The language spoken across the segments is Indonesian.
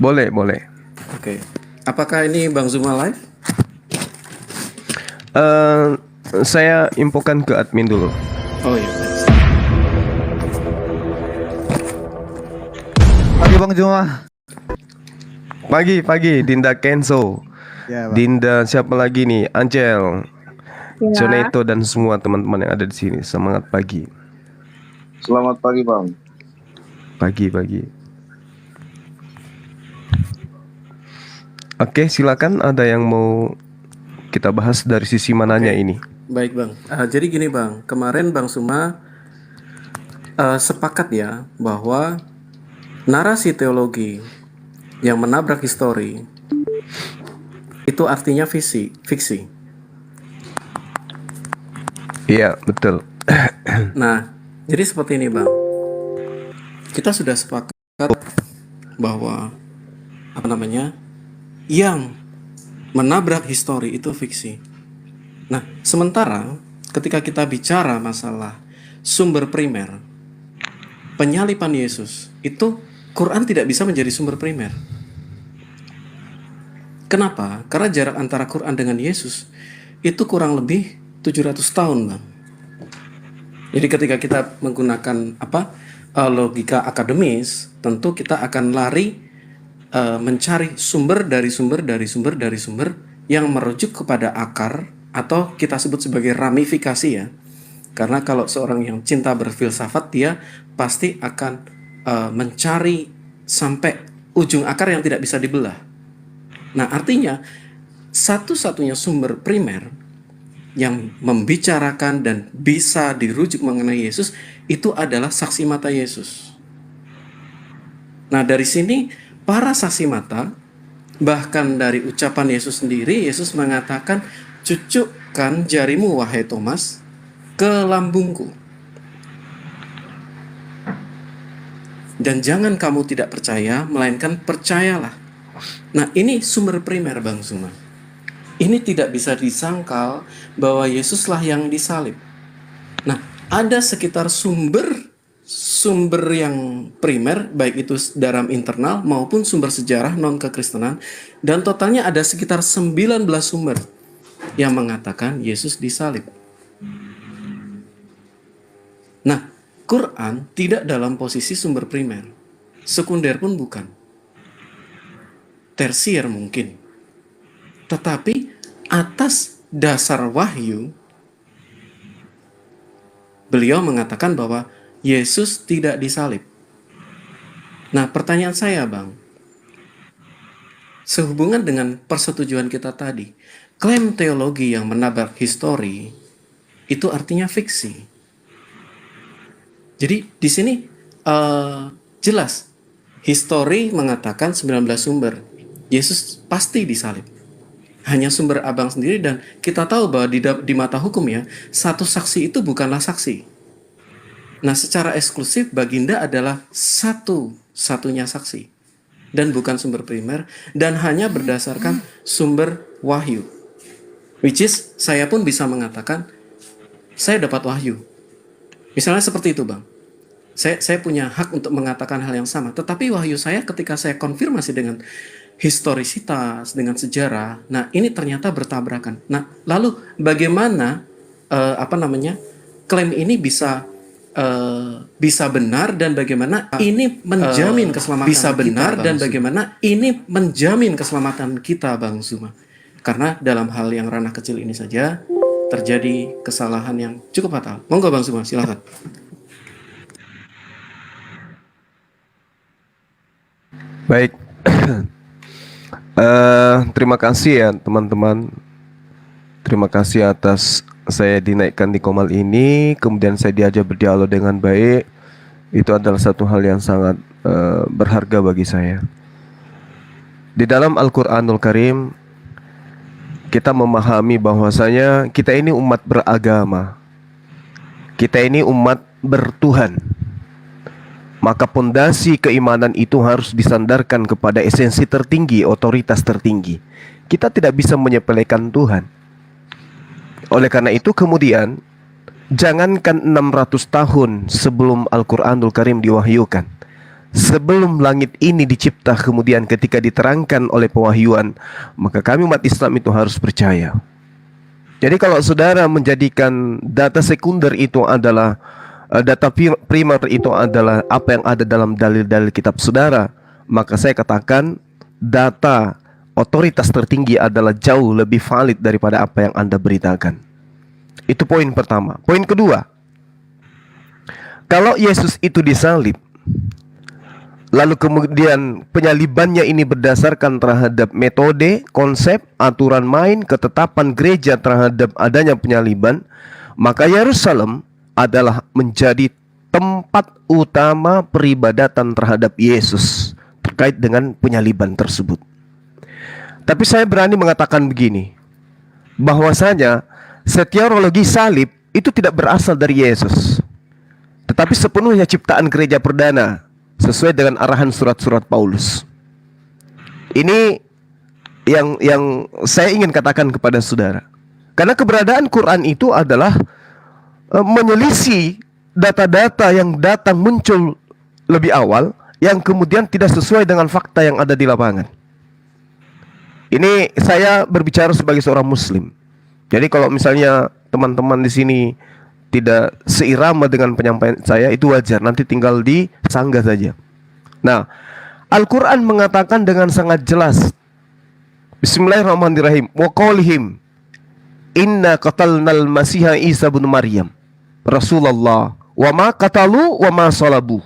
Boleh, boleh. Oke. Apakah ini Bang Zuma live? Eh, saya infokan ke admin dulu. Oh iya. Pagi Bang Juma. Pagi, Dinda Kenzo. Ya Bang. Dinda siapa lagi nih? Angel, Ya, Joneto dan semua teman-teman yang ada di sini. Semangat pagi. Selamat pagi, Bang. Pagi. Oke, silakan, ada yang mau kita bahas dari sisi mananya ini? Baik Bang. Jadi gini Bang, kemarin Bang Zuma sepakat ya bahwa narasi teologi yang menabrak histori itu artinya fiksi. Iya, betul. Nah, jadi seperti ini Bang. Kita sudah sepakat bahwa yang menabrak histori itu fiksi. Nah, sementara ketika kita bicara masalah sumber primer, penyalipan Yesus, itu Quran tidak bisa menjadi sumber primer. Kenapa? Karena jarak antara Quran dengan Yesus itu kurang lebih 700 tahun, Bang. Jadi ketika kita menggunakan logika akademis, tentu kita akan lari mencari sumber yang merujuk kepada akar, atau kita sebut sebagai ramifikasi ya. Karena kalau seorang yang cinta berfilsafat, dia pasti akan mencari sampai ujung akar yang tidak bisa dibelah. Nah, artinya satu-satunya sumber primer yang membicarakan dan bisa dirujuk mengenai Yesus itu adalah saksi mata Yesus. Nah, dari sini para saksi mata, bahkan dari ucapan Yesus sendiri, Yesus mengatakan, "Cucukkan jarimu, wahai Thomas, ke lambungku. Dan jangan kamu tidak percaya, melainkan percayalah." Nah, ini sumber primer Bang Zuma. Ini tidak bisa disangkal bahwa Yesuslah yang disalib. Nah, ada sekitar sumber yang primer, baik itu dalam internal maupun sumber sejarah non-kekristenan, dan totalnya ada sekitar 19 sumber yang mengatakan Yesus disalib. Nah, Quran tidak dalam posisi sumber primer, sekunder pun bukan, tersier mungkin, tetapi atas dasar wahyu beliau mengatakan bahwa Yesus tidak disalib. Nah, pertanyaan saya Bang, sehubungan dengan persetujuan kita tadi, klaim teologi yang menabrak histori itu artinya fiksi. Jadi di sini jelas histori mengatakan 19 sumber, Yesus pasti disalib. Hanya sumber abang sendiri, dan kita tahu bahwa di mata hukum ya, satu saksi itu bukanlah saksi. Nah, secara eksklusif Baginda adalah satu-satunya saksi dan bukan sumber primer, dan hanya berdasarkan sumber wahyu. Which is, saya pun bisa mengatakan saya dapat wahyu. Misalnya seperti itu Bang. Saya punya hak untuk mengatakan hal yang sama, tetapi wahyu saya ketika saya konfirmasi dengan historisitas, dengan sejarah, nah ini ternyata bertabrakan. Nah, lalu bagaimana klaim ini bisa benar, dan bagaimana ini menjamin keselamatan kita Bang Zuma? Karena dalam hal yang ranah kecil ini saja terjadi kesalahan yang cukup fatal. Monggo Bang Zuma, silakan. Baik. Terima kasih ya teman-teman. Terima kasih atas saya dinaikkan di Komal ini, kemudian saya diajak berdialog dengan baik. Itu adalah satu hal yang sangat berharga bagi saya. Di dalam Al-Quranul Karim, kita memahami bahwasanya kita ini umat beragama, kita ini umat bertuhan. Maka pondasi keimanan itu harus disandarkan kepada esensi tertinggi, otoritas tertinggi. Kita tidak bisa menyepelekan Tuhan. Oleh karena itu kemudian, jangankan 600 tahun sebelum Al-Quranul Karim diwahyukan, sebelum langit ini dicipta, kemudian ketika diterangkan oleh pewahyuan, maka kami umat Islam itu harus percaya. Jadi kalau saudara menjadikan data sekunder itu adalah data primer itu adalah apa yang ada dalam dalil-dalil kitab saudara, maka saya katakan data otoritas tertinggi adalah jauh lebih valid daripada apa yang Anda beritakan. Itu poin pertama. Poin kedua, kalau Yesus itu disalib, lalu kemudian penyalibannya ini berdasarkan terhadap metode, konsep, aturan main, ketetapan gereja terhadap adanya penyaliban, maka Yerusalem adalah menjadi tempat utama peribadatan terhadap Yesus terkait dengan penyaliban tersebut. Tapi saya berani mengatakan begini, bahwasanya soteriologi salib itu tidak berasal dari Yesus, tetapi sepenuhnya ciptaan gereja perdana sesuai dengan arahan surat-surat Paulus. Ini yang saya ingin katakan kepada saudara. Karena keberadaan Quran itu adalah menyelisih data-data yang datang muncul lebih awal, yang kemudian tidak sesuai dengan fakta yang ada di lapangan. Ini saya berbicara sebagai seorang Muslim. Jadi kalau misalnya teman-teman di sini tidak seirama dengan penyampaian saya, itu wajar, nanti tinggal disanggah saja. Nah, Al-Quran mengatakan dengan sangat jelas, Bismillahirrahmanirrahim, wa qaulihim inna qatalnal masiha Isa bin Maryam Rasulullah wa ma qatalu wa ma salabuh.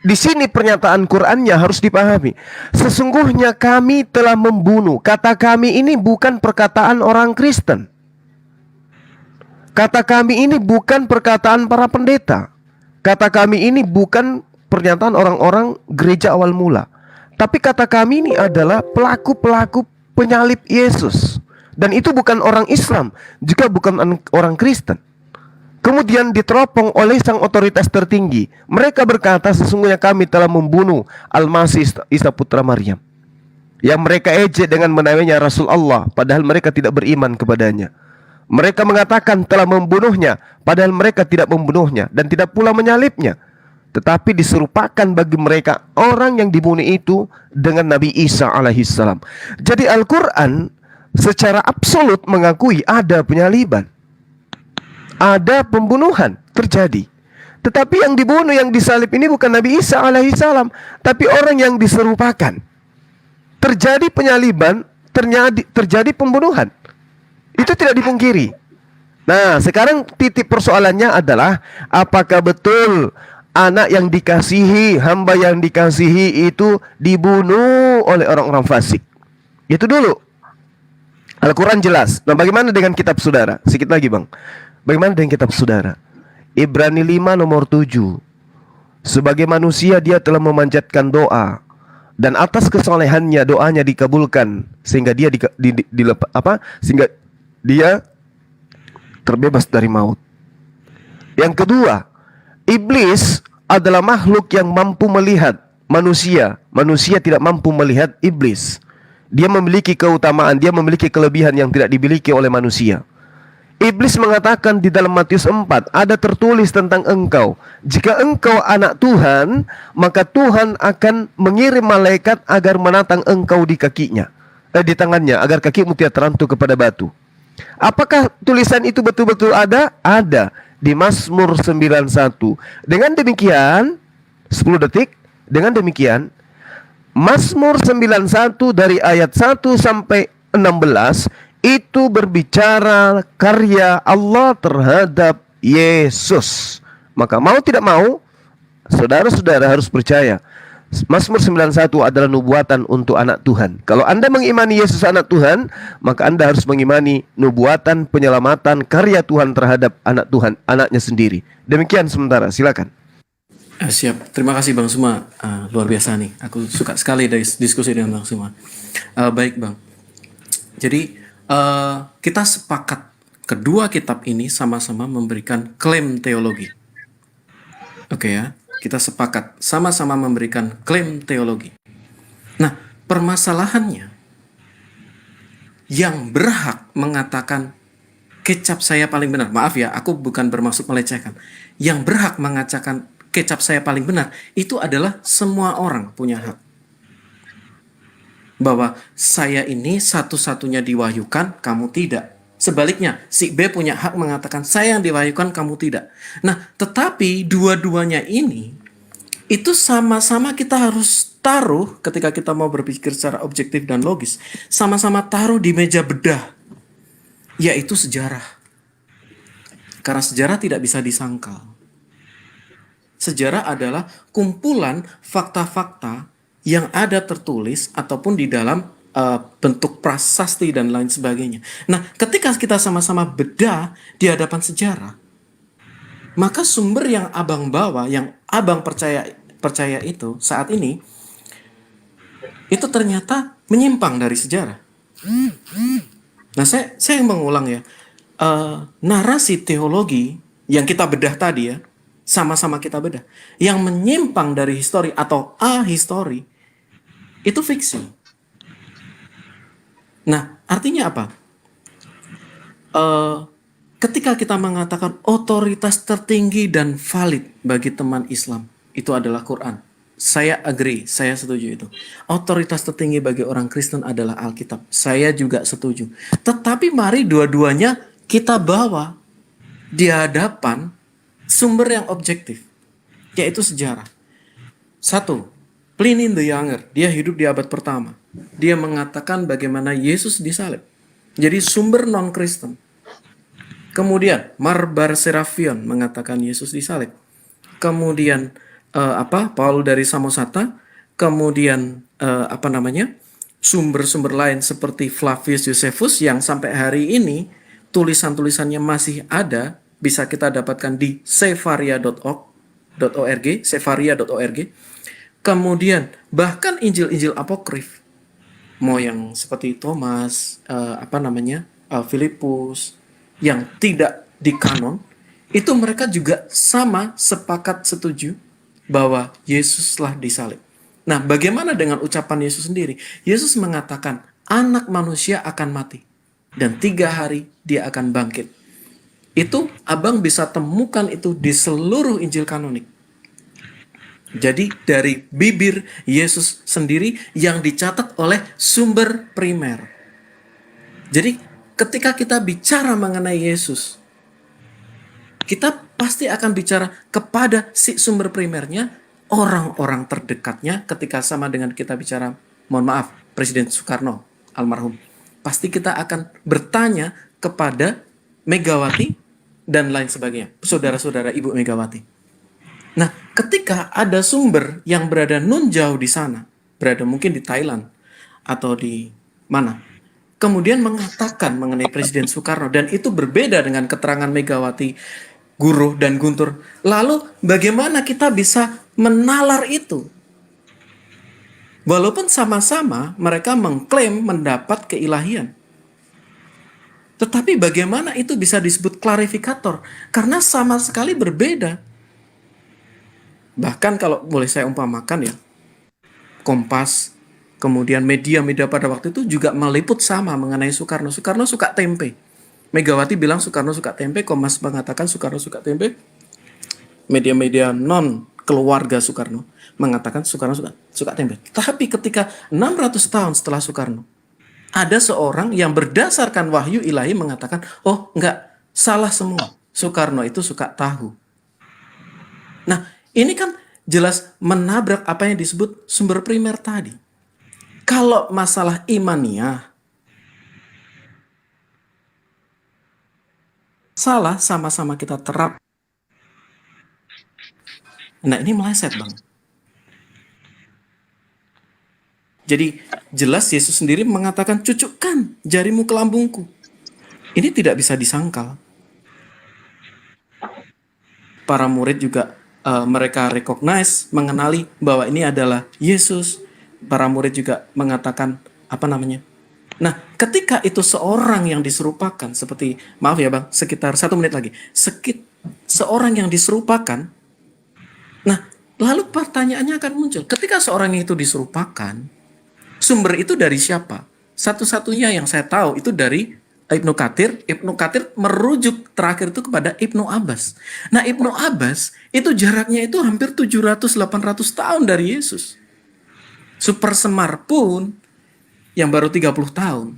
Di sini pernyataan Qur'annya harus dipahami. Sesungguhnya kami telah membunuh. Kata kami ini bukan perkataan orang Kristen. Kata kami ini bukan perkataan para pendeta. Kata kami ini bukan pernyataan orang-orang gereja awal mula. Tapi kata kami ini adalah pelaku-pelaku penyalib Yesus. Dan itu bukan orang Islam, juga bukan orang Kristen. Kemudian diteropong oleh sang otoritas tertinggi. Mereka berkata, sesungguhnya kami telah membunuh Al-Masih Isa putra Maryam, yang mereka ejek dengan menamainya Rasul Allah, padahal mereka tidak beriman kepadanya. Mereka mengatakan telah membunuhnya, padahal mereka tidak membunuhnya dan tidak pula menyalibnya. Tetapi diserupakan bagi mereka orang yang dibunuh itu dengan Nabi Isa alaihissalam. Jadi Al-Quran secara absolut mengakui ada penyaliban, ada pembunuhan terjadi. Tetapi yang dibunuh, yang disalib ini bukan Nabi Isa alaihissalam, tapi orang yang diserupakan. Terjadi penyaliban, terjadi pembunuhan. Itu tidak dipungkiri. Nah, sekarang titik persoalannya adalah, apakah betul anak yang dikasihi, hamba yang dikasihi itu dibunuh oleh orang-orang fasik? Itu dulu. Al-Quran jelas. Nah, bagaimana dengan kitab saudara? Sedikit lagi, Bang. Bagaimana dengan kitab saudara? Ibrani 5 nomor 7. Sebagai manusia dia telah memanjatkan doa, dan atas kesolehannya doanya dikabulkan, sehingga dia sehingga dia terbebas dari maut. Yang kedua, iblis adalah makhluk yang mampu melihat manusia. Manusia tidak mampu melihat iblis. Dia memiliki keutamaan, dia memiliki kelebihan yang tidak dimiliki oleh manusia. Iblis mengatakan di dalam Matius 4, ada tertulis tentang engkau, jika engkau anak Tuhan, maka Tuhan akan mengirim malaikat agar menatang engkau di kakinya, di tangannya, agar kakimu tidak terantuk kepada batu. Apakah tulisan itu betul-betul ada? Ada di Mazmur 91. Dengan demikian, 10 detik, dengan demikian Mazmur 91 dari ayat 1 sampai 16 itu berbicara karya Allah terhadap Yesus. Maka mau tidak mau, saudara-saudara harus percaya, Mazmur 91 adalah nubuatan untuk anak Tuhan. Kalau Anda mengimani Yesus anak Tuhan, maka Anda harus mengimani nubuatan penyelamatan karya Tuhan terhadap anak Tuhan, anaknya sendiri. Demikian sementara, silakan. Siap, terima kasih Bang Suma. Luar biasa nih, aku suka sekali dari diskusi dengan Bang Suma. Baik Bang, jadi kita sepakat kedua kitab ini sama-sama memberikan klaim teologi. Oke ya, kita sepakat sama-sama memberikan klaim teologi. Nah, permasalahannya, yang berhak mengatakan kecap saya paling benar, maaf ya, aku bukan bermaksud melecehkan, yang berhak mengatakan kecap saya paling benar, itu adalah semua orang punya hak. Bahwa saya ini satu-satunya diwahyukan, kamu tidak. Sebaliknya, si B punya hak mengatakan saya yang diwahyukan, kamu tidak. Nah, tetapi dua-duanya ini itu sama-sama kita harus taruh ketika kita mau berpikir secara objektif dan logis. Sama-sama taruh di meja bedah, yaitu sejarah. Karena sejarah tidak bisa disangkal. Sejarah adalah kumpulan fakta-fakta yang ada tertulis ataupun di dalam bentuk prasasti dan lain sebagainya. Nah, ketika kita sama-sama bedah di hadapan sejarah, maka sumber yang abang bawa, yang abang percaya itu saat ini, itu ternyata menyimpang dari sejarah. Nah, saya mengulang ya, narasi teologi yang kita bedah tadi ya, sama-sama kita bedah, yang menyimpang dari histori atau ahistori, itu fiksi. Nah, artinya apa? Ketika kita mengatakan otoritas tertinggi dan valid bagi teman Islam, itu adalah Quran. Saya agree, saya setuju itu. Otoritas tertinggi bagi orang Kristen adalah Alkitab. Saya juga setuju. Tetapi mari dua-duanya kita bawa di hadapan sumber yang objektif, yaitu sejarah. Satu, Pliny the Younger, dia hidup di abad pertama. Dia mengatakan bagaimana Yesus disalib. Jadi sumber non-Kristen. Kemudian Marbar Serapion mengatakan Yesus disalib. Kemudian Paul dari Samosata. Kemudian sumber-sumber lain seperti Flavius Josephus yang sampai hari ini tulisan-tulisannya masih ada, bisa kita dapatkan di sefaria.org. Kemudian bahkan Injil-Injil apokrif, mau yang seperti Thomas, Filipus, yang tidak dikanon, itu mereka juga sama sepakat setuju bahwa Yesuslah disalib. Nah, bagaimana dengan ucapan Yesus sendiri? Yesus mengatakan, anak manusia akan mati, dan 3 hari dia akan bangkit. Itu abang bisa temukan itu di seluruh Injil kanonik. Jadi dari bibir Yesus sendiri yang dicatat oleh sumber primer. Jadi ketika kita bicara mengenai Yesus, kita pasti akan bicara kepada si sumber primernya, orang-orang terdekatnya. Ketika sama dengan kita bicara, mohon maaf, Presiden Soekarno almarhum, pasti kita akan bertanya kepada Megawati dan lain sebagainya, saudara-saudara Ibu Megawati. Nah, ketika ada sumber yang berada nun jauh di sana, berada mungkin di Thailand atau di mana, kemudian mengatakan mengenai Presiden Soekarno, dan itu berbeda dengan keterangan Megawati, Guruh, dan Guntur. Lalu bagaimana kita bisa menalar itu? Walaupun sama-sama mereka mengklaim mendapat keilahian. Tetapi bagaimana itu bisa disebut klarifikator? Karena sama sekali berbeda. Bahkan kalau boleh saya umpamakan ya, Kompas, kemudian media-media pada waktu itu juga meliput sama mengenai Soekarno. Soekarno suka tempe. Megawati bilang Soekarno suka tempe, Kompas mengatakan Soekarno suka tempe. Media-media non keluarga Soekarno mengatakan Soekarno suka tempe. Tapi ketika 600 tahun setelah Soekarno, ada seorang yang berdasarkan wahyu ilahi mengatakan, oh enggak, salah semua. Soekarno itu suka tahu. Nah, ini kan jelas menabrak apa yang disebut sumber primer tadi. Kalau masalah imaniah, salah sama-sama kita terap. Nah, ini meleset, Bang. Jadi jelas Yesus sendiri mengatakan, cucukkan jarimu ke lambungku. Ini tidak bisa disangkal. Para murid juga mereka recognize, mengenali bahwa ini adalah Yesus. Para murid juga mengatakan Nah, ketika itu seorang yang diserupakan, seperti, maaf ya Bang, sekitar 1 menit lagi, seorang yang diserupakan. Nah, lalu pertanyaannya akan muncul, ketika seorang itu diserupakan, sumber itu dari siapa? Satu-satunya yang saya tahu itu dari Ibnu Katsir merujuk terakhir itu kepada Ibnu Abbas. Nah, Ibnu Abbas itu jaraknya itu hampir 700-800 tahun dari Yesus. Super Semar pun yang baru 30 tahun.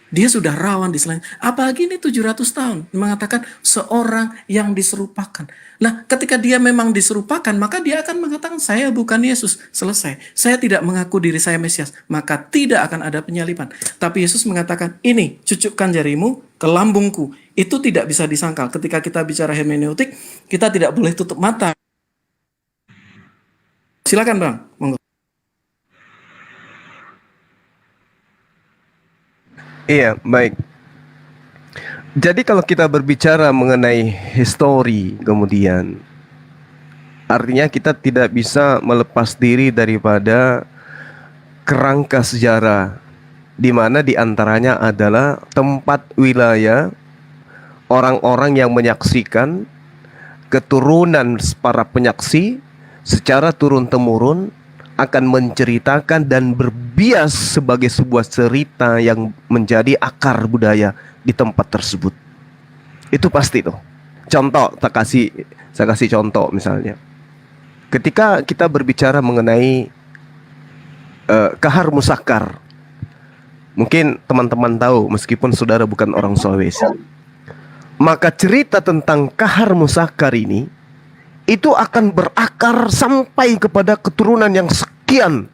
Dia sudah rawan diselanjutnya. Apalagi ini 700 tahun. Mengatakan seorang yang diserupakan. Nah, ketika dia memang diserupakan, maka dia akan mengatakan, saya bukan Yesus. Selesai. Saya tidak mengaku diri saya Mesias. Maka tidak akan ada penyaliban. Tapi Yesus mengatakan, ini, cucukkan jarimu ke lambungku. Itu tidak bisa disangkal. Ketika kita bicara hermeneutik, kita tidak boleh tutup mata. Silakan Bang. Monggo. Iya, baik. Jadi kalau kita berbicara mengenai histori kemudian, artinya kita tidak bisa melepas diri daripada kerangka sejarah, di mana diantaranya adalah tempat wilayah orang-orang yang menyaksikan, keturunan para penyaksi secara turun-temurun akan menceritakan dan berbias sebagai sebuah cerita yang menjadi akar budaya di tempat tersebut. Itu pasti tuh. Contoh, saya kasih contoh misalnya. Ketika kita berbicara mengenai Kahar Musakar, mungkin teman-teman tahu meskipun saudara bukan orang Sulawesi. Maka cerita tentang Kahar Musakar ini itu akan berakar sampai kepada keturunan yang sekian.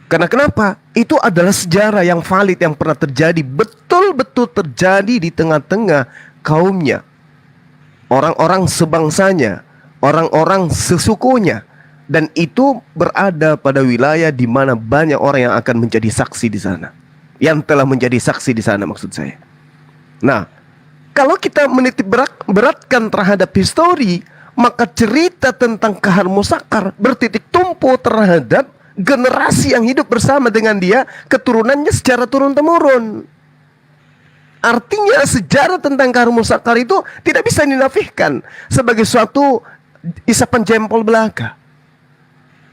Karena kenapa? Itu adalah sejarah yang valid yang pernah terjadi, betul-betul terjadi di tengah-tengah kaumnya, orang-orang sebangsanya, orang-orang sesukunya, dan itu berada pada wilayah di mana banyak orang yang akan menjadi saksi di sana, yang telah menjadi saksi di sana maksud saya. Nah, kalau kita menitik beratkan terhadap histori, maka cerita tentang Kahar Musakar bertitik tumpu terhadap generasi yang hidup bersama dengan dia, keturunannya secara turun-temurun. Artinya sejarah tentang Kahar Musakar itu tidak bisa dinafikan sebagai suatu isapan jempol belaka.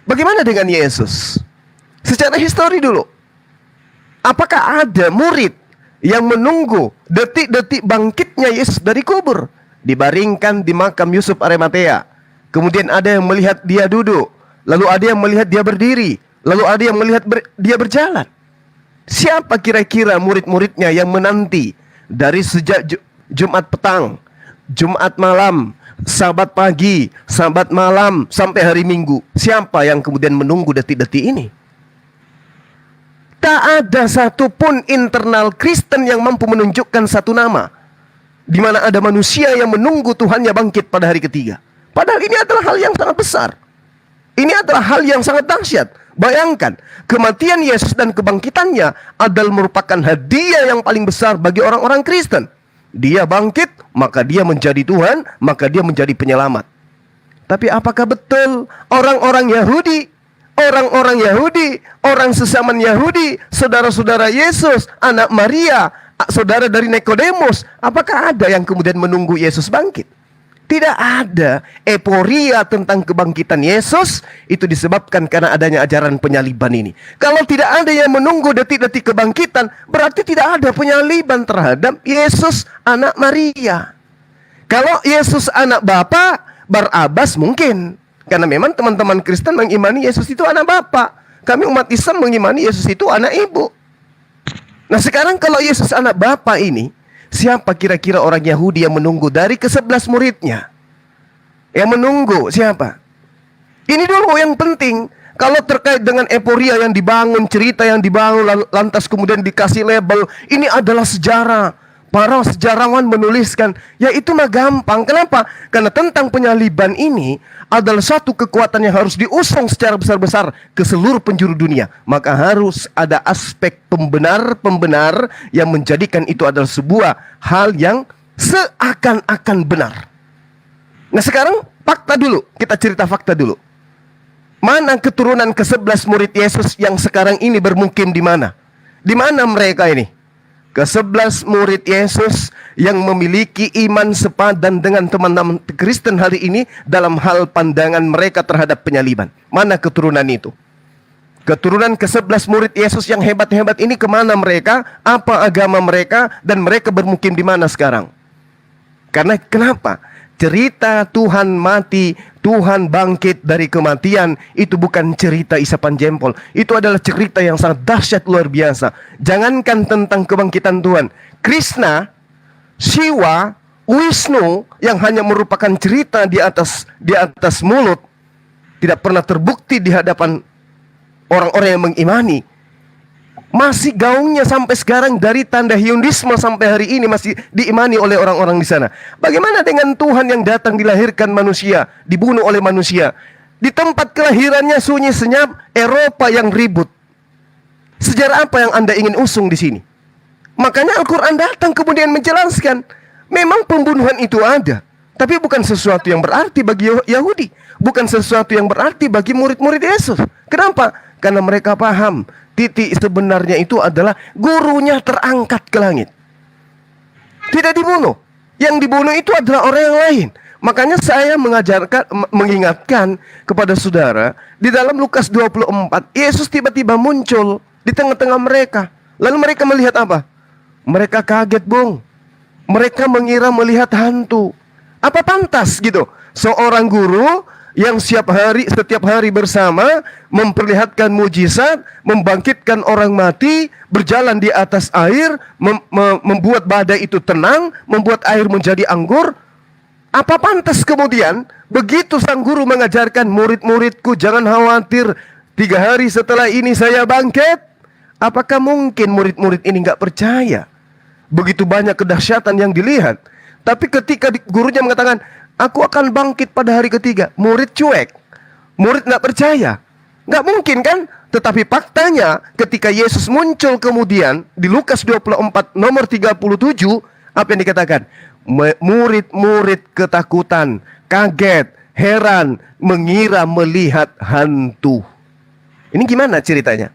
Bagaimana dengan Yesus? Secara histori dulu, apakah ada murid yang menunggu detik-detik bangkitnya Yesus dari kubur? Dibaringkan di makam Yusuf Arimatea. Kemudian ada yang melihat dia duduk, lalu ada yang melihat dia berdiri, lalu ada yang melihat dia berjalan. Siapa kira-kira murid-muridnya yang menanti dari sejak Jumat petang, Jumat malam, Sabat pagi, Sabat malam, sampai hari Minggu? Siapa yang kemudian menunggu detik-detik ini? Tak ada satupun internal Kristen yang mampu menunjukkan satu nama di mana ada manusia yang menunggu Tuhannya bangkit pada hari ketiga. Padahal ini adalah hal yang sangat besar. Ini adalah hal yang sangat dahsyat. Bayangkan, kematian Yesus dan kebangkitannya adalah merupakan hadiah yang paling besar bagi orang-orang Kristen. Dia bangkit, maka dia menjadi Tuhan, maka dia menjadi penyelamat. Tapi apakah betul orang-orang Yahudi, orang sesaman Yahudi, saudara-saudara Yesus, anak Maria, saudara dari Nikodemus, apakah ada yang kemudian menunggu Yesus bangkit? Tidak ada. Euforia tentang kebangkitan Yesus itu disebabkan karena adanya ajaran penyaliban ini. Kalau tidak ada yang menunggu detik-detik kebangkitan, berarti tidak ada penyaliban terhadap Yesus anak Maria. Kalau Yesus anak Bapa, Barabas mungkin. Karena memang teman-teman Kristen mengimani Yesus itu anak Bapa. Kami umat Islam mengimani Yesus itu anak ibu. Nah sekarang kalau Yesus anak Bapa ini, siapa kira-kira orang Yahudi yang menunggu dari ke-11 muridnya? Yang menunggu siapa? Ini dulu yang penting. Kalau terkait dengan euforia yang dibangun, cerita yang dibangun, lantas kemudian dikasih label, ini adalah sejarah. Para sejarawan menuliskan, ya itu mah gampang. Kenapa? Karena tentang penyaliban ini adalah satu kekuatan yang harus diusung secara besar-besar ke seluruh penjuru dunia. Maka harus ada aspek pembenar-pembenar yang menjadikan itu adalah sebuah hal yang seakan-akan benar. Nah sekarang fakta dulu, kita cerita fakta dulu. Mana keturunan ke-11 murid Yesus yang sekarang ini bermukim di mana? Di mana mereka ini? Ke-11 murid Yesus yang memiliki iman sepadan dengan teman-teman Kristen hari ini dalam hal pandangan mereka terhadap penyaliban. Mana keturunan itu? Keturunan ke-11 murid Yesus yang hebat-hebat ini kemana mereka? Apa agama mereka? Dan mereka bermukim di mana sekarang? Karena kenapa? Cerita Tuhan mati, Tuhan bangkit dari kematian, itu bukan cerita isapan jempol. Itu adalah cerita yang sangat dahsyat luar biasa. Jangankan tentang kebangkitan Tuhan, Krishna, Siwa, Wisnu yang hanya merupakan cerita di atas mulut, tidak pernah terbukti di hadapan orang-orang yang mengimani. Masih gaungnya sampai sekarang, dari tanda Hyundisme sampai hari ini masih diimani oleh orang-orang di sana. Bagaimana dengan Tuhan yang datang dilahirkan manusia, dibunuh oleh manusia? Di tempat kelahirannya sunyi senyap, Eropa yang ribut. Sejarah apa yang Anda ingin usung di sini? Makanya Al-Quran datang kemudian menjelaskan, memang pembunuhan itu ada, tapi bukan sesuatu yang berarti bagi Yahudi, bukan sesuatu yang berarti bagi murid-murid Yesus. Kenapa? Karena mereka paham titik sebenarnya itu adalah gurunya terangkat ke langit, tidak dibunuh. Yang dibunuh itu adalah orang yang lain. Makanya saya mengingatkan kepada saudara, di dalam Lukas 24, Yesus tiba-tiba muncul di tengah-tengah mereka. Lalu mereka melihat apa? Mereka kaget, Bung. Mereka mengira melihat hantu. Apa pantas gitu seorang guru yang setiap hari bersama memperlihatkan mujizat, membangkitkan orang mati, berjalan di atas air, membuat badai itu tenang, membuat air menjadi anggur? Apa pantas kemudian begitu sang guru mengajarkan murid-muridku, jangan khawatir, 3 hari setelah ini saya bangkit? Apakah mungkin murid-murid ini nggak percaya? Begitu banyak kedahsyatan yang dilihat. Tapi ketika gurunya mengatakan, aku akan bangkit pada hari ketiga, murid cuek, murid nggak percaya. Nggak mungkin kan? Tetapi faktanya ketika Yesus muncul kemudian di Lukas 24 nomor 37, apa yang dikatakan? Murid-murid ketakutan, kaget, heran, mengira melihat hantu. Ini gimana ceritanya?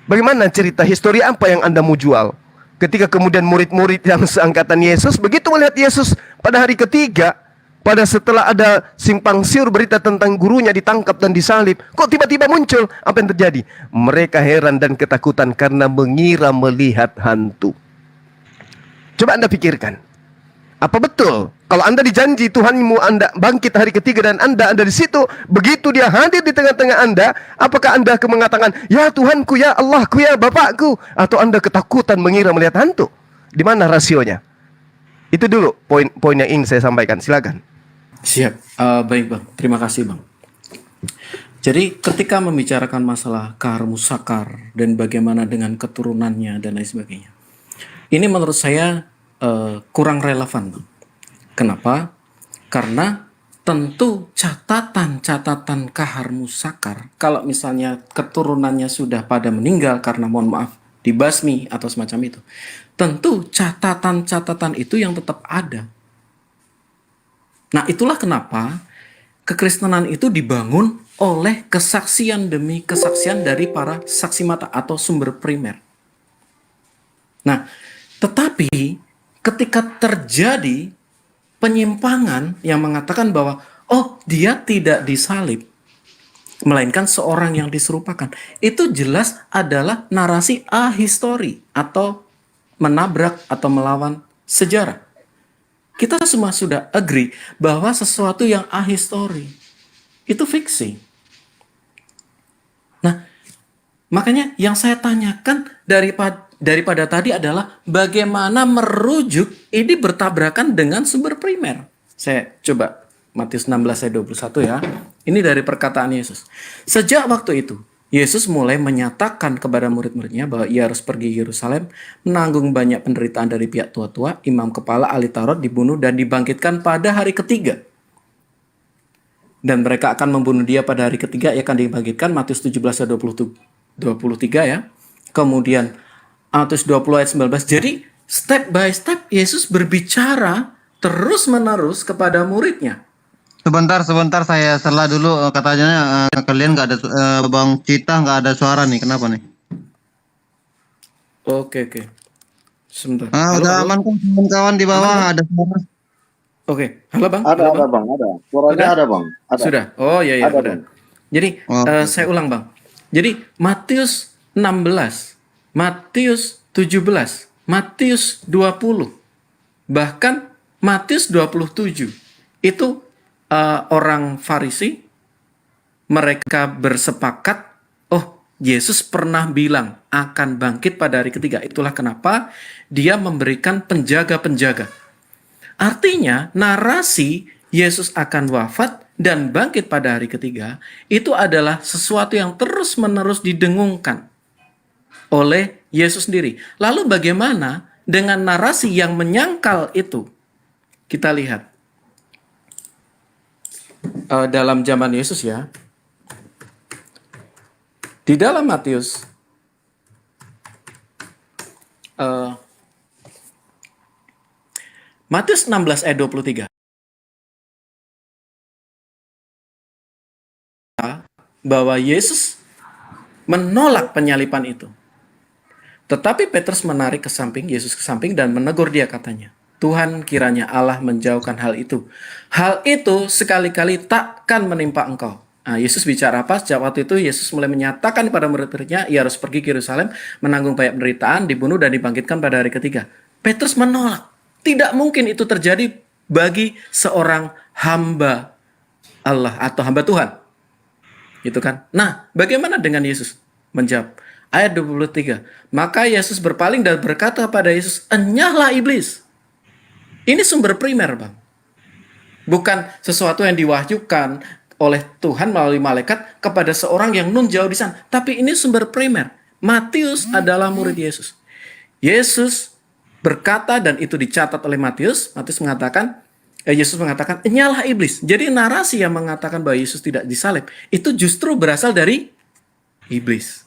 Bagaimana cerita histori apa yang Anda mau jual? Ketika kemudian murid-murid yang seangkatan Yesus begitu melihat Yesus pada hari ketiga, pada setelah ada simpang siur berita tentang gurunya ditangkap dan disalib, kok tiba-tiba muncul? Apa yang terjadi? Mereka heran dan ketakutan karena mengira melihat hantu. Coba Anda pikirkan, apa betul kalau Anda dijanji Tuhanmu Anda bangkit hari ketiga dan Anda ada di situ, begitu dia hadir di tengah-tengah Anda, apakah Anda akan mengatakan, ya Tuhanku, ya Allahku, ya Bapakku? Atau Anda ketakutan mengira melihat hantu? Di mana rasionya? Itu dulu poin yang ingin saya sampaikan. Silakan. Siap. Baik Bang, terima kasih Bang. Jadi ketika membicarakan masalah kahar musakar dan bagaimana dengan keturunannya dan lain sebagainya, ini menurut saya kurang relevan Bang. Kenapa? Karena tentu catatan kahar musakar, kalau misalnya keturunannya sudah pada meninggal karena mohon maaf dibasmi atau semacam itu, tentu catatan itu yang tetap ada. Nah, itulah kenapa kekristenan itu dibangun oleh kesaksian demi kesaksian dari para saksi mata atau sumber primer. Nah, tetapi ketika terjadi penyimpangan yang mengatakan bahwa oh, dia tidak disalib, melainkan seorang yang diserupakan, itu jelas adalah narasi ahistori atau menabrak atau melawan sejarah. Kita semua sudah agree bahwa sesuatu yang ahistori itu fiksi. Nah, makanya yang saya tanyakan daripada tadi adalah bagaimana merujuk ini bertabrakan dengan sumber primer. Saya coba Matius 16 ayat 21 ya. Ini dari perkataan Yesus. Sejak waktu itu, Yesus mulai menyatakan kepada murid-muridnya bahwa ia harus pergi ke Yerusalem, menanggung banyak penderitaan dari pihak tua-tua, imam kepala, ahli Taurat, dibunuh dan dibangkitkan pada hari ketiga. Dan mereka akan membunuh dia pada hari ketiga, ia akan dibangkitkan, Matius 17 ayat 23 ya. Kemudian Matius 20 ayat 19. Jadi step by step Yesus berbicara terus-menerus kepada muridnya. Sebentar saya setelah dulu, katanya kalian nggak ada Bang Cita nggak ada suara nih, kenapa nih? Oke. Sebentar. Udah aman kan kawan-kawan di bawah ada suara? Oke, halo Bang. Ada, Halo, Bang. Bang, ada. Suaranya ada, Bang. Ada. Sudah. Oh iya, Ada, udah. Bang. Jadi saya ulang Bang. Jadi Matius 16, Matius 17, Matius 20, bahkan Matius 27 itu orang Farisi mereka bersepakat, oh Yesus pernah bilang akan bangkit pada hari ketiga. Itulah kenapa dia memberikan penjaga-penjaga. Artinya narasi Yesus akan wafat dan bangkit pada hari ketiga itu adalah sesuatu yang terus-menerus didengungkan oleh Yesus sendiri. Lalu bagaimana dengan narasi yang menyangkal itu? Kita lihat dalam zaman Yesus ya. Di dalam Matius Matius 16 ayat 23 bahwa Yesus menolak penyalipan itu. Tetapi Petrus menarik Yesus ke samping dan menegur dia, katanya, Tuhan, kiranya Allah menjauhkan hal itu. Hal itu sekali-kali takkan menimpa engkau. Nah, Yesus bicara apa? Sejak waktu itu Yesus mulai menyatakan kepada murid-muridnya, ia harus pergi ke Yerusalem, menanggung banyak penderitaan, dibunuh dan dibangkitkan pada hari ketiga. Petrus menolak. Tidak mungkin itu terjadi bagi seorang hamba Allah atau hamba Tuhan. Gitu kan? Nah, bagaimana dengan Yesus? Menjawab. Ayat 23. Maka Yesus berpaling dan berkata pada Yesus, enyahlah iblis. Ini sumber primer, Bang. Bukan sesuatu yang diwahyukan oleh Tuhan melalui malaikat kepada seorang yang nun jauh di sana. Tapi ini sumber primer. Matius adalah murid Yesus. Yesus berkata, dan itu dicatat oleh Matius. Yesus mengatakan, enyahlah iblis. Jadi narasi yang mengatakan bahwa Yesus tidak disalib, itu justru berasal dari iblis.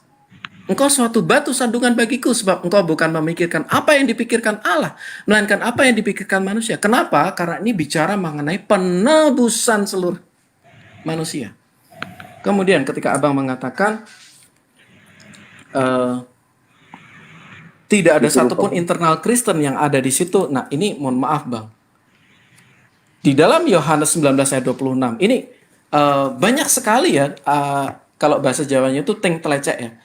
Engkau suatu batu sandungan bagiku, sebab engkau bukan memikirkan apa yang dipikirkan Allah, melainkan apa yang dipikirkan manusia. Kenapa? Karena ini bicara mengenai penebusan seluruh manusia. Kemudian ketika Abang mengatakan tidak ada satupun internal Kristen yang ada di situ. Nah, ini mohon maaf, Bang. Di dalam Yohanes 19 ayat 26, ini banyak sekali ya, kalau bahasa Jawanya itu teng telecek ya.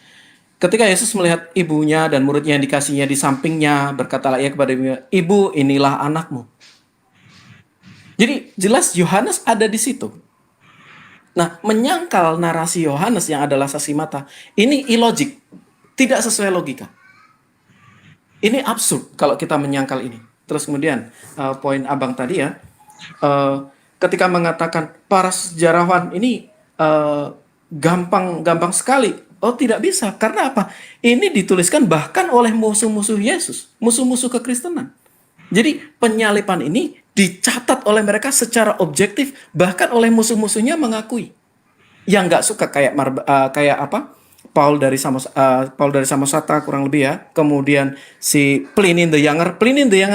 Ketika Yesus melihat ibunya dan muridnya yang dikasihnya di sampingnya, berkatalah ia kepada ibunya, Ibu, inilah anakmu. Jadi jelas Yohanes ada di situ. Nah, menyangkal narasi Yohanes yang adalah saksi mata, ini ilogik, tidak sesuai logika. Ini absurd kalau kita menyangkal ini. Terus kemudian poin Abang tadi ya, ketika mengatakan para sejarawan ini gampang sekali. Oh, tidak bisa. Karena apa? Ini dituliskan bahkan oleh musuh-musuh Yesus, musuh-musuh kekristenan. Jadi penyalipan ini dicatat oleh mereka secara objektif, bahkan oleh musuh-musuhnya mengakui. Yang nggak suka kayak Paul dari Samosata kurang lebih ya. Kemudian si Pliny the Younger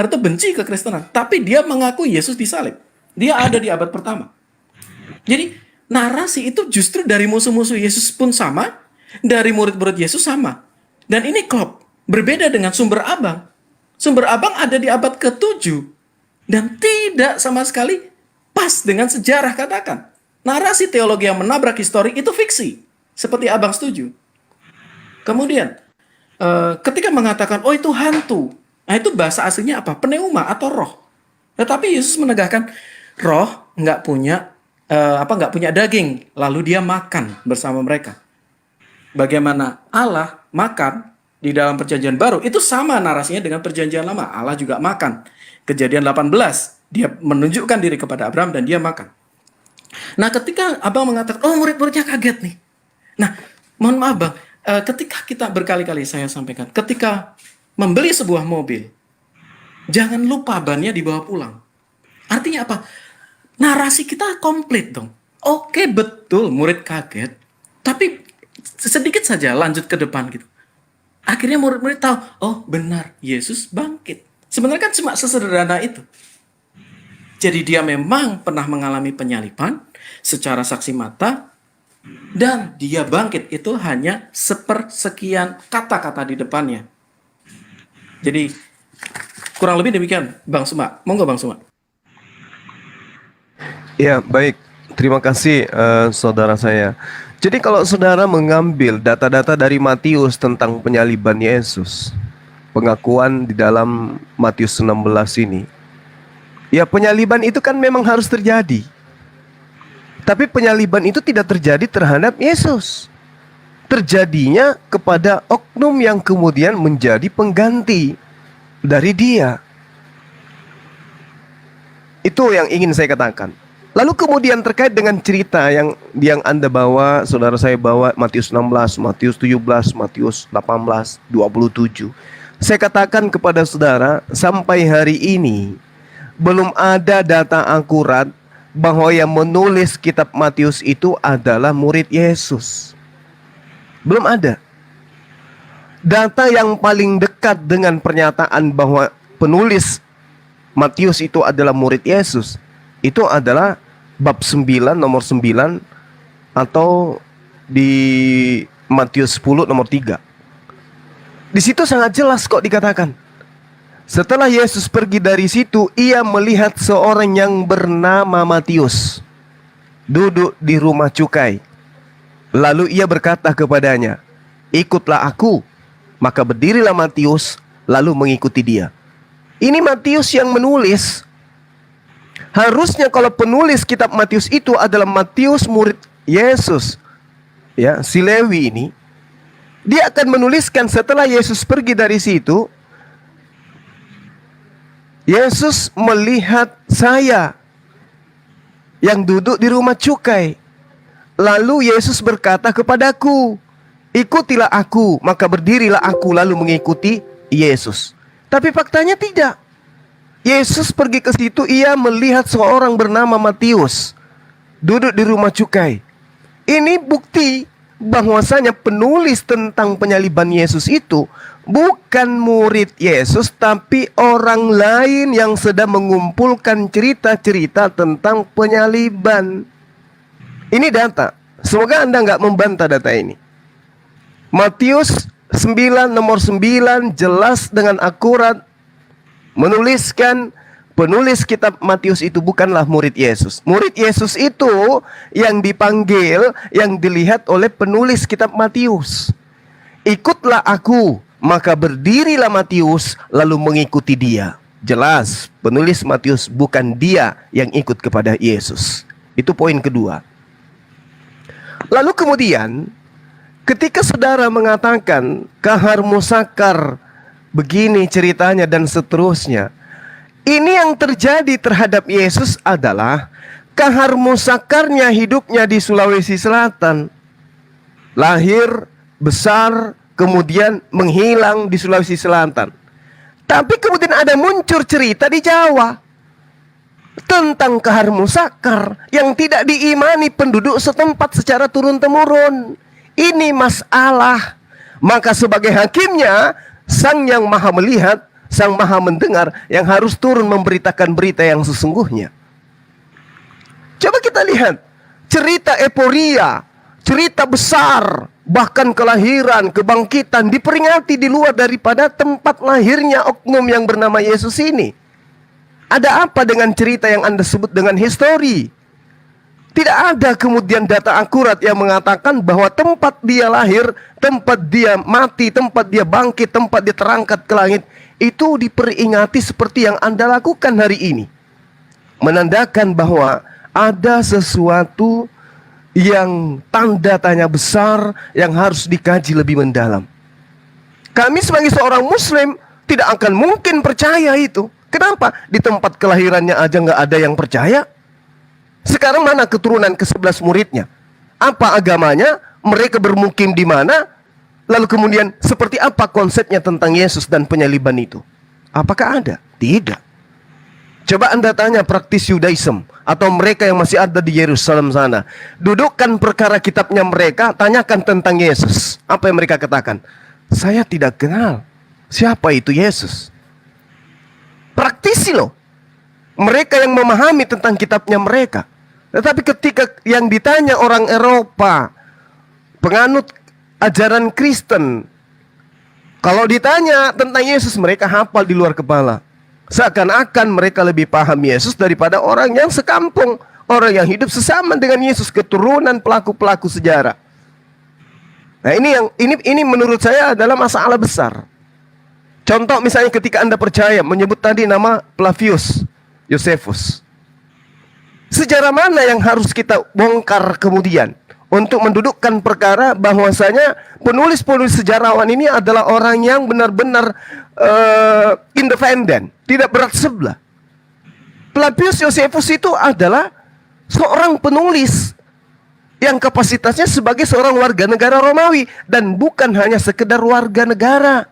itu benci kekristenan, tapi dia mengakui Yesus disalib. Dia ada di abad pertama. Jadi narasi itu justru dari musuh-musuh Yesus pun sama, dari murid-murid Yesus sama. Dan ini klop. Berbeda dengan sumber Abang. Sumber Abang ada di abad ke-7. Dan tidak sama sekali pas dengan sejarah, katakan. Narasi teologi yang menabrak histori itu fiksi. Seperti Abang setuju. Kemudian, ketika mengatakan, oh itu hantu. Nah itu bahasa aslinya apa? Pneuma atau roh. Tetapi Yesus menegakkan, roh nggak punya daging. Lalu dia makan bersama mereka. Bagaimana Allah makan di dalam perjanjian baru, itu sama narasinya dengan perjanjian lama. Allah juga makan. Kejadian 18, dia menunjukkan diri kepada Abraham dan dia makan. Nah, ketika Abang mengatakan, oh murid-muridnya kaget nih. Nah, mohon maaf Bang, ketika kita berkali-kali saya sampaikan, ketika membeli sebuah mobil, jangan lupa bannya dibawa pulang. Artinya apa? Narasi kita komplit dong. Oke, betul murid kaget, tapi sedikit saja lanjut ke depan gitu. Akhirnya murid-murid tahu, oh benar, Yesus bangkit. Sebenarnya kan cuma sesederhana itu. Jadi dia memang pernah mengalami penyalipan secara saksi mata, dan dia bangkit itu hanya sepersekian kata-kata di depannya. Jadi kurang lebih demikian, Bang Suma. Monggo Bang Suma. Ya, baik. Terima kasih saudara saya. Jadi kalau saudara mengambil data-data dari Matius tentang penyaliban Yesus, pengakuan di dalam Matius 16 ini, ya penyaliban itu kan memang harus terjadi. Tapi penyaliban itu tidak terjadi terhadap Yesus. Terjadinya kepada oknum yang kemudian menjadi pengganti dari dia. Itu yang ingin saya katakan. Lalu kemudian terkait dengan cerita yang Anda bawa, saudara saya bawa Matius 16, Matius 17, Matius 18, 27. Saya katakan kepada saudara, sampai hari ini belum ada data akurat bahwa yang menulis kitab Matius itu adalah murid Yesus. Belum ada. Data yang paling dekat dengan pernyataan bahwa penulis Matius itu adalah murid Yesus, itu adalah bab 9 nomor 9 atau di Matius 10 nomor 3. Di situ sangat jelas kok dikatakan. Setelah Yesus pergi dari situ, ia melihat seorang yang bernama Matius duduk di rumah cukai. Lalu ia berkata kepadanya, "Ikutlah aku." Maka berdirilah Matius lalu mengikuti dia. Ini Matius yang menulis. Harusnya kalau penulis kitab Matius itu adalah Matius murid Yesus, ya, si Lewi ini, dia akan menuliskan setelah Yesus pergi dari situ, Yesus melihat saya yang duduk di rumah cukai. Lalu Yesus berkata kepadaku, "Ikutilah aku." Maka berdirilah aku lalu mengikuti Yesus. Tapi faktanya tidak. Yesus pergi ke situ, ia melihat seorang bernama Matius duduk di rumah cukai. Ini bukti bahwasanya penulis tentang penyaliban Yesus itu bukan murid Yesus, tapi orang lain yang sedang mengumpulkan cerita-cerita tentang penyaliban. Ini data. Semoga Anda nggak membantah data ini. Matius 9 nomor 9 jelas dengan akurat menuliskan penulis kitab Matius itu bukanlah murid Yesus. Murid Yesus itu yang dipanggil, yang dilihat oleh penulis kitab Matius. "Ikutlah aku." Maka berdirilah Matius lalu mengikuti dia. Jelas penulis Matius bukan dia yang ikut kepada Yesus. Itu poin kedua. Lalu kemudian ketika saudara mengatakan kahar musakar, begini ceritanya dan seterusnya, ini yang terjadi terhadap Yesus adalah kahar musakarnya hidupnya di Sulawesi Selatan. Lahir, besar, kemudian menghilang di Sulawesi Selatan. Tapi kemudian ada muncul cerita di Jawa tentang kahar musakar yang tidak diimani penduduk setempat secara turun-temurun. Ini masalah. Maka sebagai hakimnya, Sang yang maha melihat, Sang maha mendengar, yang harus turun memberitakan berita yang sesungguhnya. Coba kita lihat cerita euforia, cerita besar, bahkan kelahiran, kebangkitan diperingati di luar daripada tempat lahirnya oknum yang bernama Yesus ini. Ada apa dengan cerita yang Anda sebut dengan histori? Tidak ada kemudian data akurat yang mengatakan bahwa tempat dia lahir, tempat dia mati, tempat dia bangkit, tempat dia terangkat ke langit, itu diperingati seperti yang Anda lakukan hari ini. Menandakan bahwa ada sesuatu yang tanda tanya besar yang harus dikaji lebih mendalam. Kami sebagai seorang Muslim tidak akan mungkin percaya itu. Kenapa? Di tempat kelahirannya aja nggak ada yang percaya. Sekarang mana keturunan ke-11 muridnya? Apa agamanya? Mereka bermukim di mana? Lalu kemudian seperti apa konsepnya tentang Yesus dan penyaliban itu? Apakah ada? Tidak. Coba Anda tanya praktis Yudaism atau mereka yang masih ada di Yerusalem sana. Dudukkan perkara kitabnya mereka, tanyakan tentang Yesus. Apa yang mereka katakan? Saya tidak kenal. Siapa itu Yesus? Praktisi loh. Mereka yang memahami tentang kitabnya mereka. Tetapi ketika yang ditanya orang Eropa, penganut ajaran Kristen, kalau ditanya tentang Yesus, mereka hafal di luar kepala. Seakan-akan mereka lebih paham Yesus daripada orang yang sekampung, orang yang hidup sesama dengan Yesus, keturunan pelaku-pelaku sejarah. Nah, ini menurut saya adalah masalah besar. Contoh misalnya ketika Anda percaya menyebut tadi nama Flavius Josephus. Sejarah mana yang harus kita bongkar kemudian untuk mendudukkan perkara bahwasanya penulis-penulis sejarawan ini adalah orang yang benar-benar independen, tidak berat sebelah. Flavius Josephus itu adalah seorang penulis yang kapasitasnya sebagai seorang warga negara Romawi dan bukan hanya sekedar warga negara.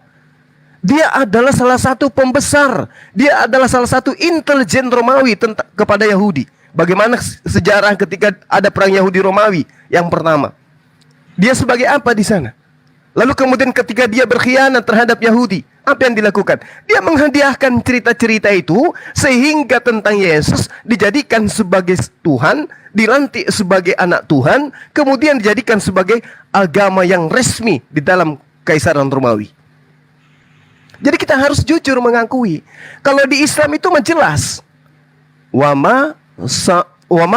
Dia adalah salah satu pembesar, dia adalah salah satu intelijen Romawi kepada Yahudi. Bagaimana sejarah ketika ada perang Yahudi Romawi yang pertama? Dia sebagai apa di sana? Lalu kemudian ketika dia berkhianat terhadap Yahudi, apa yang dilakukan? Dia menghadiahkan cerita-cerita itu sehingga tentang Yesus dijadikan sebagai Tuhan, dilantik sebagai anak Tuhan, kemudian dijadikan sebagai agama yang resmi di dalam Kaisaran Romawi. Jadi kita harus jujur mengakui, kalau di Islam itu jelas, wama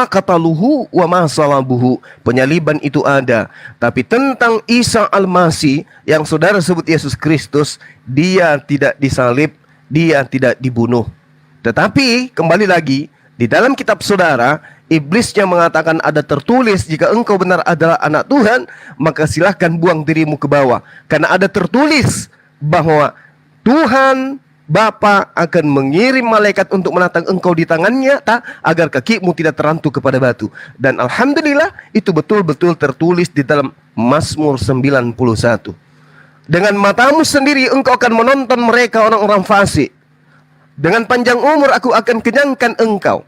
kataluhu wama salabuhu, penyaliban itu ada, tapi tentang Isa Al-Masih yang saudara sebut Yesus Kristus, dia tidak disalib, dia tidak dibunuh. Tetapi kembali lagi di dalam kitab saudara, iblisnya mengatakan ada tertulis, jika engkau benar adalah anak Tuhan, maka silahkan buang dirimu ke bawah, karena ada tertulis bahwa Tuhan Bapa akan mengirim malaikat untuk menatang engkau di tangannya, agar kakimu tidak terantuk kepada batu. Dan alhamdulillah itu betul-betul tertulis di dalam Mazmur 91. Dengan matamu sendiri engkau akan menonton mereka orang-orang fasik. Dengan panjang umur aku akan kenyangkan engkau.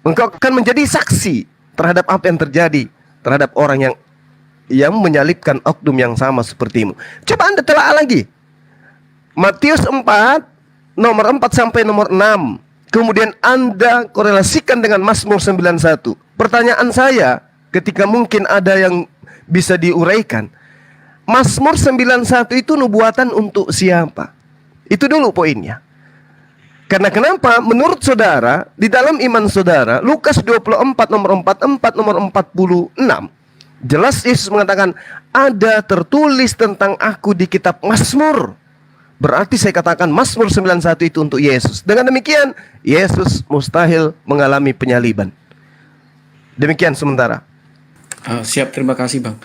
Engkau akan menjadi saksi terhadap apa yang terjadi terhadap orang yang menyalibkan oknum yang sama sepertimu. Coba Anda telah lagi Matius 4 nomor 4 sampai nomor 6. Kemudian Anda korelasikan dengan Mazmur 91. Pertanyaan saya, ketika mungkin ada yang bisa diuraikan, Mazmur 91 itu nubuatan untuk siapa? Itu dulu poinnya. Karena kenapa? Menurut saudara, di dalam iman saudara, Lukas 24 nomor 44 nomor 46, jelas Yesus mengatakan, ada tertulis tentang aku di kitab Mazmur. Berarti saya katakan Mazmur 91 itu untuk Yesus. Dengan demikian, Yesus mustahil mengalami penyaliban. Demikian sementara. Siap, terima kasih Bang.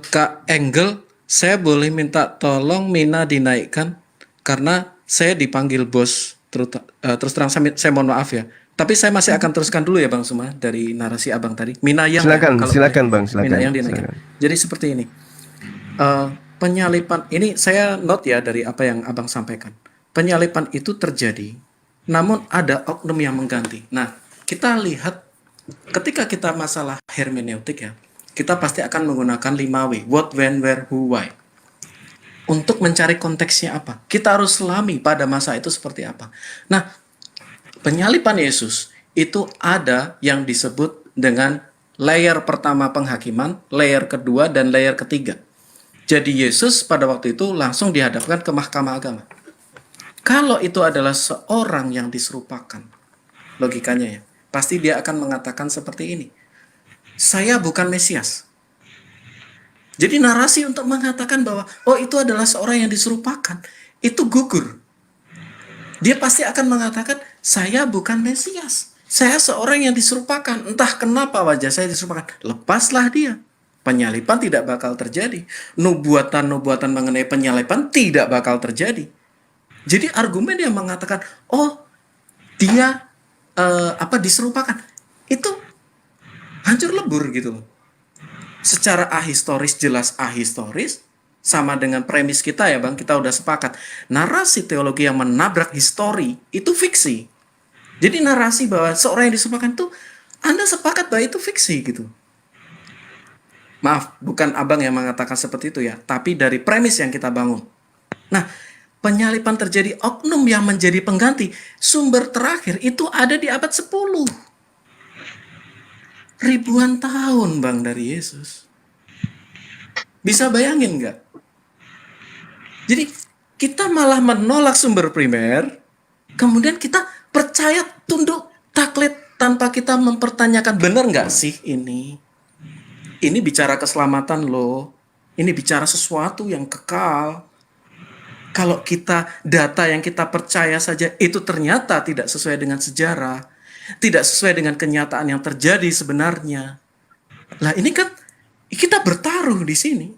Kak Engel, saya boleh minta tolong Mina dinaikkan karena saya dipanggil bos. Terus terang saya mohon maaf ya. Tapi saya masih akan teruskan dulu ya Bang Suma dari narasi Abang tadi. Mina yang silakan Bang, silakan. Mina yang dinaikkan. Jadi seperti ini. Penyalipan ini saya note ya dari apa yang Abang sampaikan. Penyalipan itu terjadi, namun ada oknum yang mengganti. Nah, kita lihat ketika kita masalah hermeneutik ya, kita pasti akan menggunakan 5W, what, when, where, who, why. Untuk mencari konteksnya apa? Kita harus selami pada masa itu seperti apa. Nah, penyalipan Yesus itu ada yang disebut dengan layer pertama penghakiman, layer kedua, dan layer ketiga. Jadi Yesus pada waktu itu langsung dihadapkan ke mahkamah agama. Kalau itu adalah seorang yang diserupakan, logikanya ya, pasti dia akan mengatakan seperti ini. Saya bukan Mesias. Jadi narasi untuk mengatakan bahwa, oh itu adalah seorang yang diserupakan, itu gugur. Dia pasti akan mengatakan, saya bukan Mesias. Saya seorang yang diserupakan. Entah kenapa wajah saya diserupakan. Lepaslah dia. Penyalipan tidak bakal terjadi. Nubuatan-nubuatan mengenai penyalipan tidak bakal terjadi. Jadi argumen yang mengatakan, oh dia diserupakan, itu hancur lebur gitu loh. Secara ahistoris jelas ahistoris, sama dengan premis kita ya Bang, kita udah sepakat. Narasi teologi yang menabrak histori itu fiksi. Jadi narasi bahwa seorang yang diserupakan itu, Anda sepakat bahwa itu fiksi gitu. Maaf, bukan Abang yang mengatakan seperti itu ya, tapi dari premis yang kita bangun. Nah, penyalipan terjadi, oknum yang menjadi pengganti. Sumber terakhir itu ada di abad 10. Ribuan tahun Bang dari Yesus. Bisa bayangin nggak? Jadi kita malah menolak sumber primer, kemudian kita percaya tunduk taklid tanpa kita mempertanyakan benar nggak sih ini? Ini bicara keselamatan loh. Ini bicara sesuatu yang kekal. Kalau data yang kita percaya saja itu ternyata tidak sesuai dengan sejarah, tidak sesuai dengan kenyataan yang terjadi sebenarnya. Lah ini kan kita bertaruh di sini.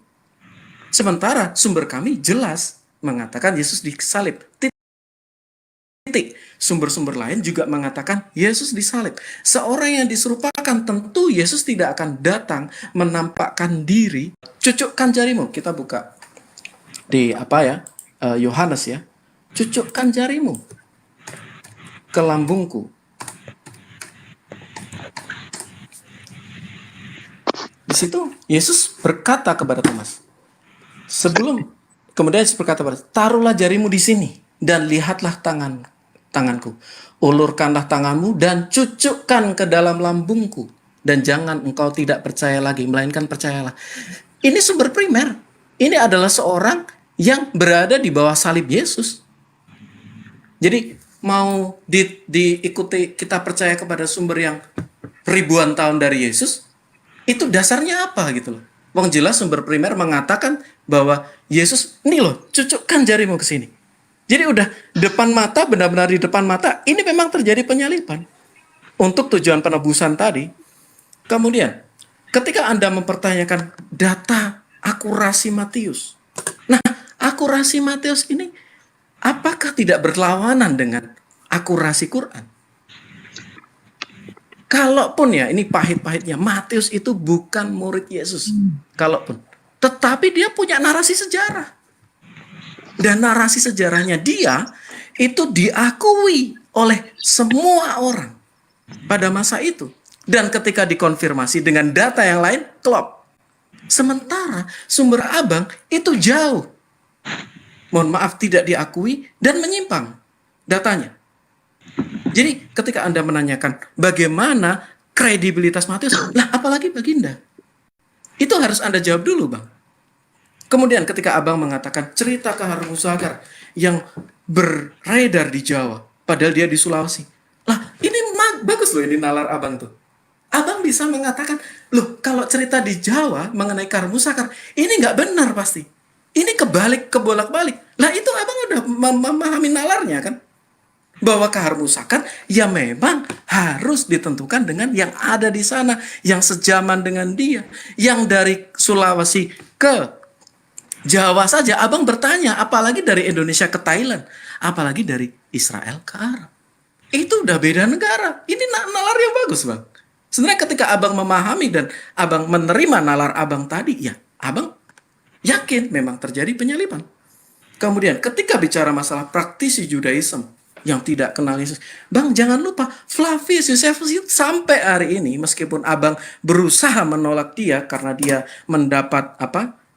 Sementara sumber kami jelas mengatakan Yesus disalib. Titik. Sumber-sumber lain juga mengatakan Yesus disalib. Seorang yang diserupakan tentu Yesus tidak akan datang menampakkan diri. Cucukkan jarimu. Kita buka di Yohanes ya. Cucukkan jarimu ke lambungku. Di situ Yesus berkata kepada Thomas. Kemudian Yesus berkata kepada, taruhlah jarimu di sini dan lihatlah tanganku. Ulurkanlah tanganmu dan cucukkan ke dalam lambungku. Dan jangan engkau tidak percaya lagi, melainkan percayalah. Ini sumber primer. Ini adalah seorang yang berada di bawah salib Yesus. Jadi mau diikuti, kita percaya kepada sumber yang ribuan tahun dari Yesus, itu dasarnya apa gitu loh. Wong jelas sumber primer mengatakan bahwa Yesus, nih loh, cucukkan jarimu ke sini. Jadi udah depan mata, benar-benar di depan mata, ini memang terjadi penyaliban. Untuk tujuan penebusan tadi. Kemudian, ketika Anda mempertanyakan data akurasi Matius. Nah, akurasi Matius ini apakah tidak berlawanan dengan akurasi Quran? Kalaupun ya, ini pahit-pahitnya, Matius itu bukan murid Yesus. Kalaupun. Tetapi dia punya narasi sejarah. Dan narasi sejarahnya dia itu diakui oleh semua orang pada masa itu. Dan ketika dikonfirmasi dengan data yang lain, klop. Sementara sumber abang itu jauh. Mohon maaf, tidak diakui dan menyimpang datanya. Jadi ketika Anda menanyakan bagaimana kredibilitas Matius, lah apalagi Baginda? Itu harus Anda jawab dulu, Bang. Kemudian ketika abang mengatakan cerita Kahar Musakar yang beredar di Jawa, padahal dia di Sulawesi. Lah ini bagus loh ini nalar abang tuh. Abang bisa mengatakan, loh kalau cerita di Jawa mengenai Kahar Musakar, ini nggak benar pasti. Ini kebolak-balik. Lah itu abang udah memahami nalarnya kan? Bahwa Kahar Musakar ya memang harus ditentukan dengan yang ada di sana, yang sejaman dengan dia, yang dari Sulawesi ke Jawa saja. Abang bertanya, apalagi dari Indonesia ke Thailand, apalagi dari Israel ke Arab. Itu udah beda negara. Ini nalar yang bagus, Bang. Sebenarnya ketika abang memahami dan abang menerima nalar abang tadi, ya abang yakin memang terjadi penyaliban. Kemudian ketika bicara masalah praktisi Judaism yang tidak kenal Yesus, Bang jangan lupa Flavius Josephus sampai hari ini, meskipun abang berusaha menolak dia karena dia mendapat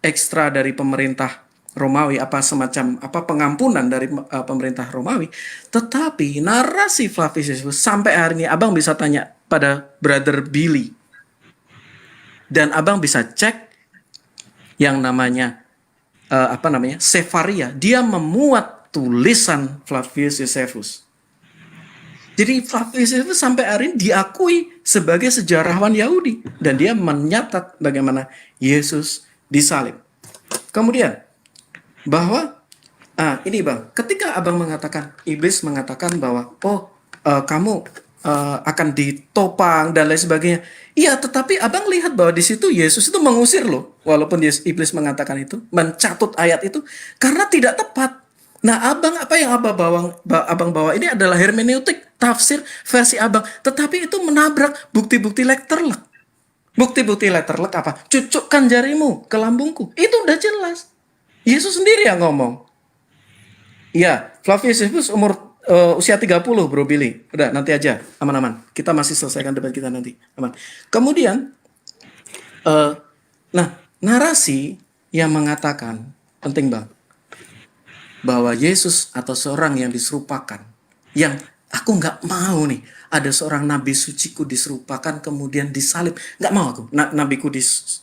ekstra dari pemerintah Romawi, semacam pengampunan dari pemerintah Romawi, tetapi narasi Flavius Josephus sampai hari ini abang bisa tanya pada Brother Billy dan abang bisa cek yang namanya Sefaria. Dia memuat tulisan Flavius Josephus. Jadi Flavius Josephus sampai hari ini diakui sebagai sejarawan Yahudi dan dia menyatat bagaimana Yesus disalib. Kemudian bahwa ini Bang, ketika abang mengatakan, iblis mengatakan bahwa kamu akan ditopang dan lain sebagainya. Iya, tetapi abang lihat bahwa di situ Yesus itu mengusir loh, walaupun iblis mengatakan itu, mencatut ayat itu karena tidak tepat. Nah, apa yang abang bawa ini adalah hermeneutik, tafsir versi abang, tetapi itu menabrak bukti-bukti letterlek. Bukti-bukti letterlek apa? Cucukkan jarimu ke lambungku. Itu udah jelas. Yesus sendiri yang ngomong. Iya, Flavius Josephus usia 30, Bro Billy. Udah, nanti aja. Aman-aman. Kita masih selesaikan debat kita nanti. Aman. Kemudian, narasi yang mengatakan, penting Bang, bahwa Yesus atau seorang yang diserupakan, yang aku nggak mau nih, ada seorang nabi suciku diserupakan kemudian disalib. Nggak mau aku, nabiku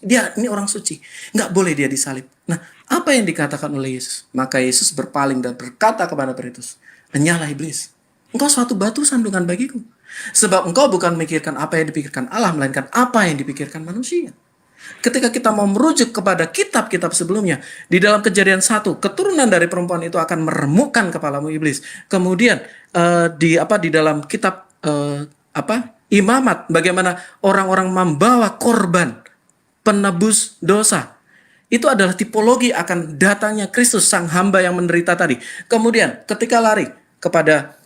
dia ini orang suci. Nggak boleh dia disalib. Nah, apa yang dikatakan oleh Yesus? Maka Yesus berpaling dan berkata kepada Petrus, "Enyalah iblis, engkau suatu batu sandungan bagiku. Sebab engkau bukan memikirkan apa yang dipikirkan Allah, melainkan apa yang dipikirkan manusia." Ketika kita mau merujuk kepada kitab-kitab sebelumnya, di dalam Kejadian 1, keturunan dari perempuan itu akan meremukkan kepalamu iblis. Kemudian di dalam kitab Imamat, bagaimana orang-orang membawa korban penebus dosa. Itu adalah tipologi akan datangnya Kristus, sang hamba yang menderita tadi. Kemudian ketika lari kepada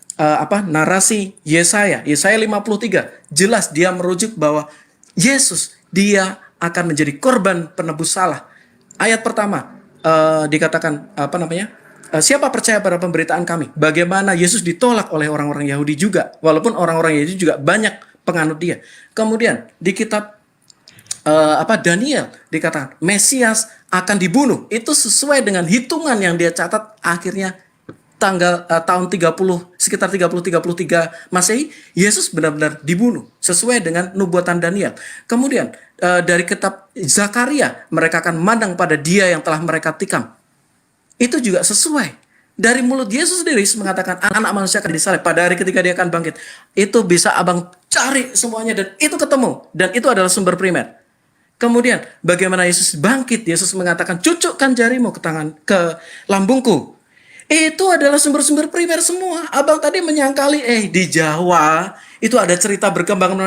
narasi Yesaya 53, jelas dia merujuk bahwa Yesus, dia akan menjadi korban penebus salah. Ayat pertama dikatakan siapa percaya pada pemberitaan kami? Bagaimana Yesus ditolak oleh orang-orang Yahudi juga, walaupun orang-orang Yahudi juga banyak penganut dia. Kemudian di kitab Daniel dikatakan Mesias akan dibunuh. Itu sesuai dengan hitungan yang dia catat akhirnya tahun 30 33 Masehi, Yesus benar-benar dibunuh sesuai dengan nubuatan Daniel. Kemudian dari kitab Zakaria, mereka akan memandang pada dia yang telah mereka tikam. Itu juga sesuai. Dari mulut Yesus sendiri mengatakan anak manusia akan disalib pada hari ketika dia akan bangkit. Itu bisa abang cari semuanya dan itu ketemu. Dan itu adalah sumber primer. Kemudian bagaimana Yesus bangkit, Yesus mengatakan cucukkan jarimu ke lambungku. Itu adalah sumber-sumber primer semua. Abang tadi menyangkali di Jawa itu ada cerita berkembang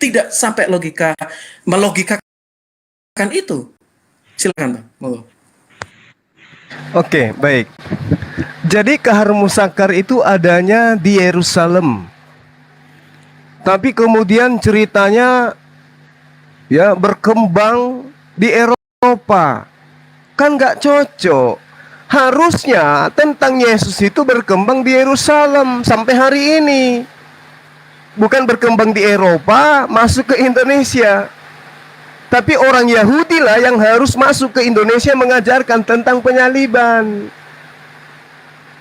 tidak sampai melogikakan itu. Silakan Bang. Oke, baik. Jadi kahar musakar itu adanya di Yerusalem. Tapi kemudian ceritanya berkembang di Eropa. Kan nggak cocok. Harusnya tentang Yesus itu berkembang di Yerusalem sampai hari ini. Bukan berkembang di Eropa, masuk ke Indonesia. Tapi orang Yahudi lah yang harus masuk ke Indonesia mengajarkan tentang penyaliban.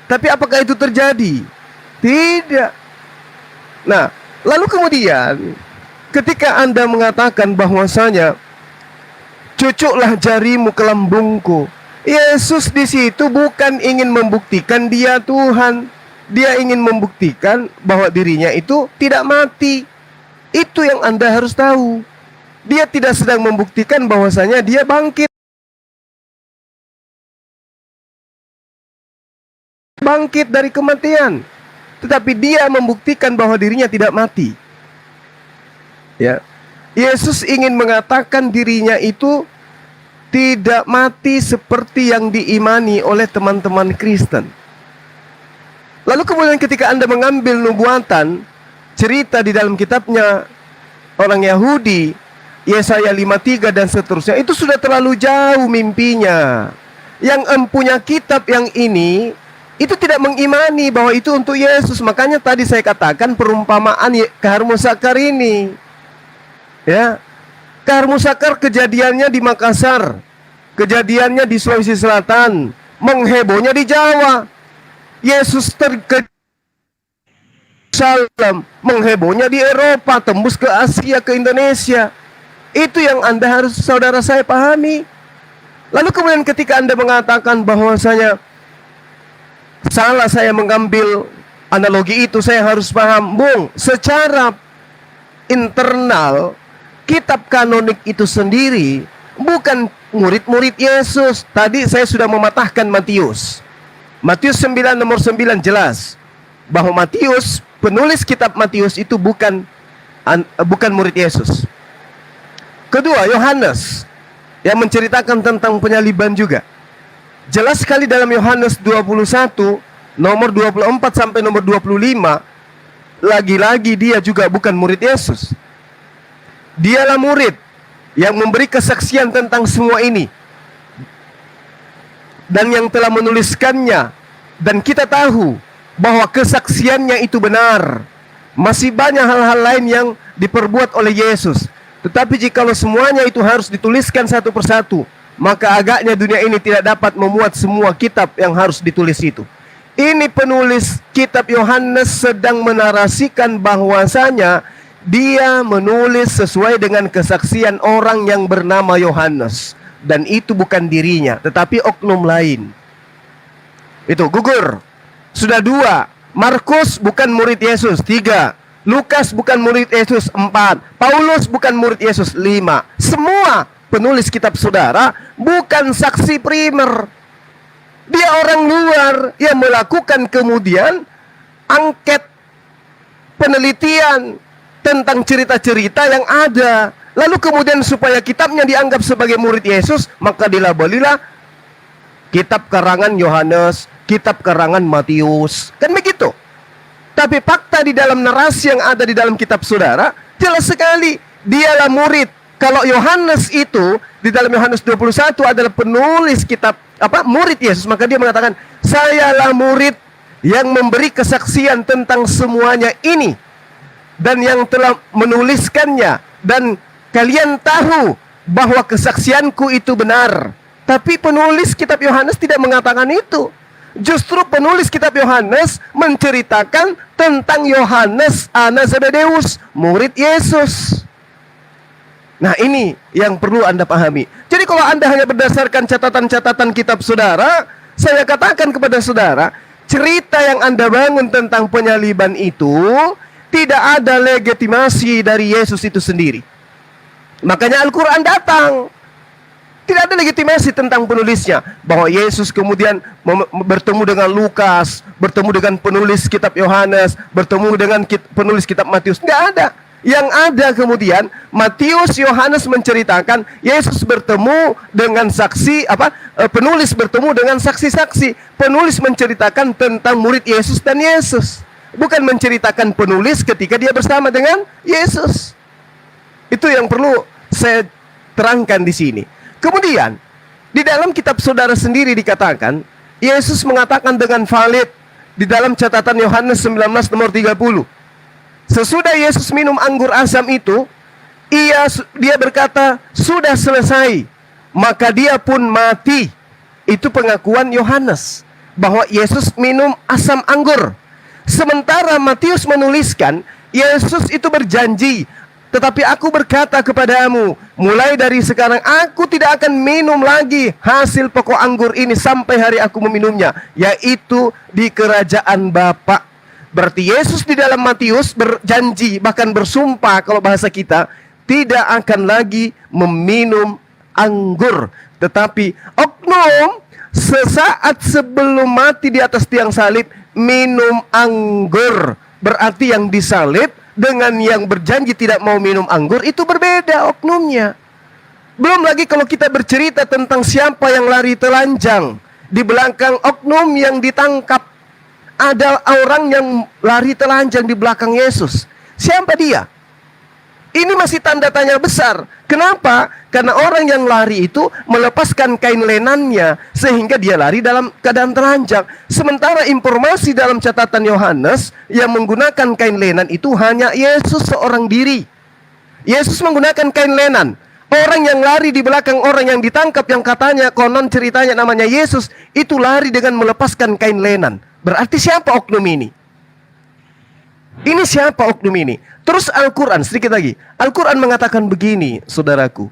Tapi apakah itu terjadi? Tidak. Nah, lalu kemudian ketika Anda mengatakan bahwasanya cucuklah jarimu ke lambungku, Yesus di situ bukan ingin membuktikan dia Tuhan. Dia ingin membuktikan bahwa dirinya itu tidak mati. Itu yang Anda harus tahu. Dia tidak sedang membuktikan bahwasanya dia bangkit dari kematian. Tetapi dia membuktikan bahwa dirinya tidak mati. Ya. Yesus ingin mengatakan dirinya itu tidak mati seperti yang diimani oleh teman-teman Kristen. Lalu kemudian ketika Anda mengambil nubuatan, cerita di dalam kitabnya orang Yahudi, Yesaya 53 dan seterusnya, itu sudah terlalu jauh mimpinya. Yang empunya kitab yang ini, itu tidak mengimani bahwa itu untuk Yesus. Makanya tadi saya katakan perumpamaan kahar musakar ini. Ya, kahar musakar kejadiannya di Makassar, kejadiannya di Sulawesi Selatan, menghebohnya di Jawa. Yesus ke Salam, menghebohnya di Eropa, tembus ke Asia, ke Indonesia. Itu yang Anda harus, saudara saya, pahami. Lalu kemudian ketika Anda mengatakan bahwasanya salah saya mengambil analogi itu, saya harus paham, Bung, secara internal kitab kanonik itu sendiri bukan murid-murid Yesus. Tadi saya sudah mematahkan Matius 9 nomor 9 jelas bahwa Matius, penulis kitab Matius itu bukan murid Yesus. Kedua, Yohanes yang menceritakan tentang penyaliban juga. Jelas sekali dalam Yohanes 21 nomor 24 sampai nomor 25, lagi-lagi dia juga bukan murid Yesus. Dialah murid yang memberi kesaksian tentang semua ini dan yang telah menuliskannya, dan kita tahu bahwa kesaksiannya itu benar. Masih banyak hal-hal lain yang diperbuat oleh Yesus. Tetapi jikalau semuanya itu harus dituliskan satu persatu, maka agaknya dunia ini tidak dapat memuat semua kitab yang harus ditulis itu. Ini penulis kitab Yohanes sedang menarasikan bahwasanya dia menulis sesuai dengan kesaksian orang yang bernama Yohanes. Dan itu bukan dirinya, tetapi oknum lain. Itu gugur. Sudah 2. Markus bukan murid Yesus. 3. Lukas bukan murid Yesus. 4. Paulus bukan murid Yesus. 5. Semua penulis kitab saudara bukan saksi primer. Dia orang luar yang melakukan kemudian angket penelitian tentang cerita-cerita yang ada. Lalu kemudian supaya kitabnya dianggap sebagai murid Yesus, maka dilabelilah kitab karangan Yohanes, kitab karangan Matius. Kan begitu. Tapi fakta di dalam narasi yang ada di dalam kitab saudara, jelas sekali dialah murid. Kalau Yohanes itu di dalam Yohanes 21 adalah penulis kitab murid Yesus, maka dia mengatakan, "Sayalah murid yang memberi kesaksian tentang semuanya ini dan yang telah menuliskannya, dan kalian tahu bahwa kesaksianku itu benar." Tapi penulis kitab Yohanes tidak mengatakan itu. Justru penulis kitab Yohanes menceritakan tentang Yohanes anak Zebedeus, murid Yesus. Nah, ini yang perlu Anda pahami. Jadi kalau Anda hanya berdasarkan catatan-catatan kitab saudara, saya katakan kepada saudara, cerita yang Anda bangun tentang penyaliban itu tidak ada legitimasi dari Yesus itu sendiri. Makanya Al-Quran datang. Tidak ada legitimasi tentang penulisnya. Bahwa Yesus kemudian bertemu dengan Lukas, bertemu dengan penulis kitab Yohanes, bertemu dengan penulis kitab Matius. Tidak ada. Yang ada kemudian Matius, Yohanes menceritakan Yesus bertemu dengan saksi, penulis bertemu dengan saksi-saksi. Penulis menceritakan tentang murid Yesus dan Yesus, bukan menceritakan penulis ketika dia bersama dengan Yesus. Itu yang perlu saya terangkan di sini. Kemudian di dalam kitab saudara sendiri dikatakan Yesus mengatakan dengan valid di dalam catatan Yohanes 19 nomor 30. Sesudah Yesus minum anggur asam itu, dia berkata, "Sudah selesai." Maka dia pun mati. Itu pengakuan Yohanes bahwa Yesus minum asam anggur. Sementara Matius menuliskan, Yesus itu berjanji, "Tetapi aku berkata kepadamu, mulai dari sekarang aku tidak akan minum lagi hasil pokok anggur ini sampai hari aku meminumnya, yaitu di kerajaan Bapa." Berarti Yesus di dalam Matius berjanji, bahkan bersumpah kalau bahasa kita, tidak akan lagi meminum anggur. Tetapi oknum sesaat sebelum mati di atas tiang salib minum anggur. Berarti yang disalib dengan yang berjanji tidak mau minum anggur itu berbeda oknumnya. Belum lagi kalau kita bercerita tentang siapa yang lari telanjang di belakang oknum yang ditangkap. Ada orang yang lari telanjang di belakang Yesus. Siapa dia? Ini masih tanda tanya besar. Kenapa? Karena orang yang lari itu melepaskan kain lenannya sehingga dia lari dalam keadaan telanjang. Sementara informasi dalam catatan Yohanes yang menggunakan kain lenan itu hanya Yesus seorang diri. Yesus menggunakan kain lenan. Orang yang lari di belakang orang yang ditangkap, yang katanya konon ceritanya namanya Yesus, itu lari dengan melepaskan kain lenan. Berarti siapa oknum ini? Ini siapa oknum ini? Terus Al-Quran, sedikit lagi. Al-Quran mengatakan begini, saudaraku.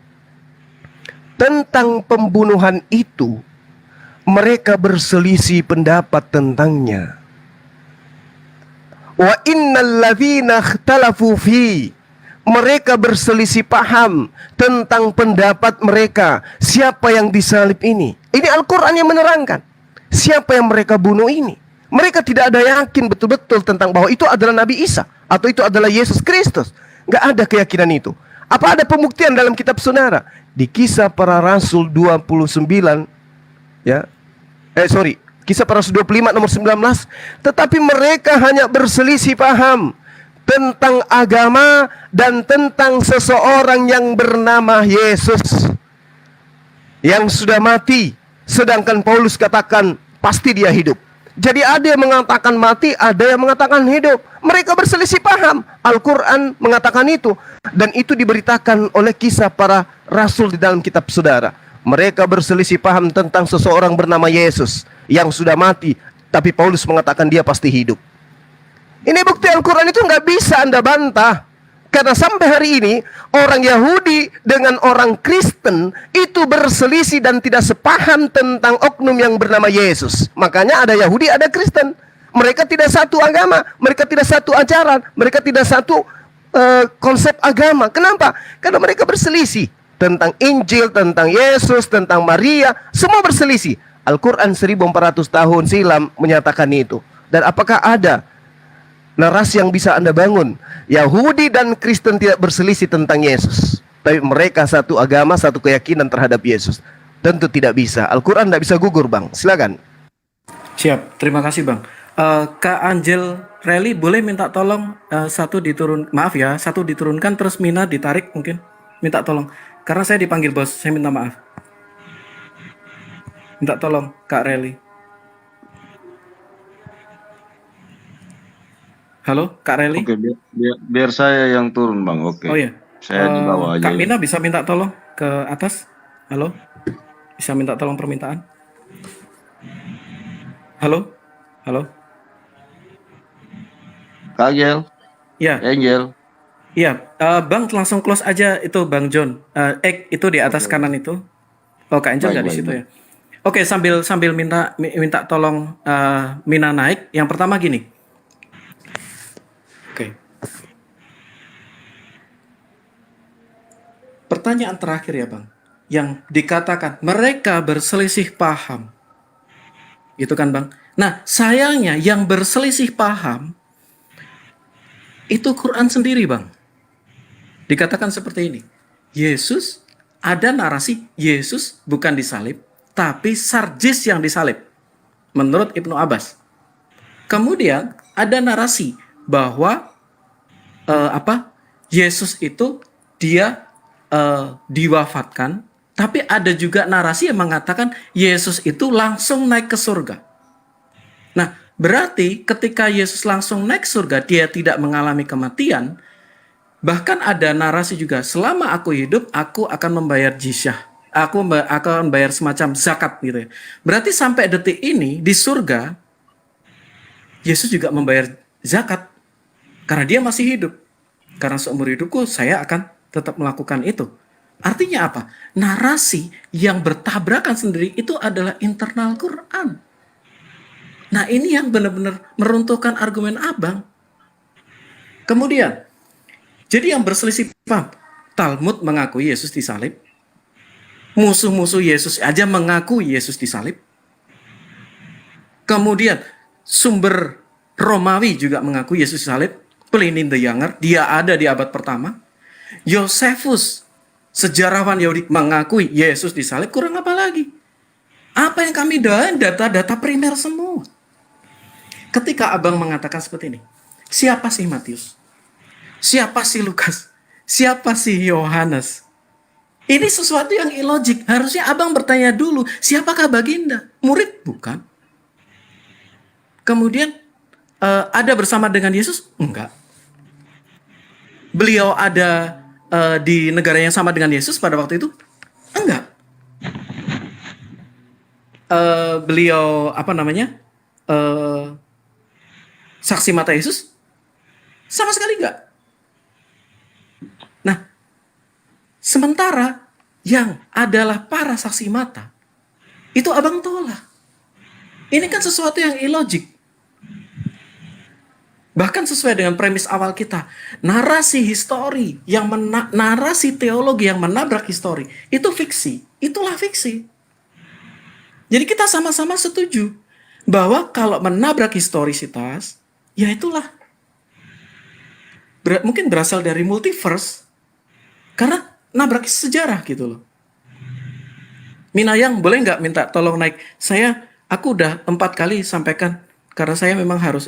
Tentang pembunuhan itu, mereka berselisih pendapat tentangnya. Wa innal ladzina ikhtalafu fi. Mereka berselisih paham tentang pendapat mereka. Siapa yang disalib ini? Ini Al-Quran yang menerangkan. Siapa yang mereka bunuh ini? Mereka tidak ada yakin betul-betul tentang bahwa itu adalah Nabi Isa atau itu adalah Yesus Kristus. Nggak ada keyakinan itu. Apa ada pembuktian dalam kitab saudara? Di Kisah Para Rasul 29, Kisah Para Rasul 25 nomor 19. Tetapi mereka hanya berselisih paham tentang agama dan tentang seseorang yang bernama Yesus yang sudah mati. Sedangkan Paulus katakan pasti dia hidup. Jadi ada yang mengatakan mati, ada yang mengatakan hidup. Mereka berselisih paham. Al-Quran mengatakan itu. Dan itu diberitakan oleh Kisah Para Rasul di dalam kitab saudara. Mereka berselisih paham tentang seseorang bernama Yesus yang sudah mati, tapi Paulus mengatakan dia pasti hidup. Ini bukti Al-Quran itu nggak bisa Anda bantah. Karena sampai hari ini orang Yahudi dengan orang Kristen itu berselisih dan tidak sepaham tentang oknum yang bernama Yesus. Makanya ada Yahudi, ada Kristen. Mereka tidak satu agama, mereka tidak satu ajaran, mereka tidak satu konsep agama. Kenapa? Karena mereka berselisih tentang Injil, tentang Yesus, tentang Maria, semua berselisih. Al-Quran 1400 tahun silam menyatakan itu. Dan apakah ada narasi yang bisa Anda bangun? Yahudi dan Kristen tidak berselisih tentang Yesus, tapi mereka satu agama, satu keyakinan terhadap Yesus. Tentu tidak bisa. Al-Quran tidak bisa gugur, Bang. Silakan. Siap, terima kasih Bang. Kak Angel Rally boleh minta tolong satu diturunkan terus Mina ditarik mungkin. Minta tolong. Karena saya dipanggil bos, saya minta maaf. Minta tolong Kak Rally. Halo Kak Rally? Oke, biar saya yang turun, Bang. Oke. Oh iya. Saya di bawah aja. Kak Mina bisa minta tolong ke atas? Halo? Bisa minta tolong permintaan? Halo? Halo? Kak Angel, Ya, Angel. iya. Bang langsung close aja itu Bang John. Itu di atas kanan itu. Oh, Kak Angel Baik, nggak di baik, situ baik. ya? Oke, sambil minta tolong Mina naik. Yang pertama gini. Oke. Pertanyaan terakhir ya Bang. Yang dikatakan mereka berselisih paham. Gitu kan Bang? Nah, sayangnya yang berselisih paham itu Quran sendiri Bang. Dikatakan seperti ini. Yesus, ada narasi Yesus bukan disalib, tapi Sarjis yang disalib. Menurut Ibnu Abbas. Kemudian ada narasi bahwa Yesus itu dia diwafatkan, tapi ada juga narasi yang mengatakan Yesus itu langsung naik ke surga. Nah, berarti ketika Yesus langsung naik surga, dia tidak mengalami kematian. Bahkan ada narasi juga, selama aku hidup, aku akan membayar jizyah. Aku akan membayar semacam zakat gitu ya. Berarti sampai detik ini di surga, Yesus juga membayar zakat. Karena dia masih hidup. Karena seumur hidupku saya akan tetap melakukan itu. Artinya apa? Narasi yang bertabrakan sendiri itu adalah internal Quran. Nah ini yang benar-benar meruntuhkan argumen abang. Kemudian, jadi yang berselisih paham, Talmud mengakui Yesus disalib. Musuh-musuh Yesus aja mengaku Yesus disalib. Kemudian, sumber Romawi juga mengaku Yesus disalib. Pliny the Younger, dia ada di abad pertama. Josephus, sejarawan Yahudi, mengakui Yesus disalib. Kurang apa lagi? Apa yang kami data-data primer semua. Ketika abang mengatakan seperti ini, siapa sih Matius? Siapa sih Lukas? Siapa sih Yohanes? Ini sesuatu yang ilogik. Harusnya abang bertanya dulu, siapakah Baginda? Murid? Bukan. Kemudian, ada bersama dengan Yesus? Enggak. Beliau ada di negara yang sama dengan Yesus pada waktu itu? Enggak. Beliau, saksi mata Yesus? Sama sekali enggak. Nah, sementara yang adalah para saksi mata, itu abang tolak. Ini kan sesuatu yang ilogik. Bahkan sesuai dengan premis awal kita, narasi histori narasi teologi yang menabrak histori, itu fiksi. Itulah fiksi. Jadi kita sama-sama setuju bahwa kalau menabrak historisitas, ya itulah. Mungkin berasal dari multiverse, karena nabrak sejarah gitu loh. Minayang, boleh nggak minta tolong naik? Aku udah 4 kali sampaikan, karena saya memang harus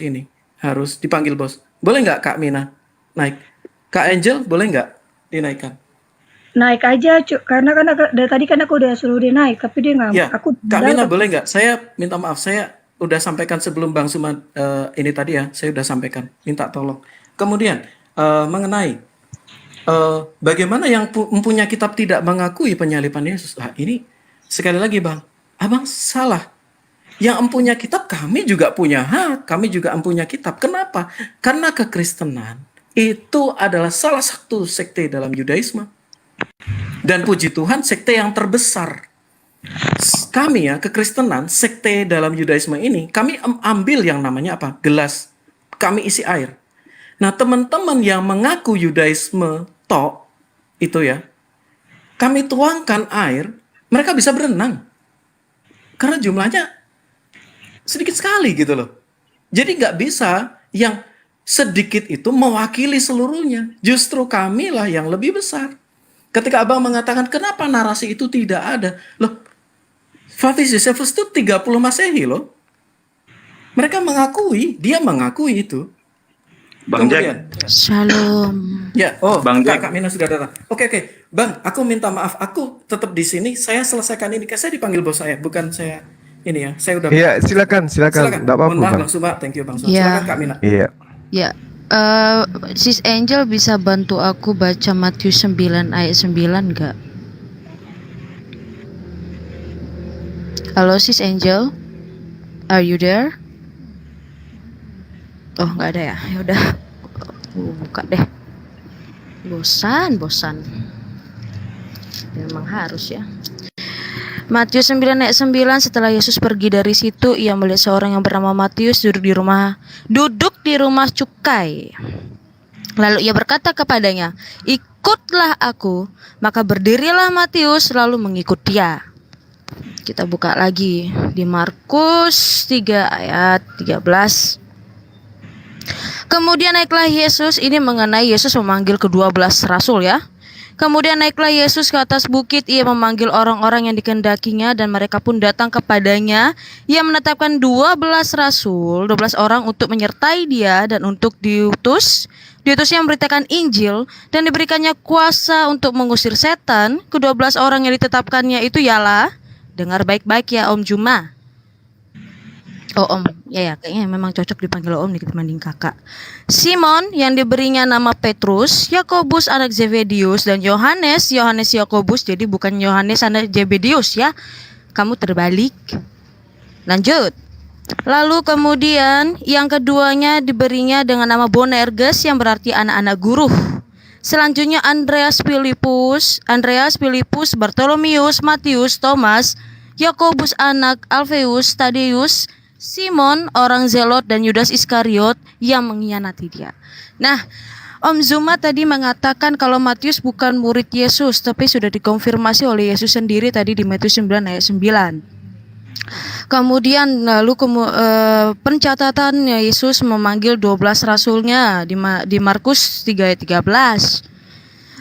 dipanggil bos. Boleh nggak Kak Mina naik? Kak Angel, boleh nggak dinaikkan? Naik aja, karena dari tadi kan aku udah suruh dia naik, tapi dia nggak. Ya, Kak Mina boleh nggak? Saya minta maaf, saya udah sampaikan sebelum Bang Suman ini tadi ya, saya udah sampaikan, minta tolong. Kemudian mengenai bagaimana yang mempunyai kitab tidak mengakui penyaliban Yesus. Ini sekali lagi Bang, abang salah. Yang empunya kitab, kami juga punya hak, kami juga empunya kitab. Kenapa? Karena kekristenan itu adalah salah satu sekte dalam Yudaisme. Dan puji Tuhan, sekte yang terbesar. Kami ya, kekristenan, sekte dalam Yudaisme ini, kami ambil yang namanya apa? Gelas. Kami isi air. Nah, teman-teman yang mengaku Yudaisme itu ya, kami tuangkan air, mereka bisa berenang. Karena jumlahnya sedikit sekali gitu loh. Jadi nggak bisa yang sedikit itu mewakili seluruhnya. Justru kamilah yang lebih besar. Ketika abang mengatakan kenapa narasi itu tidak ada, loh, Flavius Josephus itu 30 Masehi loh. Mereka mengakui, dia mengakui itu. Bang Kemudian, Jack, Shalom. ya, oh, Bang Kak, Jack. Kak Mina sudah datang. Oke, Bang, aku minta maaf, aku tetap di sini. Saya selesaikan ini, saya dipanggil bos saya, bukan saya ini ya. Saya udah. Iya, silakan. Silakan. Enggak apa-apa, Mohon maaf, Bang. Bang Suba. Thank you, Bang Suba. Ya. Silakan, Kak Mina. Iya. Ya, Sis Angel bisa bantu aku baca Matius 9 ayat 9 nggak? Halo Sis Angel, are you there? Oh nggak ada ya, ya udah, buka deh. Bosan. Memang harus ya. Matius 9 ayat 9, setelah Yesus pergi dari situ, ia melihat seorang yang bernama Matius duduk di rumah cukai. Lalu ia berkata kepadanya, "Ikutlah aku." Maka berdirilah Matius lalu mengikut dia. Kita buka lagi di Markus 3 ayat 13. Kemudian naiklah Yesus, ini mengenai Yesus memanggil ke-12 rasul ya. Kemudian naiklah Yesus ke atas bukit, ia memanggil orang-orang yang dikendakinya dan mereka pun datang kepadanya. Ia menetapkan 12 rasul, 12 orang untuk menyertai dia dan untuk diutusnya memberitakan Injil dan diberikannya kuasa untuk mengusir setan. Ke-12 orang yang ditetapkannya itu ialah, dengar baik-baik ya Om Juma. Oh Om, ya kayaknya memang cocok dipanggil Om dibanding kakak. Simon yang diberinya nama Petrus, Yakobus anak Zebedius dan Yohanes Yakobus, jadi bukan Yohanes anak Zebedius ya. Kamu terbalik. Lanjut. Lalu kemudian yang keduanya diberinya dengan nama Boanerges yang berarti anak-anak guru. Selanjutnya Andreas Filipus, Bartolomeus, Matius, Thomas, Yakobus anak Alfeus, Tadeus, Simon orang Zelot dan Yudas Iskariot yang mengkhianati dia. Nah, Om Zuma tadi mengatakan kalau Matius bukan murid Yesus, tapi sudah dikonfirmasi oleh Yesus sendiri tadi di Matius 9 ayat 9. Kemudian lalu pencatatan Yesus memanggil 12 rasulnya di Markus 3 ayat 13.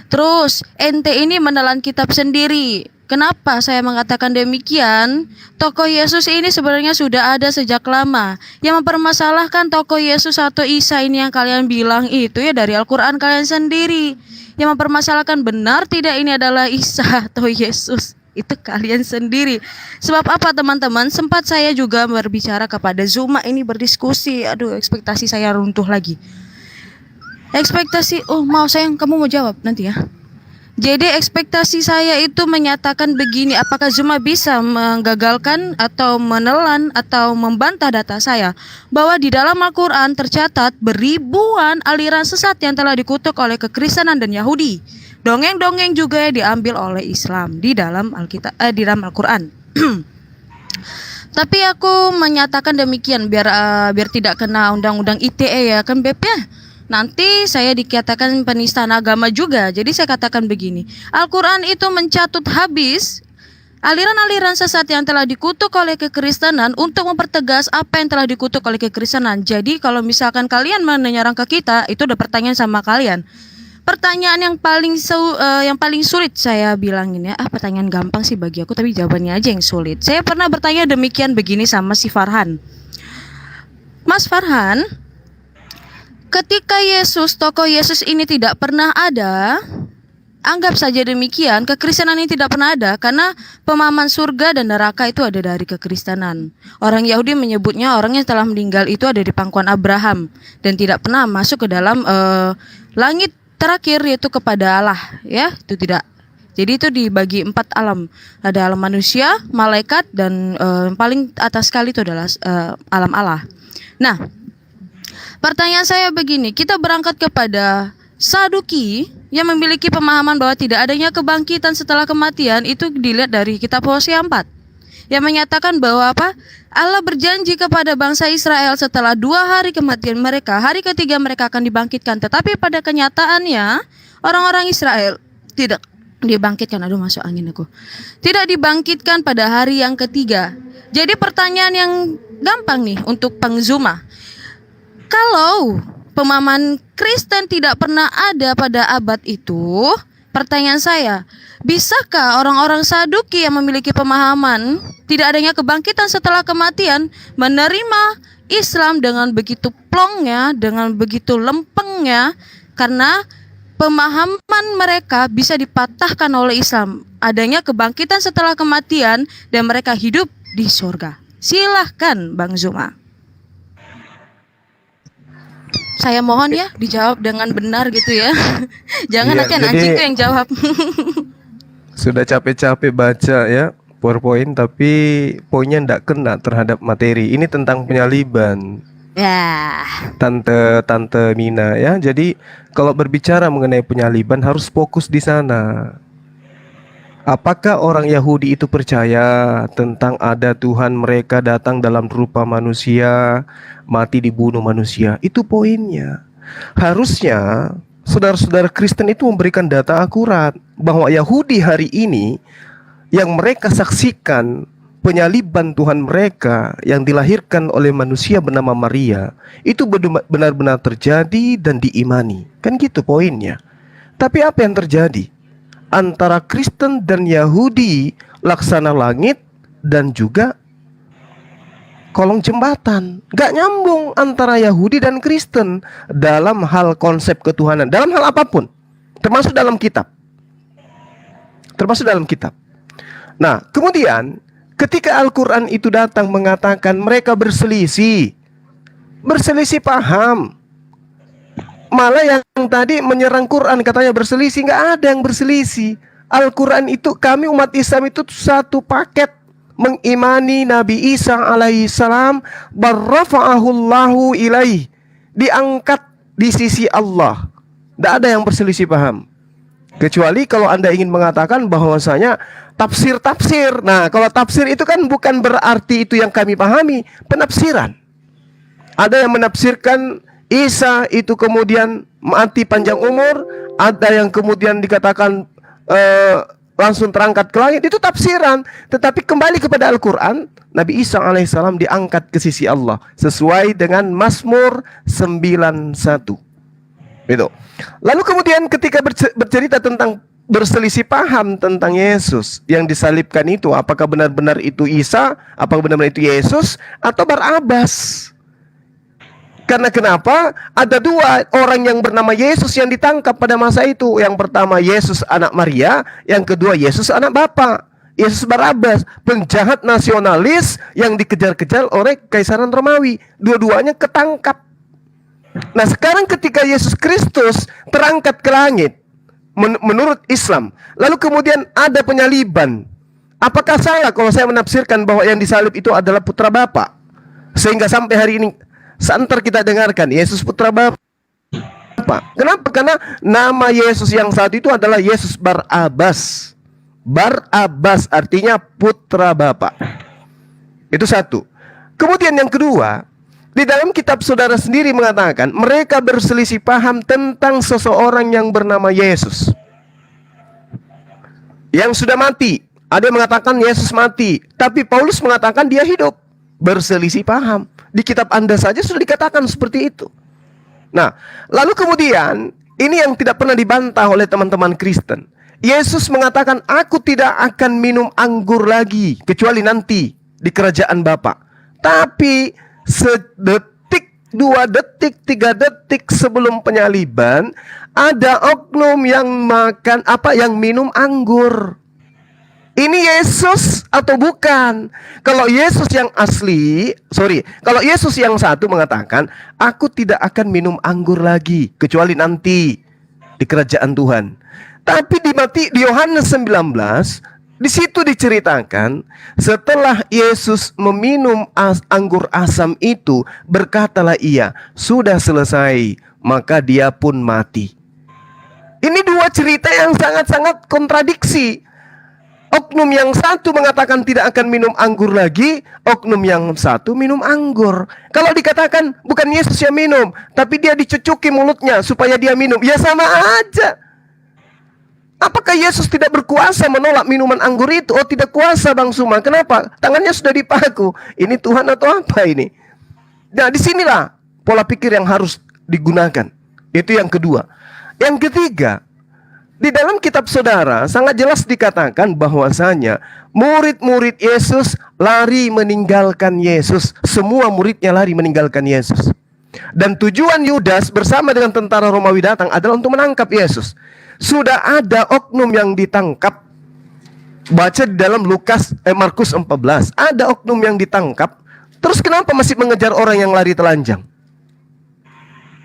Terus ente ini menelan kitab sendiri. Kenapa saya mengatakan demikian? Tokoh Yesus ini sebenarnya sudah ada sejak lama. Yang mempermasalahkan tokoh Yesus atau Isa ini yang kalian bilang itu ya dari Al-Quran kalian sendiri. Yang mempermasalahkan benar tidak ini adalah Isa atau Yesus. Itu kalian sendiri. Sebab apa teman-teman? Sempat saya juga berbicara kepada Zuma ini berdiskusi. Aduh, ekspektasi saya runtuh lagi. Ekspektasi, mau sayang kamu mau jawab nanti ya. Jadi ekspektasi saya itu menyatakan begini, apakah Zuma bisa menggagalkan atau menelan atau membantah data saya bahwa di dalam Al-Quran tercatat beribuan aliran sesat yang telah dikutuk oleh kekristenan dan Yahudi. Dongeng-dongeng juga diambil oleh Islam di dalam di dalam Al-Quran. Tapi aku menyatakan demikian biar tidak kena undang-undang ITE ya kan Beb ya. Nanti saya dikatakan penistaan agama juga. Jadi saya katakan begini, Al-Quran itu mencatut habis aliran-aliran sesat yang telah dikutuk oleh kekristenan untuk mempertegas apa yang telah dikutuk oleh kekristenan. Jadi kalau misalkan kalian menyerang ke kita, itu udah pertanyaan sama kalian. Pertanyaan yang paling sulit saya bilangin ya, pertanyaan gampang sih bagi aku, tapi jawabannya aja yang sulit. Saya pernah bertanya demikian begini sama si Farhan. Mas Farhan, ketika tokoh Yesus ini tidak pernah ada, anggap saja demikian, kekristenan ini tidak pernah ada karena pemahaman surga dan neraka itu ada dari kekristenan. Orang Yahudi menyebutnya orang yang telah meninggal itu ada di pangkuan Abraham dan tidak pernah masuk ke dalam langit terakhir yaitu kepada Allah, ya, itu tidak. Jadi itu dibagi 4 alam. Ada alam manusia, malaikat dan paling atas sekali itu adalah alam Allah. Nah, pertanyaan saya begini, kita berangkat kepada Saduki yang memiliki pemahaman bahwa tidak adanya kebangkitan setelah kematian. Itu dilihat dari kitab Hosea 4 yang menyatakan bahwa Allah berjanji kepada bangsa Israel setelah 2 hari kematian mereka, hari ketiga mereka akan dibangkitkan. Tetapi pada kenyataannya orang-orang Israel Dibangkitkan, aduh masuk angin aku. Tidak dibangkitkan pada hari yang ketiga. Jadi pertanyaan yang gampang nih untuk Bang Zuma. Kalau pemahaman Kristen tidak pernah ada pada abad itu, pertanyaan saya, bisakah orang-orang Saduki yang memiliki pemahaman tidak adanya kebangkitan setelah kematian menerima Islam dengan begitu plongnya, dengan begitu lempengnya, karena pemahaman mereka bisa dipatahkan oleh Islam, adanya kebangkitan setelah kematian dan mereka hidup di surga. Silahkan Bang Zuma. Saya mohon ya dijawab dengan benar gitu ya. Jangan Iya, nanti jadi- anjingku yang jawab. Sudah capek-capek baca ya PowerPoint tapi poinnya ndak kena terhadap materi. Ini tentang penyaliban. Ya, Tante Mina ya. Jadi kalau berbicara mengenai penyaliban harus fokus di sana. Apakah orang Yahudi itu percaya tentang ada Tuhan mereka datang dalam rupa manusia, mati dibunuh manusia? Itu poinnya. Harusnya saudara-saudara Kristen itu memberikan data akurat bahwa Yahudi hari ini yang mereka saksikan penyaliban Tuhan mereka yang dilahirkan oleh manusia bernama Maria itu benar-benar terjadi dan diimani. Kan gitu poinnya. Tapi apa yang terjadi antara Kristen dan Yahudi, laksana langit dan juga kolong jembatan? Gak nyambung antara Yahudi dan Kristen dalam hal konsep ketuhanan, dalam hal apapun, termasuk dalam kitab. Nah, kemudian ketika Al-Quran itu datang mengatakan mereka berselisih paham. Malah yang tadi menyerang Quran katanya berselisih, nggak ada yang berselisih. Al-Quran itu, kami umat Islam itu satu paket, mengimani Nabi Isa alaihissalam, barrafa'ahullahu ilaih, diangkat di sisi Allah. Nggak ada yang berselisih paham. Kecuali kalau Anda ingin mengatakan bahwasanya tafsir. Nah, kalau tafsir itu kan bukan berarti itu yang kami pahami, penafsiran. Ada yang menafsirkan Isa itu kemudian mati panjang umur, ada yang kemudian dikatakan langsung terangkat ke langit, itu tafsiran. Tetapi kembali kepada Al-Quran, Nabi Isa alaihissalam diangkat ke sisi Allah sesuai dengan Mazmur 91. Itu. Lalu kemudian ketika bercerita tentang berselisih paham tentang Yesus yang disalibkan itu, apakah benar-benar itu Isa, apakah benar-benar itu Yesus, atau Barabas? Karena kenapa? Ada dua orang yang bernama Yesus yang ditangkap pada masa itu. Yang pertama Yesus anak Maria, yang kedua Yesus anak Bapa. Yesus Barabas, penjahat nasionalis yang dikejar-kejar oleh Kaisaran Romawi. Dua-duanya ketangkap. Nah, sekarang ketika Yesus Kristus terangkat ke langit menurut Islam, lalu kemudian ada penyaliban, apakah salah kalau saya menafsirkan bahwa yang disalib itu adalah putra Bapa? Sehingga sampai hari ini santer kita dengarkan Yesus putra Bapa. Kenapa? Karena nama Yesus yang saat itu adalah Yesus Barabas. Barabas artinya putra Bapa. Itu satu. Kemudian yang kedua, di dalam kitab saudara sendiri mengatakan mereka berselisih paham tentang seseorang yang bernama Yesus yang sudah mati. Ada yang mengatakan Yesus mati, tapi Paulus mengatakan dia hidup. Berselisih paham. Di kitab Anda saja sudah dikatakan seperti itu. Nah, lalu kemudian ini yang tidak pernah dibantah oleh teman-teman Kristen. Yesus mengatakan, aku tidak akan minum anggur lagi kecuali nanti di kerajaan Bapa. Tapi sedetik, 2 detik, 3 detik sebelum penyaliban, ada oknum yang yang minum anggur. Ini Yesus atau bukan? Kalau Yesus yang asli, kalau Yesus yang satu mengatakan, aku tidak akan minum anggur lagi kecuali nanti di kerajaan Tuhan. Tapi di Yohanes 19, di situ diceritakan setelah Yesus meminum anggur asam itu, berkatalah ia, sudah selesai, maka dia pun mati. Ini dua cerita yang sangat-sangat kontradiksi. Oknum yang satu mengatakan tidak akan minum anggur lagi, oknum yang satu minum anggur. Kalau dikatakan bukan Yesus yang minum, tapi dia dicucuki mulutnya supaya dia minum, ya sama aja. Apakah Yesus tidak berkuasa menolak minuman anggur itu? Oh, tidak kuasa, Bang Suma. Kenapa? Tangannya sudah dipaku. Ini Tuhan atau apa ini? Nah, disinilah pola pikir yang harus digunakan. Itu yang kedua. Yang ketiga, di dalam kitab saudara sangat jelas dikatakan bahwasanya murid-murid Yesus lari meninggalkan Yesus. Semua muridnya lari meninggalkan Yesus. Dan tujuan Yudas bersama dengan tentara Romawi datang adalah untuk menangkap Yesus. Sudah ada oknum yang ditangkap. Baca di dalam Markus 14. Ada oknum yang ditangkap. Terus kenapa masih mengejar orang yang lari telanjang?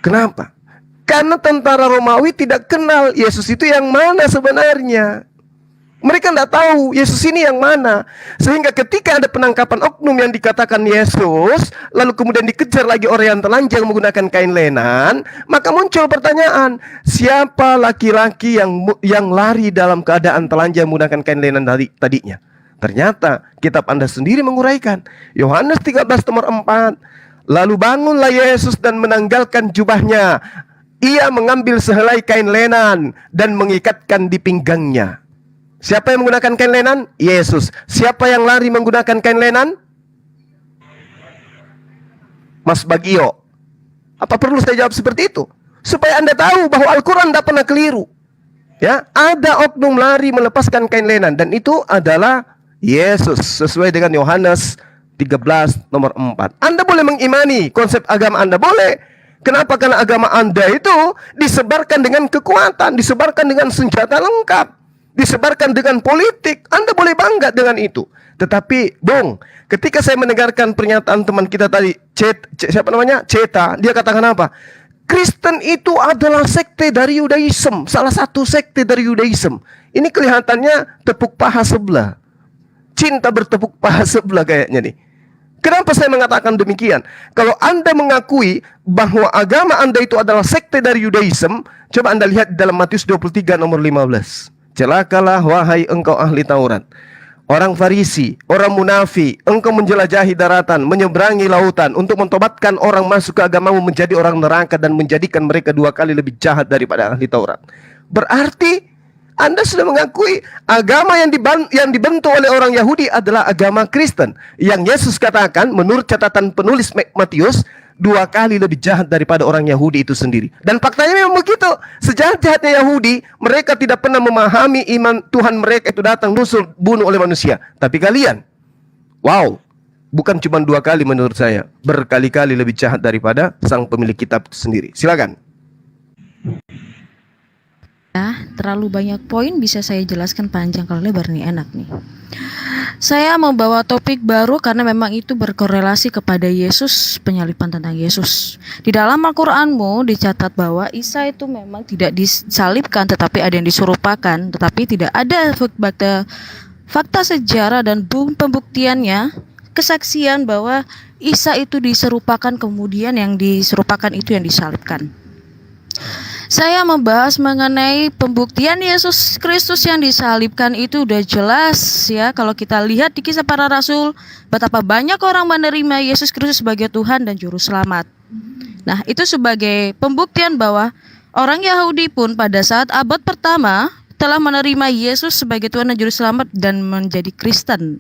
Kenapa? Karena tentara Romawi tidak kenal Yesus itu yang mana sebenarnya. Mereka tidak tahu Yesus ini yang mana. Sehingga ketika ada penangkapan oknum yang dikatakan Yesus, lalu kemudian dikejar lagi orang yang telanjang menggunakan kain lenan, maka muncul pertanyaan, siapa laki-laki yang lari dalam keadaan telanjang menggunakan kain lenan tadinya? Ternyata kitab Anda sendiri menguraikan. Yohanes 13 nomor 4. Lalu bangunlah Yesus dan menanggalkan jubahnya. Ia mengambil sehelai kain lenan dan mengikatkan di pinggangnya. Siapa yang menggunakan kain lenan? Yesus. Siapa yang lari menggunakan kain lenan? Mas Bagio. Apa perlu saya jawab seperti itu? Supaya Anda tahu bahwa Al-Quran tidak pernah keliru. Ya, ada oknum lari melepaskan kain lenan dan itu adalah Yesus sesuai dengan Yohanes 13 nomor 4. Anda boleh mengimani konsep agama Anda, boleh. Kenapa? Karena agama Anda itu disebarkan dengan kekuatan, disebarkan dengan senjata lengkap, disebarkan dengan politik. Anda boleh bangga dengan itu. Tetapi, Bung, ketika saya mendengarkan pernyataan teman kita tadi, siapa namanya? Ceta, dia katakan apa? Kristen itu adalah sekte dari Yudaism, salah satu sekte dari Yudaism. Ini kelihatannya tepuk paha sebelah. Cinta bertepuk paha sebelah kayaknya nih. Kenapa saya mengatakan demikian? Kalau Anda mengakui bahwa agama Anda itu adalah sekte dari Yudaism, coba Anda lihat dalam Matius 23 nomor 15. Celakalah wahai engkau ahli Taurat, orang Farisi, orang munafik, engkau menjelajahi daratan, menyeberangi lautan untuk mentobatkan orang masuk ke agamamu menjadi orang neraka dan menjadikan mereka 2 kali lebih jahat daripada ahli Taurat. Berarti Anda sudah mengakui agama yang dibentuk oleh orang Yahudi adalah agama Kristen. Yang Yesus katakan menurut catatan penulis Matius 2 kali lebih jahat daripada orang Yahudi itu sendiri. Dan faktanya memang begitu. Sejahat-jahatnya Yahudi, mereka tidak pernah memahami iman Tuhan mereka itu datang nusul bunuh oleh manusia. Tapi kalian, wow, bukan cuma 2 kali menurut saya, berkali-kali lebih jahat daripada sang pemilik kitab itu sendiri. Silakan. Terlalu banyak poin bisa saya jelaskan panjang kalau lebar nih, enak nih. Saya membawa topik baru karena memang itu berkorelasi kepada Yesus, penyaliban tentang Yesus. Di dalam Al-Qur'anmu dicatat bahwa Isa itu memang tidak disalibkan tetapi ada yang diserupakan, tetapi tidak ada fakta sejarah dan pembuktiannya, kesaksian bahwa Isa itu diserupakan kemudian yang diserupakan itu yang disalibkan. Saya membahas mengenai pembuktian Yesus Kristus yang disalibkan itu udah jelas ya. Kalau kita lihat di Kisah Para Rasul, betapa banyak orang menerima Yesus Kristus sebagai Tuhan dan Juru Selamat. Nah, itu sebagai pembuktian bahwa orang Yahudi pun pada saat abad pertama telah menerima Yesus sebagai Tuhan dan Juru Selamat dan menjadi Kristen.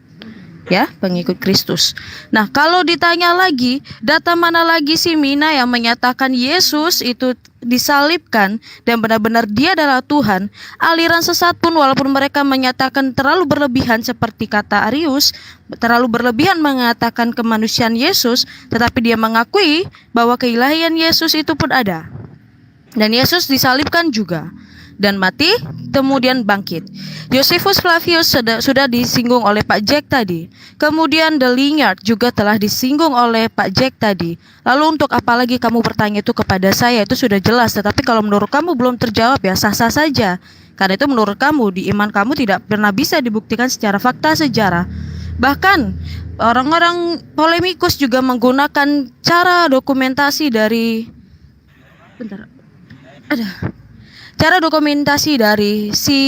Ya, pengikut Kristus. Nah, kalau ditanya lagi, data mana lagi sih Mina yang menyatakan Yesus itu disalibkan dan benar-benar dia adalah Tuhan? Aliran sesat pun walaupun mereka menyatakan terlalu berlebihan seperti kata Arius, terlalu berlebihan mengatakan kemanusiaan Yesus, tetapi dia mengakui bahwa keilahian Yesus itu pun ada. Dan Yesus disalibkan juga dan mati, kemudian bangkit. Josephus Flavius sudah disinggung oleh Pak Jack tadi. Kemudian The Lingard juga telah disinggung oleh Pak Jack tadi. Lalu untuk apa lagi kamu bertanya itu kepada saya? Itu sudah jelas. Tetapi kalau menurut kamu belum terjawab ya sah-sah saja. Karena itu menurut kamu, di iman kamu tidak pernah bisa dibuktikan secara fakta sejarah. Bahkan orang-orang polemikus juga menggunakan cara dokumentasi dari cara dokumentasi dari si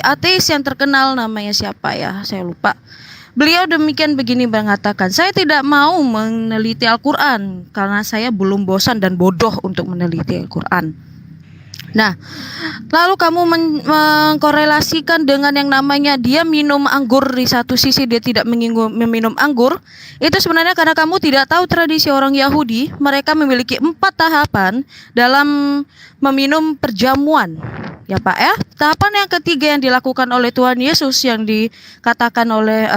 ateis yang terkenal, namanya siapa ya, saya lupa. Beliau demikian begini mengatakan, saya tidak mau meneliti Al-Quran karena saya belum bosan dan bodoh untuk meneliti Al-Quran. Nah, lalu kamu mengkorelasikan dengan yang namanya dia minum anggur, di satu sisi dia tidak meminum anggur. Itu sebenarnya karena kamu tidak tahu tradisi orang Yahudi. Mereka memiliki 4 tahapan dalam meminum perjamuan, ya Pak ya. Tahapan yang ketiga yang dilakukan oleh Tuhan Yesus yang dikatakan oleh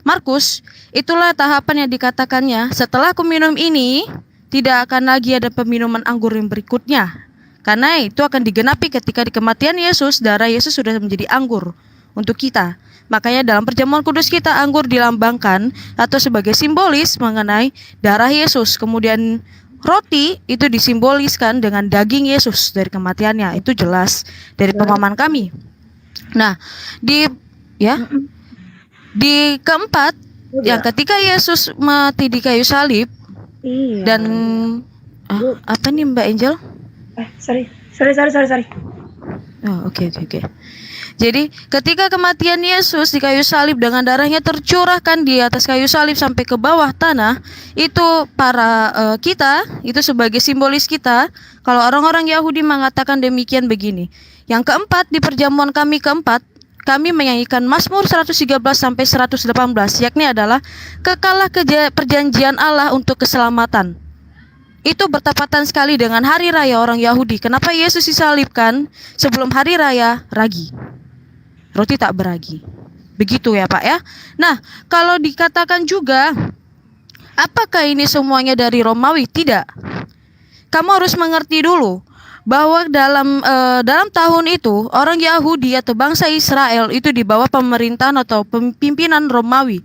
Markus, itulah tahapan yang dikatakannya, setelah aku minum ini tidak akan lagi ada peminuman anggur yang berikutnya. Karena itu akan digenapi ketika di kematian Yesus, darah Yesus sudah menjadi anggur untuk kita. Makanya dalam perjamuan kudus kita, anggur dilambangkan atau sebagai simbolis mengenai darah Yesus. Kemudian roti itu disimboliskan dengan daging Yesus dari kematiannya. Itu jelas dari pemahaman kami. Nah, di keempat, yang ketika Yesus mati di kayu salib, Iya. dan apa nih Mbak Angel? Sorry. Oh, oke. Jadi ketika kematian Yesus di kayu salib dengan darahnya tercurahkan di atas kayu salib sampai ke bawah tanah, itu para kita, itu sebagai simbolis kita. Kalau orang-orang Yahudi mengatakan demikian begini. Yang keempat, di perjamuan kami keempat, kami menyanyikan Mazmur 113 sampai 118, yakni adalah kekalah perjanjian Allah untuk keselamatan. Itu bertepatan sekali dengan hari raya orang Yahudi. Kenapa Yesus disalibkan sebelum hari raya ragi? Roti tak beragi. Begitu ya Pak ya. Nah, kalau dikatakan juga, apakah ini semuanya dari Romawi? Tidak. Kamu harus mengerti dulu bahwa dalam tahun itu orang Yahudi atau bangsa Israel itu di bawah pemerintahan atau pimpinan Romawi.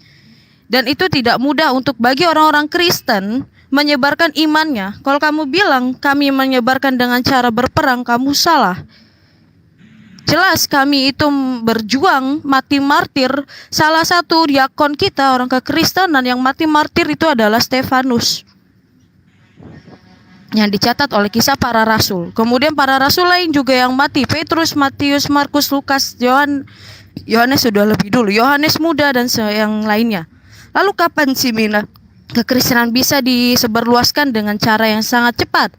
Dan itu tidak mudah untuk bagi orang-orang Kristen menyebarkan imannya. Kalau kamu bilang kami menyebarkan dengan cara berperang, kamu salah. Jelas kami itu berjuang mati martir. Salah satu diakon kita orang kekristenan yang mati martir itu adalah Stefanus, yang dicatat oleh Kisah Para Rasul. Kemudian para rasul lain juga yang mati, Petrus, Matius, Markus, Lukas, Yohanes sudah lebih dulu, Yohanes muda dan yang lainnya. Lalu kapan sih Mina kekristenan bisa disebarluaskan dengan cara yang sangat cepat?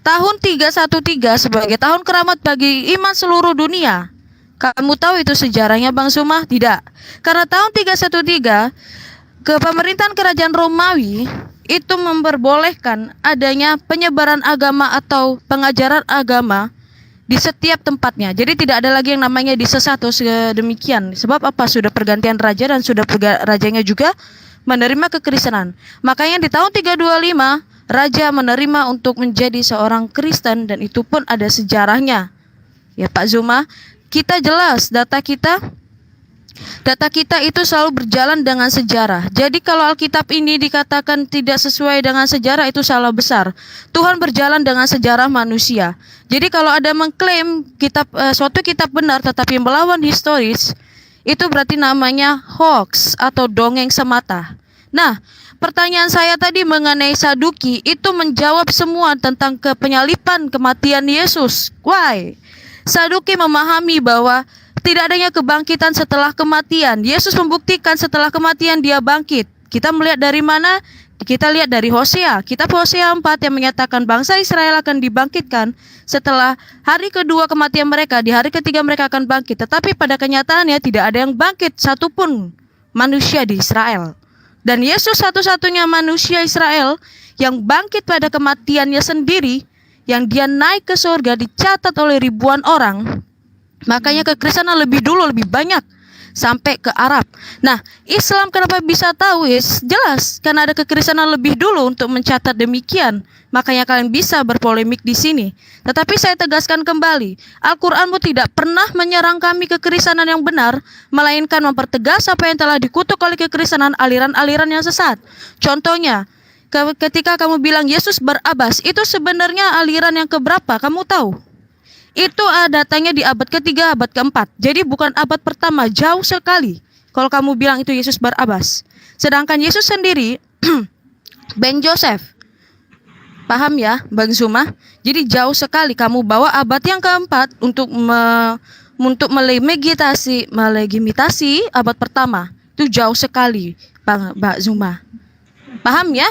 Tahun 313 sebagai tahun keramat bagi iman seluruh dunia. Kamu tahu itu sejarahnya Bang Sumah? Tidak. Karena tahun 313 kepemerintahan kerajaan Romawi itu memperbolehkan adanya penyebaran agama atau pengajaran agama di setiap tempatnya. Jadi tidak ada lagi yang namanya disesat atau sedemikian. Sebab apa? Sudah pergantian raja dan sudah rajanya juga menerima kekristenan. Makanya di tahun 325 raja menerima untuk menjadi seorang Kristen, dan itu pun ada sejarahnya. Ya Pak Zuma, kita jelas data kita itu selalu berjalan dengan sejarah. Jadi kalau Alkitab ini dikatakan tidak sesuai dengan sejarah, itu salah besar. Tuhan berjalan dengan sejarah manusia. Jadi kalau ada mengklaim suatu kitab benar tetapi melawan historis, itu berarti namanya hoax atau dongeng semata. Nah, pertanyaan saya tadi mengenai Saduki itu menjawab semua tentang penyalipan kematian Yesus. Why? Saduki memahami bahwa tidak adanya kebangkitan setelah kematian. Yesus membuktikan setelah kematian dia bangkit. Kita melihat dari mana? Kita lihat dari Hosea. Kitab Hosea 4 yang menyatakan bangsa Israel akan dibangkitkan setelah hari kedua kematian mereka. Di hari ketiga mereka akan bangkit. Tetapi pada kenyataannya tidak ada yang bangkit satupun manusia di Israel. Dan Yesus satu-satunya manusia Israel yang bangkit pada kematiannya sendiri, yang dia naik ke surga dicatat oleh ribuan orang. Makanya kekristenan lebih dulu, lebih banyak sampai ke Arab. Nah, Islam kenapa bisa tahu? Yes, jelas karena ada kekristenan lebih dulu untuk mencatat demikian. Makanya kalian bisa berpolemik di sini. Tetapi saya tegaskan kembali, Al-Qur'anmu tidak pernah menyerang kami kekristenan yang benar, melainkan mempertegas apa yang telah dikutuk oleh kekristenan aliran-aliran yang sesat. Contohnya, ketika kamu bilang Yesus Barabas, itu sebenarnya aliran yang keberapa? Kamu tahu? Itu datanya di abad ketiga, abad keempat. Jadi bukan abad pertama, jauh sekali. Kalau kamu bilang itu Yesus Barabas. Sedangkan Yesus sendiri, Ben Joseph. Paham ya, Bang Zuma? Jadi jauh sekali kamu bawa abad yang keempat untuk melegitimasi abad pertama. Itu jauh sekali, Mbak Zuma. Paham ya?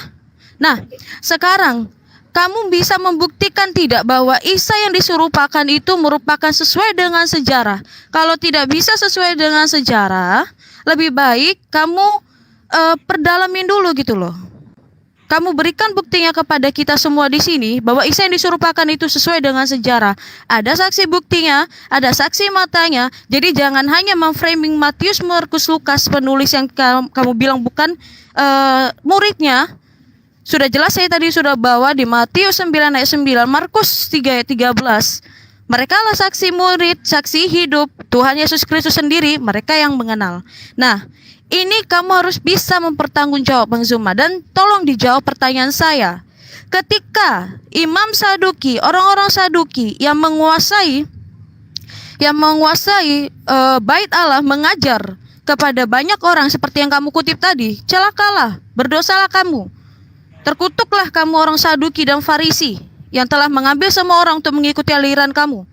Nah, sekarang kamu bisa membuktikan tidak bahwa Isa yang diserupakan itu merupakan sesuai dengan sejarah? Kalau tidak bisa sesuai dengan sejarah, lebih baik kamu perdalamin dulu gitu loh. Kamu berikan buktinya kepada kita semua di sini bahwa Isa yang diserupakan itu sesuai dengan sejarah. Ada saksi buktinya, ada saksi matanya. Jadi jangan hanya memframing Matius, Markus, Lukas, penulis yang kamu bilang bukan muridnya. Sudah jelas saya tadi sudah bawa di Matius 9 ayat 9, Markus 3 ayat 13. Mereka lah saksi murid, saksi hidup, Tuhan Yesus Kristus sendiri, mereka yang mengenal. Nah, ini kamu harus bisa mempertanggungjawab Bang Zuma, dan tolong dijawab pertanyaan saya. Ketika Imam Saduki, orang-orang Saduki yang menguasai bait Allah mengajar kepada banyak orang seperti yang kamu kutip tadi, celakalah, berdosalah kamu. Terkutuklah kamu orang Saduki dan Farisi yang telah mengambil semua orang untuk mengikuti aliran kamu.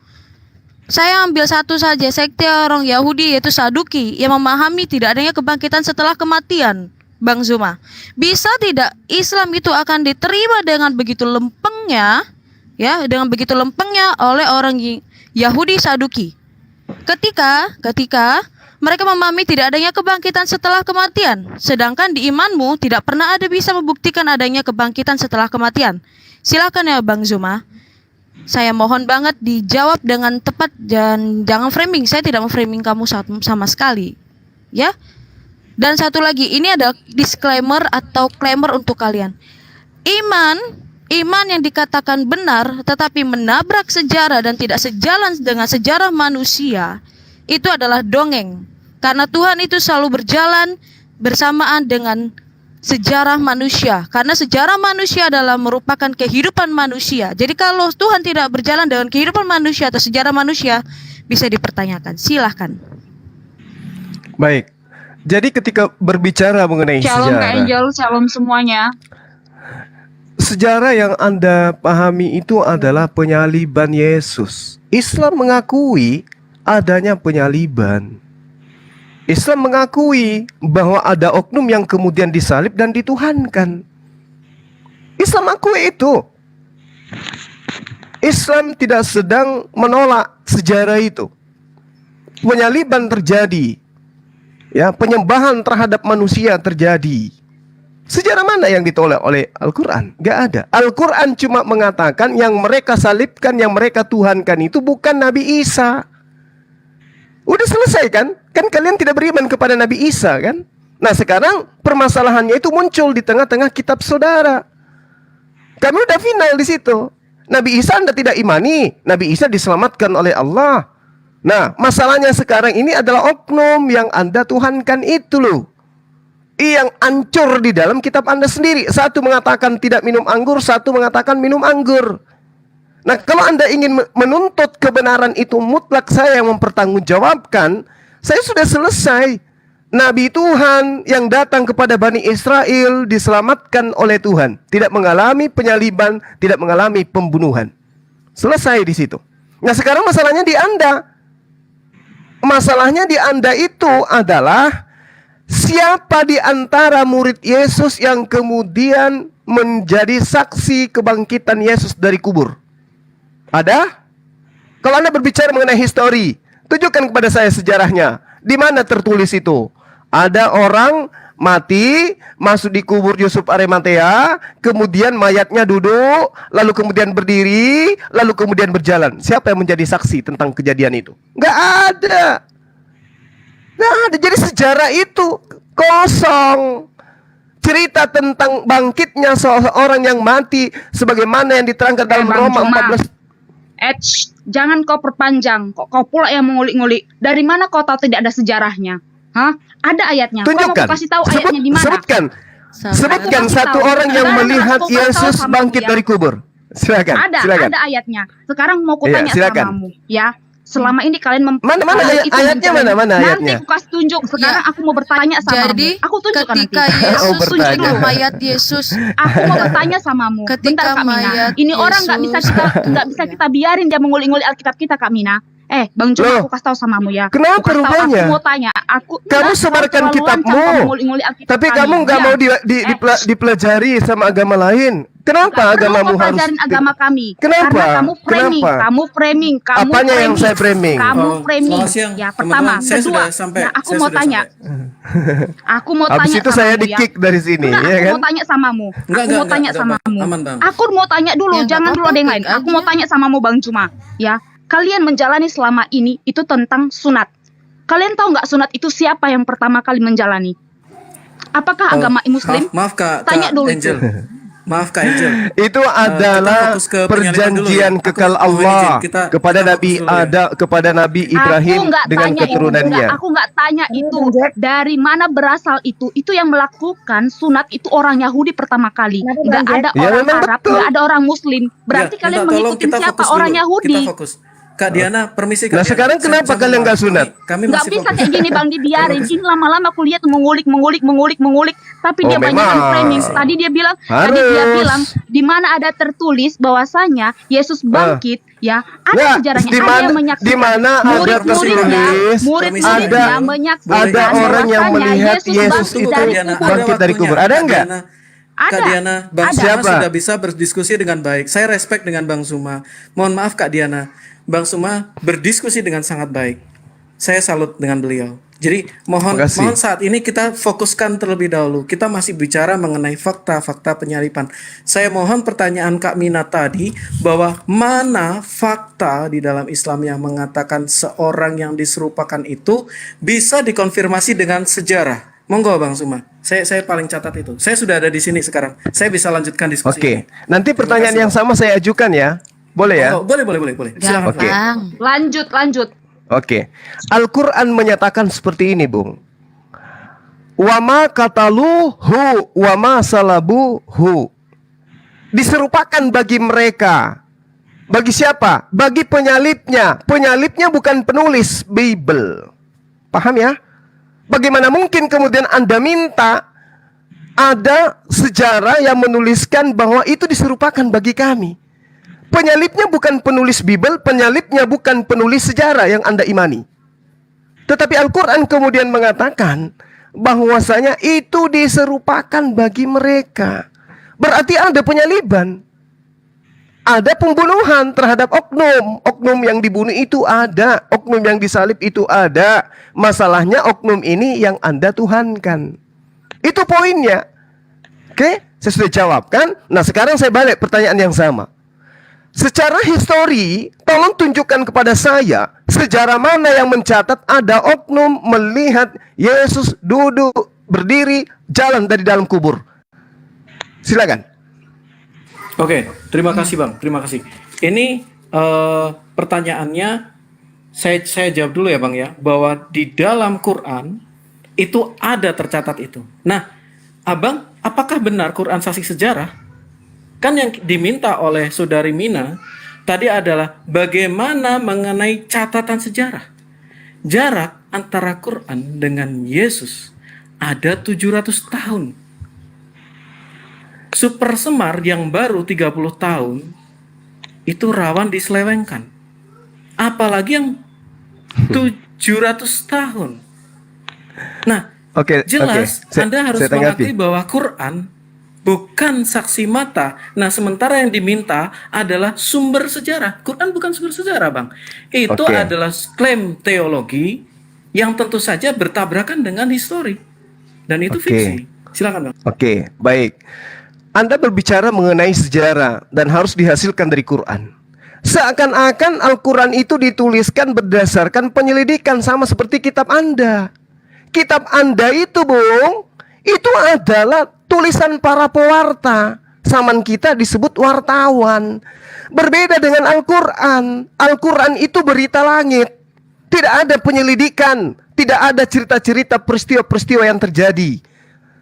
Saya ambil satu saja, sekte orang Yahudi yaitu Saduki yang memahami tidak adanya kebangkitan setelah kematian. Bang Zuma, bisa tidak Islam itu akan diterima dengan begitu lempengnya, ya, dengan begitu lempengnya oleh orang Yahudi Saduki? Ketika mereka memahami tidak adanya kebangkitan setelah kematian, sedangkan di imanmu tidak pernah ada bisa membuktikan adanya kebangkitan setelah kematian. Silakan ya Bang Zuma. Saya mohon banget dijawab dengan tepat dan jangan framing. Saya tidak memframing kamu sama sekali. Ya. Dan satu lagi, ini ada disclaimer atau claimer untuk kalian. Iman yang dikatakan benar tetapi menabrak sejarah dan tidak sejalan dengan sejarah manusia, itu adalah dongeng. Karena Tuhan itu selalu berjalan bersamaan dengan sejarah manusia, karena sejarah manusia adalah merupakan kehidupan manusia. Jadi kalau Tuhan tidak berjalan dengan kehidupan manusia atau sejarah manusia, bisa dipertanyakan. Silahkan. Baik. Jadi ketika berbicara mengenai Shalom Kak sejarah, Angel, shalom semuanya. sejarah yang Anda pahami itu adalah penyaliban Yesus. Islam mengakui adanya penyaliban. Islam mengakui bahwa ada oknum yang kemudian disalib dan dituhankan. Islam akui itu. Islam tidak sedang menolak sejarah itu. Penyaliban terjadi. Ya, penyembahan terhadap manusia terjadi. Sejarah mana yang ditolak oleh Al-Quran? Gak ada. Al-Quran cuma mengatakan yang mereka salibkan, yang mereka tuhankan itu bukan Nabi Isa. Udah selesai kan? Kan kalian tidak beriman kepada Nabi Isa kan? Nah sekarang permasalahannya itu muncul di tengah-tengah kitab saudara. Kami udah final di situ. Nabi Isa Anda tidak imani. Nabi Isa diselamatkan oleh Allah. Nah masalahnya sekarang ini adalah oknum yang Anda tuhankan itu loh. Yang ancur di dalam kitab Anda sendiri. Satu mengatakan tidak minum anggur, satu mengatakan minum anggur. Nah, kalau Anda ingin menuntut kebenaran itu mutlak, saya yang mempertanggungjawabkan. Saya sudah selesai. Nabi Tuhan yang datang kepada Bani Israel diselamatkan oleh Tuhan. Tidak mengalami penyaliban, tidak mengalami pembunuhan. Selesai di situ. Nah, sekarang masalahnya di Anda. Masalahnya di Anda itu adalah siapa di antara murid Yesus yang kemudian menjadi saksi kebangkitan Yesus dari kubur? Ada? Kalau Anda berbicara mengenai histori, tunjukkan kepada saya sejarahnya. Di mana tertulis itu? Ada orang mati, masuk di kubur Yusuf Arimatea, kemudian mayatnya duduk, lalu kemudian berdiri, lalu kemudian berjalan. Siapa yang menjadi saksi tentang kejadian itu? Nggak ada. Nggak ada. Jadi sejarah itu kosong. Cerita tentang bangkitnya seorang yang mati sebagaimana yang diterangkan dalam Bang Roma Juma. 14. Jangan kau perpanjang, kau pula yang mengulik-ngulik. Dari mana kau tahu tidak ada sejarahnya? Hah? Ada ayatnya. Kau mau Tunjukkan. kasih tahu ayatnya di mana? Sebutkan. Sebutkan Aku kasih satu tahu. orang yang Sekarang melihat aku kasih Yesus tahu sama bangkit kamu, ya. dari kubur. Silakan. Ada ayatnya. Sekarang mau Iya, kutanya silakan. samamu, ya. Selama ini kalian Mana itu ayatnya, menjalani. mana ayatnya? Nanti aku kasih tunjuk. Sekarang aku mau bertanya sama Jadi kamu. Aku tunjukkan ketika nanti. Oh, Yesus bertanya. itu mayat Yesus, Aku mau bertanya samamu. Ketika Bentar Kak Mina. mayat Ini orang nggak Yesus- bisa kita biarin dia mengulik-ngulik Alkitab kita Kak Mina. Bang Juma, Loh, aku kasih tahu samamu ya. kenapa Aku kasih tahu, rupanya? Aku mau tanya. Kamu sebarkan kitabmu, tapi kamu nggak mau dipelajari sama agama lain. Nggak Kenapa perlu agamamu kau harus pelajarin agama kami. Kenapa? Karena kamu framing, Kenapa? kamu framing, kamu Apanya yang framing. saya framing? Kamu Oh, framing. selamat siang, Ya, teman-teman. pertama, Saya kedua. sudah sampai. Nah, aku Saya mau sudah tanya. Aku mau Habis tanya itu saya samamu, di kick dari sini, Enggak, ya aku kan? mau tanya samamu. Aku mau tanya Bang. samamu. Aman, Bang. Aku mau tanya dulu, Ya, nggak jangan dulu apa-apa, ada yang lain. klik Aku mau aja. tanya samamu Bang Cuma, ya. Kalian menjalani selama ini itu tentang sunat. Kalian tahu nggak sunat itu siapa yang pertama kali menjalani? Apakah Oh, agama Muslim? Maaf Kak Tanya dulu itu. Angel. Maaf Kak Angel. Itu kita adalah fokus ke penyaliban dulu ya. perjanjian Aku kekal mohon Allah izin, kita kepada fokus Nabi dulu ya. kepada Nabi Ibrahim Aku nggak dengan tanya keturunannya. itu, aku nggak tanya itu Bang Jack. dari mana berasal itu. Itu yang melakukan sunat itu orang Yahudi pertama kali. Kenapa, Nggak Bang Jack? ada Ya, orang memang Arab, betul. nggak ada orang Muslim. Berarti Ya, kalian minta tolong mengikuti kita siapa? fokus Orang dulu. Yahudi. Kita fokus. Kak Diana, permisi Kak Nah, Diana. sekarang kenapa kalian nggak sunat? Kami Nggak masih bisa fokus. kayak gini Bang, dibiarin. Ini lama-lama aku lihat mengulik. Tapi Oh, dia banyak memang. framing. Tadi dia bilang Harus. di mana ada tertulis bahwasanya Yesus bangkit, ya ada Nah, sejarahnya, di ada mana- yang menyaksikan. di mana ada Murid-muridnya, tertulis, murid-muridnya ada- menyaksikan ada orang yang bahwasanya melihat Yesus bangkit itu dari Diana, kubur. ada bangkit dari waktunya. kubur. Ada Kak nggak? Diana, Ada. Kak Diana, Bang Ada. Suma Siapa? sudah bisa berdiskusi dengan baik. Saya respect dengan Bang Suma. Mohon maaf Kak Diana, Bang Suma berdiskusi dengan sangat baik. Saya salut dengan beliau. Jadi mohon Terima kasih. saat ini kita fokuskan terlebih dahulu. Kita masih bicara mengenai fakta-fakta penyalipan. Saya mohon pertanyaan Kak Mina tadi bahwa mana fakta di dalam Islam yang mengatakan seorang yang diserupakan itu bisa dikonfirmasi dengan sejarah. Monggo Bang Suma. Saya paling catat itu. Saya sudah ada di sini sekarang. Saya bisa lanjutkan diskusi. Oke, ini. nanti pertanyaan kasih, yang sama saya ajukan ya. Boleh ya? Oh, boleh. Silakan. Oke. Gampang. Lanjut. Oke. Al-Qur'an menyatakan seperti ini, Bung. Wa ma qataluhu wa ma salabuhu. Diserupakan bagi mereka. Bagi siapa? Bagi penyalibnya. Penyalibnya bukan penulis Bible. Paham ya? Bagaimana mungkin kemudian Anda minta ada sejarah yang menuliskan bahwa itu diserupakan bagi kami? Penyalibnya bukan penulis Bible, penyalibnya bukan penulis sejarah yang Anda imani. Tetapi Al-Quran kemudian mengatakan bahwasanya itu diserupakan bagi mereka. Berarti ada penyaliban. Ada pembunuhan terhadap oknum. Oknum yang dibunuh itu ada. Oknum yang disalib itu ada. Masalahnya oknum ini yang Anda tuhankan. Itu poinnya. Oke, saya sudah jawab kan? Nah, sekarang saya balik pertanyaan yang sama. Secara histori, tolong tunjukkan kepada saya sejarah mana yang mencatat ada oknum melihat Yesus duduk, berdiri, jalan dari dalam kubur. Silakan. Oke, terima kasih Bang, terima kasih. Ini pertanyaannya saya jawab dulu ya Bang ya, bahwa di dalam Quran itu ada tercatat itu. Nah, Abang, apakah benar Quran saksi sejarah? Kan yang diminta oleh Saudari Mina tadi adalah bagaimana mengenai catatan sejarah. Jarak antara Quran dengan Yesus ada 700 tahun. Super Semar yang baru 30 tahun itu rawan diselewengkan. Apalagi yang 700 tahun. Nah, Oke, jelas Anda harus saya tanggapi. mengakui bahwa Quran bukan saksi mata. Nah, sementara yang diminta adalah sumber sejarah. Quran bukan sumber sejarah, Bang. Itu Oke. adalah klaim teologi yang tentu saja bertabrakan dengan histori. Dan itu Oke. fiksi. Silakan, Bang. Oke, baik. Anda berbicara mengenai sejarah dan harus dihasilkan dari Quran. Seakan-akan Al-Quran itu dituliskan berdasarkan penyelidikan sama seperti kitab Anda. Kitab Anda itu, Bung, itu adalah tulisan para pewarta. Zaman kita disebut wartawan. Berbeda dengan Al-Quran. Al-Quran itu berita langit. Tidak ada penyelidikan. Tidak ada cerita-cerita peristiwa-peristiwa yang terjadi.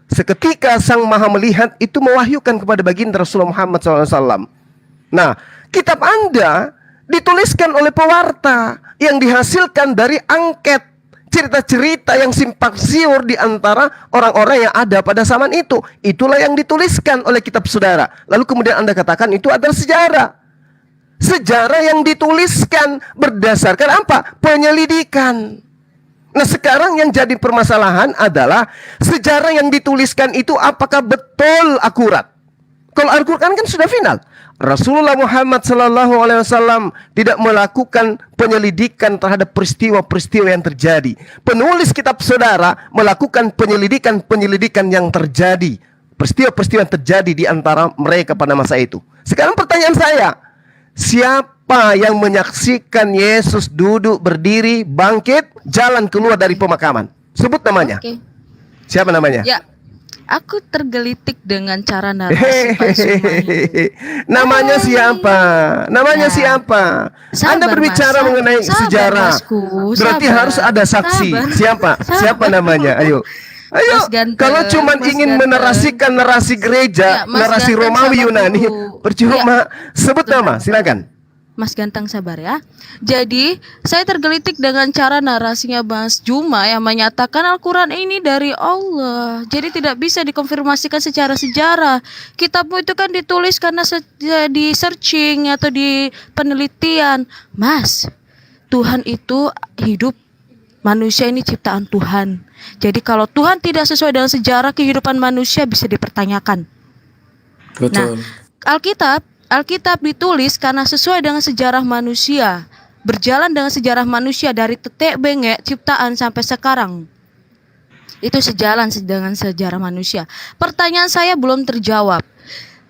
Seketika Sang Maha Melihat itu mewahyukan kepada baginda Rasulullah Muhammad SAW. Nah, kitab Anda dituliskan oleh pewarta yang dihasilkan dari angket cerita-cerita yang simpang siur di antara orang-orang yang ada pada zaman itu. Itulah yang dituliskan oleh kitab saudara. Lalu kemudian Anda katakan itu adalah sejarah. Sejarah yang dituliskan berdasarkan apa? Penyelidikan. Nah, sekarang yang jadi permasalahan adalah sejarah yang dituliskan itu apakah betul akurat? Kalau Al-Quran kan sudah final. Rasulullah Muhammad Sallallahu Alaihi Wasallam tidak melakukan penyelidikan terhadap peristiwa-peristiwa yang terjadi. Penulis kitab saudara melakukan penyelidikan yang terjadi. Peristiwa-peristiwa yang terjadi di antara mereka pada masa itu. Sekarang pertanyaan saya, siapa yang menyaksikan Yesus duduk, berdiri, bangkit, jalan keluar dari pemakaman? Sebut namanya. Oke. Siapa namanya? Ya, aku tergelitik dengan cara narasi Pak Zuma ini. Namanya siapa? Namanya Nah, siapa? Anda sabar, berbicara Mas. mengenai Sabar, sejarah. Masku. Berarti Sabar. harus ada saksi. Sabar. Siapa? Siapa namanya? Ayo. Ayo, Mas Ganteng, kalau cuman Mas ingin Ganteng. menerasikan narasi gereja, Ya, Mas narasi Ganteng, Romawi sabar Yunani, dulu. percuma. Sebut nama, silakan. Mas Ganteng sabar ya. Jadi saya tergelitik dengan cara narasinya Mas Juma yang menyatakan Al-Quran ini dari Allah. Jadi tidak bisa dikonfirmasikan secara sejarah. Kitabmu itu kan ditulis karena di searching atau di penelitian. Mas, Tuhan itu hidup. Manusia ini ciptaan Tuhan. Jadi kalau Tuhan tidak sesuai dengan sejarah kehidupan manusia bisa dipertanyakan. Betul. Alkitab ditulis karena sesuai dengan sejarah manusia, berjalan dengan sejarah manusia dari tetek bengek ciptaan sampai sekarang. Itu sejalan dengan sejarah manusia. Pertanyaan saya belum terjawab.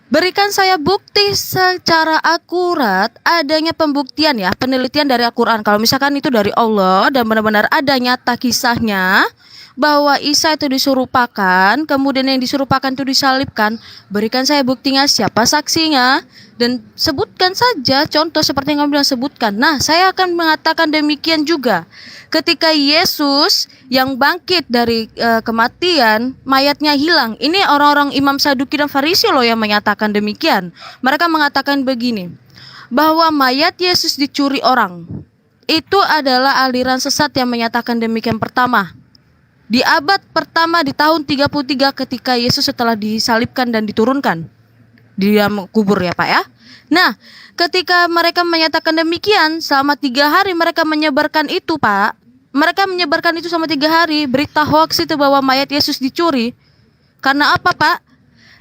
Berikan saya bukti secara akurat adanya pembuktian ya, penelitian dari Al-Quran. Kalau misalkan itu dari Allah dan benar-benar ada nyata kisahnya bahwa Isa itu disurupakan, kemudian yang disurupakan itu disalibkan, berikan saya buktinya, siapa saksinya, dan sebutkan saja contoh seperti yang kamu bilang sebutkan. Nah, saya akan mengatakan demikian juga. Ketika Yesus yang bangkit dari kematian, mayatnya hilang. Ini orang-orang Imam Saduki dan Farisi loh yang menyatakan demikian. Mereka mengatakan begini, bahwa mayat Yesus dicuri orang. Itu adalah aliran sesat yang menyatakan demikian pertama. Di abad pertama di tahun 33 ketika Yesus setelah disalibkan dan diturunkan di dalam kubur ya Pak ya. Nah, ketika mereka menyatakan demikian, selama 3 hari mereka menyebarkan itu Pak. Mereka menyebarkan itu selama 3 hari, berita hoax itu bahwa mayat Yesus dicuri. Karena apa Pak?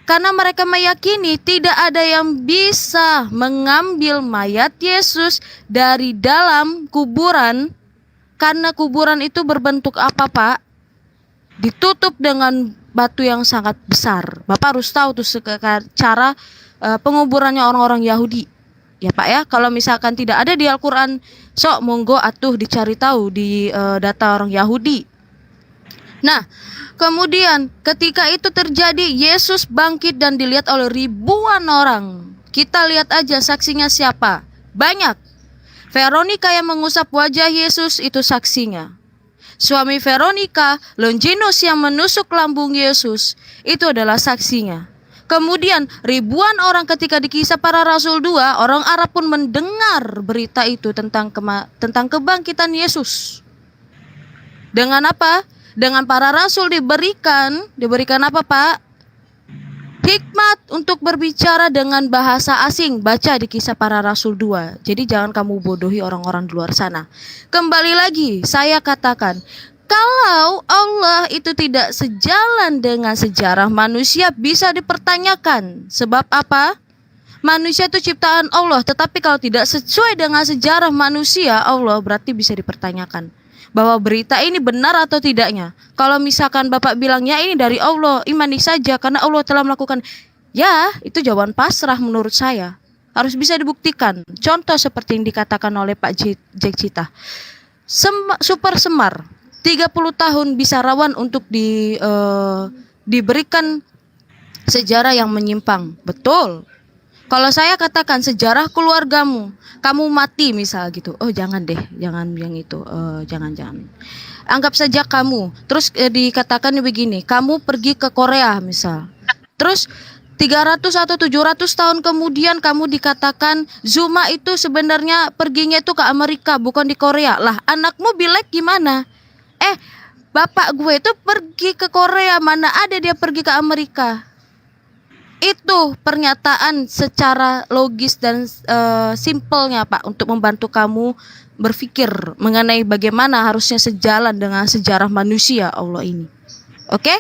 Karena mereka meyakini tidak ada yang bisa mengambil mayat Yesus dari dalam kuburan. Karena kuburan itu berbentuk apa Pak? Ditutup dengan batu yang sangat besar. Bapak harus tahu tuh cara penguburannya orang-orang Yahudi. Ya Pak ya, kalau misalkan tidak ada di Al-Quran, sok monggo atuh dicari tahu di data orang Yahudi. Nah, kemudian ketika itu terjadi, Yesus bangkit dan dilihat oleh ribuan orang. Kita lihat aja saksinya siapa? Banyak. Veronica yang mengusap wajah Yesus itu saksinya. Suami Veronica, Longinus yang menusuk lambung Yesus, itu adalah saksinya. Kemudian ribuan orang ketika di Kisah Para Rasul 2, orang Arab pun mendengar berita itu tentang kebangkitan Yesus. Dengan apa? Dengan para rasul diberikan apa Pak? Hikmat untuk berbicara dengan bahasa asing. Baca di Kisah Para Rasul 2. Jadi jangan kamu bodohi orang-orang di luar sana. Kembali lagi saya katakan, kalau Allah itu tidak sejalan dengan sejarah manusia bisa dipertanyakan. Sebab apa? Manusia itu ciptaan Allah, tetapi kalau tidak sesuai dengan sejarah manusia Allah, berarti bisa dipertanyakan bahwa berita ini benar atau tidaknya. Kalau misalkan Bapak bilang ya ini dari Allah, imani saja karena Allah telah melakukan. Ya, itu jawaban pasrah menurut saya. Harus bisa dibuktikan. Contoh seperti yang dikatakan oleh Pak Jack Cita. Super Semar 30 tahun bisa rawan untuk diberikan sejarah yang menyimpang. Betul. Kalau saya katakan sejarah keluargamu, kamu mati misal gitu. Oh jangan deh, jangan yang itu, jangan. Anggap saja kamu, terus dikatakan begini, kamu pergi ke Korea misal. Terus 300 atau 700 tahun kemudian kamu dikatakan Zuma itu sebenarnya perginya itu ke Amerika bukan di Korea. Lah anakmu bilek gimana? Bapak gue itu pergi ke Korea, mana ada dia pergi ke Amerika. Itu pernyataan secara logis dan simpelnya Pak untuk membantu kamu berpikir mengenai bagaimana harusnya sejalan dengan sejarah manusia Allah ini. Oke?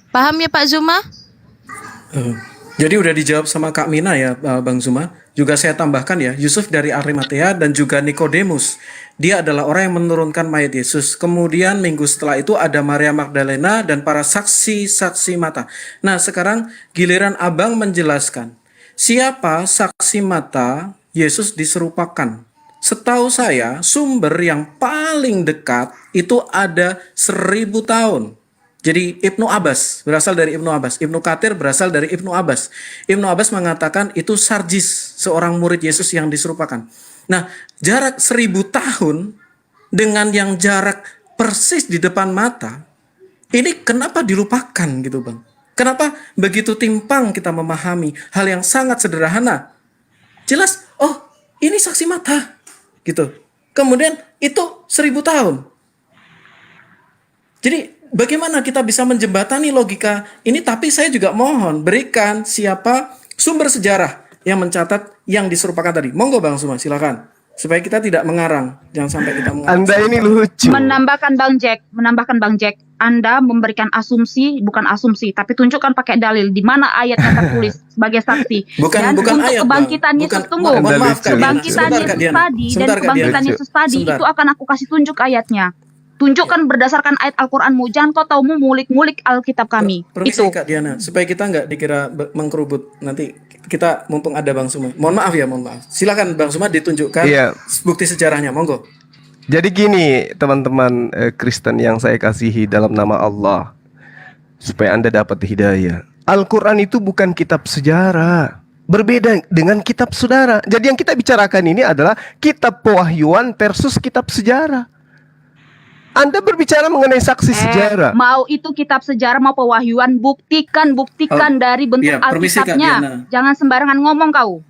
Paham ya Pak Zuma? Jadi udah dijawab sama Kak Mina ya, Bang Zuma. Juga saya tambahkan ya, Yusuf dari Arimatea dan juga Nikodemus. Dia adalah orang yang menurunkan mayat Yesus. Kemudian minggu setelah itu ada Maria Magdalena dan para saksi-saksi mata. Nah, sekarang giliran Abang menjelaskan. Siapa saksi mata Yesus diserupakan? Setahu saya, sumber yang paling dekat itu ada 1000 tahun. Jadi Ibnu Abbas berasal dari Ibnu Abbas. Ibnu Katsir berasal dari Ibnu Abbas. Ibnu Abbas mengatakan itu Sarjis, seorang murid Yesus yang diserupakan. Nah, jarak 1000 tahun dengan yang jarak persis di depan mata, ini kenapa dilupakan gitu Bang? Kenapa begitu timpang kita memahami hal yang sangat sederhana? Jelas, oh ini saksi mata gitu. Kemudian itu 1000 tahun. Jadi bagaimana kita bisa menjembatani logika ini? Tapi saya juga mohon berikan siapa sumber sejarah yang mencatat yang diserupakan tadi. Monggo Bang Suma, silakan. Supaya kita tidak mengarang. Jangan sampai kita mengarang. Anda ini lucu. Menambahkan Bang Jack, Anda memberikan asumsi, bukan asumsi, tapi tunjukkan pakai dalil di mana ayatnya tertulis sebagai saksi. Bukan Dan bukan untuk ayat, kebangkitan Bang. Yesus, Bukan, tunggu. mohon maaf, Kak Diana. Kebangkitan Sebentar, Kak Yesus Diana. tadi dan Sebentar, Kak kebangkitan Diana. Yesus tadi Sebentar. itu akan aku kasih tunjuk ayatnya. Tunjukkan berdasarkan ayat Al-Qur'anmu. Jangan kau tahu mulik-mulik Alkitab kami. Permisi Itu. Kak Diana, supaya kita nggak dikira mengkerubut nanti kita mumpung ada Bang Suma. Mohon maaf ya, mohon maaf. Silakan Bang Suma ditunjukkan Iya. bukti sejarahnya, monggo. Jadi gini teman-teman Kristen yang saya kasihi dalam nama Allah, supaya Anda dapat hidayah. Al-Quran itu bukan kitab sejarah, berbeda dengan kitab saudara. Jadi yang kita bicarakan ini adalah kitab pewahyuan versus kitab sejarah. Anda berbicara mengenai saksi sejarah. Mau itu kitab sejarah mau pewahyuan, buktikan dari bentuk iya, permisi, Kak Diana. Alkitabnya. Jangan sembarangan ngomong kau.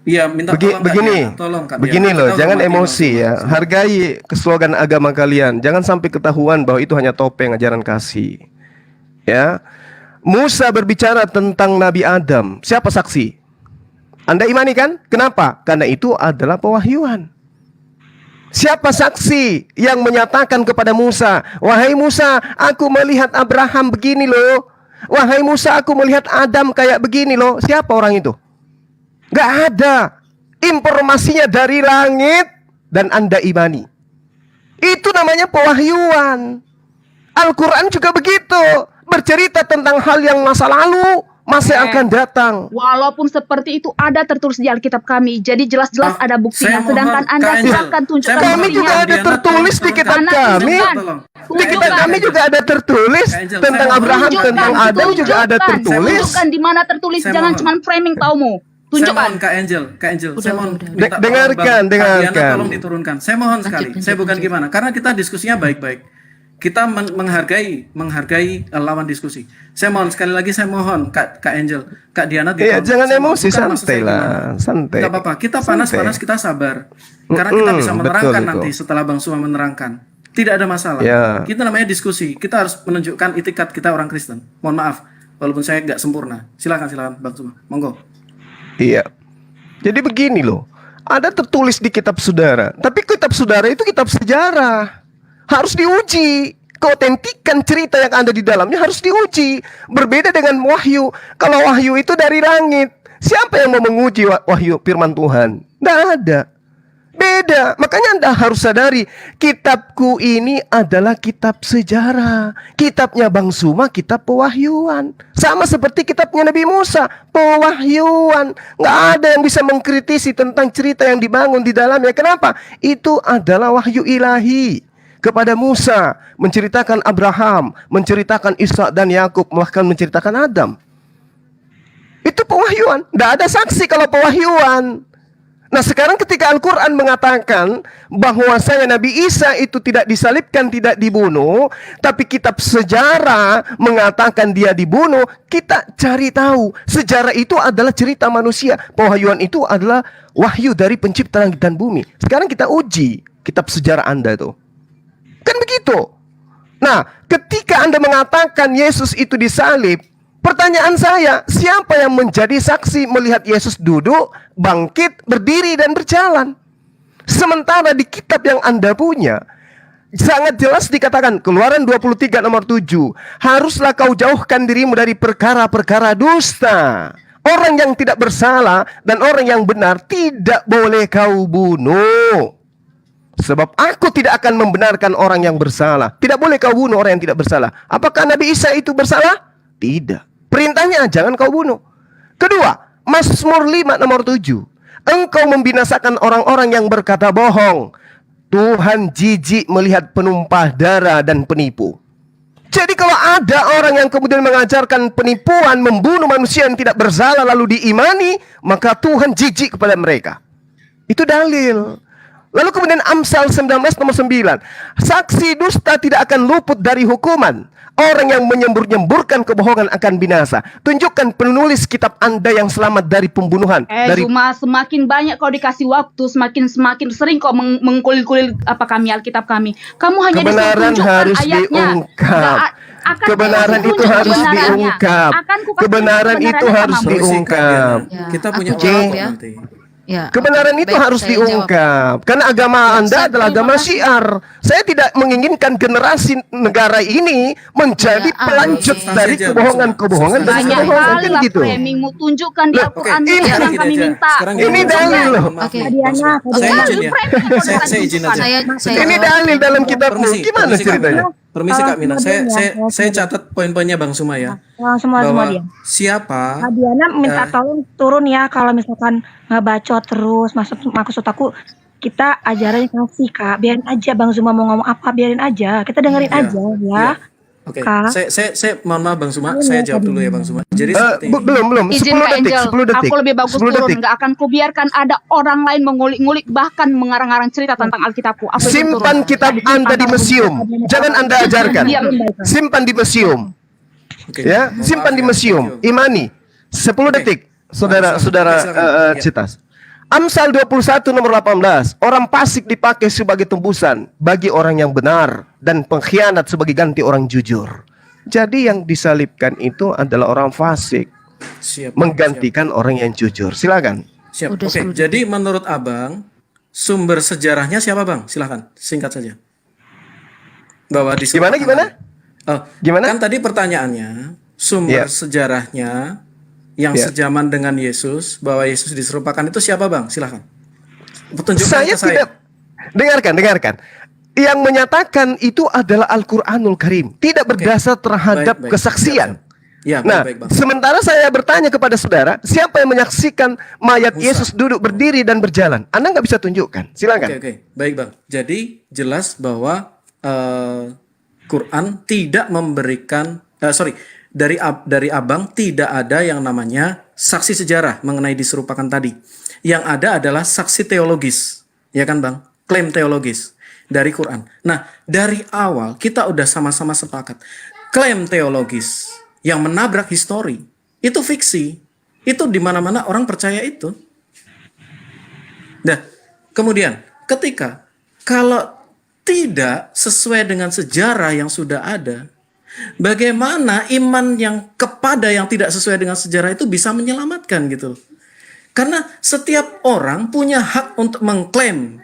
Iya, minta tolong Kak Begini, Diana. Tolong Kak begini Diana. loh, Kita jangan hormati emosi Bang ya. Suma. Hargai slogan agama kalian. Jangan sampai ketahuan bahwa itu hanya topeng ajaran kasih. Ya, Musa berbicara tentang Nabi Adam. Siapa saksi? Anda imani kan? Kenapa? Karena itu adalah pewahyuan. Siapa saksi yang menyatakan kepada Musa, wahai Musa, aku melihat Abraham begini loh. Wahai Musa, aku melihat Adam kayak begini loh. Siapa orang itu? Gak ada. Informasinya dari langit dan Anda imani. Itu namanya pewahyuan. Al-Quran juga begitu. Bercerita tentang hal yang masa lalu, masa akan datang. Walaupun seperti itu ada tertulis di Alkitab kami. Jadi jelas-jelas ada buktinya. saya mohon, Sedangkan Anda Kak Angel. silakan tunjukkan Saya mohon, Kami juga buktinya. ada tertulis di kitab Karena kami. tunjukkan. Di kitab kami juga ada tertulis Kak Angel, tentang saya Abraham, mohon. tentang Adam juga ada tertulis. Tunjukkan di mana tertulis. Saya Jangan mohon. cuma framing taumu. Saya Tunjukkan. mohon Kak Angel, saya mohon udah. minta tolong, Dengarkan, Bang. Kak dengarkan. Diana tolong diturunkan. Saya mohon sekali. Saya bukan gimana, karena kita diskusinya baik-baik. Kita menghargai lawan diskusi. Saya mohon sekali lagi, saya mohon Kak Angel, Kak Diana. Iya, jangan saya mohon. emosi, Bukan maksud santai saya lah, gimana. santai. Nggak apa-apa, kita panas-panas, kita sabar. Karena kita bisa betul menerangkan itu. nanti setelah Bang Suma menerangkan. Tidak ada masalah. Ya. Kita namanya diskusi. Kita harus menunjukkan itikat kita orang Kristen. Mohon maaf, walaupun saya nggak sempurna. Silakan Bang Suma, monggo. Iya. Jadi begini loh. Ada tertulis di kitab saudara. Tapi kitab saudara itu kitab sejarah. Harus diuji. Keotentikan cerita yang ada di dalamnya harus diuji. Berbeda dengan wahyu. Kalau wahyu itu dari langit. Siapa yang mau menguji wahyu firman Tuhan? Tidak ada. Beda. Makanya Anda harus sadari, kitabku ini adalah kitab sejarah. Kitabnya Bang Suma, kitab pewahyuan. Sama seperti kitabnya Nabi Musa, pewahyuan. Nggak ada yang bisa mengkritisi tentang cerita yang dibangun di dalamnya. Kenapa? Itu adalah wahyu ilahi. Kepada Musa, menceritakan Abraham, menceritakan Ishak dan Yakub, bahkan menceritakan Adam. Itu pewahyuan. Nggak ada saksi kalau pewahyuan. Nah sekarang ketika Al-Quran mengatakan bahwasanya Nabi Isa itu tidak disalibkan, tidak dibunuh, tapi kitab sejarah mengatakan dia dibunuh, kita cari tahu. Sejarah itu adalah cerita manusia. Pewahyuan itu adalah wahyu dari pencipta langit dan bumi. Sekarang kita uji kitab sejarah Anda itu. Kan begitu. Nah ketika Anda mengatakan Yesus itu disalib, pertanyaan saya, siapa yang menjadi saksi melihat Yesus duduk, bangkit, berdiri, dan berjalan? Sementara di kitab yang Anda punya, sangat jelas dikatakan Keluaran 23 nomor 7, haruslah kau jauhkan dirimu dari perkara-perkara dusta. Orang yang tidak bersalah dan orang yang benar tidak boleh kau bunuh. Sebab aku tidak akan membenarkan orang yang bersalah. Tidak boleh kau bunuh orang yang tidak bersalah. Apakah Nabi Isa itu bersalah? Tidak. Perintahnya jangan kau bunuh. Kedua, Mazmur 5 nomor 7, engkau membinasakan orang-orang yang berkata bohong. Tuhan jijik melihat penumpah darah dan penipu. Jadi kalau ada orang yang kemudian mengajarkan penipuan, membunuh manusia yang tidak bersalah lalu diimani, maka Tuhan jijik kepada mereka. Itu dalil. Lalu kemudian Amsal 19 nomor 9, saksi dusta tidak akan luput dari hukuman. Orang yang menyembur-nyemburkan kebohongan akan binasa. Tunjukkan penulis kitab Anda yang selamat dari pembunuhan. Dari Zuma, semakin banyak kau dikasih waktu, semakin sering kau mengkulit-kulit kami Alkitab kami. Kamu hanya disuruh kebenaran tunjukkan harus ayatnya. diungkap. Akan Kebenaran kau itu tunjuk harus kebenarannya. diungkap. Akan kupastikan Kebenaran itu kebenarannya harus sama. diungkap. Ya, Kita punya aku jawab waktu ya. nanti. Ya, Kebenaran oke. itu Baik, harus saya jawab. diungkap. Karena agama Anda saya adalah terima agama kasih. syiar. Saya tidak menginginkan generasi negara ini menjadi Ya, pelanjut amin. dari Saja, kebohongan-kebohongan dan Banyak kebohongan. kali Kan lah gitu. framingmu, tunjukkan di Loh, Al-Quran ini yang Sekarang kami gini aja. minta. Sekarang Ini gini. dalil loh. Maaf, Oke. Bang Diana, Suma. Diana. Saya Lu izin ya. framing yang kau Saya izin tunjukkan. aja. Saya Ini jawab. dalil dalam kitabmu. Permisi, Gimana permisi, Kak ceritanya? Mina. Permisi Kak Mina, Kalau saya catat poin-poinnya Bang Suma ya. semua Bahwa dia. siapa Diana minta Eh. tolong turun ya kalau misalkan ngebacot terus. Maksud aku kita ajarannya kasih Kak. Biarin aja Bang Zuma mau ngomong apa, biarin aja. Kita dengerin Iya. aja ya. Iya. Oke, Kak. saya mohon maaf Bang Suma, Iya, saya jawab Kak dulu ya Dina. Bang Suma. Jadi seperti ini. Belum. Izin 10 Kak detik. Angel, 10 detik. aku lebih bagus 10 turun. detik. Nggak akan kubiarkan ada orang lain mengulik-ngulik bahkan mengarang-arang cerita tentang Alkitabku. Aku izin Simpan turun. kitab Anda di museum. Jangan Anda ajarkan. Diam. Simpan di museum. Oke, Ya, mohon simpan maaf di ya. museum. Thank you. Imani. 10 Oke. detik. Saudara Oke, silakan. Iya. Citas. Amsal 21 nomor 18. Orang fasik dipakai sebagai tembusan bagi orang yang benar dan pengkhianat sebagai ganti orang jujur. Jadi yang disalibkan itu adalah orang fasik Siap. menggantikan orang yang jujur. Silakan. Siap. Udah Oke, 10 jadi menurut Abang sumber sejarahnya siapa Bang? Silakan, singkat saja. Bahwa di Gimana? Oh, Gimana? Kan tadi pertanyaannya sumber Iya. sejarahnya yang Iya. sejaman dengan Yesus, bahwa Yesus diserupakan itu siapa Bang? Silakan. Tunjukkan Saya ke saya. tidak dengarkan. Yang menyatakan itu adalah Al-Qur'anul Karim, tidak berdasar terhadap Baik. kesaksian. Ya, Nah, baik Bang. sementara saya bertanya kepada saudara, siapa yang menyaksikan mayat Musa. Yesus duduk berdiri dan berjalan? Anda nggak bisa tunjukkan. Silakan. Oke. Baik Bang. Jadi jelas bahwa Quran tidak memberikan dari Abang tidak ada yang namanya saksi sejarah mengenai diserupakan tadi. Yang ada adalah saksi teologis, ya kan Bang? Klaim teologis dari Quran. Nah, dari awal kita udah sama-sama sepakat. Klaim teologis yang menabrak histori itu fiksi. Itu di mana-mana orang percaya itu. Nah, kemudian ketika kalau tidak sesuai dengan sejarah yang sudah ada, bagaimana iman yang kepada yang tidak sesuai dengan sejarah itu bisa menyelamatkan gitu? Karena setiap orang punya hak untuk mengklaim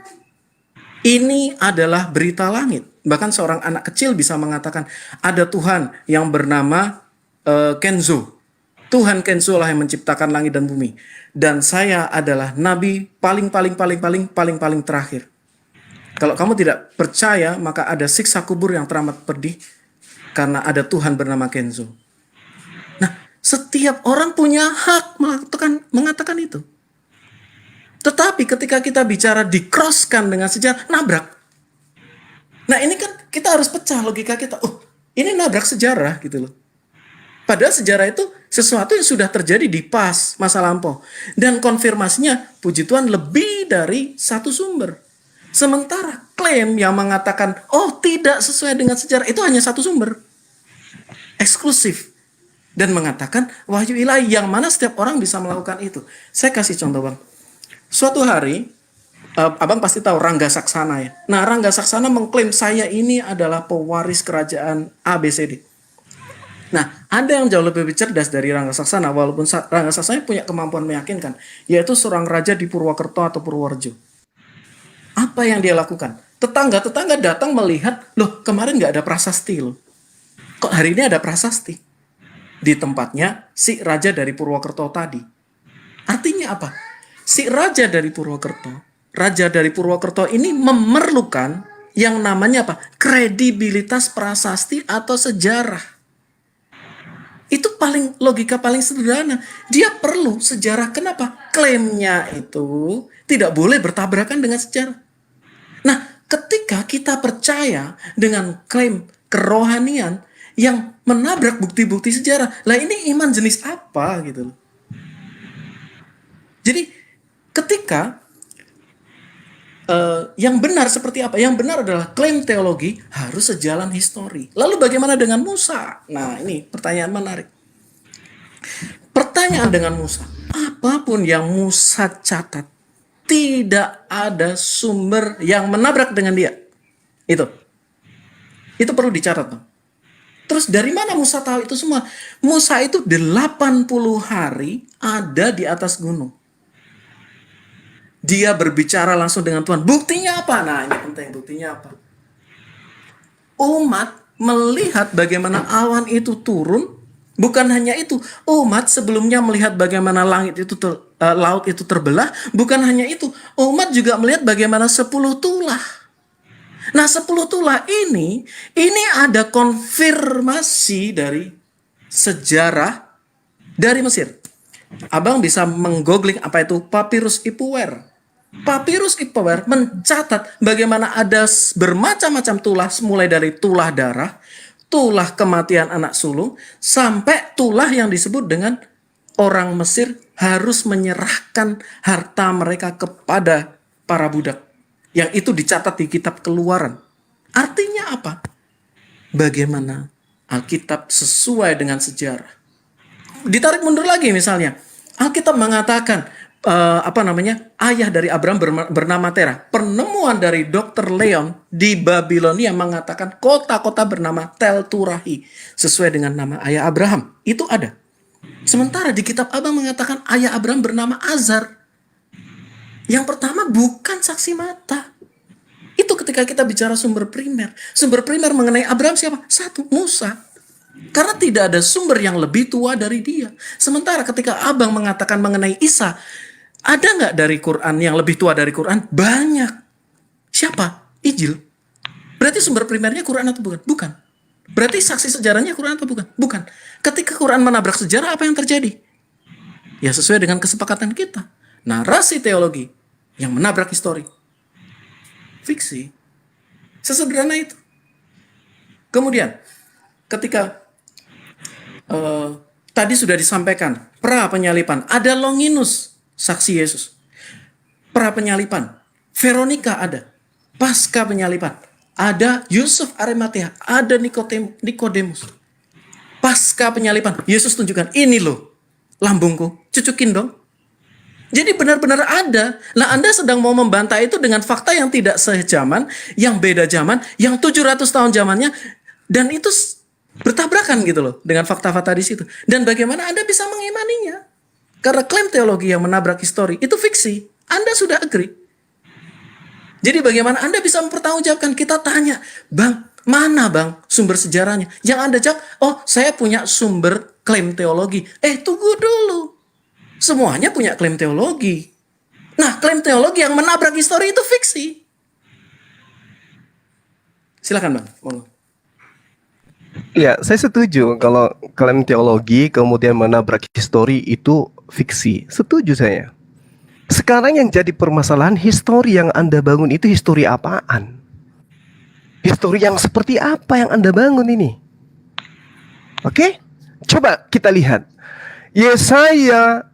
ini adalah berita langit. Bahkan seorang anak kecil bisa mengatakan ada Tuhan yang bernama Kenzo. Tuhan Kenzo lah yang menciptakan langit dan bumi. Dan saya adalah nabi paling terakhir. Kalau kamu tidak percaya, maka ada siksa kubur yang teramat pedih karena ada Tuhan bernama Kenzo. Nah, setiap orang punya hak mengatakan itu. Tetapi ketika kita bicara di-cross-kan dengan sejarah, nabrak. Nah, ini kan kita harus pecah logika kita. Oh, ini nabrak sejarah gitu loh. Padahal sejarah itu sesuatu yang sudah terjadi di masa lampau. Dan konfirmasinya, puji Tuhan, lebih dari satu sumber. Sementara klaim yang mengatakan, oh tidak sesuai dengan sejarah, itu hanya satu sumber. Eksklusif. Dan mengatakan, wahyu ilahi yang mana setiap orang bisa melakukan itu. Saya kasih contoh Bang. Suatu hari, Abang pasti tahu Rangga Saksana ya. Nah, Rangga Saksana mengklaim saya ini adalah pewaris kerajaan ABCD. Nah, ada yang jauh lebih cerdas dari Rangga Saksana, walaupun Rangga Saksana punya kemampuan meyakinkan, yaitu seorang raja di Purwokerto atau Purworejo. Apa yang dia lakukan? Tetangga-tetangga datang melihat, loh kemarin nggak ada prasasti loh. Kok hari ini ada prasasti? Di tempatnya si raja dari Purwokerto tadi. Artinya apa? Si raja dari Purwokerto ini memerlukan yang namanya apa? Kredibilitas prasasti atau sejarah. Itu logika paling sederhana. Dia perlu sejarah. Kenapa? Klaimnya itu tidak boleh bertabrakan dengan sejarah. Nah, ketika kita percaya dengan klaim kerohanian yang menabrak bukti-bukti sejarah, lah ini iman jenis apa gitu loh. Jadi ketika yang benar seperti apa? Yang benar adalah klaim teologi harus sejalan histori. Lalu bagaimana dengan Musa? Nah, ini pertanyaan menarik. Pertanyaan dengan Musa. Apapun yang Musa catat, tidak ada sumber yang menabrak dengan dia. Itu perlu dicatat, Bang. Terus dari mana Musa tahu itu semua? Musa itu 80 hari ada di atas gunung. Dia berbicara langsung dengan Tuhan. Buktinya apa? Nah, ini penting. Buktinya apa? Umat melihat bagaimana awan itu turun. Bukan hanya itu. Umat sebelumnya melihat bagaimana laut itu terbelah. Bukan hanya itu. Umat juga melihat bagaimana 10 tulah. Nah, 10 tulah ini ada konfirmasi dari sejarah dari Mesir. Abang bisa menggoogling apa itu Papyrus Ipuwer. Papyrus Ipuwer mencatat bagaimana ada bermacam-macam tulah, mulai dari tulah darah, tulah kematian anak sulung, sampai tulah yang disebut dengan orang Mesir harus menyerahkan harta mereka kepada para budak. Yang itu dicatat di kitab Keluaran. Artinya apa? Bagaimana Alkitab sesuai dengan sejarah. Ditarik mundur lagi misalnya. Alkitab mengatakan ayah dari Abraham bernama Terah. Penemuan dari Dr. Leon di Babilonia mengatakan kota-kota bernama Tel Turahi sesuai dengan nama ayah Abraham. Itu ada. Sementara di kitab Abang mengatakan ayah Abraham bernama Azar. Yang pertama bukan saksi mata. Itu ketika kita bicara sumber primer. Sumber primer mengenai Abraham siapa? Satu, Musa. Karena tidak ada sumber yang lebih tua dari dia. Sementara ketika Abang mengatakan mengenai Isa, ada nggak dari Quran yang lebih tua dari Quran? Banyak. Siapa? Injil. Berarti sumber primernya Quran atau bukan? Bukan. Berarti saksi sejarahnya Quran atau bukan? Bukan. Ketika Quran menabrak sejarah, apa yang terjadi? Ya sesuai dengan kesepakatan kita. Narasi teologi yang menabrak histori. Fiksi. Sesederhana itu. Kemudian, ketika tadi sudah disampaikan, pra penyalipan, ada Longinus, saksi Yesus. Pra penyalipan, Veronica ada. Pasca penyalipan, ada Yusuf Arimatea, ada Nikodemus. Pasca penyalipan, Yesus tunjukkan, ini loh lambungku, cucukin dong. Jadi benar-benar ada. Nah, Anda sedang mau membantah itu dengan fakta yang tidak sejaman, yang beda zaman, yang 700 tahun zamannya, dan itu bertabrakan gitu loh dengan fakta-fakta di situ. Dan bagaimana Anda bisa mengimaninya? Karena klaim teologi yang menabrak histori itu fiksi. Anda sudah agree. Jadi bagaimana Anda bisa mempertanggungjawabkan? Kita tanya, Bang, mana Bang sumber sejarahnya? Yang Anda jawab, oh saya punya sumber klaim teologi. Tunggu dulu. Semuanya punya klaim teologi. Nah, klaim teologi yang menabrak histori itu fiksi. Silakan Bang. Mohon. Ya, saya setuju kalau klaim teologi kemudian menabrak histori itu fiksi. Setuju saya. Sekarang yang jadi permasalahan, histori yang Anda bangun itu histori apaan? Histori yang seperti apa yang Anda bangun ini? Oke? Coba kita lihat. Yesaya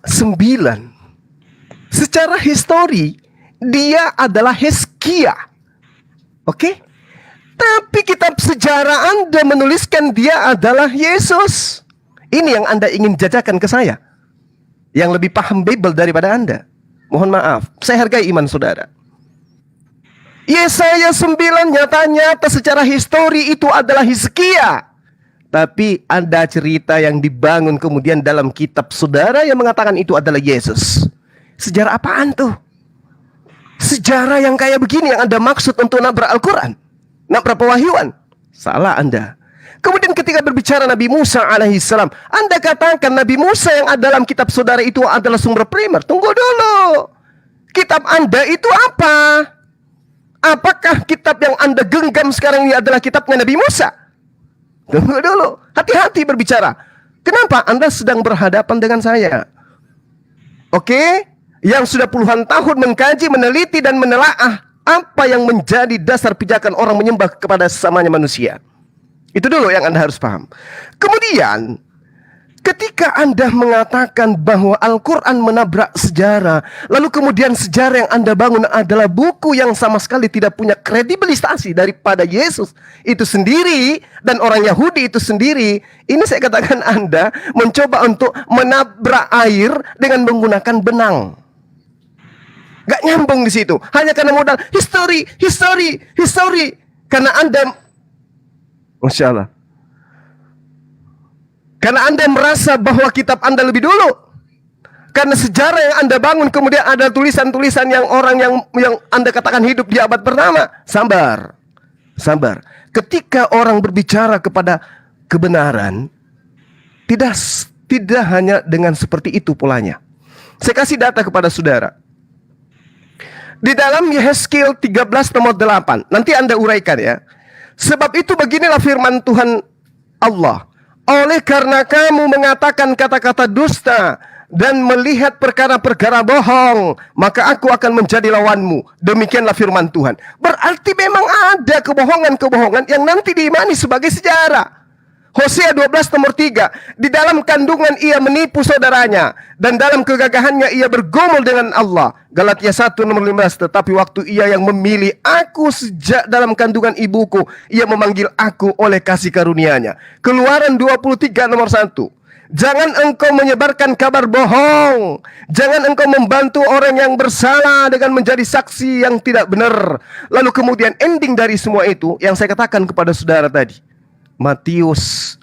9. Secara histori, dia adalah Hizkia. Oke? Tapi kitab sejarah Anda menuliskan dia adalah Yesus. Ini yang Anda ingin jajakan ke saya. Yang lebih paham Bible daripada Anda. Mohon maaf, saya hargai iman saudara. Yesaya 9 nyata-nyata secara histori itu adalah Hizkia. Tapi ada cerita yang dibangun kemudian dalam kitab saudara yang mengatakan itu adalah Yesus. Sejarah apaan tuh? sejarah yang kayak begini yang Anda maksud untuk nabrak Al-Quran, nabrak pewahyuan? Salah Anda. Kemudian ketika berbicara Nabi Musa alaihissalam, Anda katakan Nabi Musa yang ada dalam kitab saudara itu adalah sumber primer. Tunggu dulu. Kitab Anda itu apa? Apakah kitab yang Anda genggam sekarang ini adalah kitabnya Nabi Musa? Tunggu dulu. Hati-hati berbicara. Kenapa Anda sedang berhadapan dengan saya? Oke? Yang sudah puluhan tahun mengkaji, meneliti, dan menelaah apa yang menjadi dasar pijakan orang menyembah kepada sesamanya manusia. Itu dulu yang Anda harus paham. Kemudian, ketika Anda mengatakan bahwa Al-Quran menabrak sejarah, lalu kemudian sejarah yang Anda bangun adalah buku yang sama sekali tidak punya kredibilitas daripada Yesus itu sendiri dan orang Yahudi itu sendiri, ini saya katakan Anda mencoba untuk menabrak air dengan menggunakan benang. Gak nyambung di situ. Hanya karena modal history. Karena Anda, Masya Allah, karena Anda merasa bahwa kitab Anda lebih dulu. Karena sejarah yang Anda bangun kemudian ada tulisan-tulisan yang orang yang Anda katakan hidup di abad pertama. Sabar. Ketika orang berbicara kepada kebenaran, tidak hanya dengan seperti itu polanya. Saya kasih data kepada saudara. Di dalam Yehezkiel 13 nomor 8. Nanti Anda uraikan ya. Sebab itu beginilah firman Tuhan Allah. Oleh karena kamu mengatakan kata-kata dusta dan melihat perkara-perkara bohong, maka aku akan menjadi lawanmu. Demikianlah firman Tuhan. Berarti memang ada kebohongan-kebohongan yang nanti diimani sebagai sejarah. Hosea 12 nomor 3. Di dalam kandungan ia menipu saudaranya, dan dalam kegagahannya ia bergumul dengan Allah. Galatia 1 nomor 15. Tetapi waktu ia yang memilih aku sejak dalam kandungan ibuku, ia memanggil aku oleh kasih karunia-Nya. Keluaran 23 nomor 1. Jangan engkau menyebarkan kabar bohong. Jangan engkau membantu orang yang bersalah dengan menjadi saksi yang tidak benar. Lalu kemudian ending dari semua itu yang saya katakan kepada saudara tadi. Matius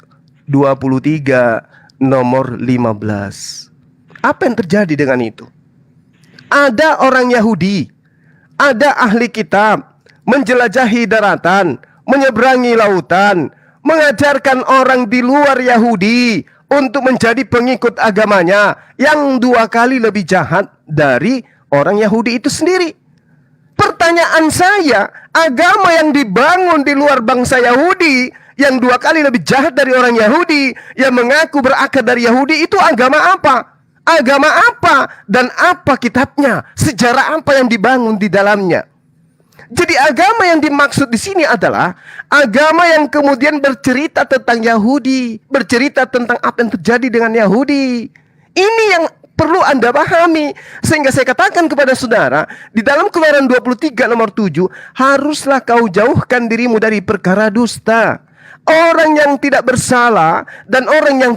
23 nomor 15. Apa yang terjadi dengan itu? Ada orang Yahudi, ada ahli kitab, menjelajahi daratan, menyeberangi lautan, mengajarkan orang di luar Yahudi untuk menjadi pengikut agamanya yang 2 kali lebih jahat dari orang Yahudi itu sendiri. Pertanyaan saya, agama yang dibangun di luar bangsa Yahudi yang 2 kali lebih jahat dari orang Yahudi, yang mengaku berakar dari Yahudi, itu agama apa? Agama apa? Dan apa kitabnya? Sejarah apa yang dibangun di dalamnya? Jadi agama yang dimaksud di sini adalah agama yang kemudian bercerita tentang Yahudi, bercerita tentang apa yang terjadi dengan Yahudi. Ini yang perlu Anda pahami. Sehingga saya katakan kepada saudara, di dalam Keluaran 23 nomor 7, haruslah kau jauhkan dirimu dari perkara dusta. Orang yang tidak bersalah dan orang yang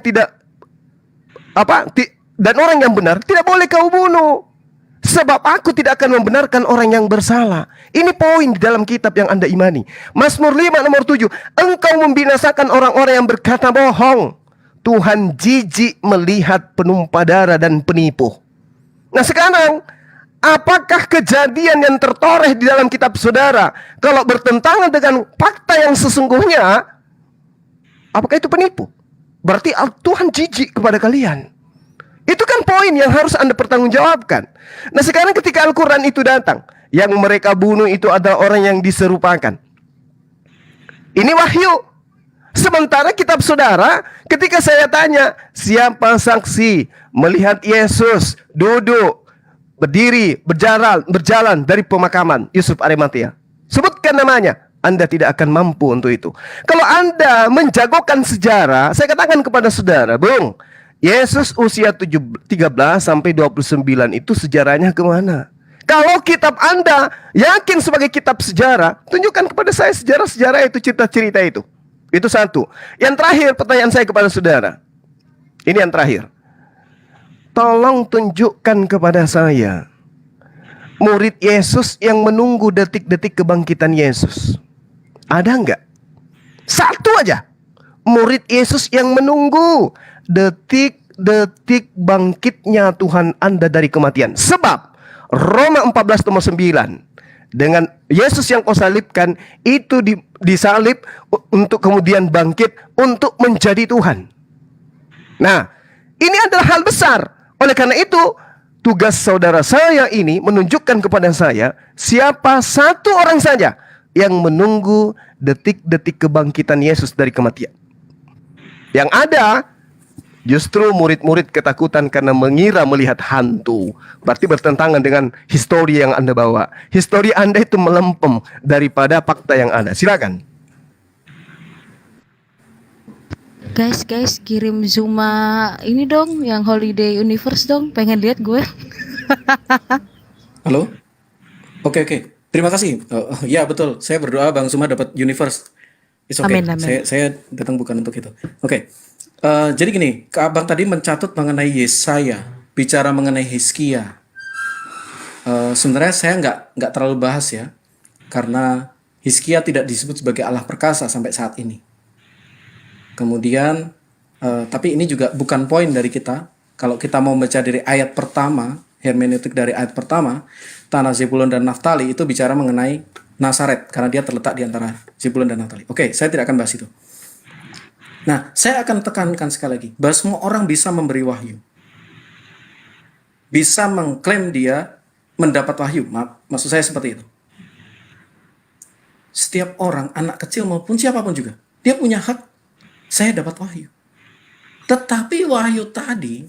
dan orang yang benar tidak boleh kau bunuh. Sebab aku tidak akan membenarkan orang yang bersalah. Ini poin di dalam kitab yang Anda imani. Mazmur 5 nomor 7. Engkau membinasakan orang-orang yang berkata bohong. Tuhan jijik melihat penumpah darah dan penipu. Nah sekarang, apakah kejadian yang tertoreh di dalam kitab saudara, kalau bertentangan dengan fakta yang sesungguhnya, apakah itu penipu? Berarti Tuhan jijik kepada kalian. Itu kan poin yang harus Anda pertanggungjawabkan. Nah sekarang ketika Al-Quran itu datang, yang mereka bunuh itu adalah orang yang diserupakan. Ini wahyu. Sementara kitab saudara, ketika saya tanya, siapa saksi melihat Yesus duduk, berdiri, berjalan dari pemakaman Yusuf Arimatea? Sebutkan namanya. Anda tidak akan mampu untuk itu. Kalau Anda menjagokan sejarah, saya katakan kepada saudara, Bung, Yesus usia 13 sampai 29 itu sejarahnya kemana? Kalau kitab Anda yakin sebagai kitab sejarah, tunjukkan kepada saya sejarah-sejarah itu, cerita-cerita itu. Itu satu. Yang terakhir pertanyaan saya kepada saudara. Ini yang terakhir. Tolong tunjukkan kepada saya murid Yesus yang menunggu detik-detik kebangkitan Yesus. Ada enggak? Satu aja. Murid Yesus yang menunggu detik-detik bangkitnya Tuhan Anda dari kematian. Sebab Roma 14 nomor 9. Dengan Yesus yang kau salibkan itu disalib untuk kemudian bangkit untuk menjadi Tuhan. Nah, ini adalah hal besar. Oleh karena itu, tugas saudara saya ini menunjukkan kepada saya siapa satu orang saja yang menunggu detik-detik kebangkitan Yesus dari kematian. Yang ada justru murid-murid ketakutan karena mengira melihat hantu. Berarti bertentangan dengan histori yang Anda bawa. Histori Anda itu melempem daripada fakta yang ada. Silakan. Guys, kirim Zuma ini dong, yang Holiday Universe dong. Pengen lihat gue. Halo? Oke. Terima kasih. Ya betul, saya berdoa Bang Zuma dapat universe. It's okay. Amin. Saya datang bukan untuk itu. Oke. Jadi gini, Abang tadi mencatut mengenai Yesaya, bicara mengenai Hizkia. Sebenarnya saya nggak terlalu bahas ya, karena Hizkia tidak disebut sebagai Allah perkasa sampai saat ini. Kemudian, tapi ini juga bukan poin dari kita. Kalau kita mau baca dari ayat pertama, hermeneutik dari ayat pertama, tanah Zebulon dan Naftali itu bicara mengenai Nazaret, karena dia terletak di antara Zebulon dan Naftali. Oke, saya tidak akan bahas itu. Nah, saya akan tekankan sekali lagi, bahwa semua orang bisa memberi wahyu. Bisa mengklaim dia mendapat wahyu. Maksud saya seperti itu. Setiap orang, anak kecil maupun siapapun juga, dia punya hak, saya dapat wahyu. Tetapi wahyu tadi,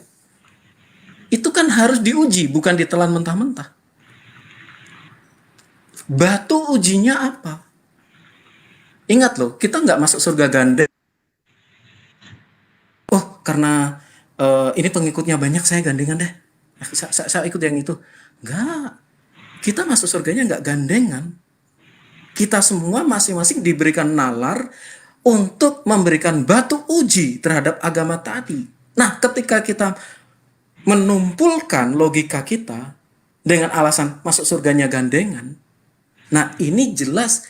itu kan harus diuji, bukan ditelan mentah-mentah. Batu ujinya apa? Ingat loh, kita nggak masuk surga gandeng. Oh, karena ini pengikutnya banyak, saya gandengan deh. Saya ikut yang itu. Enggak. Kita masuk surganya nggak gandengan. Kita semua masing-masing diberikan nalar untuk memberikan batu uji terhadap agama tadi. Nah, ketika kita menumpulkan logika kita dengan alasan masuk surganya gandengan, nah ini jelas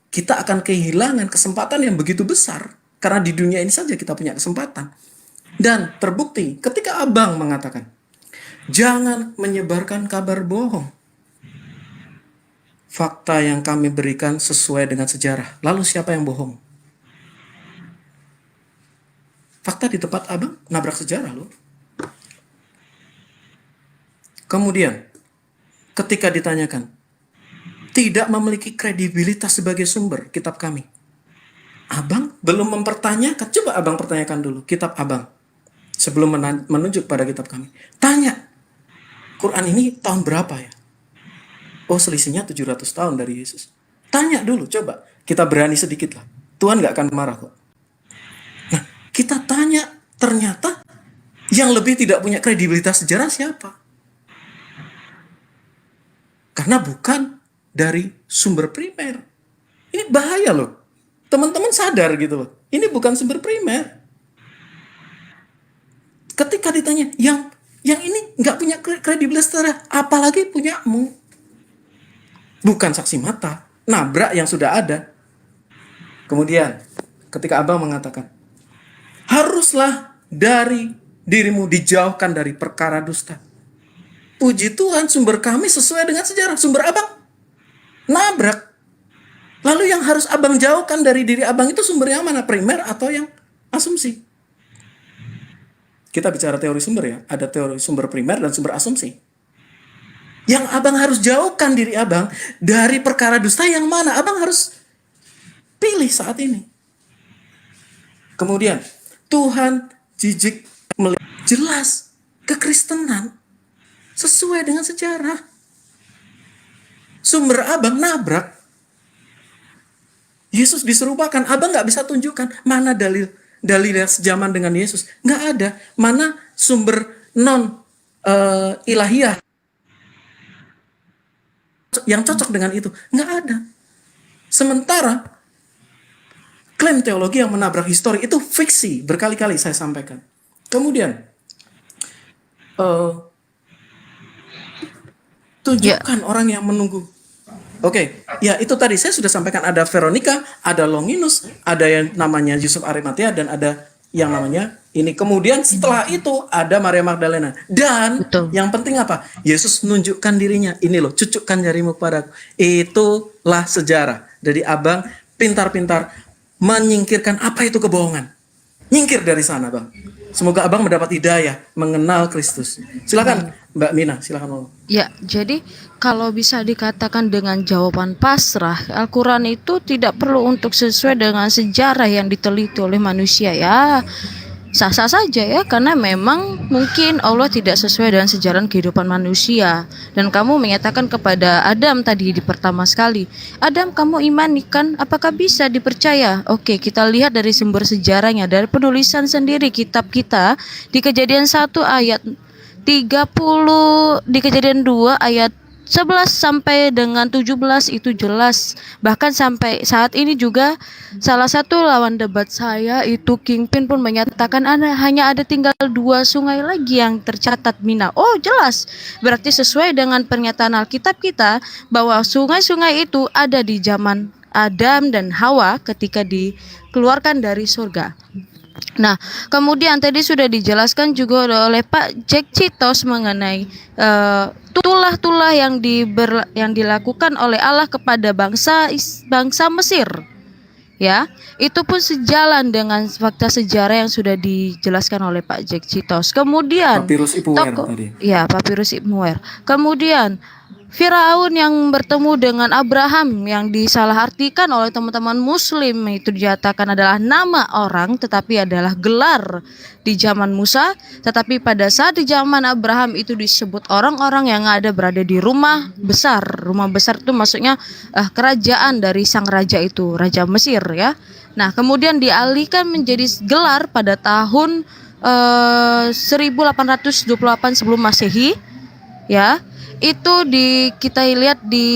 kita akan kehilangan kesempatan yang begitu besar. Karena di dunia ini saja kita punya kesempatan. Dan terbukti ketika Abang mengatakan, jangan menyebarkan kabar bohong. Fakta yang kami berikan sesuai dengan sejarah. Lalu siapa yang bohong? Fakta di tempat Abang nabrak sejarah loh. Kemudian, ketika ditanyakan, tidak memiliki kredibilitas sebagai sumber kitab kami. Abang belum mempertanyakan. Coba Abang pertanyakan dulu kitab Abang sebelum menunjuk pada kitab kami. Tanya, Quran ini tahun berapa ya? Oh, selisihnya 700 tahun dari Yesus. Tanya dulu, coba. Kita berani sedikit lah. Tuhan gak akan marah kok. Nah, kita tanya, ternyata yang lebih tidak punya kredibilitas sejarah siapa? Karena bukan dari sumber primer. Ini bahaya loh. Teman-teman sadar gitu loh. Ini bukan sumber primer. Ketika ditanya, yang ini nggak punya kredibilitas sejarah, apalagi punyamu. Bukan saksi mata, nabrak yang sudah ada. Kemudian, ketika Abang mengatakan, haruslah dari dirimu dijauhkan dari perkara dusta. Puji Tuhan, sumber kami sesuai dengan sejarah. Sumber Abang nabrak. Lalu yang harus Abang jauhkan dari diri Abang itu sumber yang mana? Primer atau yang asumsi? Kita bicara teori sumber ya. Ada teori sumber primer dan sumber asumsi. Yang Abang harus jauhkan diri Abang dari perkara dusta yang mana? Abang harus pilih saat ini. Kemudian, Tuhan jijik melihat jelas kekristenan sesuai dengan sejarah. Sumber Abang nabrak. Yesus diserupakan, Abang nggak bisa tunjukkan mana dalil yang sejaman dengan Yesus. Nggak ada. Mana sumber non ilahiyah yang cocok dengan itu? Nggak ada. Sementara klaim teologi yang menabrak histori itu fiksi, berkali-kali saya sampaikan. Kemudian tunjukkan orang yang menunggu. Oke, ya itu tadi saya sudah sampaikan, ada Veronica, ada Longinus, ada yang namanya Yusuf Arimatea, dan ada yang namanya Ini kemudian setelah itu ada Maria Magdalena. Dan Betul. yang penting apa? Yesus menunjukkan dirinya. Ini loh, cucukkan jarimu kepadaku. Itulah sejarah. Jadi abang pintar-pintar menyingkirkan apa itu kebohongan. Nyingkir dari sana, Bang. Semoga abang mendapat hidayah mengenal Kristus. Silakan Mbak Mina, silakan. Ya, jadi kalau bisa dikatakan dengan jawaban pasrah, Al-Quran itu tidak perlu untuk sesuai dengan sejarah yang diteliti oleh manusia ya. Sah-sah saja ya, karena memang mungkin Allah tidak sesuai dengan sejarah kehidupan manusia. Dan kamu menyatakan kepada Adam tadi di pertama sekali, Adam, kamu imani kan? Apakah bisa dipercaya? Oke, kita lihat dari sumber sejarahnya, dari penulisan sendiri kitab kita di Kejadian 1 ayat 30, di Kejadian 2 ayat 11 sampai dengan 17 itu jelas. Bahkan sampai saat ini juga salah satu lawan debat saya itu Kingpin pun menyatakan hanya ada tinggal 2 sungai lagi yang tercatat, Mina. Oh jelas, berarti sesuai dengan pernyataan Alkitab kita bahwa sungai-sungai itu ada di zaman Adam dan Hawa ketika dikeluarkan dari surga. Nah, kemudian tadi sudah dijelaskan juga oleh Pak Jack Citos mengenai tulah-tulah yang dilakukan oleh Allah kepada bangsa Mesir. Ya, itu pun sejalan dengan fakta sejarah yang sudah dijelaskan oleh Pak Jack Citos. Kemudian Papirus Ipuwer tadi. Ya, Papirus Ipuwer. Kemudian Firaun yang bertemu dengan Abraham yang disalahartikan oleh teman-teman muslim itu dinyatakan adalah nama orang tetapi adalah gelar di zaman Musa, tetapi pada saat di zaman Abraham itu disebut orang-orang yang berada di rumah besar. Rumah besar itu maksudnya kerajaan dari sang raja itu, Raja Mesir ya. Nah, kemudian dialihkan menjadi gelar pada tahun 1828 sebelum Masehi ya. Itu kita lihat di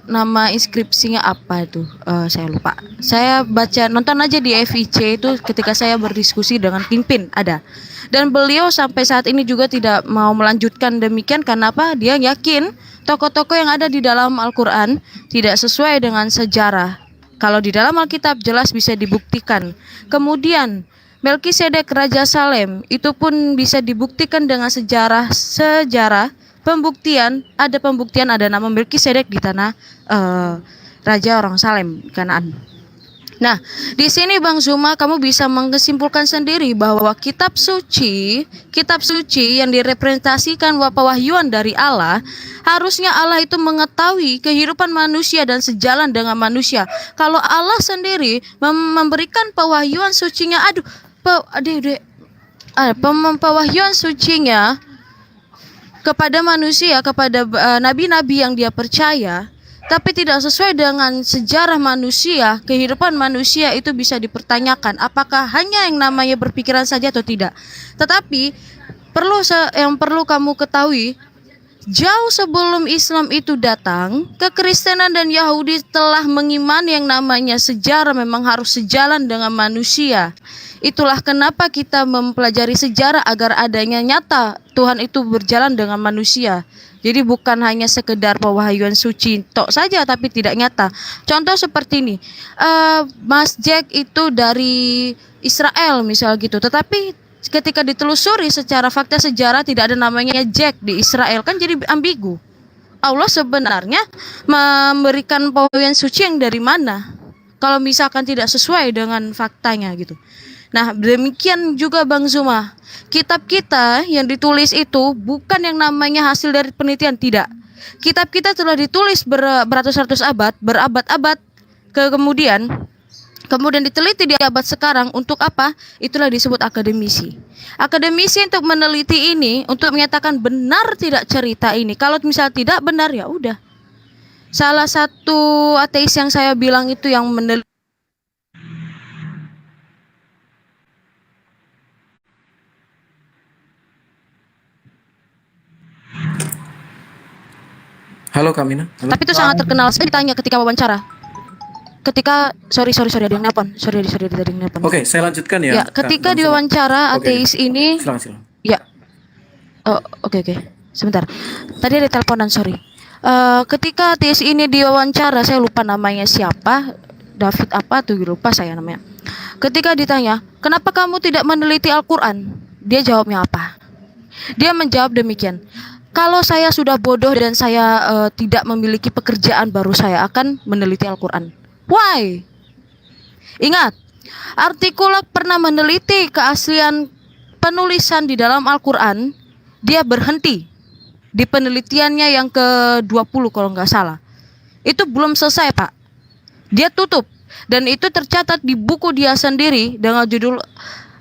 nama inskripsinya apa itu, saya lupa. Saya nonton aja di FIC itu ketika saya berdiskusi dengan Kingpin ada. Dan beliau sampai saat ini juga tidak mau melanjutkan demikian karena apa? Dia yakin tokoh-tokoh yang ada di dalam Al-Quran tidak sesuai dengan sejarah. Kalau di dalam Alkitab jelas bisa dibuktikan. Kemudian Melkisedek Raja Salem itu pun bisa dibuktikan dengan sejarah pembuktian ada nama Melkisedek di tanah Raja orang Salem, Kanaan. Nah, di sini Bang Zuma kamu bisa menyimpulkan sendiri bahwa kitab suci yang direpresentasikan pewahyuan dari Allah, harusnya Allah itu mengetahui kehidupan manusia dan sejalan dengan manusia. Kalau Allah sendiri memberikan pewahyuan sucinya, pewahyuan sucinya kepada manusia, kepada nabi-nabi yang dia percaya, tapi tidak sesuai dengan sejarah manusia, kehidupan manusia itu bisa dipertanyakan apakah hanya yang namanya berpikiran saja atau tidak. Tetapi yang perlu kamu ketahui, jauh sebelum Islam itu datang, kekristenan dan Yahudi telah mengimani yang namanya sejarah memang harus sejalan dengan manusia. Itulah kenapa kita mempelajari sejarah agar adanya nyata Tuhan itu berjalan dengan manusia. Jadi bukan hanya sekedar pewahyuan suci tok saja tapi tidak nyata. Contoh seperti ini, Mas Jack itu dari Israel misal gitu, tetapi ketika ditelusuri secara fakta sejarah tidak ada namanya Jack di Israel, kan jadi ambigu. Allah sebenarnya memberikan pewahyuan suci yang dari mana kalau misalkan tidak sesuai dengan faktanya gitu. Nah, demikian juga Bang Zuma. Kitab kita yang ditulis itu bukan yang namanya hasil dari penelitian, tidak. Kitab kita telah ditulis beratus-ratus abad, berabad-abad kemudian diteliti di abad sekarang untuk apa? Itulah disebut akademisi. Akademisi untuk meneliti ini, untuk menyatakan benar tidak cerita ini. Kalau misal tidak benar ya udah. Salah satu ateis yang saya bilang itu yang meneliti. Halo Kamina. Halo. Tapi itu sangat terkenal. Saya ditanya ketika wawancara. Sorry ada yang nelpon. Sorry ada yang nelpon. Oke, saya lanjutkan ya. Ya, ketika diwawancara ateis ini. Silakan. Ya. Oh, oke. Sebentar. Tadi ada teleponan, sorry. Ketika ateis ini diwawancara, saya lupa namanya siapa. David apa tuh, lupa saya namanya. Ketika ditanya, kenapa kamu tidak meneliti Al-Quran? Dia jawabnya apa? Dia menjawab demikian, kalau saya sudah bodoh dan saya tidak memiliki pekerjaan, baru saya akan meneliti Al-Quran. Why? Ingat, Artikulak pernah meneliti keaslian penulisan di dalam Al-Quran. Dia berhenti di penelitiannya yang ke-20 kalau nggak salah. Itu belum selesai, Pak. Dia tutup. Dan itu tercatat di buku dia sendiri dengan judul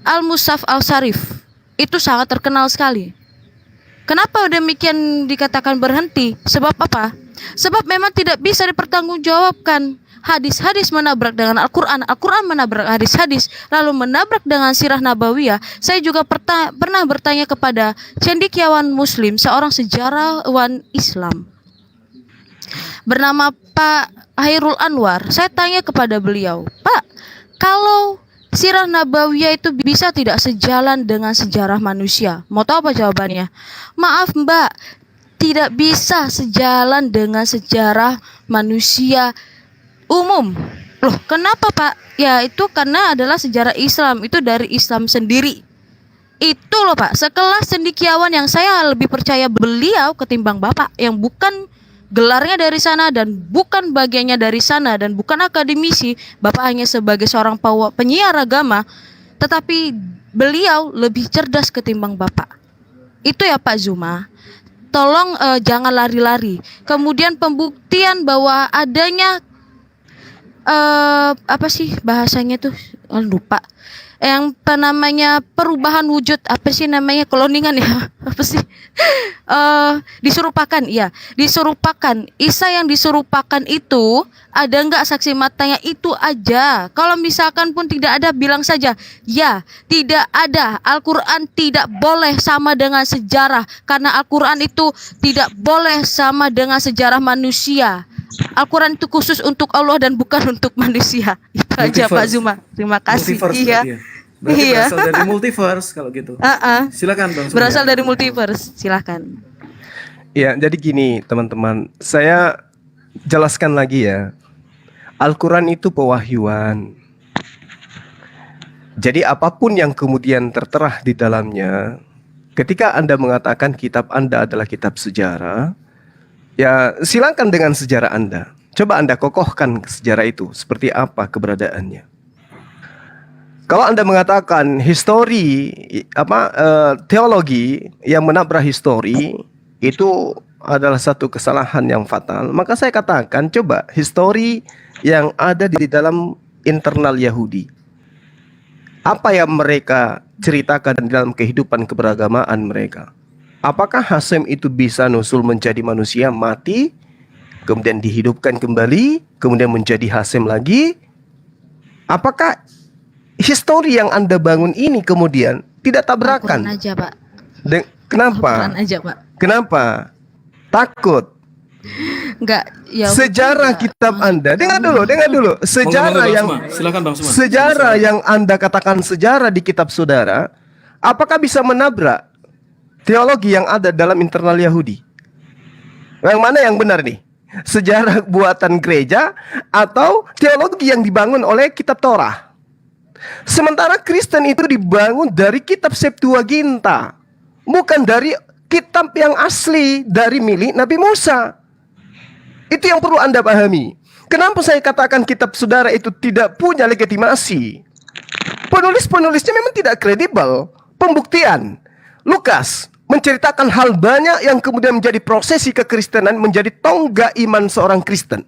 Al-Mushaf Al-Sharif. Itu sangat terkenal sekali. Kenapa demikian dikatakan berhenti? Sebab apa? Sebab memang tidak bisa dipertanggungjawabkan. Hadis-hadis menabrak dengan Al-Quran, Al-Quran menabrak hadis-hadis, lalu menabrak dengan sirah nabawiyah. Saya juga pernah bertanya kepada cendekiawan Muslim, seorang sejarawan Islam bernama Pak Hairul Anwar. Saya tanya kepada beliau, Pak, kalau sirah nabawiyah itu bisa tidak sejalan dengan sejarah manusia? Mau tahu apa jawabannya? Maaf Mbak, tidak bisa sejalan dengan sejarah manusia umum. Loh, kenapa Pak? Ya itu karena adalah sejarah Islam, itu dari Islam sendiri. Itu loh Pak, sekelas cendekiawan yang saya lebih percaya beliau ketimbang Bapak yang bukan gelarnya dari sana dan bukan bagiannya dari sana dan bukan akademisi. Bapak hanya sebagai seorang penyiar agama, tetapi beliau lebih cerdas ketimbang Bapak. Itu ya Pak Zuma. Tolong jangan lari-lari. Kemudian pembuktian bahwa adanya apa sih bahasanya tuh, lupa. Yang namanya perubahan wujud, apa sih namanya, kloningan ya, apa sih, diserupakan, ya, diserupakan. Isa yang diserupakan itu ada nggak saksi matanya? Itu aja. Kalau misalkan pun tidak ada, bilang saja ya tidak ada. Al-Quran tidak boleh sama dengan sejarah, karena Al-Quran itu tidak boleh sama dengan sejarah manusia. Al-Quran itu khusus untuk Allah dan bukan untuk manusia. Itu aja Pak Zuma. Terima kasih. Multiverse Iya. berarti Iya. berasal dari multiverse kalau gitu. Silakan Bang Surya. Berasal dari multiverse. Silakan. Ya, jadi gini teman-teman, saya jelaskan lagi ya. Al-Quran itu pewahyuan. Jadi apapun yang kemudian tertera di dalamnya, ketika Anda mengatakan kitab Anda adalah kitab sejarah, ya silakan dengan sejarah Anda. Coba Anda kokohkan sejarah itu, seperti apa keberadaannya. Kalau Anda mengatakan teologi yang menabrak histori itu adalah satu kesalahan yang fatal, maka saya katakan coba histori yang ada di dalam internal Yahudi. Apa yang mereka ceritakan di dalam kehidupan keberagamaan mereka? Apakah Hasyim itu bisa nusul menjadi manusia, mati, kemudian dihidupkan kembali, kemudian menjadi Hasyim lagi? Apakah histori yang Anda bangun ini kemudian tidak tabrakan? Al-Quran aja Pak. Kenapa? Al-Quran aja Pak. Kenapa? Takut. Enggak. Ya, Sejarah kitab Anda. Dengar dulu. Sejarah yang Silakan Bang Suma. sejarah yang Anda katakan sejarah di kitab saudara, apakah bisa menabrak teologi yang ada dalam internal Yahudi? Yang mana yang benar nih? Sejarah buatan gereja atau teologi yang dibangun oleh kitab Torah? Sementara Kristen itu dibangun dari kitab Septuaginta, bukan dari kitab yang asli dari milik Nabi Musa. Itu yang perlu Anda pahami. Kenapa saya katakan kitab saudara itu tidak punya legitimasi? Penulis-penulisnya memang tidak kredibel. Pembuktian, Lukas menceritakan hal banyak yang kemudian menjadi prosesi kekristenan, menjadi tonggak iman seorang Kristen.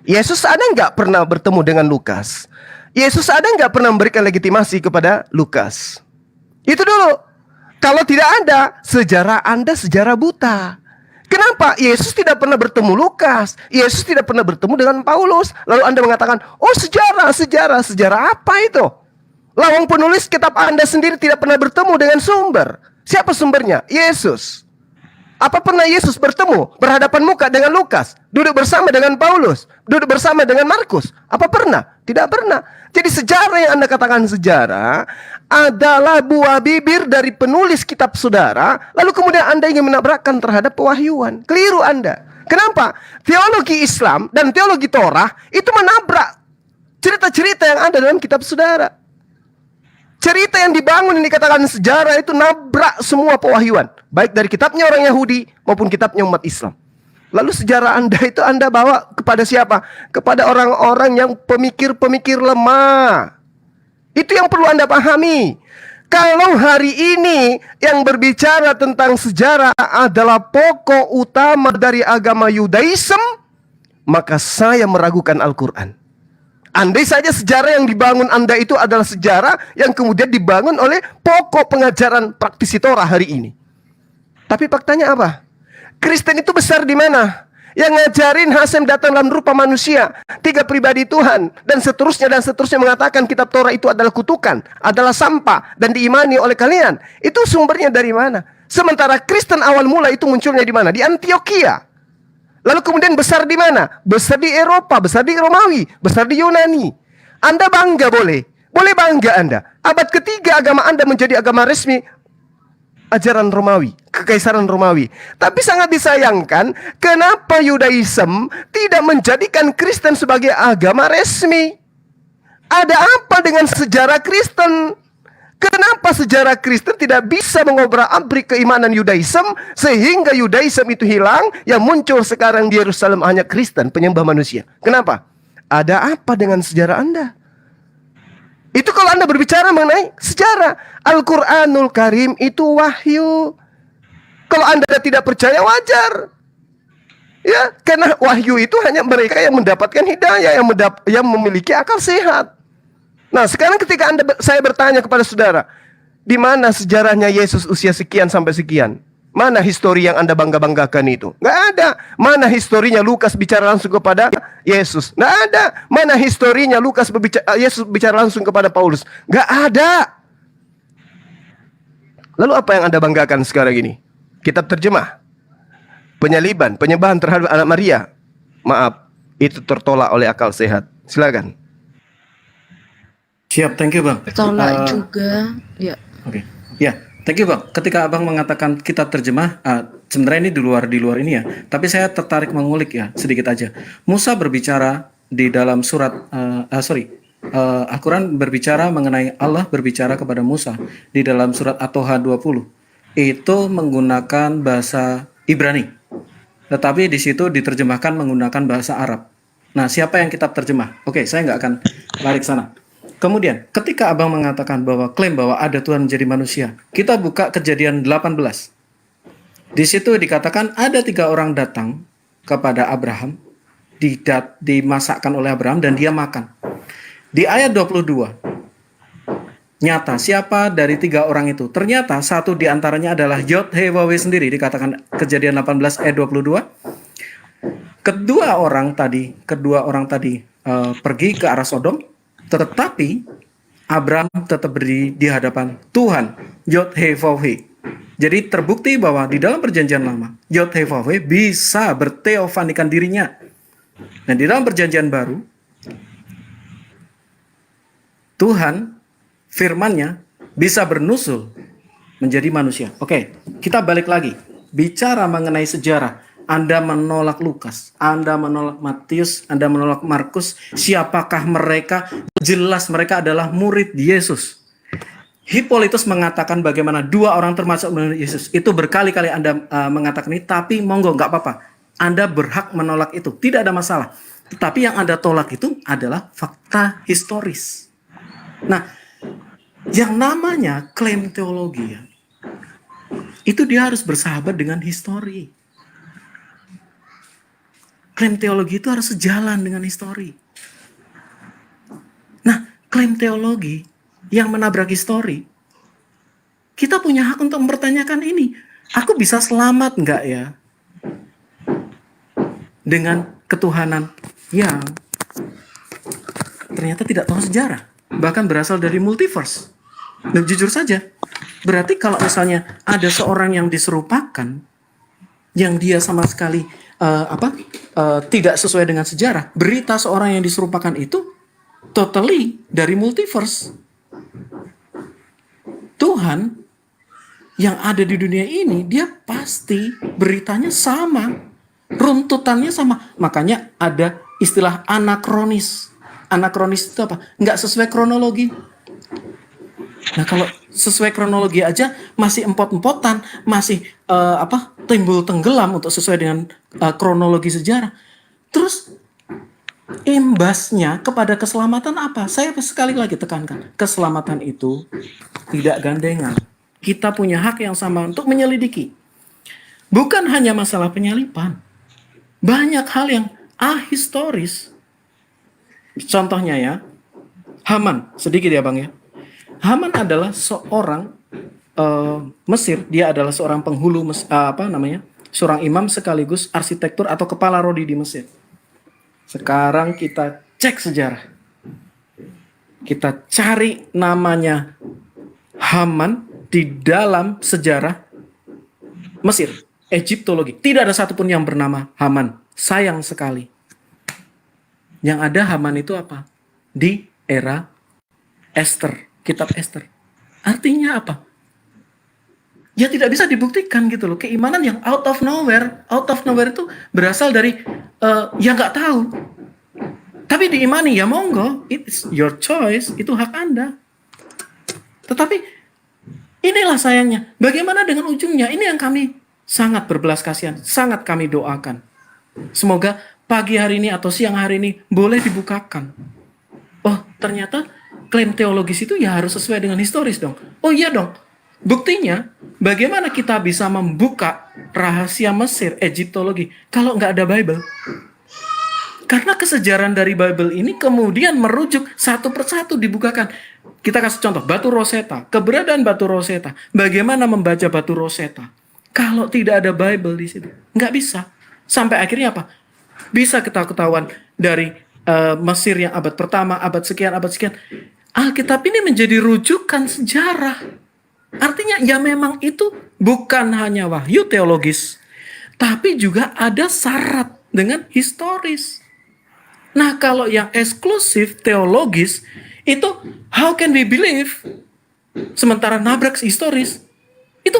Yesus ada nggak pernah bertemu dengan Lukas? Yesus ada nggak pernah memberikan legitimasi kepada Lukas? Itu dulu. Kalau tidak ada, sejarah Anda sejarah buta. Kenapa? Yesus tidak pernah bertemu Lukas. Yesus tidak pernah bertemu dengan Paulus. Lalu Anda mengatakan, oh sejarah apa itu? Lawang penulis kitab Anda sendiri tidak pernah bertemu dengan sumber. Siapa sumbernya? Yesus. Apa pernah Yesus bertemu berhadapan muka dengan Lukas? Duduk bersama dengan Paulus? Duduk bersama dengan Markus? Apa pernah? Tidak pernah. Jadi sejarah yang Anda katakan sejarah adalah buah bibir dari penulis kitab saudara, lalu kemudian Anda ingin menabrakkan terhadap pewahyuan. Keliru Anda. Kenapa? Teologi Islam dan teologi Torah itu menabrak cerita-cerita yang ada dalam kitab saudara. cerita yang dibangun yang dikatakan sejarah itu nabrak semua pewahyuan, baik dari kitabnya orang Yahudi maupun kitabnya umat Islam. Lalu sejarah Anda itu Anda bawa kepada siapa? Kepada orang-orang yang pemikir-pemikir lemah. Itu yang perlu Anda pahami. Kalau hari ini yang berbicara tentang sejarah adalah pokok utama dari agama Yudaism, maka saya meragukan Al-Quran. Andai saja sejarah yang dibangun Anda itu adalah sejarah yang kemudian dibangun oleh pokok pengajaran praktisi Torah hari ini. Tapi faktanya apa? Kristen itu besar di mana? Yang ngajarin Hasem datang dalam rupa manusia, 3 pribadi Tuhan, dan seterusnya mengatakan kitab Torah itu adalah kutukan, adalah sampah, dan diimani oleh kalian. Itu sumbernya dari mana? Sementara Kristen awal mula itu munculnya di mana? Di Antioquia. Lalu kemudian besar di mana? Besar di Eropa, besar di Romawi, besar di Yunani. Anda bangga boleh bangga Anda. Abad ketiga agama Anda menjadi agama resmi ajaran Romawi, kekaisaran Romawi. Tapi sangat disayangkan, kenapa Yudaism tidak menjadikan Kristen sebagai agama resmi? Ada apa dengan sejarah Kristen? Kenapa sejarah Kristen tidak bisa mengobrak-abrik keimanan Yudaism sehingga Yudaism itu hilang, yang muncul sekarang di Yerusalem hanya Kristen, penyembah manusia? Kenapa? Ada apa dengan sejarah Anda? Itu kalau Anda berbicara mengenai sejarah. Al-Quranul Karim itu wahyu. Kalau Anda tidak percaya, wajar. Ya, karena wahyu itu hanya mereka yang mendapatkan hidayah, yang memiliki akal sehat. Nah, sekarang ketika saya bertanya kepada saudara, di mana sejarahnya Yesus usia sekian sampai sekian? Mana histori yang Anda bangga-banggakan itu? Nggak ada. Mana historinya Lukas bicara langsung kepada Yesus? Nggak ada. Mana historinya Yesus bicara langsung kepada Paulus? Nggak ada. Lalu apa yang Anda banggakan sekarang ini? Kitab terjemah, penyaliban, penyembahan terhadap anak Maria. Maaf, itu tertolak oleh akal sehat. Silakan. Siap, thank you Bang. Tolak juga. Ya. Oke. Ya, thank you Bang. Ketika Abang mengatakan kitab terjemah, sebenarnya ini di luar ini ya. Tapi saya tertarik mengulik ya, sedikit aja. Musa berbicara di dalam surat, Al-Quran berbicara mengenai Allah berbicara kepada Musa di dalam surat At-Toha 20. Itu menggunakan bahasa Ibrani. Tetapi di situ diterjemahkan menggunakan bahasa Arab. Nah, siapa yang kitab terjemah? Oke, saya nggak akan lari ke sana. Kemudian, ketika Abang mengatakan bahwa klaim bahwa ada Tuhan menjadi manusia, kita buka Kejadian 18. Di situ dikatakan ada 3 orang datang kepada Abraham, dimasakkan oleh Abraham dan dia makan. Di ayat 22, nyata siapa dari 3 orang itu? Ternyata satu di antaranya adalah Yod-Heh-Wawe sendiri, dikatakan Kejadian 18 ayat 22. Kedua orang tadi pergi ke arah Sodom. Tetapi Abraham tetap berdiri di hadapan Tuhan, Yod-Heh-Wawe. Jadi terbukti bahwa di dalam perjanjian lama, Yod-Heh-Wawe bisa berteofanikan dirinya. Dan di dalam perjanjian baru, Tuhan, firman-Nya bisa bernusul menjadi manusia. Oke, kita balik lagi. Bicara mengenai sejarah. Anda menolak Lukas, Anda menolak Matius, Anda menolak Markus. Siapakah mereka? Jelas mereka adalah murid Yesus. Hippolytus mengatakan bagaimana 2 orang termasuk murid Yesus. Itu berkali-kali Anda mengatakan ini, tapi monggo, nggak apa-apa. Anda berhak menolak itu, tidak ada masalah. Tetapi yang Anda tolak itu adalah fakta historis. Nah, yang namanya klaim teologi ya, itu dia harus bersahabat dengan histori. Klaim teologi itu harus sejalan dengan histori. Nah, klaim teologi yang menabrak histori, kita punya hak untuk mempertanyakan ini. Aku bisa selamat nggak ya dengan ketuhanan yang ternyata tidak tahu sejarah, bahkan berasal dari multiverse. Dan jujur saja, berarti kalau misalnya ada seorang yang diserupakan, yang dia sama sekali tidak sesuai dengan sejarah, berita seorang yang diserupakan itu totally dari multiverse. Tuhan yang ada di dunia ini, dia pasti beritanya sama, runtutannya sama. Makanya ada istilah anakronis. Anakronis itu apa? Nggak sesuai kronologi. Nah, kalau sesuai kronologi aja masih empot-empotan, masih timbul tenggelam untuk sesuai dengan kronologi sejarah. Terus imbasnya kepada keselamatan apa? Saya sekali lagi tekankan, keselamatan itu tidak gandengan. Kita punya hak yang sama untuk menyelidiki. Bukan hanya masalah penyalipan. Banyak hal yang ahistoris. Contohnya ya, Haman, sedikit ya Bang ya. Haman adalah seorang Mesir, dia adalah seorang penghulu seorang imam sekaligus arsitektur atau kepala rodi di Mesir. Sekarang kita cek sejarah. Kita cari namanya Haman di dalam sejarah Mesir, Egyptologi. Tidak ada satupun yang bernama Haman. Sayang sekali. Yang ada Haman itu apa? Di era Esther, kitab Esther. Artinya apa? Ya tidak bisa dibuktikan gitu loh. Keimanan yang out of nowhere. Out of nowhere itu berasal dari ya nggak tahu. Tapi diimani ya monggo. It's your choice. Itu hak Anda. Tetapi inilah sayangnya. Bagaimana dengan ujungnya? Ini yang kami sangat berbelas kasihan. Sangat kami doakan. Semoga pagi hari ini atau siang hari ini boleh dibukakan. Oh ternyata klaim teologis itu ya harus sesuai dengan historis dong. Oh iya dong. Buktinya, bagaimana kita bisa membuka rahasia Mesir, Egyptologi, kalau nggak ada Bible? Karena kesejarahan dari Bible ini kemudian merujuk satu persatu dibukakan. Kita kasih contoh, batu Rosetta, keberadaan batu Rosetta. Bagaimana membaca batu Rosetta? Kalau tidak ada Bible di situ, nggak bisa. Sampai akhirnya apa? Bisa kita ketahuan dari Mesir yang abad pertama, abad sekian. Alkitab ini menjadi rujukan sejarah. Artinya ya memang itu bukan hanya wahyu teologis, tapi juga ada syarat dengan historis. Nah kalau yang eksklusif teologis itu how can we believe? Sementara nabrak historis itu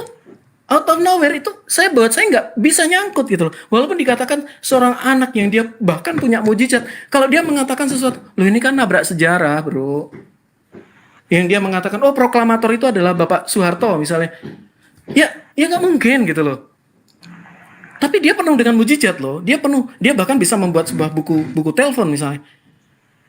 out of nowhere itu buat saya nggak bisa nyangkut gitu loh. Walaupun dikatakan seorang anak yang dia bahkan punya mujizat, kalau dia mengatakan sesuatu, loh ini kan nabrak sejarah bro. Yang dia mengatakan, oh proklamator itu adalah Bapak Soeharto misalnya. Ya nggak mungkin gitu loh. Tapi dia penuh dengan mujizat loh. Dia bahkan bisa membuat sebuah buku telepon misalnya.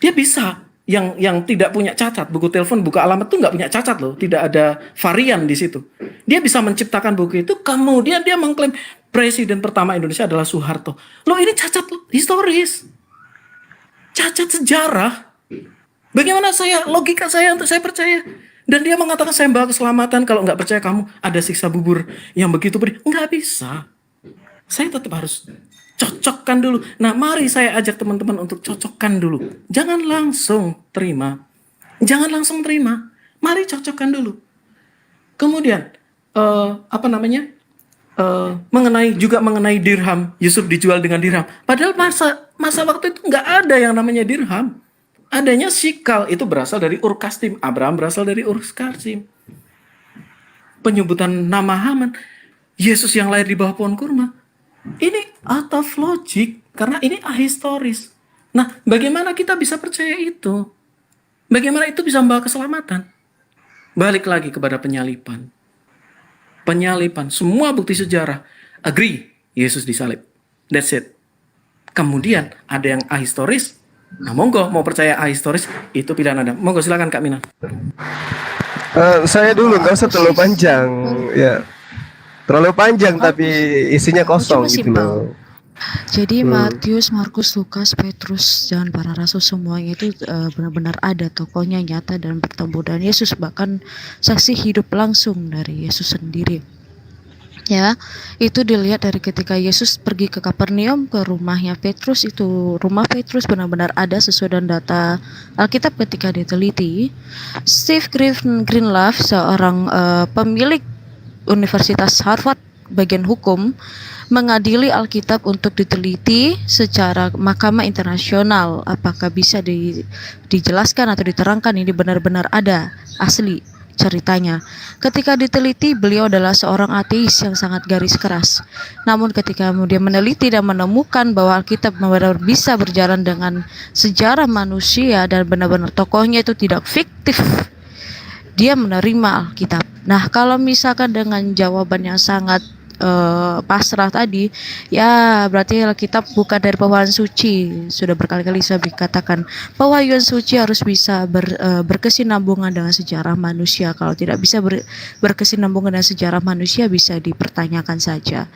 Dia bisa yang tidak punya cacat, buku telepon, buku alamat tuh nggak punya cacat loh. Tidak ada varian di situ. Dia bisa menciptakan buku itu, kemudian dia mengklaim presiden pertama Indonesia adalah Soeharto. Loh ini cacat historis. Cacat sejarah. Bagaimana logika saya untuk saya percaya? Dan dia mengatakan saya membawa keselamatan. Kalau nggak percaya kamu ada siksa bubur yang begitu pedih. Nggak bisa. Saya tetap harus cocokkan dulu. Nah mari saya ajak teman-teman untuk cocokkan dulu. Jangan langsung terima. Mari cocokkan dulu. Kemudian mengenai dirham. Yusuf dijual dengan dirham. Padahal masa waktu itu nggak ada yang namanya dirham. Adanya sikal, itu berasal dari Ur-Kasdim. Abraham berasal dari Ur-Kasdim. Penyebutan nama Haman, Yesus yang lahir di bawah pohon kurma. Ini out of logic, karena ini ahistoris. Nah, bagaimana kita bisa percaya itu? Bagaimana itu bisa membawa keselamatan? Balik lagi kepada penyalipan. Semua bukti sejarah, agree, Yesus disalib. That's it. Kemudian ada yang ahistoris. Nah, monggo mau percaya ahistoris itu pilihan Anda. Monggo silakan Kak Mina. Saya dulu, nggak usah terlalu panjang ya. Terlalu panjang tapi isinya kosong Cuma gitu simpel. loh. Jadi Matius, Markus, Lukas, Petrus, dan para rasul semuanya itu benar-benar ada tokohnya nyata dan bertemu dan Yesus, bahkan saksi hidup langsung dari Yesus sendiri. Ya, itu dilihat dari ketika Yesus pergi ke Kapernaum ke rumahnya Petrus, itu rumah Petrus benar-benar ada sesuai dengan data Alkitab ketika diteliti. Steve Greenleaf, seorang pemilik Universitas Harvard bagian hukum, mengadili Alkitab untuk diteliti secara mahkamah internasional apakah bisa dijelaskan atau diterangkan ini benar-benar ada asli ceritanya. Ketika diteliti, beliau adalah seorang ateis yang sangat garis keras. Namun ketika dia meneliti dan menemukan bahwa Alkitab benar-benar bisa berjalan dengan sejarah manusia dan benar-benar tokohnya itu tidak fiktif, dia menerima Alkitab. Nah, kalau misalkan dengan jawaban yang sangat pasrah tadi, ya berarti Alkitab bukan dari pewahyuan suci. Sudah berkali-kali saya katakan, pewahyuan suci harus bisa berkesinambungan dengan sejarah manusia. Kalau tidak bisa berkesinambungan dengan sejarah manusia, bisa dipertanyakan saja.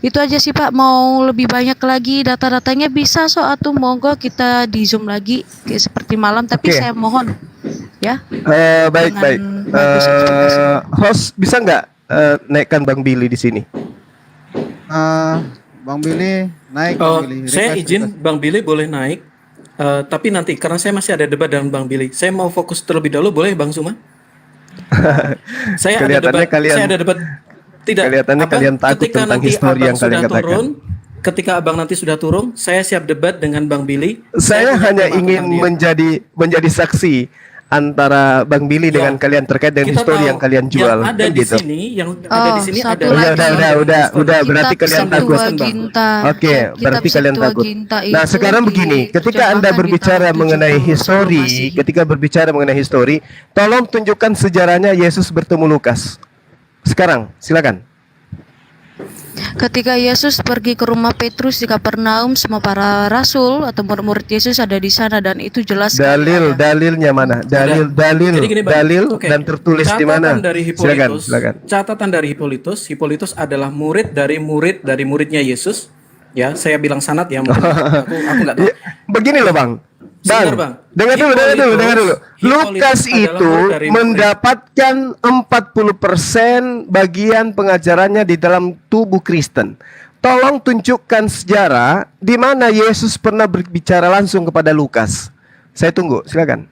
Itu aja sih Pak. Mau lebih banyak lagi data-datanya bisa atau monggo kita di Zoom lagi kayak seperti malam. Tapi Oke. saya mohon ya. Baik, Dengan baik. bagus ekspektasi. Host bisa nggak naikkan Bang Billy di sini? Bang Billy naik. Oh, Bang Billy. saya Request, izin request. Bang Billy boleh naik. Tapi nanti karena saya masih ada debat dengan Bang Billy. Saya mau fokus terlebih dahulu, boleh Bang Zuma? Kelihatannya kalian- Saya ada debat. Tidak. kelihatannya kalian takut ketika tentang nanti histori Abang yang kalian sudah katakan. turun, ketika Abang nanti sudah turun, saya siap debat dengan Bang Billy. Saya punya hanya tema ingin tentang dia. menjadi saksi antara Bang Billy Ya, dengan kalian terkait dengan kita histori tahu yang kalian jual. Yang ada kan di gitu. sini, yang ada di sini satu adalah lagi. Udah, berarti Kitab kalian takut. Septuaginta. Oke, Kitab berarti kalian takut. Septuaginta Nah, itu sekarang begini, ketika Anda diterjemahkan berbicara di tahun mengenai 70 histori, Masehi. ketika berbicara mengenai histori, tolong tunjukkan sejarahnya Yesus bertemu Lukas. Sekarang, silakan. Ketika Yesus pergi ke rumah Petrus di Kapernaum, semua para rasul atau murid-murid Yesus ada di sana dan itu jelas sekali ada. Dalilnya mana? Dalil Jadi gini, Bang. dalil Oke. dan tertulis di Catatan mana? dari Silakan, Hippolytus, silakan. Catatan dari Hippolytus adalah murid dari muridnya Yesus. Ya, saya bilang sanad ya, mungkin aku nggak tahu. Ya, begini loh Bang. Sebentar, Bang. Dengar dulu. Hippolytus Lukas adalah itu murid dari murid. mendapatkan 40% bagian pengajarannya di dalam tubuh Kristen. Tolong tunjukkan sejarah di mana Yesus pernah berbicara langsung kepada Lukas. Saya tunggu, silakan.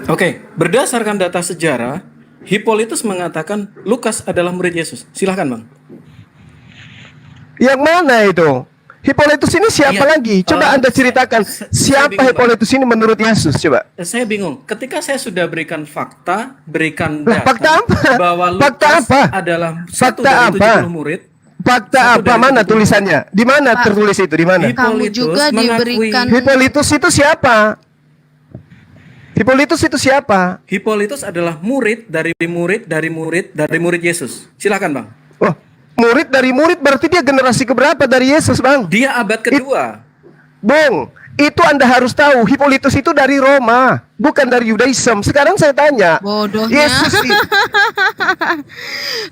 Oke, berdasarkan data sejarah, Hippolytus mengatakan Lukas adalah murid Yesus. Silahkan, Bang. Yang mana itu? Hippolytus ini siapa Iya. lagi? Coba Anda ceritakan saya siapa bingung, Bang. Hippolytus ini menurut Yesus, coba. Saya bingung. Ketika saya sudah berikan fakta, berikan Lah, data fakta apa? bahwa Fakta Lukas apa? adalah satu Fakta dari apa? 70 murid. Fakta Satu apa? dari Mana 70. tulisannya? Di mana Pak. tertulis itu? Di mana? Kamu Hippolytus juga diberikan Hippolytus itu siapa? Hippolytus itu siapa? Hippolytus adalah murid dari murid Yesus. Silakan, Bang. Oh, murid dari murid berarti dia generasi keberapa dari Yesus, Bang? Dia abad kedua. Bung, itu Anda harus tahu, Hippolytus itu dari Roma, bukan dari Yudaism. Sekarang saya tanya, bodohnya. Yesus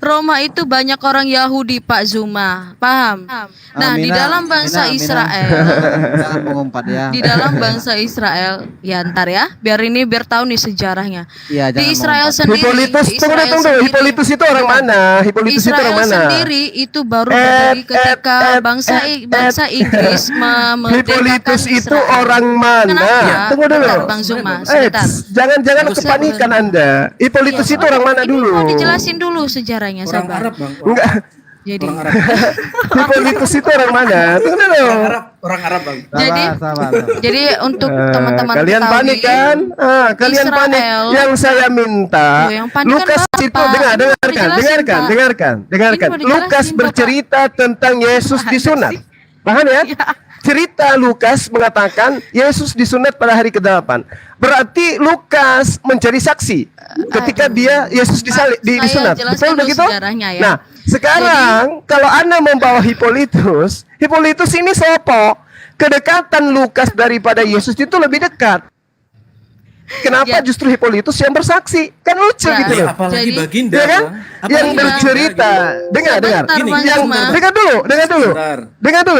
Roma itu banyak orang Yahudi, Pak Zuma. Paham? Nah, di dalam bangsa Israel, Jangan mengumpat ya. di dalam bangsa Israel, ya ntar ya, biar tahu nih sejarahnya. Iya, Di jangan Israel mengumpat. sendiri, Hippolytus, di tunggu, Israel tunggu. sendiri- Hippolytus itu orang mana? Hippolytus itu Israel orang mana? sendiri itu baru berdiri ketika bangsa Inggris memerdekakan Hippolytus itu Israel. orang mana? Kenapa? Tunggu dulu. Bentar, Bang Zuma, sebentar. Jangan Bagus, kepanikan saya Anda. Hippolytus Iya, itu orang mana ini dulu? mau dijelasin dulu sejarahnya, Orang sabar. Arab, Bang. Enggak. Jadi, Orang Arab. Hippolytus itu orang mana? Tunggu dulu. Orang Arab, Bang. Jadi- Sabar. jadi untuk teman-teman Kalian ketahui, panik kan? Kalian Israel- panik. Yang saya minta, Tuh, yang panik kan Lukas Bapak. itu Ini mau dijelasin, Pak. dengarkan. Ini mau dijelasin, Lukas Bapak. bercerita tentang Yesus disunat. Paham ya? Cerita Lukas mengatakan Yesus disunat pada hari ke-8. Berarti Lukas mencari saksi ketika dia Yesus Pak, saya disunat. jelaskan Betul dulu begitu? sejarahnya ya. Nah, sekarang kalau Anda membawa Hippolytus ini sopo. Kedekatan Lukas daripada Yesus itu lebih dekat. Kenapa Ya. justru Hippolytus yang bersaksi? Kan lucu Ya. gitu loh. Apalagi Jadi- Baginda, Ya kan? Bang. Apalagi Yang Baginda, bercerita. gitu. Dengar. Sebentar, Gini, Bang Yang Zuma. dengar dulu. Sebentar.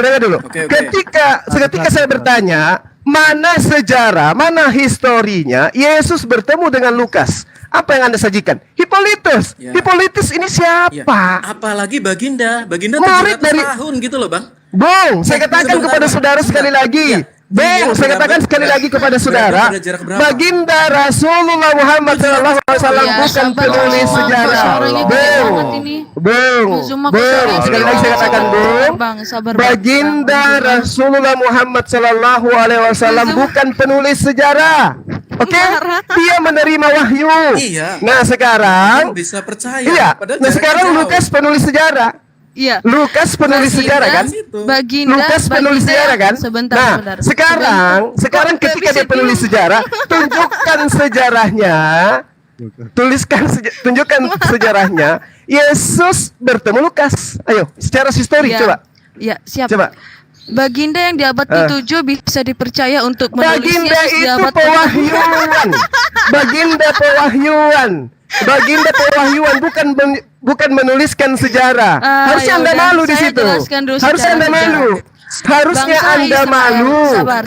Dengar dulu. Oke. Ketika saya bertanya, mana sejarah, mana historinya Yesus bertemu dengan Lukas? Apa yang Anda sajikan? Hippolytus. Ya. Hippolytus ini Ya. siapa? Apalagi Baginda Murid 700 dari- tahun gitu loh, Bang. Bung, saya katakan sebentar, kepada Bang. saudara sekali lagi. Ya. Bung, Dia saya katakan berapa- sekali lagi kepada saudara. berapa jarak berapa? Baginda Rasulullah Muhammad SAW Ya, bukan sabar, penulis Bang. sejarah. Suaranya gede Bung, banget ini. Bung, Zuma, Bung. suaranya Sekali gede lagi saya banget. katakan, Sabar, Bung. Bang, sabar, Bang. Baginda Bang Zuma. Rasulullah Muhammad Sallallahu Alaihi Wasallam Zuma. bukan penulis sejarah. Oke, Marah. dia menerima wahyu. Iya. Nah sekarang, Bisa percaya. iya. Padahal Nah jaraknya sekarang jauh. Lukas penulis sejarah. Iya. Lukas penulis Baginda- sejarah kan? Baginda, Lukas penulis Baginda- sejarah kan? Sebentar, nah, sebentar. sekarang Kok ketika bisa dia penulis diam? sejarah, tunjukkan sejarahnya Tunjukkan sejarahnya. Yesus bertemu Lukas. Ayo, secara histori Ya. coba. Ya, siap. Coba. Baginda yang di abad ke-7 bisa dipercaya untuk menulis Baginda Yesus di itu abad pewahyuan. Baginda pewahyuan. Baginda pewahyuan bukan menuliskan sejarah. Harusnya ya Anda udah, malu di saya situ. jelaskan dulu Harusnya secara Anda malu. sejarah. Harusnya Bangsa Anda Israel. malu. Sabar.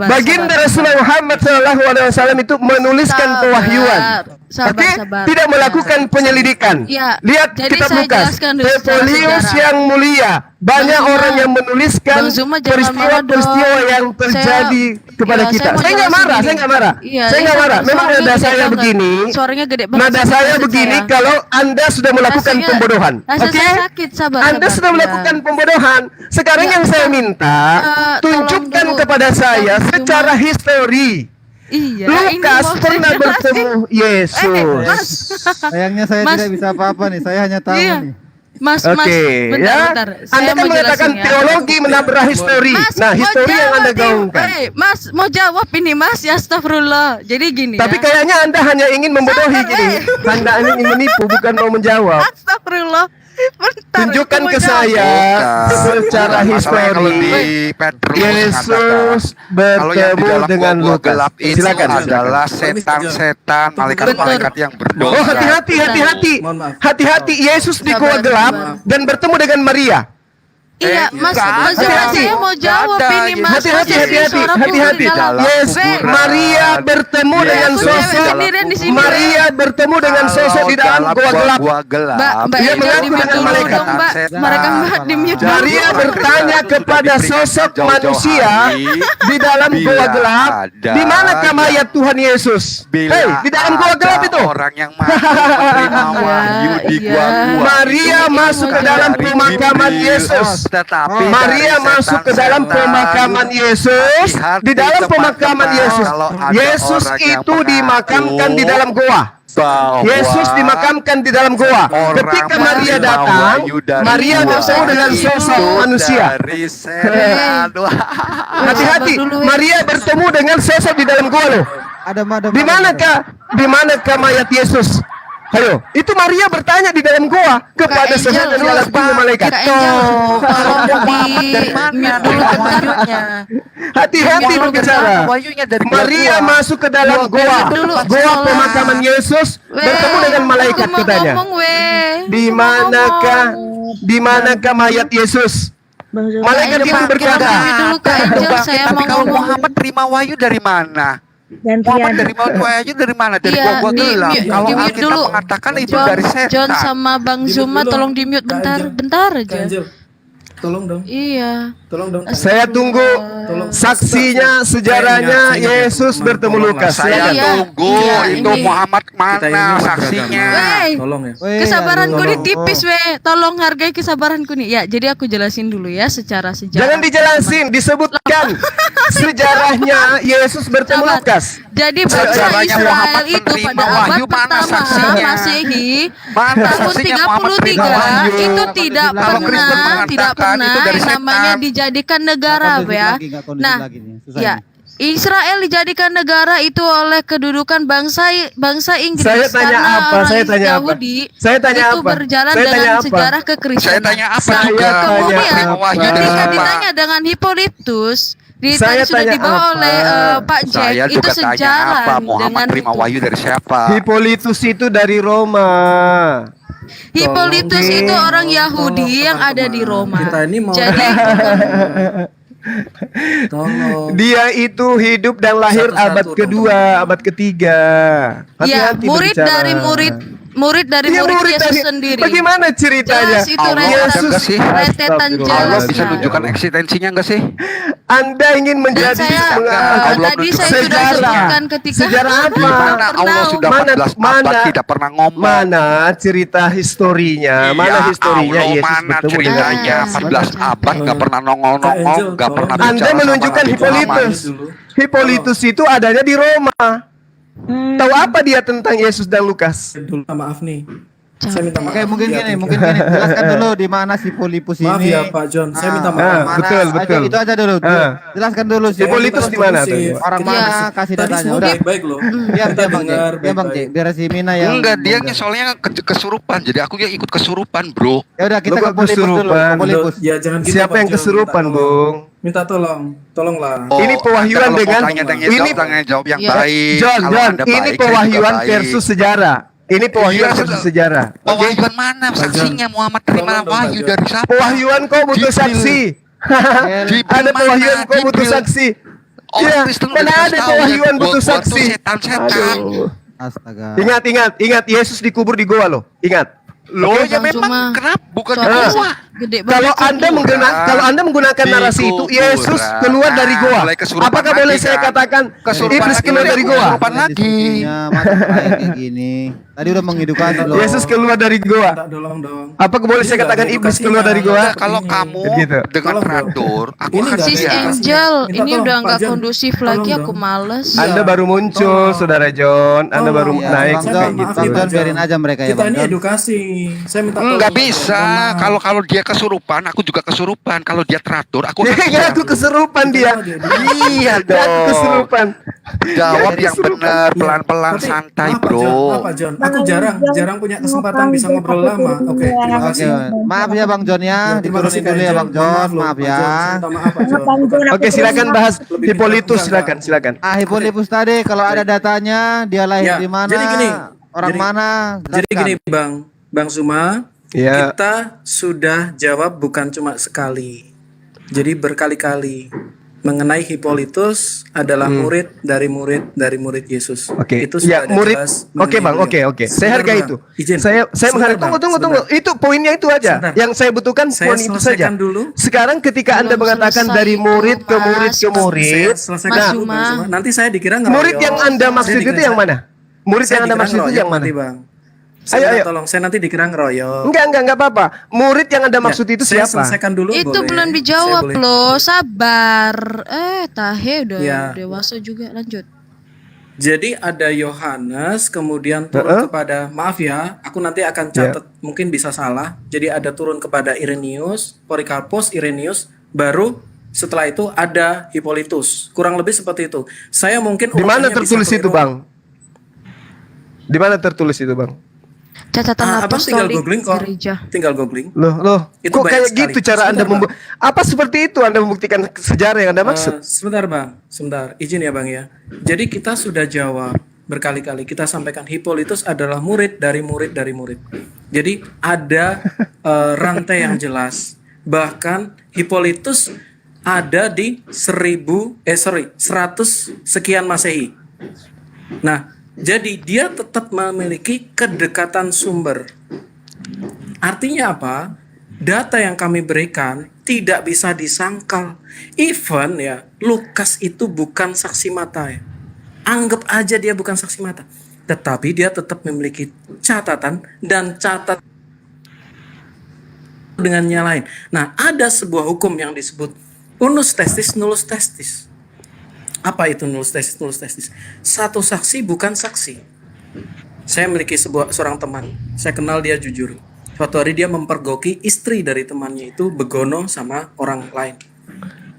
Baginda sabar. Rasulullah Muhammad SAW itu menuliskan Sabar, pewahyuan. sabar, Tapi sabar. tidak melakukan penyelidikan. Ya, Lihat jadi kitab saya Lukas. jelaskan dulu secara Petronius sejarah. yang mulia. Banyak Bang Zuma, orang yang menuliskan Bang Zuma jangan marah peristiwa-peristiwa dong. yang terjadi kepada Ya, kita. mau Saya nggak jelasin marah, gini. saya nggak marah. Iya, Saya nggak marah. Memang suaranya nada gede saya banget. begini. Suaranya gede banget. Nada sakit saya maksud begini saya. kalau Anda sudah melakukan Rasanya- pembodohan. rasa Oke? saya sakit, sabar, Anda sabar. sudah Ya. melakukan pembodohan. Sekarang Ya, yang saya minta, tolong tunjukkan dulu. kepada saya Bang Zuma. secara histori. Iya, ini Lukas mau pernah saya bertemu Yesus. Mas. Sayangnya saya Mas. tidak bisa apa-apa nih. Saya hanya tahu Iya. nih. Mas, Oke, bentar. ya. Saya Anda kan mau mengatakan jelasin ya. teologi menabrak histori. Mas, Nah, mau histori yang jawab Anda nih. gaungkan. Mas, mau jawab ini Mas, ya astagfirullah. Jadi gini Tapi ya. kayaknya Anda hanya ingin membodohi Sabar, gini. Anda ingin menipu, bukan mau menjawab. Astagfirullah. Bentar, Tunjukkan aku mau ke jawab. saya secara Masalahnya kalau di histori. Petrus Yesus mengatakan, kalau yang di bertemu dalam dengan gua Lukas. gelap itu Silakan. adalah setan-setan, malaikat-malaikat yang berdosa. Oh, hati-hati. Mohon maaf. Hati-hati, Yesus di Sabar, gua gelap sabar. dan bertemu dengan Maria. Iya, Mas, nggak Mas, ada. saya mau jawab Nggak ada. ini Mas. Hati-hati, Mas, hati-hati, suara hati-hati. di dalam. Yes, Weh, Maria bertemu dengan aku sosok. cewek sendirian di sini. Maria bertemu dengan sosok di dalam gua gelap. Gua gelap. Mbak Dia Angel mengaku di-mute dengan dulu malaikat. dong, Mbak. Mereka Mbak di-mute dulu. Maria bertanya kepada sosok manusia di dalam gua gelap, di manakah mayat Tuhan Yesus? Hei, di dalam gua gelap itu. Orang yang mampu menerima wahyu di Iya. gua-gua. Maria masuk ke dalam Dari pemakaman Bibil. Yesus. Tetapi Maria dari masuk ke dalam setan-setan, pemakaman Yesus. hati-hati, Di dalam pemakaman teman-teman, Yesus. kalau ada Yesus orang yang itu mengaku dimakamkan di dalam goa. bahwa Yesus dimakamkan di dalam goa. orang Ketika Maria menerima datang, wahyu dari Maria gua bertemu dengan sosok itu manusia. dari setan. Hati-hati, Maria bertemu dengan sosok di dalam goa loh. Ada madam. Di manakah mayat Yesus? Ayo, itu Maria bertanya di dalam goa kepada Kak sosok Angel, dari alam tinggi malaikat. Kak Angel, tolong di-mute dulu bentarnya. Hati-hati Dulu berbicara. Wahyunya dari Maria masuk ke dalam goa. Dulu, Goa sholat. pemakaman Yesus bertemu dengan malaikat aku mau katanya. ngomong, weh. Di manakah mayat Yesus? Bang Zuma. Malaikat itu berkata, Dulu Kak Angel, saya Tapi mau kalau ngomong. Muhammad terima wahyu dari mana? Muhammad Gantian. dari wahyu dari mana? Dari Iya, gua gelap. di-mute Kalau dulu. Alkitab mengatakan itu John, dari setan. John sama Bang Di-mute Zuma dulu. tolong di-mute Kak bentar, Angel. bentar Kak aja. Angel, tolong dong. Iya. Tolong dong. Kak. saya tunggu saksinya, sejarahnya Yesus bertemu Lukas. Saya Iya, tunggu iya, itu ini. Muhammad Kita ini mana umat saksinya? beragama. Wey. Tolong ya. Kesabaranku aduh. ini tipis, weh. Tolong hargai kesabaranku nih. Ya, jadi aku jelasin dulu ya secara sejarah. Jangan dijelasin, disebutkan sejarahnya Yesus bertemu Sabar. Lukas. Jadi bangsa Sejarahnya Muhammad Israel itu menerima pada wahyu, abad mana pertama saksinya? Masehi Mana tahun saksinya Muhammad 33 menerima wahyu? itu tidak Kalau Kristen pernah mengatakan itu dari yang namanya setan. dijadikan negara, ya. Nah, ya, Israel dijadikan negara itu oleh kedudukan bangsa Inggris. Saya tanya karena apa? orang Saya tanya apa? Yahudi Saya tanya itu apa? berjalan Saya tanya dengan apa? sejarah kekristenan. Saya tanya apa Saya juga? tanya Kemudian Menerima wahyu dari ketika siapa? ditanya dengan Hippolytus, Saya tadi sudah tanya dibawa apa? oleh Pak Jack, Saya itu juga tanya sejalan apa? Muhammad dengan terima itu. wahyu dari siapa? Hippolytus itu dari Roma. Hippolytus Tolong, itu orang tolong, Yahudi yang teman-teman. ada di Roma. Kita ini mau- Jadi Tolong. Dia itu hidup dan lahir Satu-satu, abad kedua, abad ketiga. ya, Hati-hati murid berbicara. dari murid dari Dia murid murid Yesus dari- sendiri. Bagaimana ceritanya? Jelas itu Allah rentetan- ada nggak sih? rentetan Allah jelas. bisa tunjukkan eksistensinya enggak sih? Anda ingin Dan menjadi saya Allah tadi menunjukkan saya sudah sejarah. sebutkan ketika Sejarah apa? Di mana Allah sudah Mana- 14 abad mana- tidak pernah ngomong. Mana cerita historinya? Mana Iya, historinya Allah Yesus mana bertemu dengan ceritanya? dengan- 14 abad nggak pernah nongol-nongol, Angel, nggak pernah tolong. Anda bicara sama menunjukkan Nabi Muhammad. Hippolytus. Hippolytus itu adanya di Roma. Tahu apa dia tentang Yesus dan Lukas? Dulu, maaf nih. Saya minta maaf. Oke, mungkin Ya, gini, thank you. mungkin gini. Jelaskan dulu di mana si Filipus ini. Maaf ya Pak John, saya minta maaf. Mana, betul, aja, betul. itu aja dulu. Jelaskan dulu si Hippolytus di mana tuh? orang Iya. mana kasih Tadi datanya. semua Udah. baik-baik loh. Diam, Kita diam Bang dengar Jack. Diam Bang Jack. baik-baik. Biar si Mina yang Enggak, dia soalnya kesurupan. Jadi aku yang ikut kesurupan, bro. Ya udah kita Lu ke kok Filipus dulu. kesurupan? Ke Filipus. Ya jangan gitu, Siapa Pak yang John. kesurupan, Minta tolong. Bung? Minta tolonglah. Ini pewahyuan Kalau mau dengan- tanya-tanya ini- jawab yang Iya. baik. John, Kalau John, Anda ini baik, saya pewahyuan juga baik. versus sejarah. Ini pewahyuan Iya, versus sudah. sejarah. Pewahyuan mana saksinya Muhammad terima Tolong dong, wahyu Pak John. dari siapa? Pewahyuan kau butuh Jibril. saksi. Jibril Ada mana? pewahyuan kau butuh Jibril. saksi. Orang Iya, Kristen udah mana dikasih ada tahu, pewahyuan ya, butuh gua tuh saksi. setan-setan. Aduh. Astaga. Ingat, Yesus dikubur di goa loh. Ingat. Loh, Oke, ya Bang memang Zuma. kenapa bukan Soalnya gua? gede Kalau banget Anda itu. kalau Anda menggunakan Di narasi itu, kuburan. Yesus keluar dari goa. Mulai kesurupan Apakah lagi, boleh saya kan? katakan Kesurupan iblis lagi, keluar lagi, dari goa? kesurupan lagi. Diskusinya, masa kayak gini. Tadi udah mengedukasi loh. Yesus keluar dari goa. Minta tolong dong. Apakah boleh saya Ini katakan nggak iblis edukasi, keluar dari goa? Nah, kalau kamu Gitu. dengan Tolong, bro. teratur, aku Ini akan nggak Sis ada siap. Angel, Minta ini tolong, udah Pak nggak John. kondusif Tolong lagi, aku dong. males. Iya. Anda baru muncul, Tolong. Saudara John. Anda Tolong. baru Ya, naik Bang Saya John, kayak maaf gitu. Bang nih, John Pak biarin John. aja mereka ya Kita Bang ini John. edukasi. Saya minta tolong. Enggak Pak John. bisa. Mohon maaf. Kalau dia kesurupan, aku juga kesurupan. Kalau dia teratur, aku akan Dia siap. aku keserupan dia. Iya Dia aku dong. keserupan. Jawab Dia yang kesurupan. benar, Iya, pelan-pelan, tapi santai, maaf, Pak John. bro. Maaf, Pak John. Aku jarang punya kesempatan bisa ngobrol lama. Oke, terima Oke, kasih. maaf ya Bang John ya, Ya, terima kasih, diturunin dulu Kak ya Bang John, loh, maaf Pak ya. John. Saya minta maaf, Pak John. Bang John, aku Oke, silakan terima. bahas Lebih Hippolytus, minta- silakan. Hippolytus tadi kalau ada datanya, dia lahir Ya, di mana, jadi gini, orang jadi- mana, Jadi jelaskan. gini, Bang Zuma, Ya. kita sudah jawab bukan cuma sekali. Jadi berkali-kali mengenai Hippolytus adalah murid dari murid Yesus. Oke. Itu Ya, sudah ada murid. jelas Oke, mengenai Bang. beliau. Oke. Saya Sebentar, hargai Bang. itu. Izin. Saya Sebentar, menghargai. Bang. Tunggu. Sebentar. Itu poinnya itu aja. Sebentar. Yang saya butuhkan Saya poin itu saja. selesaikan dulu. Sekarang ketika Anda Belum mengatakan selesai dari itu, murid ke murid Mas. ke murid, Saya selesaikan Mas dulu, Bang Zuma. Zuma. Nanti saya dikira ngeroyok. murid yang Anda maksud Saya itu dikira- yang mana? Murid saya yang Anda dikira maksud itu ngeroyok yang mana? nanti, Bang. Ayo. Tolong, saya nanti dikira ngeroyok. Enggak apa-apa. Murid yang Anda maksud Ya, itu saya siapa? selesaikan dulu, Itu boleh? belum Saya dijawab boleh. loh, sabar. Tahe udah Ya. dewasa juga, lanjut. Jadi ada Yohanes, kemudian turun kepada, maaf ya, aku nanti akan catat, mungkin bisa salah. Jadi ada turun kepada Irenaeus, Polikarpus, Irenaeus, baru setelah itu ada Hippolytus. Kurang lebih seperti itu. Saya mungkin Di mana urutannya bisa tertulis itu, keliru. Bang? Di mana tertulis itu, Bang? Catatan Abang tinggal apostolik googling kok. gereja. Tinggal googling. Loh. Itu Kok banyak kayak sekali. gitu cara Anda Sebentar, apa seperti itu Anda membuktikan sejarah yang Anda maksud? Sebentar Bang, sebentar. Izin ya Bang ya. Jadi kita sudah jawab berkali-kali. Kita sampaikan Hippolytus adalah murid dari murid dari murid. Jadi ada rantai yang jelas. Bahkan Hippolytus ada di 100 sekian Masehi. Nah, jadi dia tetap memiliki kedekatan sumber. Artinya apa? Data yang kami berikan tidak bisa disangkal. Even ya, Lukas itu bukan saksi mata ya. Anggap aja dia bukan saksi mata. Tetapi dia tetap memiliki catatan dan catat dengan nyalain. Nah, ada sebuah hukum yang disebut unus testis nullus testis. Apa itu nullus testis nullus testis? Satu saksi bukan saksi. Saya memiliki seorang teman. Saya kenal dia jujur. Suatu hari dia mempergoki istri dari temannya itu begono sama orang lain.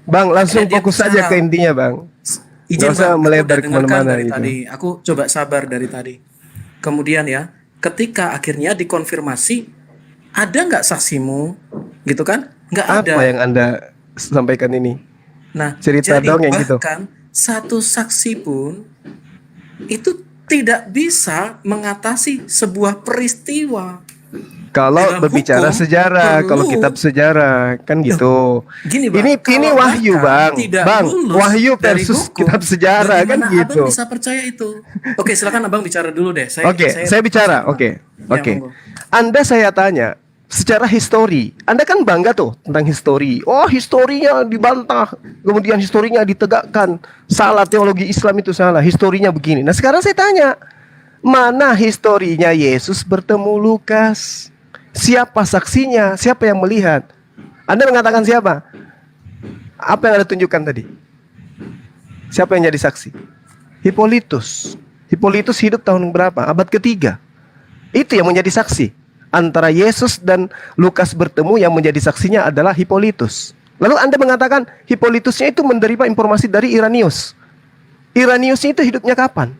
Bang, langsung Akhirnya dia fokus saja bicara. ke intinya, Bang. Izin Nggak usah Bang, melebar aku udah dengarkan kemana-mana dari gitu. tadi. Aku coba sabar dari tadi. Kemudian ya, ketika akhirnya dikonfirmasi, ada nggak saksimu? Gitu kan? Nggak ada. Apa yang Anda sampaikan ini? Nah, cerita jadi dongeng gitu? bahkan satu saksi pun itu tidak bisa mengatasi sebuah peristiwa. Kalau Dalam berbicara hukum, sejarah, perlu- kalau kitab sejarah kan gitu. Gini, Bang, Ini kalau wahyu, bahkan Bang. tidak Bang, lulus wahyu dari versus hukum, kitab sejarah kan bagaimana gitu. Abang bisa percaya itu? Oke, silakan Abang bicara dulu deh. Oke, saya bicara. Oke. Ya, monggo. Anda saya tanya secara histori. Anda kan bangga tuh tentang histori. Oh, historinya dibantah, kemudian historinya ditegakkan. Salah, teologi Islam itu salah. Historinya begini. Nah, sekarang saya tanya, mana historinya Yesus bertemu Lukas? Siapa saksinya? Siapa yang melihat? Anda mengatakan siapa? Apa yang Anda tunjukkan tadi? Siapa yang jadi saksi? Hippolytus. Hippolytus hidup tahun berapa? Abad ketiga. Itu yang menjadi saksi. antara Yesus dan Lukas bertemu, yang menjadi saksinya adalah Hippolytus. Lalu Anda mengatakan Hippolytusnya itu menerima informasi dari Irenaeus. Irenaeus itu hidupnya kapan?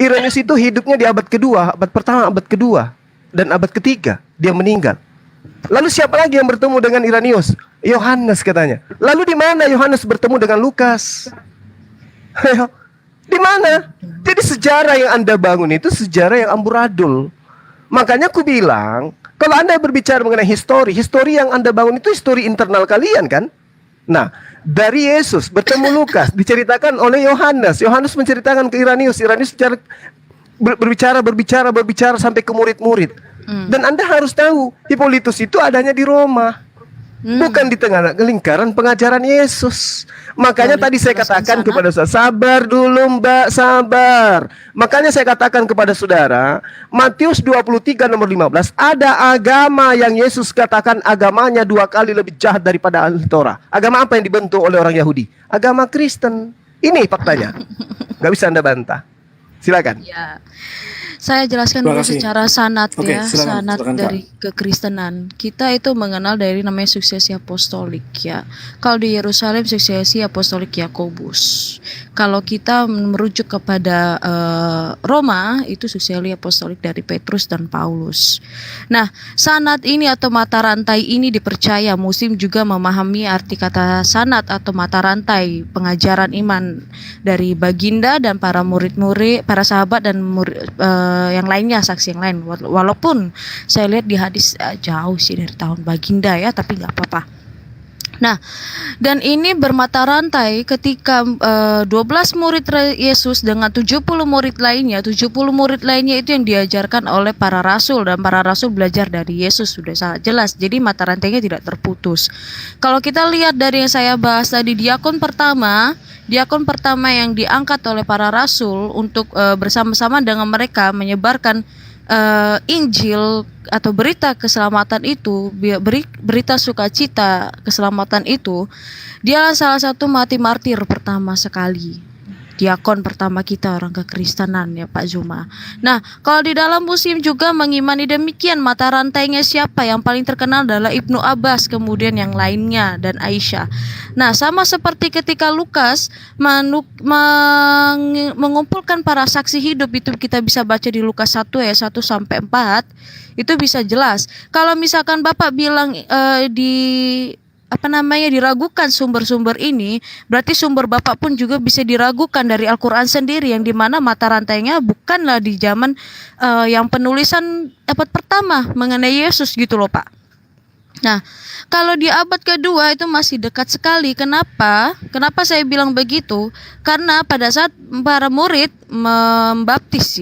Irenaeus itu hidupnya di abad kedua, abad pertama, abad kedua, dan abad ketiga dia meninggal. Lalu siapa lagi yang bertemu dengan Irenaeus? Yohanes katanya. Lalu di mana Yohanes bertemu dengan Lukas? Ayo, di mana? Jadi sejarah yang Anda bangun itu sejarah yang amburadul. Makanya aku bilang, kalau Anda berbicara mengenai histori yang Anda bangun itu histori internal kalian kan? Nah, dari Yesus bertemu Lukas diceritakan oleh Yohanes. Yohanes menceritakan ke Irenaeus. Irenaeus berbicara sampai ke murid-murid. Dan Anda harus tahu, Hippolytus itu adanya di Roma. Bukan di tengah lingkaran pengajaran Yesus. Makanya tadi saya katakan kepada saudara, sabar dulu Mbak, sabar. Makanya saya katakan kepada saudara, Matius 23 nomor 15, ada agama yang Yesus katakan agamanya 2 kali lebih jahat daripada ahli Torah. Agama apa yang dibentuk oleh orang Yahudi? Agama Kristen. Ini faktanya. Gak bisa Anda bantah. Silakan. Ya. Saya jelaskan Terima dulu kasih. secara sanad Oke, ya, silakan, sanad Kak. dari kekristenan. Kita itu mengenal dari namanya suksesi apostolik ya. Kalau di Yerusalem suksesi apostolik Yakobus. Kalau kita merujuk kepada Roma itu suksesi apostolik dari Petrus dan Paulus. Nah, sanad ini atau mata rantai ini dipercaya Muslim juga memahami arti kata sanad atau mata rantai pengajaran iman dari baginda dan para murid-murid, para sahabat dan murid, yang lainnya, saksi yang lain. Walaupun saya lihat di hadis jauh sih dari tahun baginda ya, tapi nggak apa-apa. Nah, dan ini bermata rantai ketika 12 murid Yesus dengan 70 murid lainnya. 70 murid lainnya itu yang diajarkan oleh para rasul, dan para rasul belajar dari Yesus, sudah sangat jelas. Jadi mata rantainya tidak terputus. Kalau kita lihat dari yang saya bahas tadi, diakon pertama yang diangkat oleh para rasul untuk bersama-sama dengan mereka menyebarkan Injil atau berita keselamatan itu, berita sukacita keselamatan itu, dialah salah satu mati martir pertama sekali. Diakon pertama kita orang kekristenan ya Pak Zuma. Nah, kalau di dalam Muslim juga mengimani demikian. Mata rantainya siapa? Yang paling terkenal adalah Ibnu Abbas, kemudian yang lainnya dan Aisyah. Nah, sama seperti ketika Lukas mengumpulkan para saksi hidup, itu kita bisa baca di Lukas 1 ayat 1 sampai 4. Itu bisa jelas. Kalau misalkan Bapak bilang diragukan sumber-sumber ini, berarti sumber Bapak pun juga bisa diragukan dari Al-Quran sendiri, yang dimana mata rantainya bukanlah di zaman yang penulisan abad pertama mengenai Yesus gitu loh Pak. Nah, kalau di abad kedua itu masih dekat sekali. Kenapa? Kenapa saya bilang begitu? Karena pada saat para murid membaptis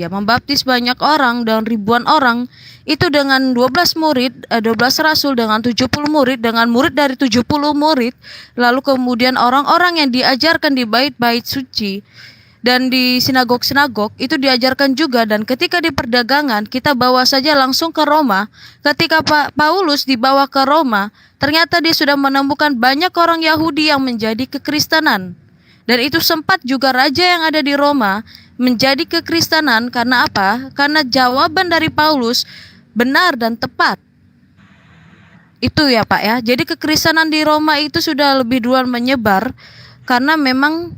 banyak orang dan ribuan orang, itu dengan 12 murid, 12 rasul dengan 70 murid, dengan murid dari 70 murid, lalu kemudian orang-orang yang diajarkan di bait-bait suci dan di sinagog-sinagog itu diajarkan juga. Dan ketika di perdagangan kita bawa saja langsung ke Roma, ketika Paulus dibawa ke Roma, ternyata dia sudah menemukan banyak orang Yahudi yang menjadi kekristenan. Dan itu sempat juga raja yang ada di Roma menjadi kekristenan. Karena apa? Karena jawaban dari Paulus benar dan tepat. Itu ya Pak ya. Jadi kekristenan di Roma itu sudah lebih duluan menyebar karena memang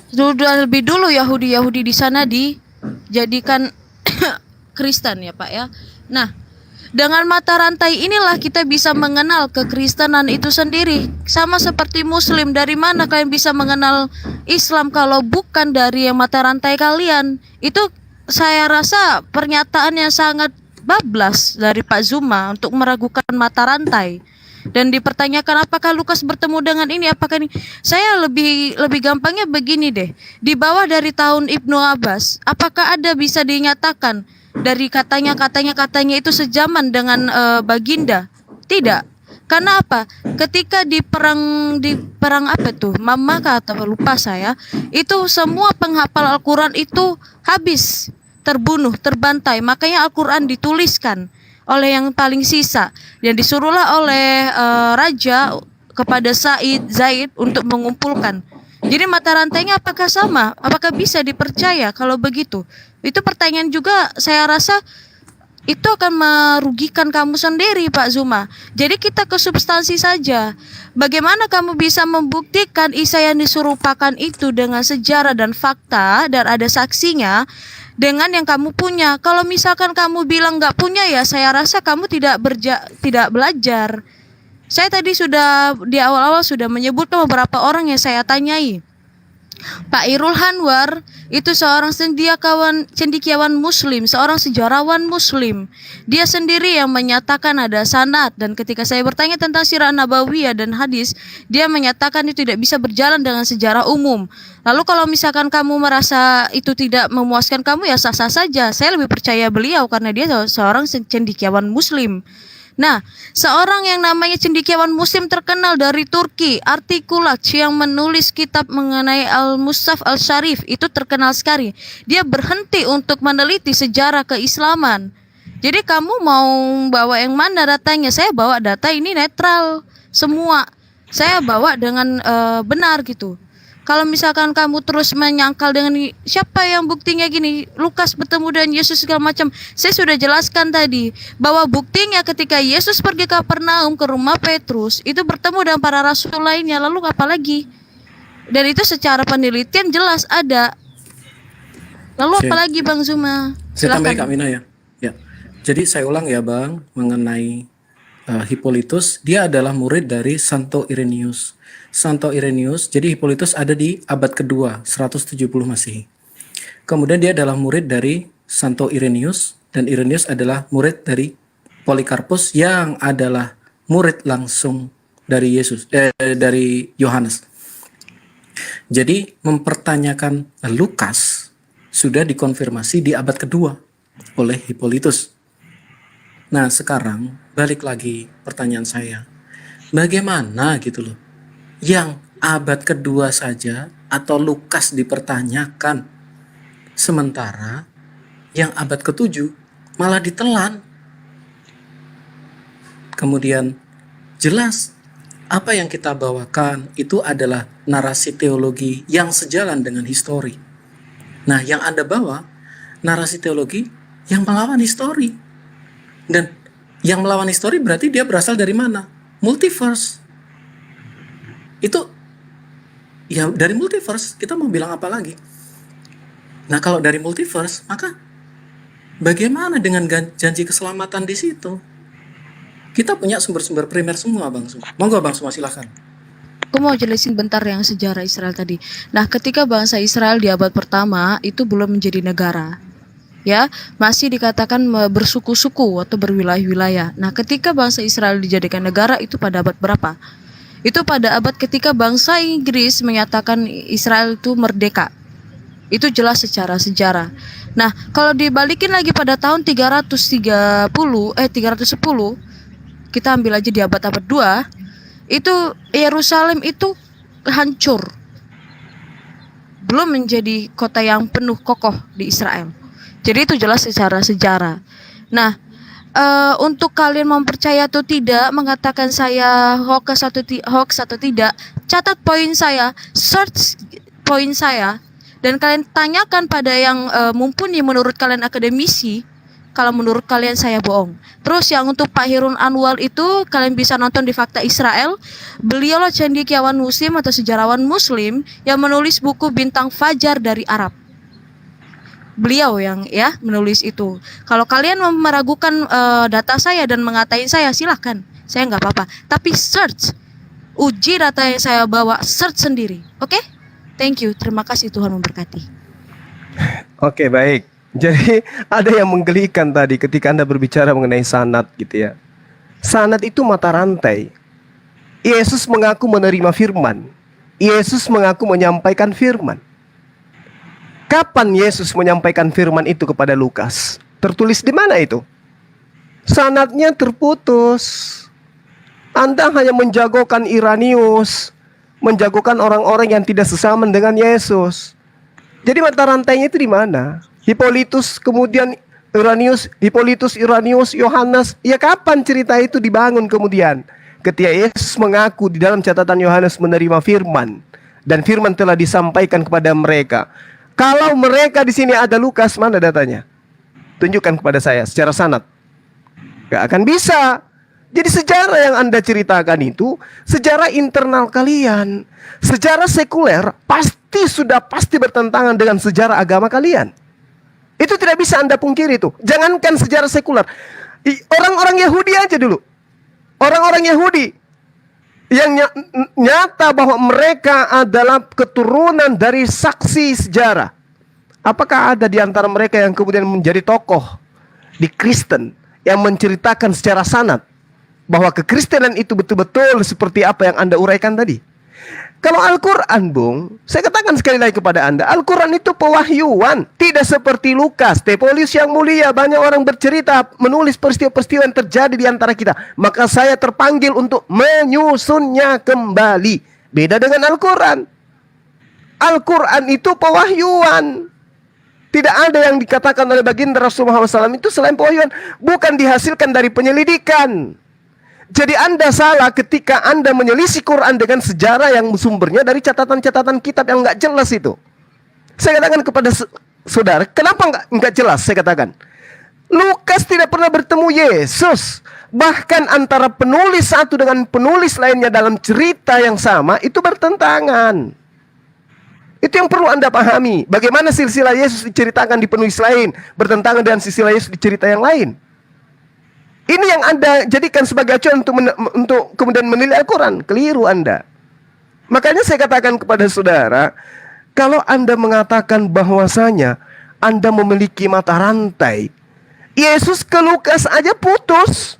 sudah lebih dulu Yahudi di sana dijadikan Kristen ya Pak ya. Nah, dengan mata rantai inilah kita bisa mengenal kekristenan itu sendiri. Sama seperti Muslim, dari mana kalian bisa mengenal Islam kalau bukan dari yang mata rantai kalian? Itu saya rasa pernyataan yang sangat bablas dari Pak Zuma untuk meragukan mata rantai. Dan dipertanyakan apakah Lukas bertemu dengan ini, apakah ini? Saya lebih gampangnya begini deh. Di bawah dari tahun Ibnu Abbas, apakah ada bisa dinyatakan dari katanya itu sejaman dengan baginda? Tidak. Karena apa? Ketika di perang apa tuh? Mamaka atau lupa saya, itu semua penghafal Al-Qur'an itu habis, terbunuh, terbantai. Makanya Al-Qur'an dituliskan oleh yang paling sisa, dan disuruhlah oleh raja kepada Zaid untuk mengumpulkan. Jadi mata rantainya apakah sama? Apakah bisa dipercaya kalau begitu? Itu pertanyaan juga saya rasa itu akan merugikan kamu sendiri, Pak Zuma. Jadi kita ke substansi saja. Bagaimana kamu bisa membuktikan Isa yang diserupakan itu dengan sejarah dan fakta dan ada saksinya dengan yang kamu punya? Kalau misalkan kamu bilang nggak punya, ya saya rasa kamu tidak belajar. Saya tadi sudah di awal-awal sudah menyebutkan beberapa orang yang saya tanyai. Pak Irul Hanwar itu seorang cendekiawan Muslim, seorang sejarawan Muslim. Dia sendiri yang menyatakan ada sanad, dan ketika saya bertanya tentang sirah nabawiyah dan hadis, dia menyatakan itu tidak bisa berjalan dengan sejarah umum. Lalu kalau misalkan kamu merasa itu tidak memuaskan kamu, ya sah-sah saja. Saya lebih percaya beliau karena dia seorang cendekiawan Muslim. Nah, seorang yang namanya cendekiawan Muslim terkenal dari Turki, Artikulat, yang menulis kitab mengenai Al-Mushaf Al-Syarif, itu terkenal sekali. Dia berhenti untuk meneliti sejarah keislaman. Jadi kamu mau bawa yang mana datanya? Saya bawa data ini netral semua. Saya bawa dengan benar gitu. Kalau misalkan kamu terus menyangkal dengan siapa yang buktinya gini, Lukas bertemu dengan Yesus segala macam. Saya sudah jelaskan tadi bahwa buktinya ketika Yesus pergi ke Kapernaum ke rumah Petrus, itu bertemu dengan para rasul lainnya. Lalu apa lagi? Dan itu secara penelitian jelas ada. Lalu apa lagi, Bang Zuma? Saya tambahin Kak Silakan. Mina ya. Ya. Jadi saya ulang ya Bang mengenai Hippolytus. Dia adalah murid dari Santo Irenaeus. Santo Irenaeus, jadi Hippolytus ada di abad kedua, 170 Masehi. Kemudian dia adalah murid dari Santo Irenaeus, dan Irenaeus adalah murid dari Polikarpus yang adalah murid langsung dari dari Yohanes. Jadi mempertanyakan Lukas sudah dikonfirmasi di abad kedua oleh Hippolytus. Nah sekarang balik lagi pertanyaan saya, bagaimana gitu loh, yang abad kedua saja atau Lukas dipertanyakan, sementara yang abad ketujuh malah ditelan. Kemudian jelas apa yang kita bawakan itu adalah narasi teologi yang sejalan dengan histori. Nah yang Anda bawa narasi teologi yang melawan histori. Dan yang melawan histori berarti dia berasal dari mana? Multiverse. Itu ya dari multiverse, kita mau bilang apa lagi? Nah kalau dari multiverse, maka bagaimana dengan janji keselamatan di situ? Kita punya sumber-sumber primer semua, Bang Suma. Monggo Bang Suma, silahkan. Aku mau jelasin bentar yang sejarah Israel tadi. Nah, ketika bangsa Israel di abad pertama itu belum menjadi negara, ya masih dikatakan bersuku-suku atau berwilayah-wilayah. Nah, ketika bangsa Israel dijadikan negara itu pada abad berapa? Itu pada abad ketika bangsa Inggris menyatakan Israel itu merdeka. Itu jelas secara sejarah. Nah, kalau dibalikin lagi pada tahun 310, kita ambil aja di abad 2, itu Yerusalem itu hancur. Belum menjadi kota yang penuh kokoh di Israel. Jadi itu jelas secara sejarah. Nah, untuk kalian mempercaya atau tidak, mengatakan saya hoax atau tidak, catat poin saya, search poin saya, dan kalian tanyakan pada yang mumpuni menurut kalian akademisi, kalau menurut kalian saya bohong. Terus yang untuk Pak Hirun Anwar itu kalian bisa nonton di Fakta Israel. Beliaulah cendekiawan Muslim atau sejarawan Muslim yang menulis buku Bintang Fajar dari Arab. Beliau yang ya menulis itu. Kalau kalian meragukan data saya dan mengatain saya, silahkan, saya nggak apa-apa. Tapi search, uji data yang saya bawa, search sendiri. Oke? Thank you. Terima kasih, Tuhan memberkati. Oke, baik. Jadi ada yang menggelikan tadi ketika Anda berbicara mengenai sanad gitu ya. Sanad itu mata rantai. Yesus mengaku menerima firman. Yesus mengaku menyampaikan firman. Kapan Yesus menyampaikan firman itu kepada Lukas? Tertulis di mana itu? Sanadnya terputus. Anda hanya menjagokan Irenaeus, menjagokan orang-orang yang tidak sesaman dengan Yesus. Jadi mata rantainya itu di mana? Hippolytus, kemudian Hippolytus, Irenaeus, Yohanes. Ya kapan cerita itu dibangun kemudian? Ketika Yesus mengaku di dalam catatan Yohanes menerima firman Dan firman telah disampaikan kepada mereka. Kalau mereka di sini ada Lukas, mana datanya? Tunjukkan kepada saya secara sanad. Gak akan bisa. Jadi sejarah yang Anda ceritakan itu sejarah internal kalian. Sejarah sekuler pasti bertentangan dengan sejarah agama kalian. Itu tidak bisa Anda pungkiri itu. Jangankan sejarah sekuler. Orang-orang Yahudi aja dulu. Orang-orang Yahudi yang nyata bahwa mereka adalah keturunan dari saksi sejarah. Apakah ada di antara mereka yang kemudian menjadi tokoh di Kristen yang menceritakan secara sanad bahwa kekristenan itu betul-betul seperti apa yang Anda uraikan tadi? Kalau Al-Quran, Bung, saya katakan sekali lagi kepada Anda, Al-Quran itu pewahyuan, tidak seperti Lukas, Tepolius yang mulia, banyak orang bercerita, menulis peristiwa-peristiwa yang terjadi di antara kita. Maka saya terpanggil untuk menyusunnya kembali. Beda dengan Al-Quran. Al-Quran itu pewahyuan. Tidak ada yang dikatakan oleh baginda Rasulullah SAW itu selain pewahyuan, bukan dihasilkan dari penyelidikan. Jadi Anda salah ketika Anda menyelisih Quran dengan sejarah yang sumbernya dari catatan-catatan kitab yang nggak jelas itu. Saya katakan kepada saudara, kenapa nggak jelas? Saya katakan, Lukas tidak pernah bertemu Yesus. Bahkan antara penulis satu dengan penulis lainnya dalam cerita yang sama itu bertentangan. Itu yang perlu Anda pahami. Bagaimana silsilah Yesus diceritakan di penulis lain bertentangan dengan silsilah Yesus di cerita yang lain. Ini yang Anda jadikan sebagai acuan untuk kemudian menilai Al-Quran. Keliru Anda. Makanya saya katakan kepada saudara, kalau Anda mengatakan bahwasanya Anda memiliki mata rantai, Yesus ke Lukas aja putus.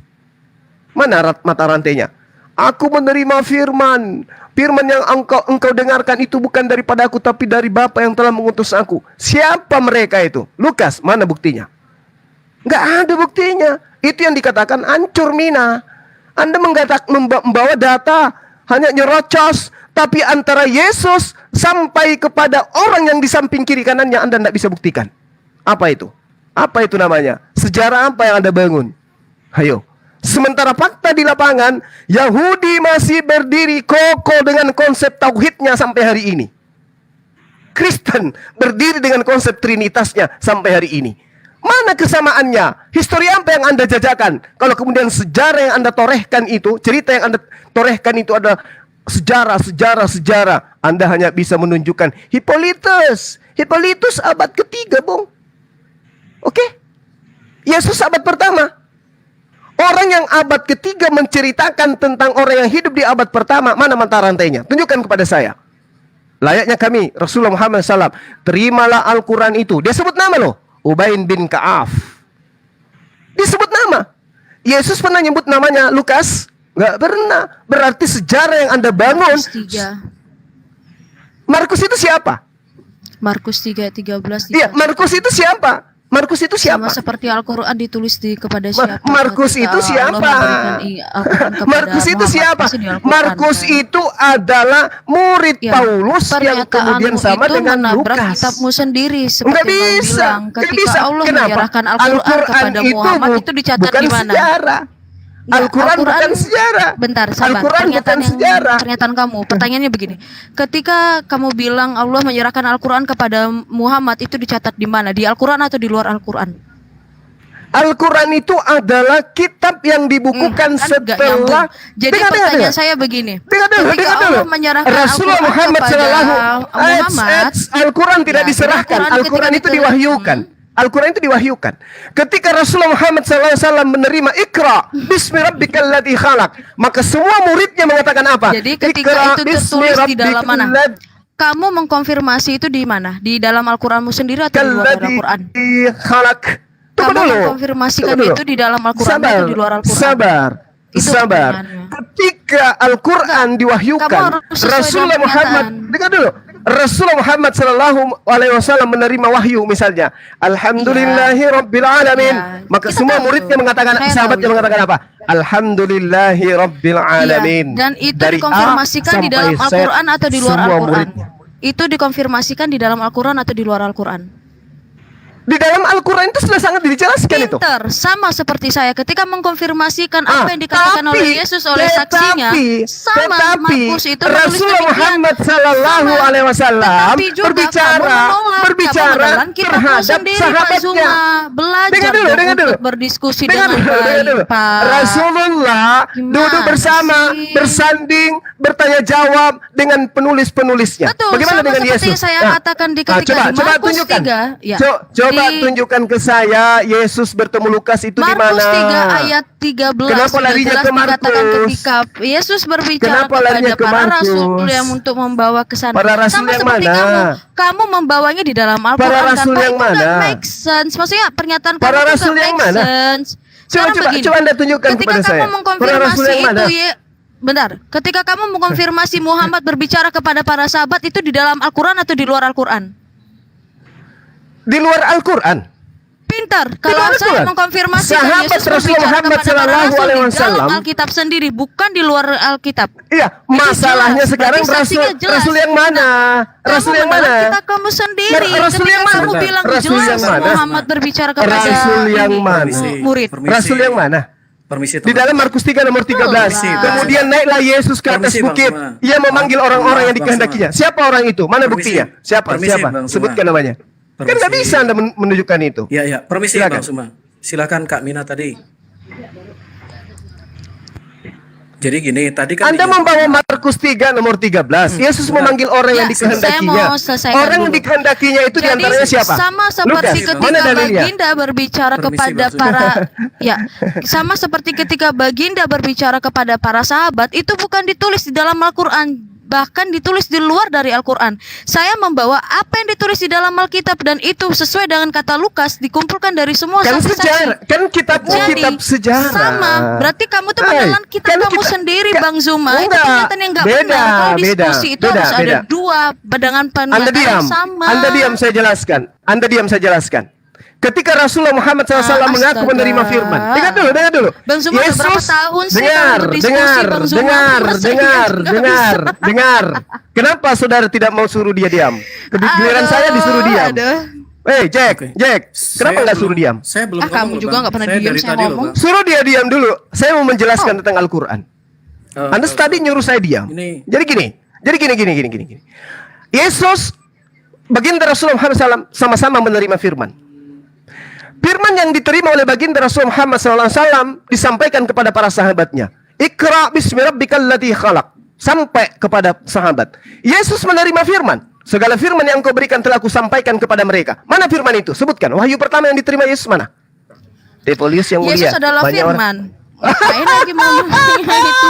Mana mata rantainya? Aku menerima firman. Firman yang engkau dengarkan itu bukan daripada aku, tapi dari Bapa yang telah mengutus aku. Siapa mereka itu? Lukas, mana buktinya? Nggak ada buktinya. Itu yang dikatakan ancur mina. Anda membawa data hanya nyerocos, tapi antara Yesus sampai kepada orang yang di samping kiri kanannya Anda tidak bisa buktikan. Apa itu? Apa itu namanya? Sejarah apa yang Anda bangun? Hayo. Sementara fakta di lapangan, Yahudi masih berdiri kokoh dengan konsep tauhidnya sampai hari ini. Kristen berdiri dengan konsep trinitasnya sampai hari ini. Mana kesamaannya? Histori apa yang Anda jajakan? Kalau kemudian sejarah yang Anda torehkan itu, cerita yang Anda torehkan itu adalah sejarah. Anda hanya bisa menunjukkan Hippolytus. Hippolytus abad ketiga, Bung. Oke? Yesus abad pertama. Orang yang abad ketiga menceritakan tentang orang yang hidup di abad pertama. Mana mata rantainya? Tunjukkan kepada saya. Layaknya kami, Rasulullah Muhammad SAW. Terimalah Al-Quran itu. Dia sebut nama loh. Ubain bin Ka'af. Disebut nama. Yesus pernah nyebut namanya Lukas? Nggak pernah. Berarti sejarah yang Anda bangun. Markus 3. Markus itu siapa? Markus 3:13. Iya, Markus itu siapa? Markus itu siapa? Sama seperti Al-Quran ditulis kepada siapa? Markus itu siapa? Markus itu siapa? Markus itu adalah murid Paulus yang kemudian sama dengan Lukas. Kitabmu sendiri seperti Nggak bisa. bilang ketika Allah Kenapa? menyerahkan Al-Quran kepada Muhammad itu dicatat bukan di mana? Sejarah. Al-Quran bukan sejarah. Bentar, sabar. Al-Quran bukan sejarah. Pernyataan kamu, pertanyaannya begini. Ketika kamu bilang Allah menyerahkan Al-Quran kepada Muhammad, itu dicatat di mana? Di Al-Quran atau di luar Al-Quran? Al-Quran itu adalah kitab yang dibukukan setelah. Jadi pertanyaan saya begini. Ketika Allah menyerahkan Rasulullah Al-Quran Muhammad kepada Muhammad, Al-Quran tidak diserahkan. Al-Quran itu diwahyukan. Al-Quran itu diwahyukan. Ketika Rasulullah Muhammad SAW menerima Iqra bismi rabbikal ladzi khalaq, maka semua muridnya mengatakan apa? Jadi ketika itu tertulis di dalam mana? Kamu mengkonfirmasi itu di mana? Di dalam Al-Quranmu sendiri atau di luar Al-Quran? Kamu mengkonfirmasikan itu di dalam Al-Quran atau di luar Al-Quran? Sabar. Ketika Al-Quran diwahyukan, Rasulullah Muhammad, dengar dulu. Rasulullah Muhammad sallallahu alaihi wasallam menerima wahyu misalnya, Alhamdulillahi rabbil alamin. Maka semua muridnya mengatakan, sahabatnya mengatakan apa? Alhamdulillahi rabbil alamin. Dan itu Dari dikonfirmasikan di dalam Al-Quran atau di luar semua Al-Quran? muridnya. Itu dikonfirmasikan di dalam Al-Quran atau di luar Al-Quran? Di dalam Al-Quran itu sudah sangat dijelaskan itu. Pinter, sama seperti saya ketika mengkonfirmasikan apa yang dikatakan oleh Yesus oleh saksinya, sama Markus itu menulis Rasulullah demikian. Muhammad Sallallahu Sama. Alaihi Wasallam Tetapi juga berbicara kamu menolak, kamu menelan kitabmu terhadap sendiri, Pak sahabatnya. Zuma. Belajar Dengar dulu, dong dengar dulu. untuk berdiskusi Dengar dengan dulu, dengar dulu. baik, Pak. Rasulullah Gimana duduk bersama, sih? bersanding, bertanya jawab dengan penulis-penulisnya. Betul, Bagaimana sama dengan seperti Yesus? yang saya Nah, katakan di nah, ketika di coba Markus tunjukkan. 3, ya. Coba Di tunjukkan ke saya Yesus bertemu Lukas itu di Markus mana? 3 ayat 13 Kenapa sudah larinya jelas ke dikatakan Markus? ketika Yesus berbicara Kenapa larinya kepada ke para Markus? rasul yang untuk membawa ke sana. Para rasul Sama yang seperti mana? kamu membawanya di dalam Al-Qur'an Para kan, rasul Pak, yang itu nggak mana? make sense. Maksudnya pernyataan Para kamu itu rasul nggak yang make mana? sense. Sekarang begini, Coba Anda tunjukkan ketika kepada kamu saya. Para rasul mengkonfirmasi yang mana? itu bentar, ketika kamu mengkonfirmasi Muhammad berbicara kepada para sahabat itu di dalam Al-Qur'an atau di luar Al-Qur'an? Di luar Al-Quran. Pintar. Kalau luar saya Al-Quran. mengkonfirmasi Sahabat Yesus Rasulullah berbicara Muhammad kepada para Sallallahu rasul Alaihi di dalam Wasallam. Alkitab sendiri, bukan di luar Alkitab. Iya, masalahnya jelas, sekarang berarti saksinya jelas. Rasul yang mana? Rasul yang mana? Kita kamu sendiri. Rasul Ketika yang mana? kamu bilang Rasul jelas yang mana? Muhammad berbicara kepada Rasul yang ini, mana? murid. Rasul yang mana? Permisi, Di dalam Markus 3 nomor 13. Permisi, Kemudian naiklah Yesus ke atas Permisi, Bang bukit. Suma. Ia memanggil orang-orang yang Bang dikehendakinya. Siapa orang itu? Mana Permisi. buktinya? Siapa? Permisi, Siapa? Bang Suma. Sebutkan namanya. Kan nggak Permisi. bisa Anda menunjukkan itu. Ya, ya. Permisi, Silakan. Bang Suma. Silakan Kak Mina tadi. Jadi gini, tadi kan Anda membawa Markus 3 nomor 13. Yesus memanggil orang yang Ya, dikehendakinya. saya mau selesaikan Orang yang dulu. dikehendakinya itu Jadi diantaranya siapa? sama seperti Lukas. ketika Mana dalilnya? Baginda berbicara Permisi, kepada Bang Suma. para ya, sama seperti ketika Baginda berbicara kepada para sahabat itu bukan ditulis di dalam Al-Qur'an, bahkan ditulis di luar dari Al-Qur'an. Saya membawa apa yang ditulis di dalam Alkitab dan itu sesuai dengan kata Lukas dikumpulkan dari semua Kan saksi-saksi. sejarah, kan kitabnya Jadi, kitab sejarah. sama. Berarti kamu tuh Hai, menelan kitab kan kamu kita- sendiri, Ka- Bang Zuma. Itu Enggak. pernyataan yang nggak Beda, benar. Kalau diskusi itu beda, harus beda. ada dua dengan Anda pernyataan diam. yang sama. Anda diam, saya jelaskan. Anda diam, saya jelaskan. Ketika Rasulullah Muhammad SAW mengaku astaga. menerima firman. Dengar dulu, dengar dulu. Bang Zuma udah berapa tahun sih dengar, kamu berdiskusi, dengar, Bang Zuma? dengar, Masa dengar, iya nggak dengar, dengar. Kenapa saudara tidak mau suruh dia diam? Giliran Aduh, saya disuruh diam. aduh. Jack, Oke. Jack, kenapa Saya nggak suruh belum- diam? Saya belum Ah, kamu ngomong, juga Bang. nggak pernah Saya diam, dari saya tadi loh, ngomong. Bang. Suruh dia diam dulu. Saya mau menjelaskan tentang Al-Quran. Oh, Anda oh, tadi nyuruh saya diam. Ini- Jadi gini. Yesus, baginda Rasulullah Muhammad SAW sama-sama menerima firman. Firman yang diterima oleh baginda Rasulullah Muhammad SAW disampaikan kepada para sahabatnya. Iqra bismi rabbikal ladzi khalaq. Sampai kepada sahabat. Yesus menerima firman. Segala firman yang engkau berikan telah aku sampaikan kepada mereka. Mana firman itu? Sebutkan. Wahyu pertama yang diterima Yesus mana? Tepolius yang mulia. Yesus adalah Banyak orang- firman. Ngapain lagi itu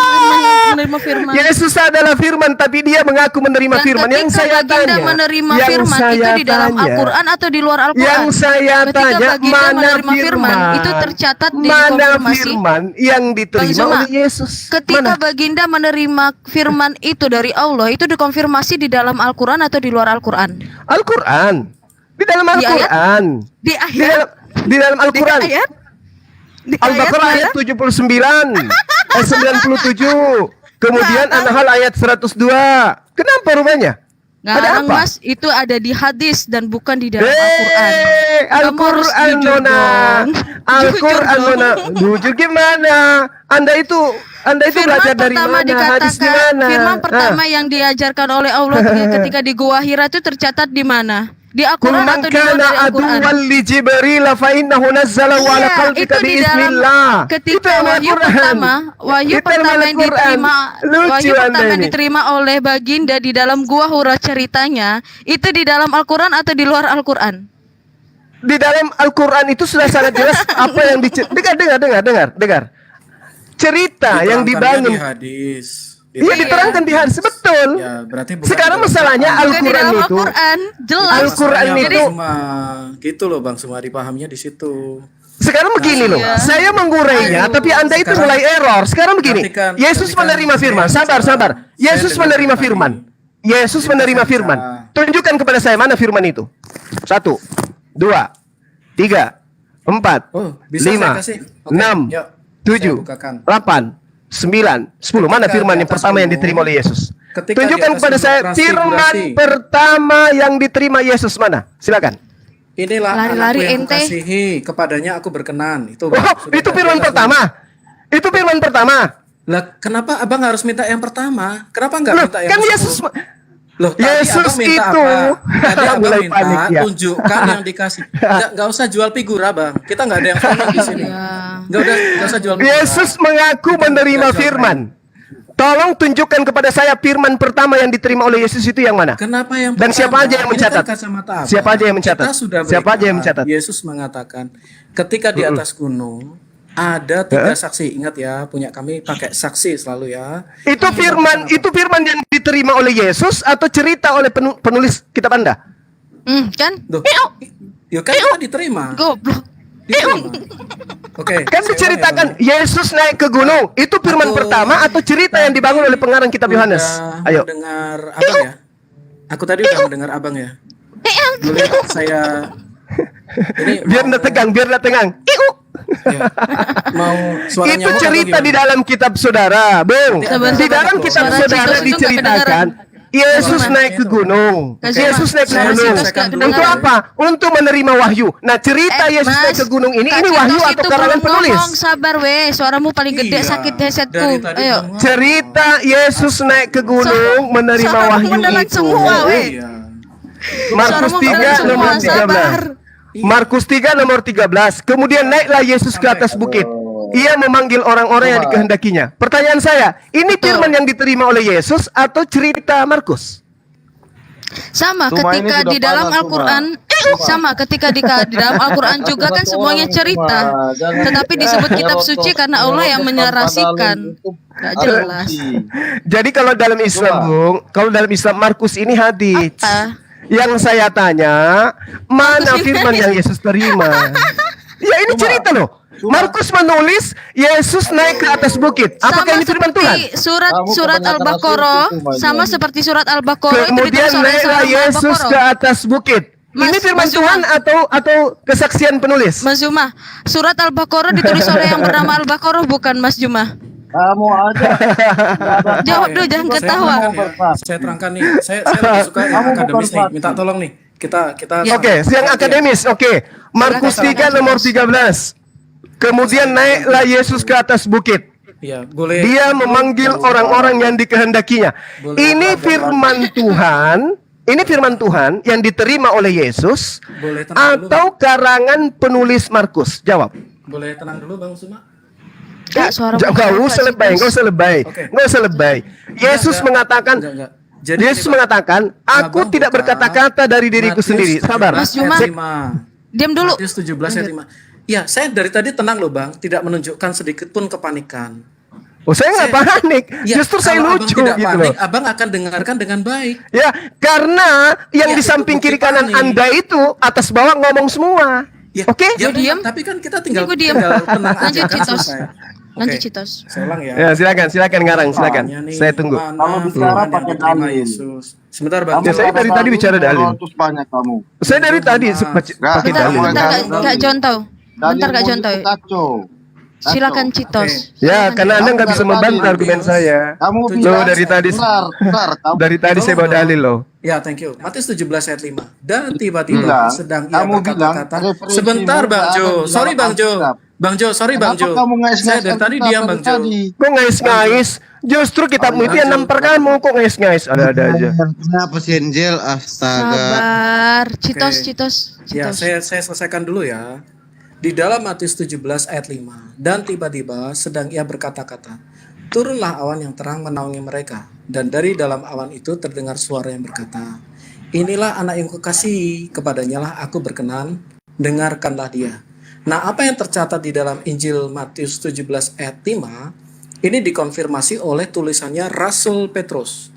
menerima firman? Yesus adalah firman, tapi dia mengaku menerima Dan firman. Yang ketika saya Baginda tanya, menerima yang firman saya itu di dalam tanya, Al-Qur'an atau di luar Al-Qur'an? Yang saya Ketika tanya, Baginda mana menerima firman itu tercatat di mana konfirmasi. firman yang Bang diterima Zuma, oleh Yesus? ketika Mana? Baginda menerima firman itu dari Allah, itu dikonfirmasi di dalam Al-Qur'an atau di luar Al-Qur'an? Al-Quran. Di dalam Di ayat? Al-Quran. Di Di ayat? dalam, di dalam Di Al-Quran. ayat? Di Al-Baqarah ayat 79, ayat 97. Kemudian An-Nahl ayat 102. Kenapa rupanya? Ada Ngarang apa? Mas, itu ada di hadis dan bukan di dalam Al-Qur'an. Al-Quran Kamu harus jujur Nona. dong. Al-Quran Jujur Nona. dong. Jujur gimana? Anda itu belajar dari mana? Hadis di mana? Firman pertama yang diajarkan oleh Allah ketika di Gua Hira itu tercatat di mana? Di Kul Al-Qur'an man atau di luar kana dari Al-Qur'an? aduwwan li Jibril fa innahu nazzalahu ala Iya, qalbika itu di dalam biiznillah. ketika Itu wahyu Al-Quran. pertama, wahyu Itu pertama yang Al-Quran. diterima, Lucu wahyu Anda pertama yang ini. diterima oleh Baginda di dalam Gua Hira ceritanya, itu di dalam Al-Qur'an atau di luar Al-Qur'an? Di dalam Al-Quran itu sudah sangat jelas apa yang dengar. Cerita yang Diterangkannya dibangun. di hadis. Iya, diterangkan di hadis, betul. Ya, berarti bukan Sekarang di dalam masalahnya Al-Quran. Bukan di Al-Quran dalam itu Al-Qur'an, jelas. Al-Quran Masalahnya itu- Bang Suma, gitu loh Bang Suma, dipahaminya di situ. sekarang begini loh. Iya. Saya mengurainya, Aduh, tapi Anda itu sekarang- mulai error. Sekarang begini. Ketika- Yesus ketika menerima saya firman. Sabar. saya Yesus dengar menerima tadi. firman. Yesus Kita menerima bicara. firman. Tunjukkan kepada saya mana firman itu. 1, 2, 3, 4, Oh, bisa 5, saya kasih? Oke, 6, yuk, 7, saya bukakan. 8, 9, 10. Mana Ketika firman di yang atas pertama yang gunung, diterima oleh Yesus? ketika Tunjukkan di atas kepada gunung saya transfigurasi. firman pertama yang diterima Yesus mana? Silakan. Inilah Lari-lari anakku yang ente. kukasihi, kepadanya aku berkenan. Itu Oh, sudah itu firman jelas. pertama. Itu firman pertama. Lah, kenapa abang harus minta yang pertama? Kenapa nggak Loh, minta yang kan ke-10? Yesus Loh, tadi Yesus abang minta itu apa? Tadi abang mulai minta panik ya. tunjukkan yang dikasih. Nggak usah jual figura, bang. Kita nggak ada yang film di sini. Ya. Nggak usah jual figura. Yesus mengaku menerima firman. Tolong tunjukkan kepada saya firman pertama yang diterima oleh Yesus itu yang mana? Kenapa yang Dan siapa pertama? aja yang Ini mencatat? kan kacamata abang. Siapa aja yang mencatat? Kita sudah Siapa aja yang berikan. mencatat? Yesus mengatakan, ketika di atas gunung ada 3 saksi. Ingat ya, punya kami pakai saksi selalu ya. Itu firman yang diterima oleh Yesus atau cerita oleh penulis kitab Anda? Kan? Duh, ya kan kita diterima. Goblok. Diterima. Oke. Kan saya diceritakan ulang ya, Bang. Yesus naik ke gunung. Itu firman Aku pertama atau cerita yang dibangun oleh pengarang kitab Yohanes? Udah Ayo. mendengar abang ya. Aku tadi udah mendengar abang ya. Boleh saya ini Biar anda tegang, biar anda tegang. ya, mau suara Itu nyamuk atau cerita di gimana? dalam kitab saudara, Bung. Sabar, Di sabar. dalam kitab Suara saudara Citos itu nggak diceritakan Yesus Cuman. naik ke gunung. Kasih, Yesus Mas. naik ke Suara gunung. Citos nggak Untuk kedengaran. apa? Untuk menerima wahyu. Nah, cerita Yesus Mas, naik ke gunung ini Kak wahyu Citos atau itu karangan belum penulis? ngomong, sabar weh, suaramu paling gede, Iya, sakit headsetku. dari tadi Ayo. belum ngomong. Cerita Yesus naik ke gunung menerima Suaramu wahyu menelan itu. semua, weh. Iya. Markus Suaramu 3 menelan nomor semua, sabar. 13. Markus 3 nomor 13. Kemudian naiklah Yesus ke atas bukit. Ia memanggil orang-orang yang dikehendakinya. Pertanyaan saya, ini firman yang diterima oleh Yesus atau cerita Markus? Sama Cuma ini ketika sudah di dalam panas, Al-Qur'an, sama ketika di dalam Al-Qur'an juga kan semuanya cerita. Tetapi disebut kitab suci karena Allah yang menyarasikan. Gak jelas. Jadi kalau dalam Islam, Bung, kalau dalam Islam Markus ini hadis. Apa? Yang saya tanya, mana Markus ini firman hadis. yang Yesus terima? Ya ini cerita loh. Markus menulis Yesus naik ke atas bukit. Apakah ini firman Tuhan? Surat Al-Baqarah sama seperti surat Al-Baqarah itu Kemudian ditulis oleh naiklah seorang Yesus ke Al-Baqarah. atas bukit. Mas- Ini firman Mas Zuma. Tuhan atau kesaksian penulis? Mas Juma, surat Al-Baqarah ditulis oleh yang bernama Al-Baqarah bukan Mas Juma. Kamu aja. Jawab dulu, jangan Saya ketawa. terangkan ya. Saya terangkan nih. Saya lebih suka yang akademis nih. Minta tolong nih. Kita Ya. Oke, yang akademis. Oke. Markus 3 nomor 13. Kemudian naiklah Yesus ke atas bukit. Ya, boleh. Dia memanggil orang-orang yang dikehendakinya. Ini firman Tuhan. Ini firman Tuhan yang diterima oleh Yesus Boleh tenang dulu. atau karangan penulis Markus? Jawab. Boleh tenang dulu Bang Suma. Kak, suara Nggak usah lebay, nggak usah lebay, Oke. nggak usah lebay. Yesus Enggak, mengatakan, enggak. Jadi Yesus ini, Bang, mengatakan, aku Abang tidak buka berkata-kata dari diriku Matius sendiri. Sabar. 17 Mas Juma. ayat 5. Diam dulu. Matius 17 ayat 5. Ya, saya dari tadi tenang loh Bang, tidak menunjukkan sedikit pun kepanikan. Oh, saya nggak panik. Ya, Justru saya kalau lucu abang tidak gitu panik, loh. abang akan dengarkan dengan baik. Ya, karena yang Ya, di itu samping bukti kiri kanan panik. Anda itu atas bawah ngomong semua. Ya, Oke? ya, Gue diam. Tapi kan kita tinggal, Gue diam. tinggal tenang aja Lanjut, kan Citos. selesai. Lanjut, Oke, Citos. saya ulang ya. Ya, silakan ngarang, silakan. Soalnya nih, Saya tunggu. mana Kamu bicara firman yang pakai diterima dalil. Yesus. Sebentar Bang. Ya, saya dari tadi bicara dalil. Terus banyak kamu. Saya dari tadi Mas. pakai Bentar, dalil. Bentar, Kak Jonto. Bentar, Kak Jonto. Kacau. Silakan Citos. Ya, Silakan, karena Citos. Anda nggak bisa membantah argumen saya. Kamu Tujuh bilang dari tadi. Bentar, kamu Dari tadi saya bawa dalil loh. Ya, thank you. Matius 17 ayat 5. Dan tiba-tiba Bilang, sedang ia kamu bilang, berkata-kata. referensimu Sebentar Bang nggak Jo. ada di Sorry dalam Bang Jo. Alkitab. Bang Jo, sorry Bang Kenapa Jo. kamu ngais-ngais Saya dari tadi Alkitab diam Bang Jo. tadi? Kok ngais-ngais? Justru kitabmu itu yang nampar kamu. Kok ngais-ngais? Ada-ada aja. Kenapa si Angel? Astaga. Sabar. Citos, Oke. Citos, Ya, Citos. saya selesaikan dulu ya. Di dalam Matius 17 ayat 5. Dan tiba-tiba sedang ia berkata-kata. Turunlah awan yang terang menaungi mereka. Dan dari dalam awan itu terdengar suara yang berkata, inilah anak yang kukasihi, kepadanya lah aku berkenan, dengarkanlah dia. Nah, apa yang tercatat di dalam Injil Matius 17 ayat 5, ini dikonfirmasi oleh tulisannya Rasul Petrus.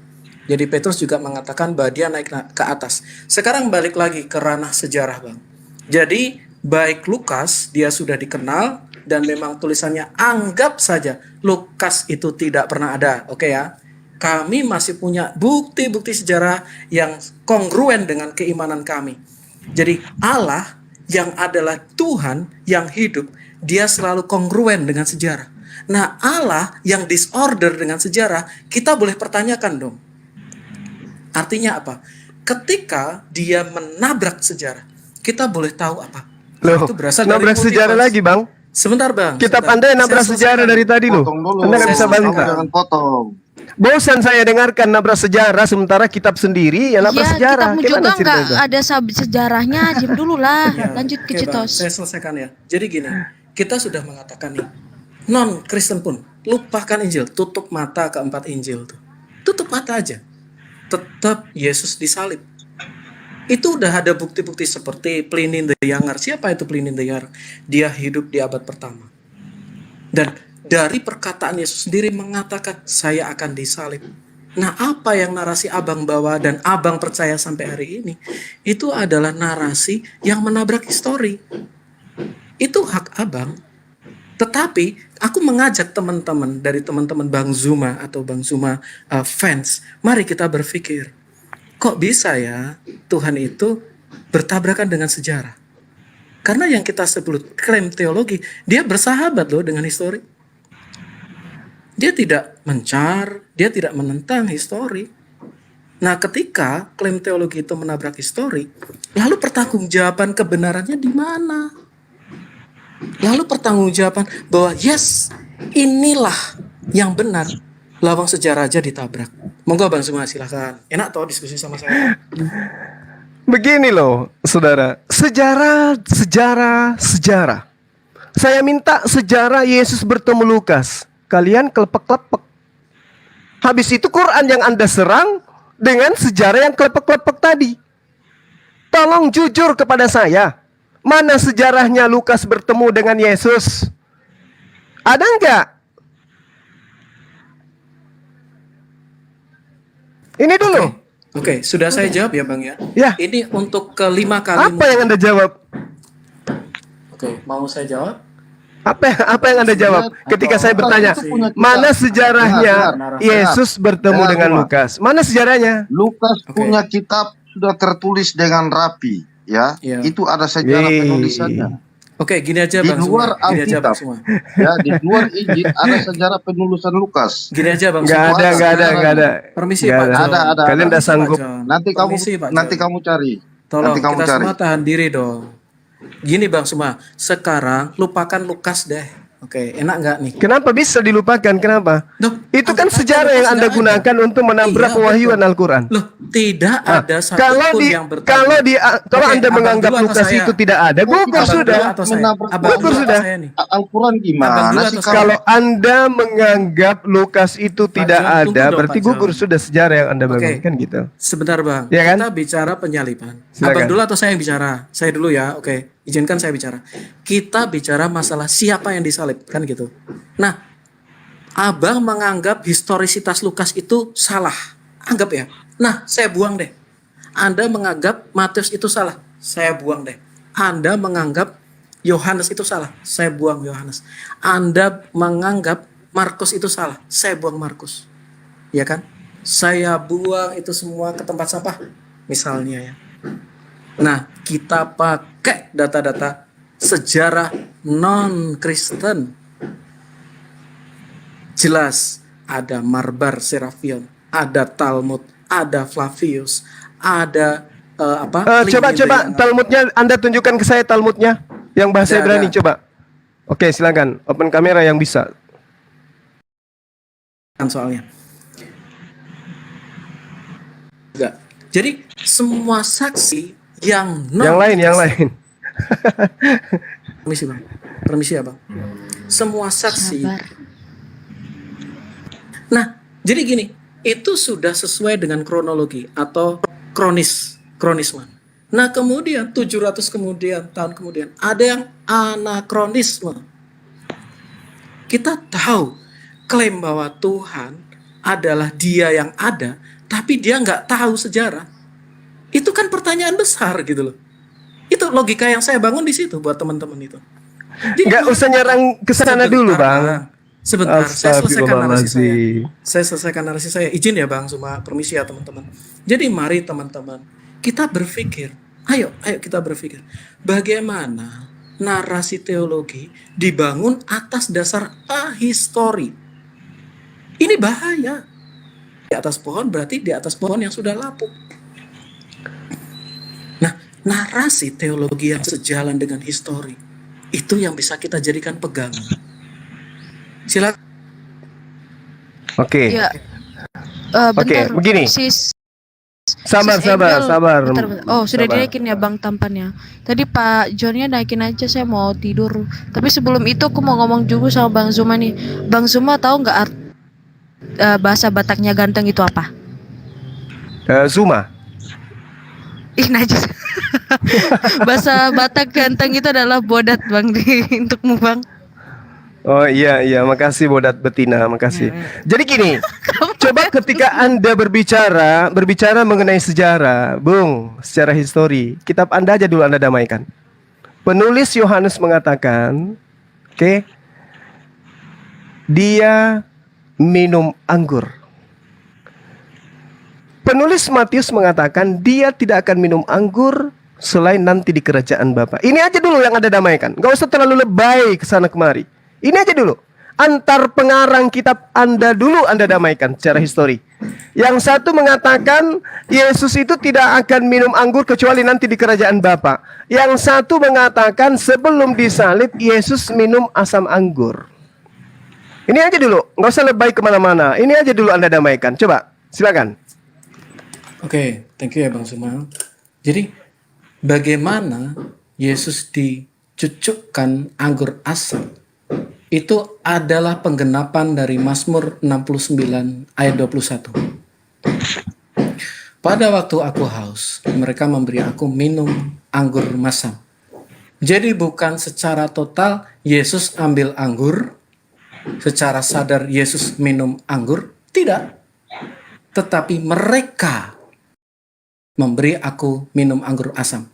Jadi Petrus juga mengatakan bahwa dia naik ke atas. Sekarang balik lagi ke ranah sejarah Bang. Jadi baik Lukas, dia sudah dikenal, dan memang tulisannya anggap saja Lukas itu tidak pernah ada. Oke ya. Kami masih punya bukti-bukti sejarah yang kongruen dengan keimanan kami. Jadi Allah yang adalah Tuhan yang hidup, dia selalu kongruen dengan sejarah. Nah, Allah yang disorder dengan sejarah, kita boleh pertanyakan dong. Artinya apa? Ketika dia menabrak sejarah, kita boleh tahu apa? Loh, Itu berasal dari nabrak sejarah motivasi. lagi, Bang. Sebentar bang. Kitab sebentar. Anda yang nabrak Saya sejarah selesaikan. dari tadi loh. Potong dulu. Anda nggak bisa Saya bantah. selesaikan. Jangan potong. Bosan saya dengarkan nabrak sejarah sementara kitab sendiri yang nabrak Ya, sejarah. kitabmu Gimana juga cerita nggak itu? ada sejarahnya. Diam dulu lah. Ya, Lanjut ke oke, Bang. Citos. Saya selesaikan ya. Jadi gini, kita sudah mengatakan nih, non Kristen pun lupakan Injil, tutup mata keempat Injil tuh, tutup mata aja. Tetap Yesus disalib. Itu udah ada bukti-bukti seperti Pliny the Younger. Siapa itu Pliny the Younger? Dia hidup di abad pertama. Dan dari perkataan Yesus sendiri mengatakan, saya akan disalib. Nah, apa yang narasi abang bawa dan abang percaya sampai hari ini, itu adalah narasi yang menabrak histori. Itu hak abang. Tetapi aku mengajak teman-teman dari teman-teman Bang Zuma atau Bang Zuma fans, mari kita berpikir, kok bisa ya Tuhan itu bertabrakan dengan sejarah? Karena yang kita sebut klaim teologi, dia bersahabat loh dengan histori. Dia tidak mencar, dia tidak menentang histori. Nah, ketika klaim teologi itu menabrak histori, lalu pertanggungjawaban kebenarannya di mana? Lalu pertanggungjawaban bahwa yes, inilah yang benar. Lawang sejarah aja ditabrak. Monggo Bang Zuma silakan. Enak toh diskusi sama saya. Begini loh, saudara. Sejarah. Saya minta sejarah Yesus bertemu Lukas. Kalian kelepek-kelepek. Habis itu Quran yang Anda serang dengan sejarah yang kelepek-kelepek tadi. Tolong jujur kepada saya. Mana sejarahnya Lukas bertemu dengan Yesus? Ada enggak? Ini dulu. Oke, sudah saya jawab ya Bang ya. Ya. Ini untuk kelima kali. Apa yang Anda jawab? Oke, mau saya jawab? Apa yang Anda jawab ketika saya bertanya, mana sejarahnya Yesus bertemu dengan Lukas? Mana sejarahnya? Lukas Oke. punya kitab sudah tertulis dengan rapi, ya. Iya. Itu ada sejarah Yeay. penulisannya. Oke, gini aja Di Bang luar Zuma. Gini aja Bang Alkitab. Zuma. Ya, di luar Injil ada sejarah penulisan Lukas. Gini aja Bang Nggak Zuma. ada. Permisi Nggak Pak ada. John. Ada. Kalian udah Permisi, sanggup. Pak John. Nanti Permisi, Pak nanti John. kamu cari. Tolong Nanti kamu kita cari. semua tahan diri dong. Gini Bang Suma, sekarang lupakan Lukas deh. Oke, enak nggak nih? Kenapa bisa dilupakan? Kenapa? Loh, Itu kan Alkitab sejarah yang Lukas Anda nggak gunakan ada. untuk menabrak Iya, pewahyuan betul. Al-Quran. Loh, tidak ada Kalau satupun di yang bertabrak. kalau Oke, Anda abang menganggap dulu atau Lukas saya? itu tidak ada, gugur Abang sudah. dulu atau saya? Menabrak Abang Gugur dulu atau sudah. saya nih? Al-Quran Abang gimana dulu sih atau saya? Kalau Anda menganggap Lukas itu tidak John, tunggu ada, dong, berarti Pak John. gugur sudah sejarah yang Anda Oke. bangunkan gitu. Sebentar Bang, Iya kan? kita bicara penyaliban. Silakan. Abang dulu atau saya yang bicara? Saya dulu ya, oke. Izinkan saya bicara. Kita bicara masalah siapa yang disalib, kan gitu. Nah, Abang menganggap historisitas Lukas itu salah. Anggap ya. Nah, saya buang deh. Anda menganggap Matius itu salah. Saya buang deh. Anda menganggap Yohanes itu salah. Saya buang Yohanes. Anda menganggap Markus itu salah. Saya buang Markus. Ya kan? Saya buang itu semua ke tempat sampah. Misalnya ya. Nah, kita pakai data-data sejarah non-Kristen. Jelas ada Marbar Serapion, ada Talmud, ada Flavius, ada Pliny Coba the Younger. Talmudnya Anda tunjukkan ke saya Talmudnya yang bahasa Nggak Ibrani ada. coba. Oke, silakan. Open kamera yang bisa. Kan soalnya. Enggak. Jadi semua saksi yang Yang lain. Permisi Bang. Permisi ya Bang. Semua saksi. Sabar. Nah, jadi gini, itu sudah sesuai dengan kronologi atau kronisme. Nah, kemudian 700 tahun kemudian ada yang anakronisme. Kita tahu klaim bahwa Tuhan adalah Dia yang ada, tapi dia nggak tahu sejarah. Itu kan pertanyaan besar gitu loh. Itu logika yang saya bangun di situ buat teman-teman itu. Jadi, Nggak usah nyerang ke sana dulu, Bang. Sebentar, saya selesaikan narasi saya. Astagfirullahaladzim. Saya selesaikan narasi saya. Izin ya Bang, cuma permisi ya teman-teman. Jadi mari teman-teman, kita berpikir. Ayo kita berpikir. Bagaimana narasi teologi dibangun atas dasar ahistori. Ini bahaya. Di atas pohon berarti di atas pohon yang sudah lapuk. Nah, narasi teologi yang sejalan dengan histori. Itu yang bisa kita jadikan pegangan. Silakan. Oke. Ya, Oke, bentar. begini. Sabar, Sis sabar, Angel, sabar. bentar. Oh, sudah Sabar. dinaikin ya Bang tampannya. Tadi Pak Johnnya naikin aja, saya mau tidur. Tapi sebelum itu aku mau ngomong juga sama Bang Zuma nih. Bang Zuma tahu nggak bahasa Bataknya ganteng itu apa? Zuma. Ih najis. Bahasa Batak ganteng itu adalah bodat Bang untukmu Bang. Oh iya, makasih Bodat Betina, makasih. Jadi gini, coba ketika Anda berbicara mengenai sejarah, Bung, secara histori, kitab Anda aja dulu Anda damaikan. Penulis Yohanes mengatakan, oke, dia minum anggur. Penulis Matius mengatakan dia tidak akan minum anggur selain nanti di kerajaan Bapa. Ini aja dulu yang Anda damaikan. Gak usah terlalu lebay kesana kemari. Ini aja dulu. Antar pengarang kitab Anda dulu Anda damaikan secara histori. Yang satu mengatakan Yesus itu tidak akan minum anggur kecuali nanti di kerajaan Bapa. Yang satu mengatakan sebelum disalib Yesus minum asam anggur. Ini aja dulu. Nggak usah lebay kemana-mana. Ini aja dulu Anda damaikan. Coba, silakan. Oke, thank you ya Bang Zuma. Jadi, bagaimana Yesus dicucukkan anggur asam? Itu adalah penggenapan dari Mazmur 69 ayat 21. Pada waktu aku haus, mereka memberi aku minum anggur masam. Jadi bukan secara total Yesus ambil anggur, secara sadar Yesus minum anggur, tidak. Tetapi mereka memberi aku minum anggur asam.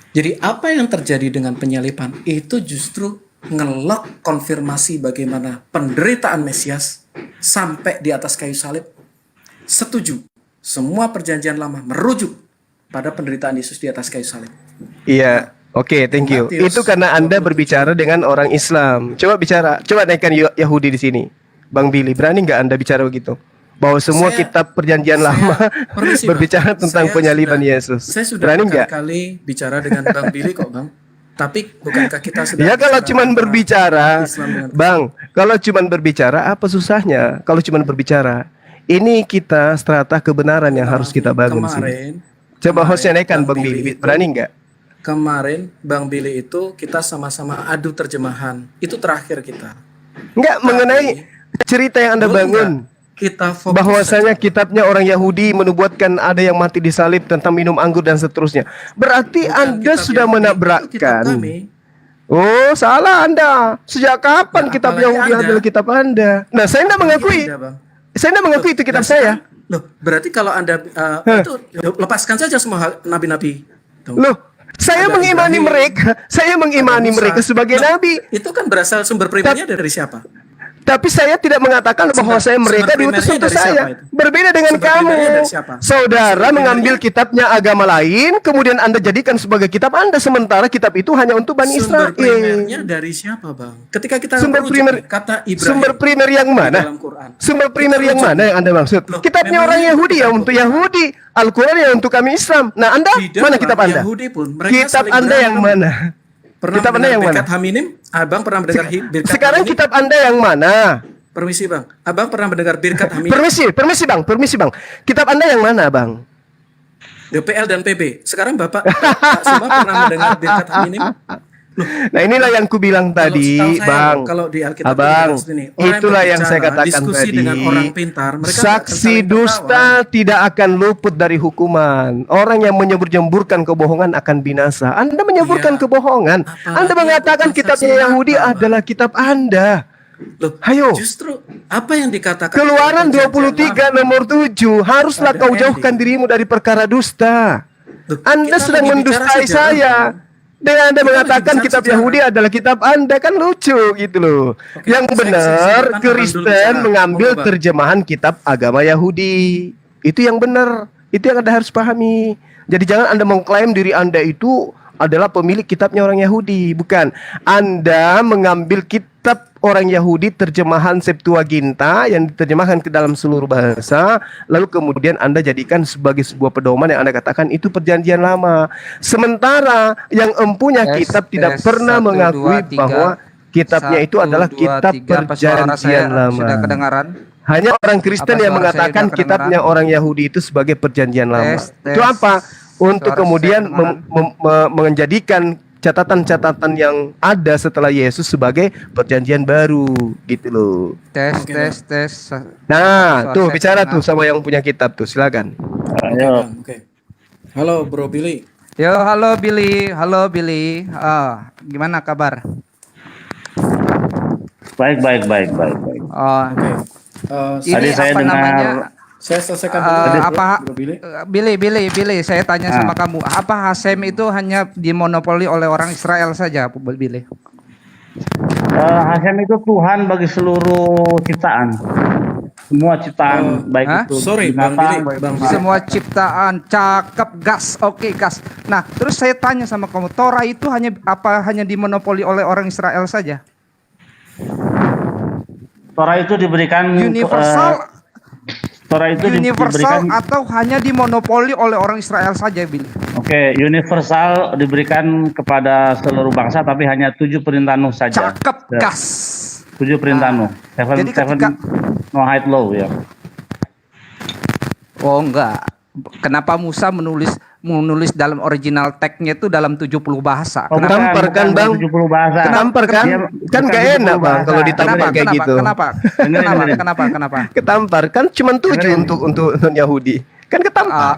Jadi apa yang terjadi dengan penyalipan itu justru ngelok konfirmasi bagaimana penderitaan Mesias sampai di atas kayu salib. Setuju, semua perjanjian lama merujuk pada penderitaan Yesus di atas kayu salib. Iya, oke, thank you. Matius Itu karena Anda 27. berbicara dengan orang Islam. Coba naikkan Yahudi di sini. Bang Billy, berani nggak Anda bicara begitu? Bahwa semua kitab perjanjian lama permisi, Bang. berbicara tentang Saya penyaliban sudah- Yesus. Saya sudah Berani nggak? berkali-kali bicara dengan Bang Billy kok Bang. Tapi bukankah kita sudah Ya kalau bicara cuman tentang berbicara, Islam dengan Bang, kalau cuman berbicara apa susahnya? Kalau cuman berbicara, ini kita strata kebenaran yang harus kita bangun sih. Coba hostnya naikkan Bang Billy, berani nggak? Kemarin Bang Billy itu kita sama-sama adu terjemahan. Itu terakhir kita. Nggak, mengenai cerita yang Anda Boleh bangun. nggak kita fokus Bahwasanya saja? kitabnya orang Yahudi menubuatkan ada yang mati disalib tentang minum anggur dan seterusnya. Berarti Bukan Anda kitab sudah Yahudi, itu kitab menabrakkan. kami. Oh, salah Anda. Sejak kapan Nah, kitab apalagi Yahudi Anda. adalah kitab Anda? Nah, saya tidak mengakui. Anda, Bang. Saya tidak mengakui itu kitab Nah, saya. Loh, berarti kalau Anda itu lepaskan saja semua nabi-nabi. Tuh. Loh, saya Ada mengimani Ibrahim, mereka. Saya mengimani Musa. mereka sebagai Loh, nabi. Itu kan berasal sumber primernya dari siapa? Tapi saya tidak mengatakan bahwa saya mereka sumber diutus primernya untuk dari siapa saya. itu? Berbeda dengan Sumber kamu. primernya dari siapa? Saudara Sumber mengambil primernya- kitabnya agama lain, kemudian Anda jadikan sebagai kitab Anda, sementara kitab itu hanya untuk Bani Sumber Israel. primernya dari siapa, Bang? Ketika kita Sumber merujuk primer- nih, kata Ibrahim Sumber primer yang di mana? dalam Quran. Sumber primer Kita yang rujuk. mana yang Anda maksud? Loh, Kitabnya memang orang ini Yahudi ya bukan untuk Quran. Yahudi. Al-Quran yang untuk kami Islam. Nah, Anda Di dalam mana kitab Anda? Yahudi pun mereka Kitab saling Anda yang berantem. mana? Pernah Kitab Anda mendengar yang mana? Birkat Haminim? Abang pernah mendengar Birkat Sekarang Haminim? kitab Anda yang mana? Permisi, Bang. Abang pernah mendengar Birkat Haminim? Permisi bang. Kitab Anda yang mana bang? DPL dan PB. Sekarang Bapak Pak Suma pernah mendengar Birkat Haminim? Nah inilah yang ku bilang tadi, Kalau setahu saya, bang. kalau di Alkitab Abang, itu jelas ini, orang yang itulah yang saya berbicara, katakan diskusi tadi. dengan orang pintar, mereka nggak akan Saksi saling dusta tidak akan luput dari hukuman. Orang yang menyembur-jemburkan kebohongan akan binasa. Anda menyeburkan Iya. kebohongan. Apalagi Anda mengatakan bukan kitabnya saksi Yahudi mata, Bang. adalah kitab Anda. Loh, Ayo. justru apa yang dikatakan Keluaran dalam perjanjian 23 lama? nomor 7. Haruslah Ada kau ending. jauhkan dirimu dari perkara dusta. Loh, Anda kita sedang lagi bicara mendustai sejarah, saya. Bang. Dengan Anda Kita mengatakan lagi bicara kitab sejarah. Yahudi adalah kitab Anda, kan lucu gitu loh. Oke, Yang saya benar silakan Abang dulu Kristen bicara. mengambil Monggo, Bang. terjemahan kitab agama Yahudi. Itu yang benar. Itu yang Anda harus pahami. Jadi jangan Anda mengklaim diri Anda itu adalah pemilik kitabnya orang Yahudi. Bukan. Anda mengambil kitab orang Yahudi terjemahan Septuaginta yang diterjemahkan ke dalam seluruh bahasa, lalu kemudian Anda jadikan sebagai sebuah pedoman yang Anda katakan itu perjanjian lama. Sementara yang empunya kitab tidak pernah mengakui bahwa kitabnya itu adalah kitab perjanjian lama. Sudah kedengaran? Hanya orang Kristen Apa yang suara saya mengatakan tidak kitabnya kedengaran? orang Yahudi itu sebagai perjanjian lama. Tes. Itu apa? Untuk Suara kemudian saya menjadikan catatan-catatan yang ada setelah Yesus sebagai perjanjian baru gitu loh. Tes. Nah, Suara tuh saya bicara tuh terdengar. sama yang punya kitab tuh, silakan. Oke. Halo Bro Billy. Yo, halo Billy. Gimana kabar? Baik. Oh, Eh, ini Tadi saya apa dengar- namanya? saya selesaikan dulu Bro Billy. Billy, saya tanya sama kamu, apa Hasem itu hanya dimonopoli oleh orang Israel saja, Billy? Hasem itu Tuhan bagi seluruh ciptaan. Semua ciptaan, baik hah? itu Sorry, Bang binatang, Billy, baik Bang itu- Semua ciptaan, cakep, gas, oke gas. Nah, terus saya tanya sama kamu, Torah itu hanya dimonopoli oleh orang Israel saja? Torah itu diberikan Universal, Torah itu universal diberikan atau hanya dimonopoli oleh orang Israel saja, Billy? Oke, universal diberikan kepada seluruh bangsa, tapi hanya 7 perintah Nuh saja. Cakep, Ya, gas. 7 perintah Nuh. Jadi ketika- Noahide law ya. Oh enggak. Kenapa Musa menulis dalam original tag-nya itu dalam 70 bahasa? Oh, Kenapa? Tampar kan, Bang? 70 bahasa. Ketampar kan? Dia Kan bukan gak 70 enak, Bang, bahasa. kalau ditampar kayak gitu. Kenapa? Dengerin. Kenapa? Ketampar kan cuma 7 Dengerin. untuk non Yahudi. Kan ketampar.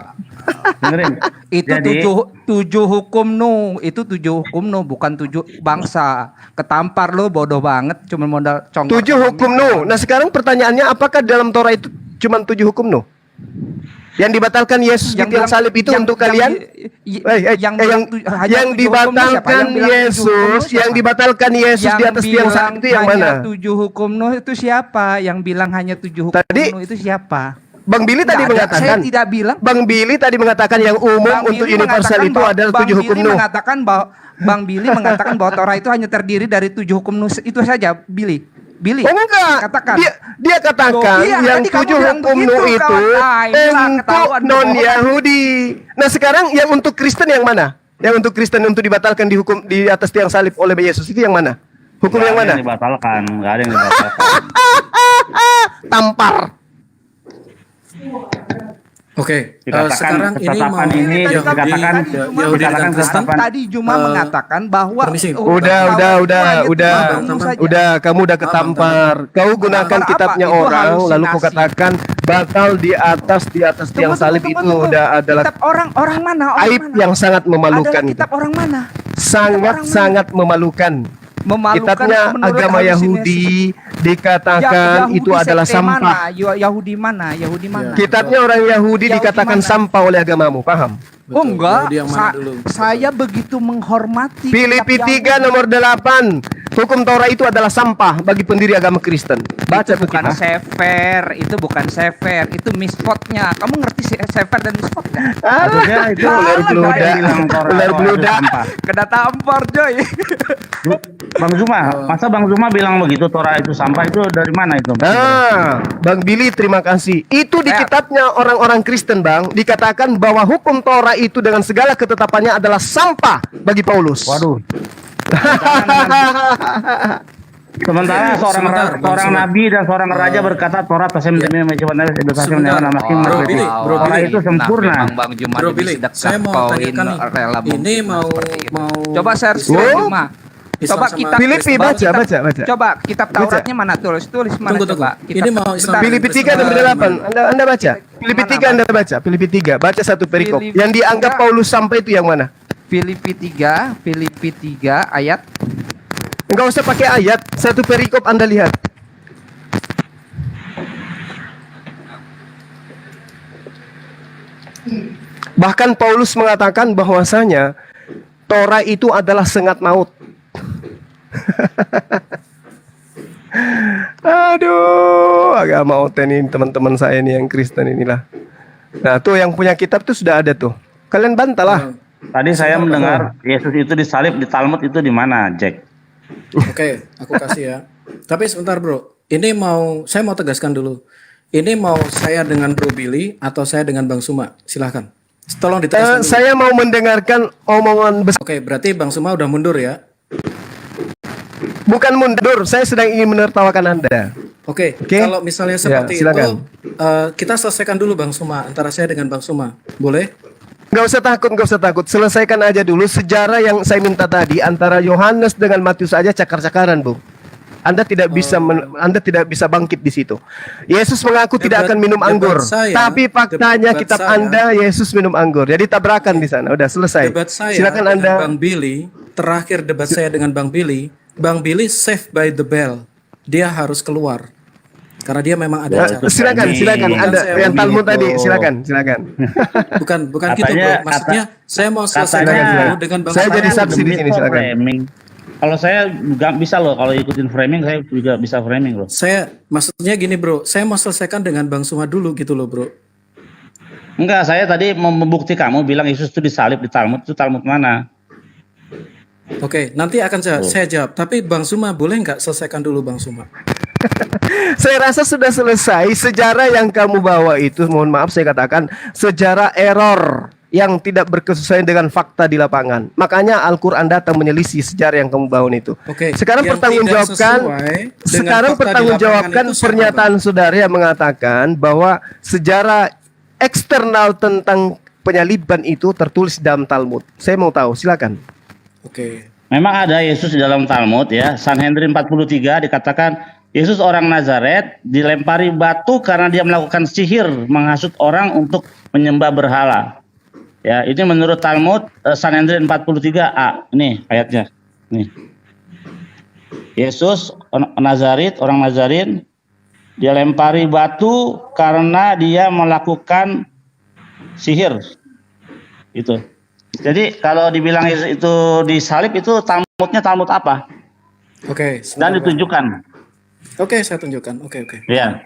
Dengerin. Itu Jadi- tujuh hukum Nuh, itu 7 hukum Nuh, bukan 7 bangsa. Ketampar lo bodoh banget, cuma modal congkak. 7 hukum Nuh. Nah, sekarang pertanyaannya apakah dalam Torah itu cuma 7 hukum Nuh? Yang dibatalkan Yesus di tiang salib itu untuk kalian? Yang dibatalkan Yesus, yang dibatalkan Yesus di atas tiang salib itu yang mana? 7 hukum Nuh itu siapa? Yang bilang hanya 7 hukum Tadi- Nuh itu siapa? Bang Billy tadi Nggak ada, mengatakan. saya tidak bilang. Bang Billy tadi mengatakan yang umum Bang untuk Billy universal mengatakan itu bahwa- adalah Bang 7 hukum Billy Nuh. Bang Billy mengatakan bahwa Torah itu hanya terdiri dari 7 hukum Nuh itu saja, Billy. Oh enggak, katakan. dia katakan Loh, iya, yang tadi kamu 7 bilang hukum begitu, Nuh itu kawan. Ah, inilah untuk ketahuan non kebohongan. Yahudi. Nah sekarang yang untuk Kristen yang mana? Yang untuk Kristen untuk dibatalkan dihukum di atas tiang salib oleh Yesus itu yang mana? Hukum Nggak yang ada mana? Yang dibatalkan, nggak ada yang dibatalkan. Tampar. Oke, Dikatakan sekarang ini ketetapan mau ini Yahudi, dikatakan Yahudi dengan dikatakan Kristen. ketetapan. Tadi Juma Eh, mengatakan bahwa permisi. Udah, kamu udah ketampar. Kau gunakan Tampar apa? kitabnya Itu orang, lalu kau halusinasi. katakan batal di atas tiang salib itu udah adalah kitab orang mana? aib yang sangat memalukan. Adalah kitab orang mana? Sangat memalukan. Memalukan Kitabnya menurut agama halusinasi. Yahudi dikatakan Yahudi itu adalah sekte sampah. mana? Yahudi mana? Yahudi mana? Kitabnya orang Yahudi Yahudi dikatakan mana? sampah oleh agamamu, paham? Betul, Oh enggak, Yahudi yang mana dulu? saya begitu menghormati Filipi kitab 3 nomor 8. Hukum Torah itu adalah sampah bagi pendiri agama Kristen. Baca itu tuh bukan kita. sefer, itu misfotnya. Kamu ngerti sefer dan misfot nggak? Maksudnya itu Ular beludak. saya bilang Torah Ular itu beludak. sampah. Kena tampar coy. Bang Zuma, masa Bang Zuma bilang begitu Torah itu sampah itu dari mana itu? Ah, Bang Billy terima kasih. Itu di kitabnya orang-orang Kristen, Bang, dikatakan bahwa hukum Torah itu dengan segala ketetapannya adalah sampah bagi Paulus. Waduh. Sementara seorang nabi dan seorang raja berkata Torah tasem demi menciptakan edukasi Sebentar. nama Bro Billy, Bro Torah Billy. itu sempurna. Bro Billy, saya mau tanyakan nih. Ini mau Coba share Oh. Juma. Islam Coba sama kitab Filipi, Kristen. baca. Coba kitab Tauratnya mana? Tulis mana Tunggu. coba. Ini mau Islam. Filipi 3 nomor 8. Anda baca. Filipi 3 Anda baca. Filipi 3, baca satu perikop. Filipi Yang dianggap 3. Paulus sampai itu yang mana? Filipi 3 ayat Enggak usah pakai ayat, satu perikop Anda lihat. Bahkan Paulus mengatakan bahwasanya Torah itu adalah sengat maut. Aduh, agama oten ini teman-teman saya ini yang Kristen inilah. Nah, tuh yang punya kitab tuh sudah ada tuh. Kalian bantahlah. Tadi saya mendengar Yesus itu disalib di Talmud itu di mana, Jack? Oke, aku kasih ya. Tapi sebentar bro, saya mau tegaskan dulu. Ini mau saya dengan Bro Billy atau saya dengan Bang Suma? Silahkan. Tolong ditegaskan dulu. Saya mau mendengarkan omongan besar. Oke, berarti Bang Suma udah mundur ya? Bukan mundur, saya sedang ingin menertawakan Anda. Oke, Oke. kalau misalnya seperti itu, silakan. kita selesaikan dulu Bang Suma, antara saya dengan Bang Suma. Boleh? Nggak usah takut. Selesaikan aja dulu sejarah yang saya minta tadi antara Yohanes dengan Matius aja cakar-cakaran, Bu. Anda tidak bisa bangkit di situ. Yesus mengaku tidak akan minum anggur, tapi faktanya debat kitab saya- Anda Yesus minum anggur. Jadi tabrakan di sana. Udah selesai. Debat saya Silakan dengan Anda. Bang Billy, terakhir debat saya dengan Bang Billy saved by the bell. Dia harus keluar. Karena dia memang ada acara. Silakan Bukan Anda saya yang mau Talmud gitu. tadi, silakan. Bukan gitu bro. Maksudnya saya mau selesaikan katanya- dulu dengan Bang Saya Suma. jadi saksi di sini, silakan. Framing. Kalau saya nggak bisa loh, kalau ikutin framing saya juga bisa framing loh. Saya maksudnya gini bro, saya mau selesaikan dengan Bang Suma dulu gitu loh bro. Enggak, saya tadi mau membukti kamu bilang Yesus itu disalib di Talmud, itu Talmud mana? Oke, nanti akan saya jawab. Tapi Bang Suma boleh nggak selesaikan dulu Bang Suma? Saya rasa sudah selesai. Sejarah yang kamu bawa itu, mohon maaf saya katakan, sejarah error yang tidak berkesesuaian dengan fakta di lapangan. Makanya Al-Quran datang menyelisih sejarah yang kamu bawa itu. Oke, Sekarang yang pertanggungjawabkan, tidak sesuai dengan sekarang fakta di pertanggungjawabkan lapangan itu siapa, pernyataan saudara yang mengatakan bahwa sejarah eksternal tentang penyaliban itu tertulis dalam Talmud. Saya mau tahu, silakan. Oke. Memang ada Yesus di dalam Talmud ya. Sanhedrin 43 dikatakan Yesus orang Nazaret dilempari batu karena dia melakukan sihir, menghasut orang untuk menyembah berhala. Ya, ini menurut Talmud Sanhedrin 43a. Ini ayatnya. Nih. Yesus Nazaret, orang Nazarin dia lempari batu karena dia melakukan sihir. Itu. Jadi kalau dibilang itu disalib itu Talmudnya Talmud apa? Oke. Dan sebentar, Bang. ditunjukkan. Oke, saya tunjukkan. Oke. Ya.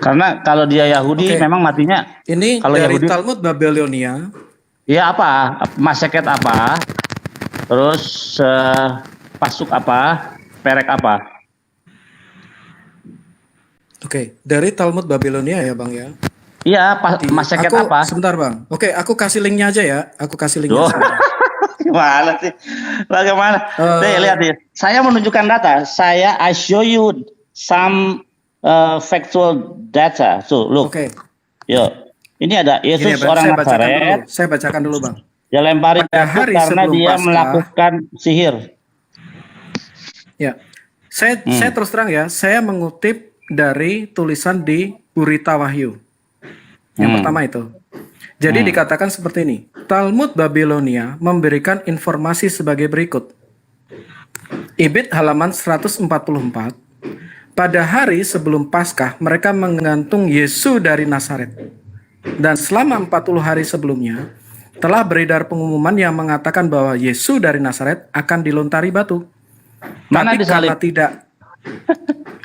Karena kalau dia Yahudi Oke. memang matinya Ini kalau dari Yahudi Talmud Babilonia. ya apa? Maseket apa? Terus pasuk apa? Perek apa? Oke, dari Talmud Babilonia ya Bang ya. Iya, maseket Aku apa? sebentar Bang. Oke, aku kasih linknya aja ya. Aku kasih linknya. Loh. sebentar. Gimana sih? Bagaimana? Nih, lihat nih. Saya menunjukkan data. I show you some factual data. So, look. Oke. Yo. Ini ada Gini, Yesus Bang, orang saya bacakan dulu. Nazaret. Saya bacakan dulu Bang. Dia lempari Pada batu hari karena sebelum dia Paskah. melakukan sihir. Ya. Saya terus terang ya, saya mengutip dari tulisan di Burita Wahyu. Yang pertama itu. Jadi dikatakan seperti ini. Talmud Babilonia memberikan informasi sebagai berikut. Ibid halaman 144. Pada hari sebelum Paskah, mereka menggantung Yesus dari Nazaret. Dan selama 40 hari sebelumnya, telah beredar pengumuman yang mengatakan bahwa Yesus dari Nazaret akan dilontari batu. Mana Tapi disalib?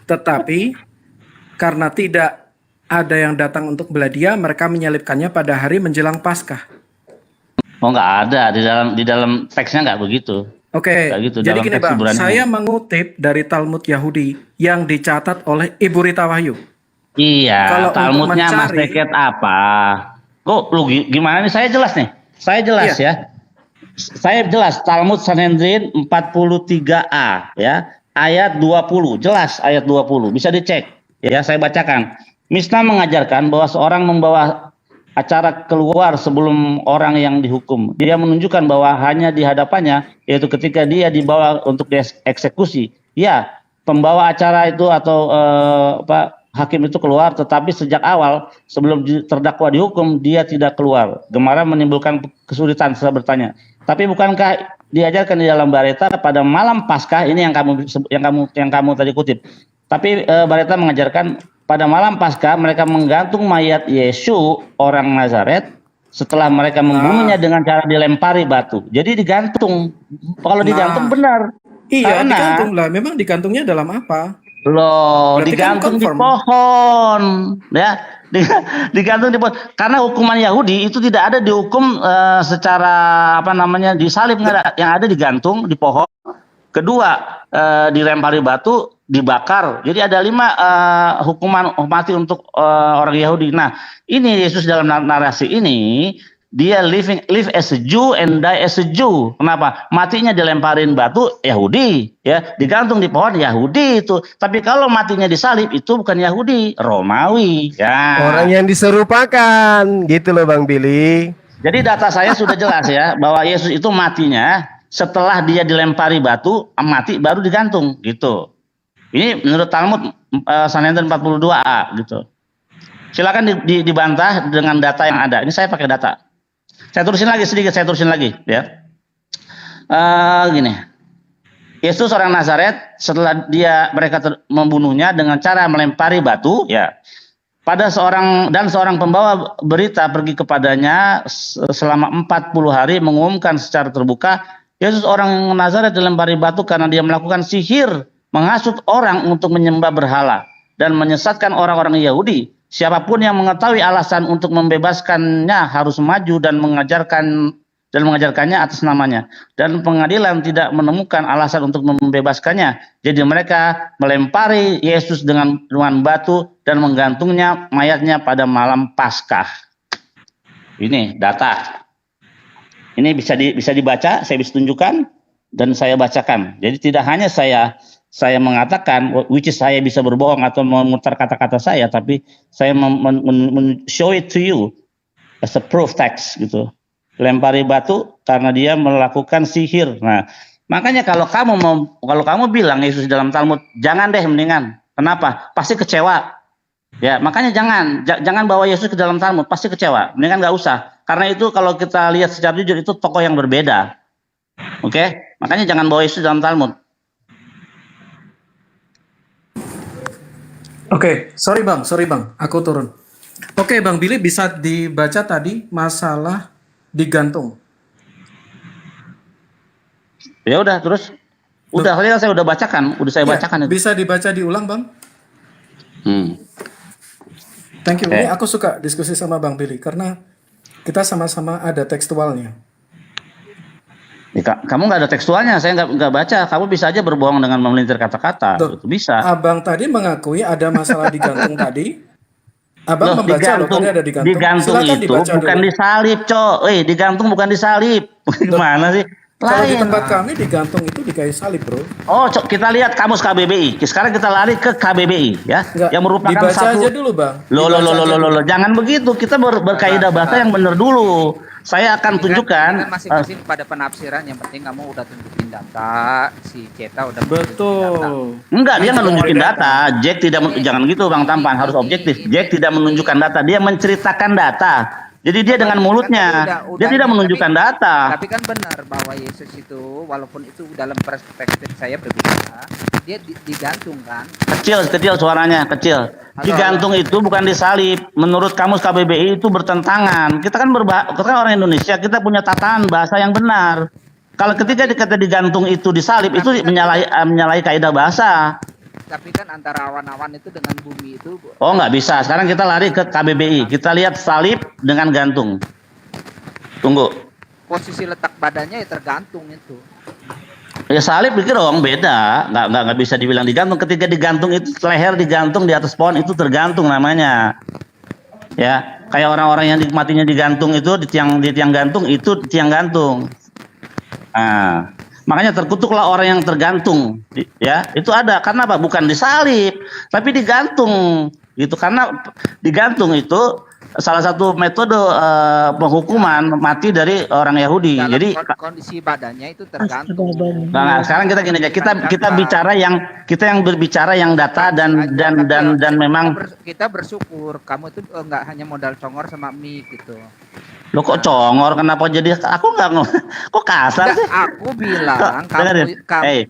tetapi karena tidak ada yang datang untuk belah dia, mereka menyalibkannya pada hari menjelang Paskah. Oh, nggak ada di dalam teksnya nggak begitu. Oke, Nggak gitu, jadi dalam gini teks Bang, Ibrani. saya mengutip dari Talmud Yahudi yang dicatat oleh Ibu Rita Wahyu. Iya, Kalau untuk Talmudnya mencari- maseket apa? Kok lu gimana nih? Saya jelas nih. Saya jelas Iya. ya. Saya jelas Talmud Sanhedrin 43a ya, ayat 20. Jelas ayat 20. Bisa dicek. Ya, saya bacakan. Misna mengajarkan bahwa seorang membawa acara keluar sebelum orang yang dihukum. Dia menunjukkan bahwa hanya di hadapannya, yaitu ketika dia dibawa untuk dieksekusi. Ya, pembawa acara itu atau hakim itu keluar, tetapi sejak awal sebelum terdakwa dihukum dia tidak keluar. Gemara menimbulkan kesulitan. Saya bertanya, tapi bukankah diajarkan di dalam Bareta pada malam Paskah? Ini yang kamu tadi kutip. Tapi Bareta mengajarkan pada malam Paskah mereka menggantung mayat Yesus orang Nazaret setelah mereka membunuhnya dengan cara dilempari batu. Jadi digantung. Kalau digantung benar. Iya, Karena- digantung lah. Memang digantungnya dalam apa? Loh, Berarti kan digantung di confirm. pohon, ya, digantung di pohon. Karena hukuman Yahudi itu tidak ada dihukum secara apa namanya disalib, nggak ada. Yang ada digantung di pohon. Kedua, dilempari batu, dibakar. Jadi ada 5 hukuman mati untuk orang Yahudi. Nah, ini Yesus dalam narasi ini dia live as a Jew and die as a Jew. Kenapa? Matinya dilemparin batu Yahudi, ya, digantung di pohon Yahudi itu. Tapi kalau matinya disalib itu bukan Yahudi, Romawi. Ya. Orang yang diserupakan, gitu loh Bang Billy. Jadi data saya sudah jelas ya bahwa Yesus itu matinya setelah dia dilempari batu, mati baru digantung gitu. Ini menurut Talmud Sanhedrin 42a gitu. Silakan dibantah dengan data yang ada. Ini saya pakai data. Saya terusin lagi sedikit, ya. Gini. Yesus orang Nazaret setelah mereka membunuhnya dengan cara melempari batu, ya. Pada seorang pembawa berita pergi kepadanya selama 40 hari mengumumkan secara terbuka, Yesus orang Nazaret dilempari batu karena dia melakukan sihir, menghasut orang untuk menyembah berhala dan menyesatkan orang-orang Yahudi. Siapapun yang mengetahui alasan untuk membebaskannya harus maju dan mengajarkannya atas namanya. Dan pengadilan tidak menemukan alasan untuk membebaskannya. Jadi mereka melempari Yesus dengan batu dan menggantungnya mayatnya pada malam Paskah. Ini data. Ini bisa dibaca, saya bisa tunjukkan dan saya bacakan. Jadi tidak hanya saya mengatakan, which is saya bisa berbohong atau memutar kata-kata saya, tapi saya show it to you as a proof text gitu. Lempari batu karena dia melakukan sihir. Nah, makanya kalau kamu bilang Yesus dalam Talmud, jangan deh mendingan. Kenapa? Pasti kecewa. Ya, makanya jangan bawa Yesus ke dalam Talmud, pasti kecewa. Mendingan nggak usah. Karena itu kalau kita lihat secara jujur itu tokoh yang berbeda. Oke? Makanya jangan bawa Yesus dalam Talmud. Oke, sorry bang, aku turun. Oke Bang Billy, bisa dibaca tadi masalah digantung. Ya udah, terus udah saya udah bacakan, saya bacakan itu. Bisa dibaca diulang Bang? Thank you. Ini aku suka diskusi sama Bang Billy karena kita sama-sama ada tekstualnya. Ya, kamu nggak ada tekstualnya, saya nggak baca. Kamu bisa aja berbohong dengan memelintir kata-kata. Itu bisa. Abang tadi mengakui ada masalah digantung tadi. Abang membaca loh, tadi ada digantung. Digantung Silakan itu dibaca bukan dulu. disalib, Cok. Digantung bukan disalib. Gimana sih? Kalau di Lain. tempat kami digantung itu di kayu salib, bro. Oh, kita lihat kamus KBBI. Sekarang kita lari ke KBBI, ya, Enggak, yang merupakan dibaca satu. aja dulu, Bang. Loh, Dibaca aja dulu. jangan begitu. Kita berkaidah bahasa yang benar dulu. Saya akan tunjukkan. Masing-masing pada penafsiran, yang penting kamu udah tunjukin data, si Ceta udah tunjukin data. Betul. Enggak, dia nggak nunjukin data. Jack tidak, jangan gitu Bang Tampan, harus objektif. Jack tidak menunjukkan data, dia menceritakan data. Jadi dia dengan mulutnya, dia tidak menunjukkan data. Tapi kan benar bahwa Yesus itu, walaupun itu dalam perspektif saya berbeda, dia digantung kan. Kecil suaranya, kecil. Digantung itu bukan disalib. Menurut kamus KBBI itu bertentangan. Kita kan orang Indonesia, kita punya tatanan bahasa yang benar. Kalau ketika dikata digantung itu disalib, itu menyalahi kaidah bahasa. Tapi kan antara awan-awan itu dengan bumi itu. Oh, nggak bisa. Sekarang kita lari ke KBBI. Kita lihat salib dengan gantung. Tunggu. Posisi letak badannya ya tergantung itu. Ya salib pikir dong beda. Nggak bisa dibilang digantung. Ketika digantung itu leher digantung di atas pohon itu tergantung namanya. Ya, kayak orang-orang yang matinya digantung itu di tiang gantung itu tiang gantung. Nah, makanya terkutuklah orang yang tergantung, ya itu ada karena apa? Bukan disalib, tapi digantung, gitu. Karena digantung itu salah satu metode penghukuman mati dari orang Yahudi. Dalam Jadi kondisi badannya itu tergantung. nah, sekarang kita gini aja, kita bicara yang berbicara yang data dan memang Kita bersyukur kamu itu nggak hanya modal congor sama mie gitu. lo kok congor, kenapa jadi aku nggak kok kasar sih? Aku bilang Dengerin.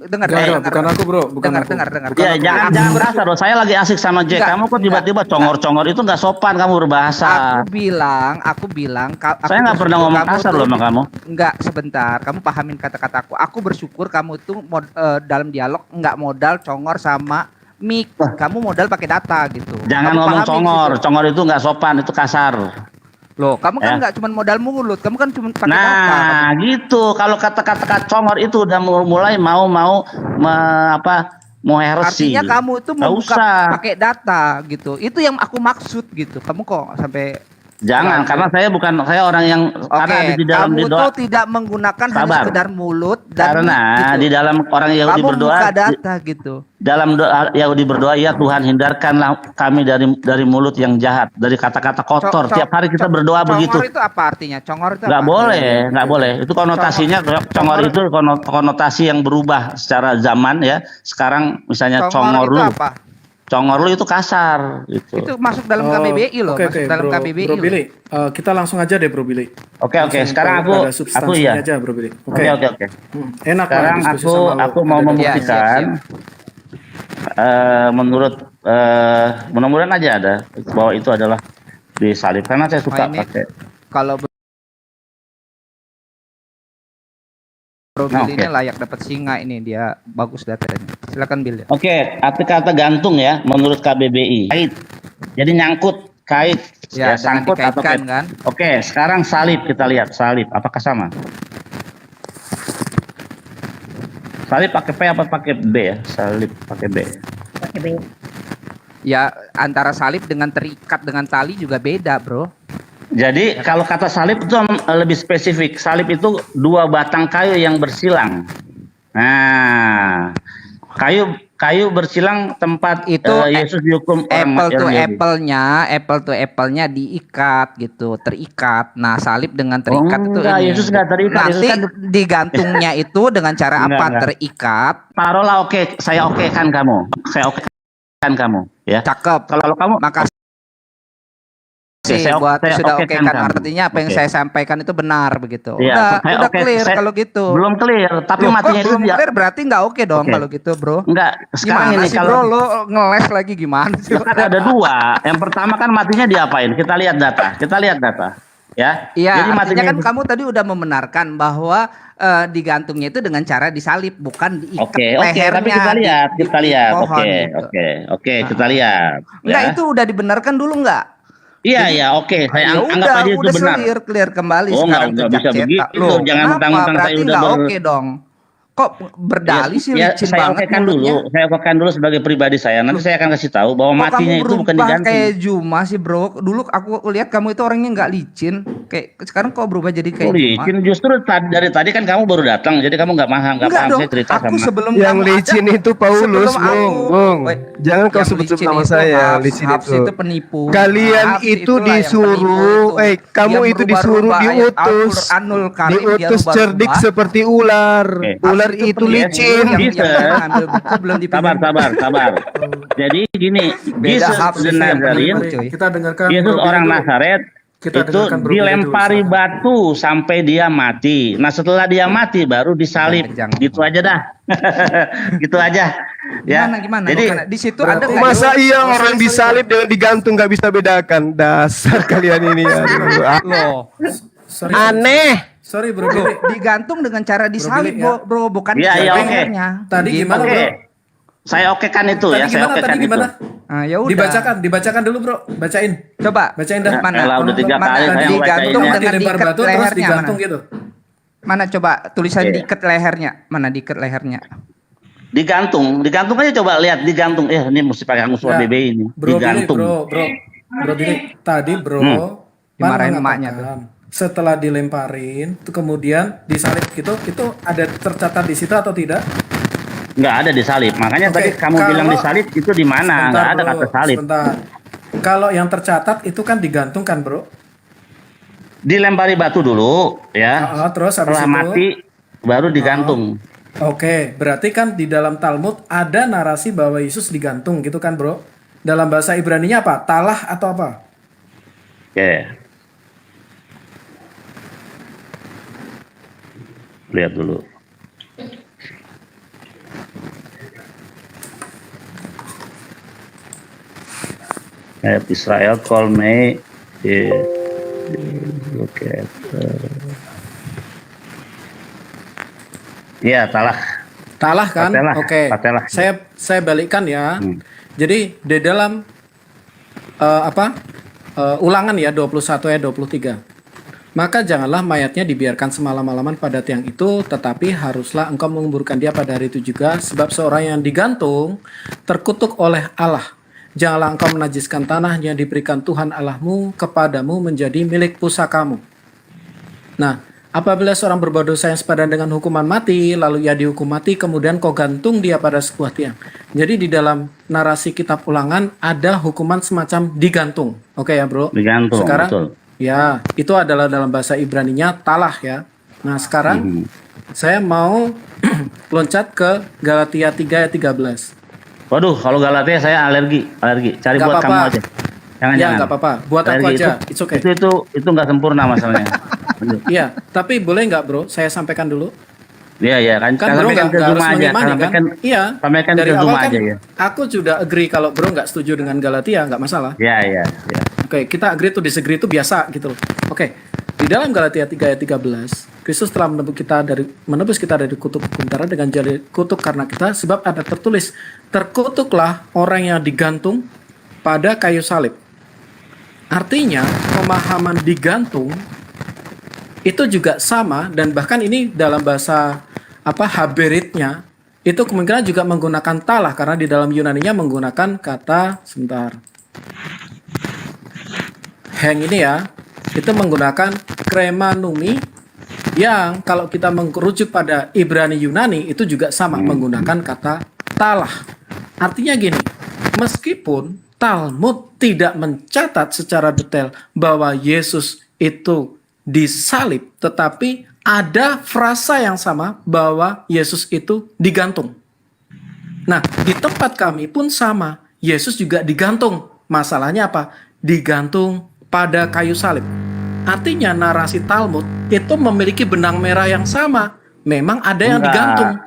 dengar Bukan aku, bro. Bukan aku. dengar. Ya, jangan kasar loh. Saya lagi asik sama Jack. Kamu kok tiba-tiba congor-congor, itu nggak sopan kamu berbahasa. Aku bilang Saya nggak pernah ngomong kasar loh sama kamu. Enggak, sebentar. Kamu pahamin kata-kataku. Aku bersyukur kamu itu dalam dialog nggak modal congor sama mic, kamu modal pakai data gitu. Jangan Kamu ngomong pahami congor. gitu. Congor itu nggak sopan, itu kasar. Loh, kamu kan Ya. nggak cuma modal mulut, kamu kan cuma pakai data. Nah, gitu. Kalau kata-kata congor itu udah mulai mau heresy. Artinya kamu itu Nggak membuka usah. pakai data gitu. Itu yang aku maksud gitu. Kamu kok sampai Jangan, karena saya orang yang karena ada di dalam kamu doa. tuh tidak menggunakan hanya Sabar. sekedar mulut dan Karena gitu. di dalam orang Yahudi Kamu berdoa, buka data gitu. dalam doa Yahudi berdoa, ya Tuhan hindarkanlah kami dari mulut yang jahat, dari kata-kata kotor. Tiap hari kita berdoa begitu. Congor itu apa artinya? Congor itu Nggak apa? boleh, nggak boleh. Itu konotasinya congor itu konotasi yang berubah secara zaman ya. Sekarang misalnya Congor congor itu lu, apa? congor lu itu kasar gitu. Itu masuk dalam KBBI loh, Oke, masuk dalam Bro, KBBI Bro loh. Billy, kita langsung aja deh Bro Billy. Oke, Langsung sekarang pada aku substansinya ya. aja Bro Billy. Oke. Enak lah Sekarang diskusi sama lo. aku mau Ada membuktikan menurut mudah-mudahan aja ada bahwa itu adalah disalib karena saya suka ini pakai. Kalau Bro Nah, Billy oke. ini layak dapat singa ini, dia bagus datanya. Silakan Bill ya. Oke, arti kata gantung ya menurut KBBI. Kait. Jadi nyangkut, kait, Ya, jangan sangkut atau dikaitkan kait. kan. Oke, sekarang salib kita lihat salib. Apakah sama? Salib pakai P apa pakai B ya? Salib pakai B. Ya, antara salib dengan terikat dengan tali juga beda, Bro. Jadi kalau kata salib itu lebih spesifik. Salib itu dua batang kayu yang bersilang. Nah, kayu bersilang tempat Itu Yesus dihukum orang Yahudi. apple to apple-nya diikat gitu, terikat. Nah, salib dengan terikat itu enggak, ini. Yesus nggak terikat. Nanti Yesus kan digantungnya itu dengan cara apa? Enggak. Terikat. Taruhlah saya okekan kamu. Saya okekan kamu, ya. Cakep. Kalau kamu Makasih saya buat sudah oke okekan kan, kamu. artinya apa yang Oke. saya sampaikan itu benar begitu. Iya, saya Udah oke, clear saya- kalau gitu. belum clear, tapi Loh, matinya kok itu belum dia. clear berarti nggak oke dong Oke. kalau gitu, Bro. Enggak, sekarang Gimana ini sih, kalau Bro? Lo ngeles lagi gimana sih? kan ada dua. Yang pertama kan matinya diapain? Kita lihat data. Ya. Iya, Jadi artinya matinya kan kamu tadi udah membenarkan bahwa digantungnya itu dengan cara disalib, bukan diikat Oke, lehernya. tapi kita lihat. di pohon gitu. Oke, kita lihat. Enggak, Ya. itu udah dibenarkan dulu enggak? Iya, oke. Saya Ya anggap aja itu udah benar. clear kembali Oh, sekarang nggak ke bisa Jak begitu. cetak. Loh, Jangan kenapa? mentang-mentang saya Berarti udah nggak oke dong. Kok berdalih sih licin saya banget okekan dulu. mulutnya. Saya okekan dulu sebagai pribadi saya. Nanti saya akan kasih tahu bahwa Kok matinya kamu itu bukan berubah digantung. kayak Juma sih, Bro? Dulu aku lihat kamu itu orangnya nggak licin. Kayak sekarang kok berubah jadi kayak Juma? Licin justru dari tadi kan kamu baru datang, jadi kamu nggak paham Enggak dong. saya cerita Aku sama. sebelum Yang kamu licin ada, itu Paulus, sebelum Bung. aku- Bung. Woi, Jangan kau yang sebut-sebut licin nama itu saya, Hafs. licin Hafs itu. itu penipu. Kalian Hafs itu itulah yang disuruh, penipu itu. kamu Dia itu disuruh berubah-ubah ayat diutus. Al-Qur'anul Karim, dia Diutus rubah-rubah. cerdik seperti ular. Oke. Ular Hafs itu penipu licin. yang Bisa. ngambil buku belum dipinjam. Sabar. Jadi gini, Beda Jesus Hafs the itu yang Nazarene, penipu, cuy. Kita dengarkan Yesus Bro Billy orang dulu. Nazaret Kita itu dengarkan Bro Billy dilempari dulu, batu sampai dia mati. Nah setelah dia mati baru disalib. Jangan. Gitu aja dah. Gitu aja. Ya. Gimana? Jadi Bukan, di situ ada nggak Masa jawab? iya orang disalib dengan digantung gak bisa bedakan? Dasar kalian ini. Aduh. Loh, Sorry, Aneh. sorry Bro Billy. digantung dengan cara disalib, Billy, ya. bro, bukan Iya, di iya, oke. lehernya. Tadi Gitu. gimana, Oke. Bro? Saya okekan itu ya, saya okekan itu. Nah, ya udah. Dibacakan dulu Bro, bacain. Coba. Bacain dah. Mana? Elah, udah 3 Mana? kali saya Digantung bacainnya. dengan Dilempar diikat batu terus lehernya digantung mana? gitu. Mana coba tulisan Oke. diikat lehernya? Mana diikat lehernya? Digantung aja coba lihat digantung. Ini mesti pakai musuh Ya, BB ini. Bro Billy, Digantung. Bro Billy, tadi Bro Dimarahin Pan emaknya mengatakan, setelah dilemparin, itu kemudian disalib gitu, itu ada tercatat di situ atau tidak? Nggak ada disalib. Makanya Oke, tadi kamu kalau- bilang disalib itu di mana? Nggak ada Bro, kata salib. Sebentar. Kalau yang tercatat itu kan digantung kan Bro? Dilempari batu dulu, ya. Terus habis Setelah itu mati baru digantung. Oke, berarti kan di dalam Talmud ada narasi bahwa Yesus digantung gitu kan Bro? Dalam bahasa Ibraninya apa? Talah atau apa? Oke. Lihat dulu. Israel call me. Look at. Ya, talah. Talah kan? Patelah, Oke. patelah. Saya balikkan ya. Jadi di dalam Ulangan ya 21 ayat 23. Maka janganlah mayatnya dibiarkan semalam-malaman pada tiang itu, tetapi haruslah engkau menguburkan dia pada hari itu juga, sebab seorang yang digantung terkutuk oleh Allah. Janganlah engkau menajiskan tanah yang diberikan Tuhan Allahmu kepadamu menjadi milik pusakamu. Nah, apabila seorang berbuat dosa yang sepadan dengan hukuman mati, lalu ia dihukum mati, kemudian kau gantung dia pada sebuah tiang. Jadi di dalam narasi kitab Ulangan ada hukuman semacam digantung. Oke ya bro? Digantung, Sekarang, betul. ya, itu adalah dalam bahasa Ibraninya talah ya. Nah sekarang saya mau loncat ke Galatia 3 ayat 13. Waduh, kalau Galatia saya alergi. Cari Gak buat apa-apa. kamu aja. Jangan. Nggak apa-apa. Buat aku Alergi aja. It's okay. Itu nggak sempurna masalahnya. Iya, tapi boleh nggak bro? Saya sampaikan dulu. Iya kan. Kan bro Sampaikan nggak ke harus Zuma aja. mengimani kan? Iya. Sampaikan Dari ke awal Zuma kan aja ya. aku sudah agree kalau bro nggak setuju dengan Galatia, nggak masalah. Iya. Oke, kita agree to disagree itu biasa gitu loh. Oke, di dalam Galatia 3 ayat 13, Kristus telah menebus kita dari kutuk hukum Taurat dengan jari kutuk karena kita, sebab ada tertulis, terkutuklah orang yang digantung pada kayu salib. Artinya, pemahaman digantung itu juga sama, dan bahkan ini dalam bahasa Haberitnya itu kemungkinan juga menggunakan talah, karena di dalam Yunaninya menggunakan kata heng ini ya, itu menggunakan kremanumi, yang kalau kita merujuk pada Ibrani Yunani itu juga sama menggunakan kata talah. Artinya gini, meskipun Talmud tidak mencatat secara detail bahwa Yesus itu disalib, tetapi ada frasa yang sama bahwa Yesus itu digantung. Nah, di tempat kami pun sama, Yesus juga digantung. Masalahnya apa? Digantung pada kayu salib. Artinya narasi Talmud itu memiliki benang merah yang sama. Memang ada yang digantung.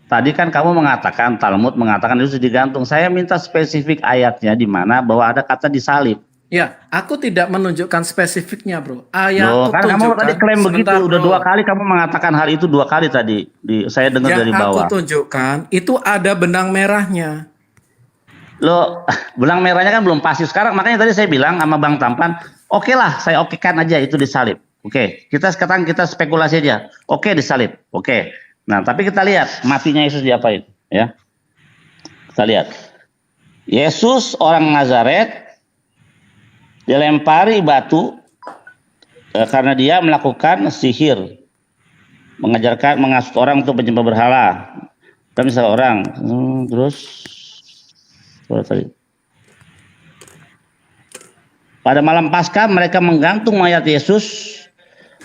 Tadi kan kamu mengatakan, Talmud mengatakan Yesus digantung. Saya minta spesifik ayatnya di mana bahwa ada kata disalib. Ya, aku tidak menunjukkan spesifiknya, bro. Ayat Loh, kan kamu tadi klaim begitu, udah bro. 2 kali kamu mengatakan hal itu 2 kali tadi. Saya dengar dari bawah. Yang aku tunjukkan itu ada benang merahnya. Loh, benang merahnya kan belum pasti sekarang. Makanya tadi saya bilang sama Bang Tampan, oke lah, saya okekan aja itu disalib. Oke, sekarang kita spekulasi aja. Oke, disalib. Oke. Nah, tapi kita lihat matinya Yesus diapain, ya. Kita lihat. Yesus orang Nazaret dilempari batu karena dia melakukan sihir, mengasut orang untuk menyembah berhala. Dan misalnya orang, terus tadi. Pada malam Paskah mereka menggantung mayat Yesus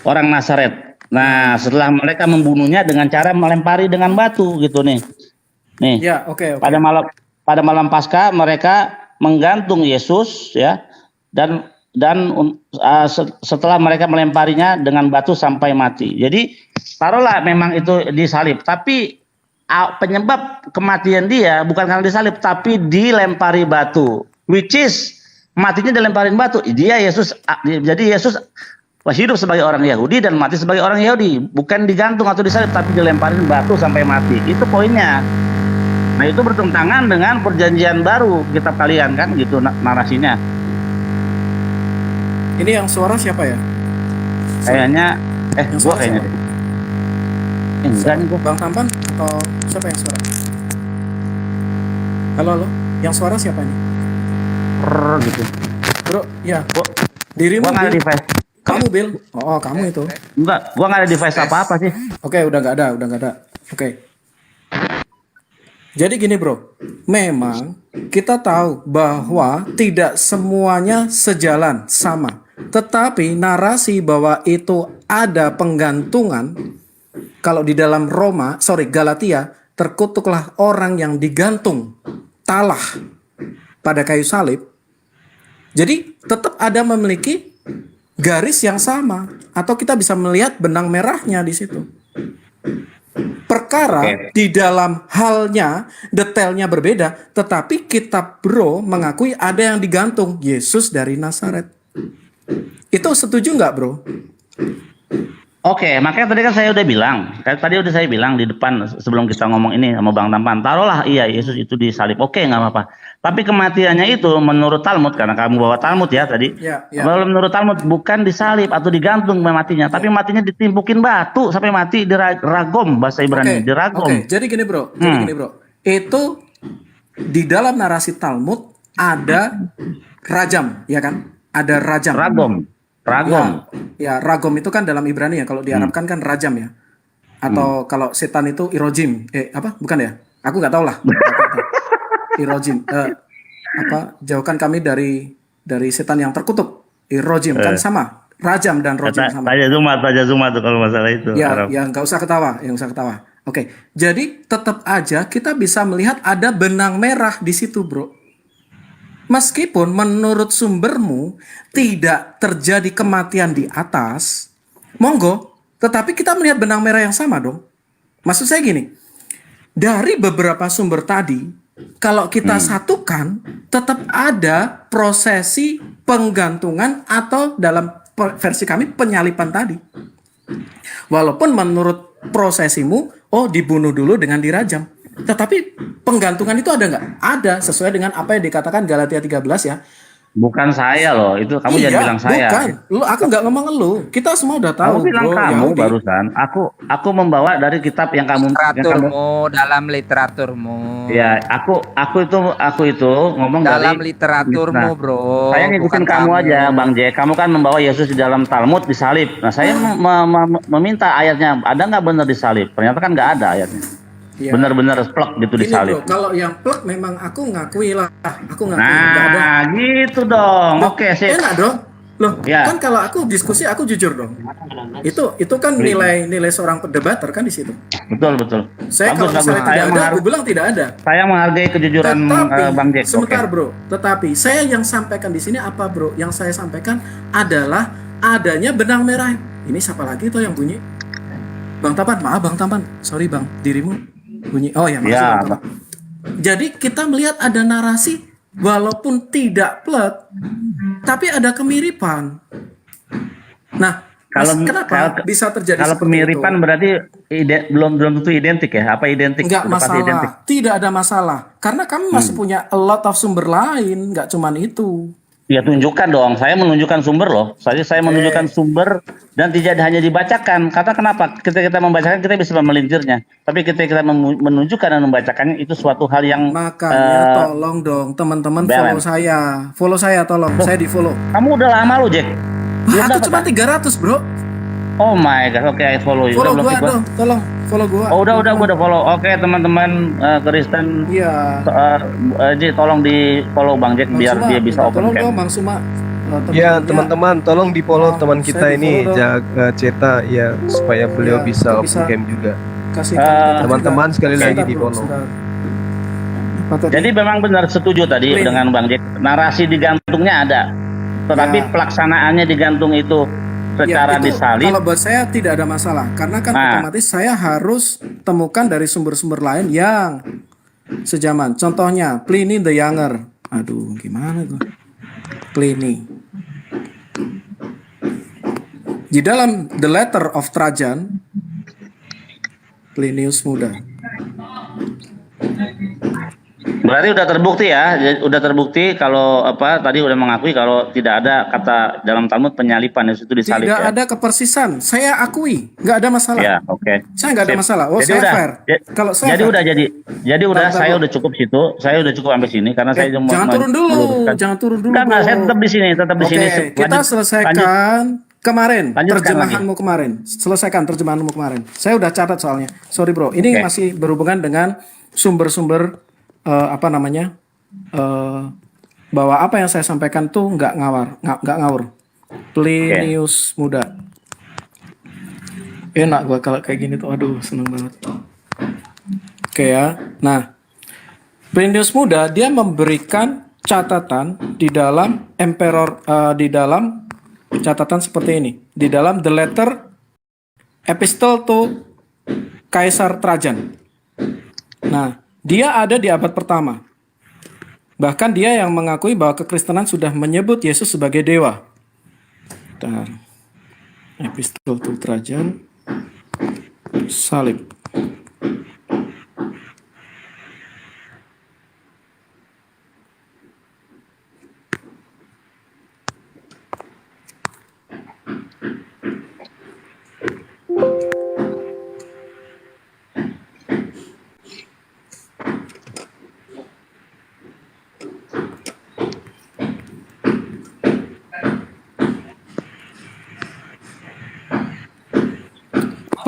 orang Nazaret. Nah, setelah mereka membunuhnya dengan cara melempari dengan batu gitu nih. Nih. Ya, oke. Pada malam Paskah mereka menggantung Yesus ya. Dan setelah mereka melemparinya dengan batu sampai mati. Jadi taruhlah memang itu disalib, tapi penyebab kematian dia bukan karena disalib, tapi dilempari batu, which is matinya dilemparin batu. Jadi Yesus hidup sebagai orang Yahudi dan mati sebagai orang Yahudi, bukan digantung atau disalib, tapi dilemparin batu sampai mati. Itu poinnya. Nah, itu bertentangan dengan perjanjian baru kitab kalian kan, gitu narasinya. Ini yang suara siapa ya? Kayaknya Yang gua suara kayaknya siapa? deh. Enggak nih gua. Bang Tampan atau siapa yang suara? Halo. Yang suara siapa ini? Gitu. Bro, ya. Dirimu, Gua nggak ada Bill. device. Kamu, Bill. Oh, kamu itu. Enggak, gua nggak ada device apa-apa sih. Oke, udah nggak ada. Oke. Jadi gini bro, memang kita tahu bahwa tidak semuanya sejalan sama. Tetapi narasi bahwa itu ada penggantungan, kalau di dalam Galatia, terkutuklah orang yang digantung talah pada kayu salib. Jadi tetap ada memiliki garis yang sama, atau kita bisa melihat benang merahnya di situ. Perkara di dalam halnya, detailnya berbeda, tetapi kitab bro mengakui ada yang digantung, Yesus dari Nazaret. Itu setuju nggak bro? Oke, makanya tadi kan saya udah bilang, saya bilang di depan sebelum kita ngomong ini sama Bang Tampan, taruhlah iya Yesus itu disalib, oke nggak apa-apa. Tapi kematiannya itu menurut Talmud, karena kamu bawa Talmud ya tadi, Ya, ya. menurut Talmud bukan disalib atau digantung matinya, tapi matinya ditimpukin batu sampai mati diragom bahasa Ibrani, diragom. Oke, jadi gini bro, itu di dalam narasi Talmud ada rajam, ya kan? Ada rajam. Ragom. Ya, ragom itu kan dalam Ibrani ya. Kalau diarabkan kan rajam ya. Atau kalau setan itu irojim. Apa? Bukan ya? Aku nggak tahu lah. Irojim. Jauhkan kami dari setan yang terkutuk. Irojim kan sama. Rajam dan rojim sama. Taja Zuma tuh kalau masalah itu. Ya, yang nggak usah ketawa, Oke, jadi tetap aja kita bisa melihat ada benang merah di situ, bro. Meskipun menurut sumbermu tidak terjadi kematian di atas, monggo, tetapi kita melihat benang merah yang sama dong. Maksud saya gini, dari beberapa sumber tadi, kalau kita satukan, tetap ada prosesi penggantungan atau dalam versi kami penyalipan tadi. Walaupun menurut prosesimu, dibunuh dulu dengan dirajam. Tetapi penggantungan itu ada nggak? Ada, sesuai dengan apa yang dikatakan Galatia 13 ya. Bukan saya loh, itu kamu jangan bilang saya. Bukan, aku nggak ngomong lu. Kita semua udah tahu. Aku bilang bro, kamu Yahudi. barusan. Aku membawa dari kitab yang kamu. Dalam literaturmu. Ya, aku itu ngomong Dalam dari literaturmu, bro. Saya ngikutin bukan kamu aja, Bang Jack. Kamu kan membawa Yesus di dalam Talmud disalib. Nah, saya meminta ayatnya. Ada nggak benar disalib? Ternyata kan nggak ada ayatnya. Ya. Benar-benar plek gitu Ini disalib. bro, kalau yang plek memang aku ngakui lah. Aku ngakui. Nah, nggak ada. gitu dong. Loh, Oke, sih. enak dong. Loh, Ya. kan kalau aku diskusi aku jujur dong. Itu kan nilai seorang pendebater kan di situ. Betul. Saya kalau misalnya tidak ada, aku bilang tidak ada. Saya menghargai kejujuran Tetapi, Bang Jack. sebentar bro. Tetapi saya yang sampaikan di sini apa bro? Yang saya sampaikan adalah adanya benang merah. Ini siapa lagi tuh yang bunyi? Bang Tampan, maaf Bang Tampan. Sorry Bang, dirimu bunyi. Oh ya, makasih Ya, Bang Tampan. Jadi kita melihat ada narasi walaupun tidak plek, tapi ada kemiripan. Nah, kenapa bisa terjadi Kalau seperti kemiripan itu? berarti belum tentu identik ya? Apa identik? Enggak Udah pasti identik. masalah, tidak ada masalah. Karena kami masih punya a lot of sumber lain, nggak cuman itu. Ya tunjukkan dong. Saya menunjukkan sumber loh. Saya menunjukkan sumber dan tidak hanya dibacakan. Kata kenapa? Ketika kita membacakan kita bisa memelintirnya. Tapi ketika kita menunjukkan dan membacakannya itu suatu hal yang Makanya tolong dong teman-teman follow saya tolong. Saya di follow. Kamu udah lama loh, Jack. Aku cuma 300 bro. Oh my god, oke, I follow you. Follow Udah gua belum sih, dong, tolong follow gua. Oh udah gua udah follow. Oke teman-teman Kristen, Iya. Ji tolong di follow Bang Jack Bang biar Suma, dia bisa open tolong cam. dong Bang Suma. Ya teman-teman, tolong di follow teman kita saya ini di-follow dong. Jaga Ceta ya supaya beliau Ya, bisa kita open bisa cam juga. Kasih teman-teman sekali lagi di follow. Jadi memang benar setuju tadi Clean. dengan Bang Jack. Narasi digantungnya ada, tetapi Ya. pelaksanaannya digantung itu secara itu disalib. kalau buat saya tidak ada masalah karena kan otomatis saya harus temukan dari sumber-sumber lain yang sejaman. Contohnya Pliny the Younger. Aduh, gimana gua? Pliny. Di dalam The Letter of Trajan, Plinius Muda. Berarti udah terbukti ya, udah terbukti kalau tadi udah mengakui kalau tidak ada kata dalam Talmud penyalipan itu disalib Tidak ya. ada kepersisan. Saya akui, nggak ada masalah. Ya, oke. Saya nggak ada Sip. masalah. Oh, Jadi saya udah. fair. Kalau saya Jadi fair. udah Bentar, saya Bu. udah cukup situ. Saya udah cukup sampai sini karena saya cuma jangan turun dulu, meluruskan. jangan turun dulu. Enggak, Bro. saya tetap di sini, Oke, kita selesaikan kemarin Lanjutkan terjemahanmu kemarin. Selesaikan terjemahanmu kemarin. Saya udah catat soalnya. Sorry bro, ini Oke. masih berhubungan dengan sumber-sumber bahwa apa yang saya sampaikan tuh nggak ngawur. Plinius Muda. Enak gua kalau kayak gini tuh, aduh seneng banget. Oke ya, nah Plinius Muda dia memberikan catatan di dalam di dalam catatan seperti ini, di dalam The Letter Epistle to Kaisar Trajan. Nah, dia ada di abad pertama. Bahkan dia yang mengakui bahwa kekristenan sudah menyebut Yesus sebagai dewa. Bentar. Epistol to Trajan, salib.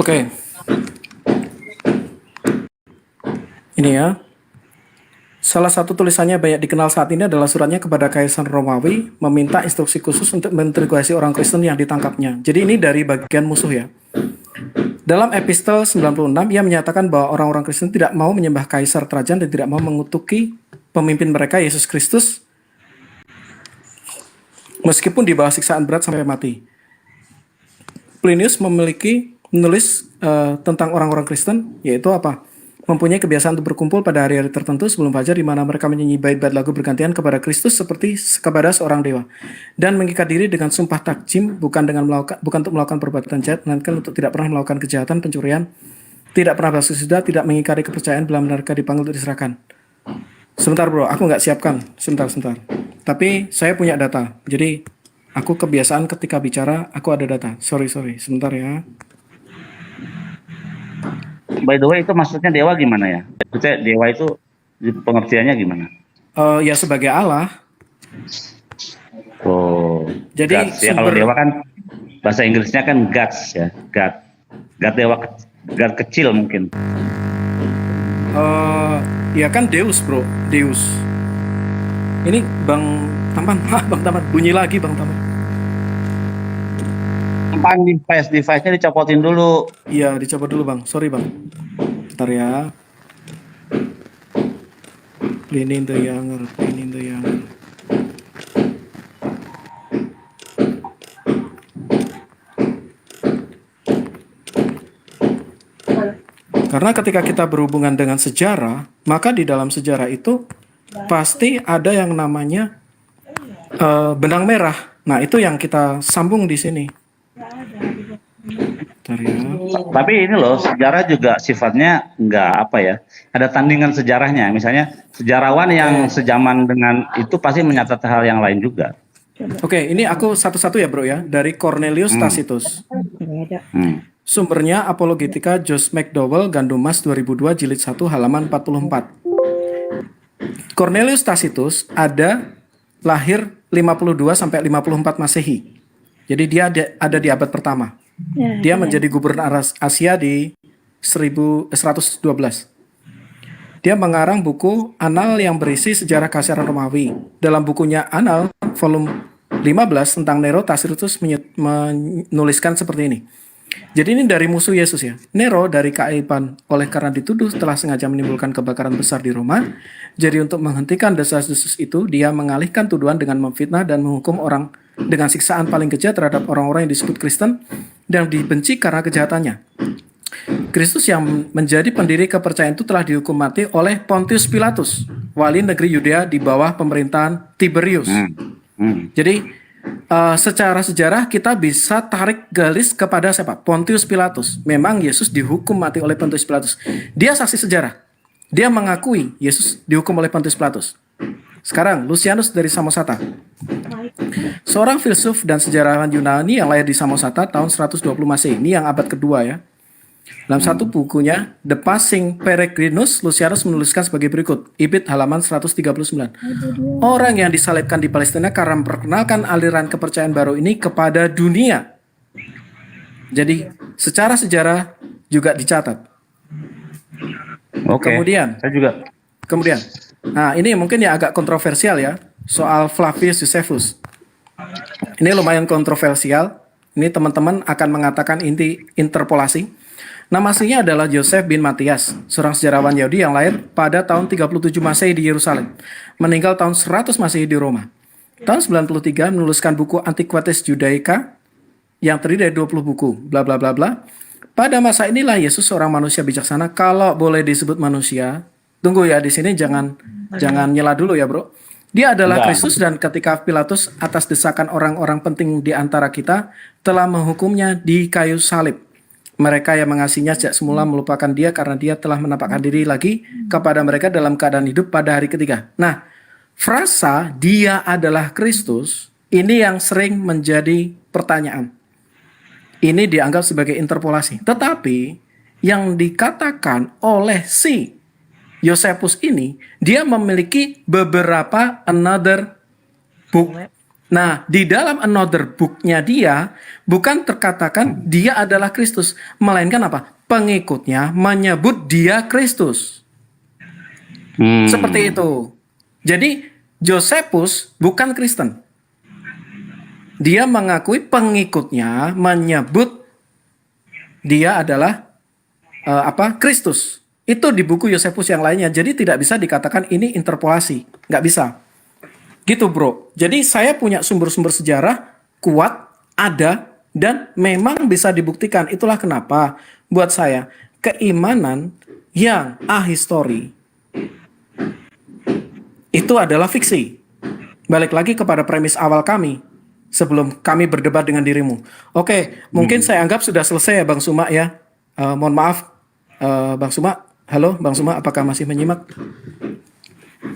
Oke. Ini ya. Salah satu tulisannya banyak dikenal saat ini adalah suratnya kepada Kaisar Romawi meminta instruksi khusus untuk menginterogasi orang Kristen yang ditangkapnya. Jadi ini dari bagian musuh ya. Dalam epistel 96 ia menyatakan bahwa orang-orang Kristen tidak mau menyembah Kaisar Trajan dan tidak mau mengutuki pemimpin mereka Yesus Kristus meskipun di bawah siksaan berat sampai mati. Plinius menulis tentang orang-orang Kristen, yaitu apa? Mempunyai kebiasaan untuk berkumpul pada hari-hari tertentu sebelum fajar di mana mereka menyanyi bait-bait lagu bergantian kepada Kristus seperti kepada seorang dewa dan mengikat diri dengan sumpah takjim bukan untuk melakukan perbuatan jahat melainkan untuk tidak pernah melakukan kejahatan, pencurian, tidak pernah bersudah, tidak mengingkari kepercayaan bila mereka dipanggil untuk diserahkan. Sebentar bro, aku nggak siapkan. Sebentar. Tapi saya punya data. Jadi aku kebiasaan ketika bicara aku ada data. Sorry. Sebentar ya. By the way, itu maksudnya dewa gimana ya? Maksudnya dewa itu pengertiannya gimana? Ya sebagai Allah. Oh, Jadi gods. Ya, kalau dewa kan bahasa Inggrisnya kan gods ya, God dewa, God kecil mungkin. Ya kan Deus bro, Deus. Ini Bang Taman, Bang Taman bunyi lagi Bang Taman. Device-nya dicopotin dulu. Iya dicopot dulu Bang, sorry Bang. Bentar ya. Cleaning the younger. Karena ketika kita berhubungan dengan sejarah, maka di dalam sejarah itu pasti ada yang namanya benang merah. Nah, itu yang kita sambung di sini. Bentar ya. Tapi ini loh, sejarah juga sifatnya nggak apa ya, ada tandingan sejarahnya. Misalnya sejarawan yang sejaman dengan itu pasti mencatat hal yang lain juga. Oke, ini aku satu-satu ya bro ya, dari Cornelius Tacitus. Sumbernya Apologetika Josh McDowell, Gandumas 2002, jilid 1, halaman 44. Cornelius Tacitus lahir 52 sampai 54 Masehi. Jadi dia ada di abad pertama. Dia menjadi gubernur Asia di 112. Dia mengarang buku Annal yang berisi sejarah Kekaisaran Romawi. Dalam bukunya Annal, volume 15 tentang Nero, Tacitus menuliskan seperti ini. Jadi ini dari musuh Yesus ya. Nero dari keaiban oleh karena dituduh telah sengaja menimbulkan kebakaran besar di Roma. Jadi untuk menghentikan desas-desus itu, dia mengalihkan tuduhan dengan memfitnah dan menghukum orang dengan siksaan paling kejam terhadap orang-orang yang disebut Kristen dan dibenci karena kejahatannya. Kristus yang menjadi pendiri kepercayaan itu telah dihukum mati oleh Pontius Pilatus, wali negeri Yudea di bawah pemerintahan Tiberius. Jadi secara sejarah kita bisa tarik garis kepada siapa? Pontius Pilatus. Memang Yesus dihukum mati oleh Pontius Pilatus. Dia saksi sejarah. Dia mengakui Yesus dihukum oleh Pontius Pilatus. Sekarang Lucianus dari Samosata. Seorang filsuf dan sejarawan Yunani yang lahir di Samosata tahun 120 Masehi. Ini yang abad kedua ya. Dalam satu bukunya, The Passing Peregrinus, Lucianus menuliskan sebagai berikut, Ibid halaman 139. Orang yang disalibkan di Palestina karena memperkenalkan aliran kepercayaan baru ini kepada dunia. Jadi, secara sejarah juga dicatat. Oke. Kemudian, nah ini mungkin yang agak kontroversial ya, soal Flavius Josephus. Ini lumayan kontroversial. Ini teman-teman akan mengatakan inti interpolasi. Nama aslinya adalah Joseph bin Matias, seorang sejarawan Yahudi yang lahir pada tahun 37 Masehi di Yerusalem, meninggal tahun 100 Masehi di Roma. Tahun 93 menuliskan buku Antiquitas Judaica yang terdiri dari 20 buku, bla bla bla bla. Pada masa inilah Yesus seorang manusia bijaksana, kalau boleh disebut manusia. Tunggu ya, di sini jangan nyela dulu ya, Bro. Dia adalah Enggak. Kristus, dan ketika Pilatus atas desakan orang-orang penting di antara kita telah menghukumnya di kayu salib. Mereka yang mengasihinya sejak semula melupakan dia karena dia telah menampakkan diri lagi kepada mereka dalam keadaan hidup pada hari ketiga. Nah, frasa dia adalah Kristus ini yang sering menjadi pertanyaan. Ini dianggap sebagai interpolasi. Tetapi yang dikatakan oleh si Yosefus ini, dia memiliki beberapa another book. Nah, di dalam another book-nya dia, bukan terkatakan dia adalah Kristus, melainkan apa? Pengikutnya menyebut dia Kristus. Seperti itu. Jadi, Yosefus bukan Kristen. Dia mengakui pengikutnya menyebut dia adalah Kristus. Itu di buku Yosefus yang lainnya. Jadi tidak bisa dikatakan ini interpolasi. Nggak bisa. Gitu bro. Jadi saya punya sumber-sumber sejarah kuat, ada, dan memang bisa dibuktikan. Itulah kenapa buat saya keimanan yang ahistory itu adalah fiksi. Balik lagi kepada premis awal kami sebelum kami berdebat dengan dirimu. Oke, mungkin saya anggap sudah selesai ya Bang Suma ya. Mohon maaf Bang Suma. Halo Bang Suma, apakah masih menyimak?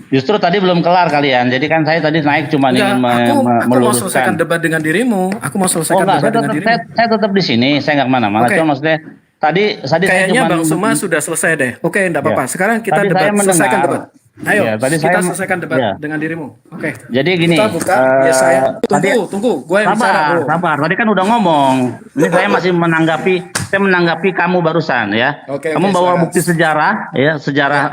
Justru tadi belum kelar kalian. Jadi kan saya tadi naik cuma ingin aku mau selesaikan meluruskan. debat dengan dirimu. Aku mau Oh selesaikan enggak, debat dengan dirimu. saya tetap di sini. Saya nggak kemana-mana. Oke. Cuma maksudnya tadi saya Kayaknya cuma Bang Suma sudah selesai deh. Oke, enggak apa-apa. Ya. Sekarang kita Tadi debat, saya mendengar. selesaikan debat. Ayo, Ya, tadi kita saya- selesaikan debat ya. dengan dirimu. Oke. Jadi gini, Kita buka, ya saya. Tunggu. Gue yang bicara, sabar, bro. sabar. Tadi kan udah ngomong. Ini saya masih menanggapi kamu barusan ya. Oke, Kamu bawa silakan. bukti sejarah ya, sejarah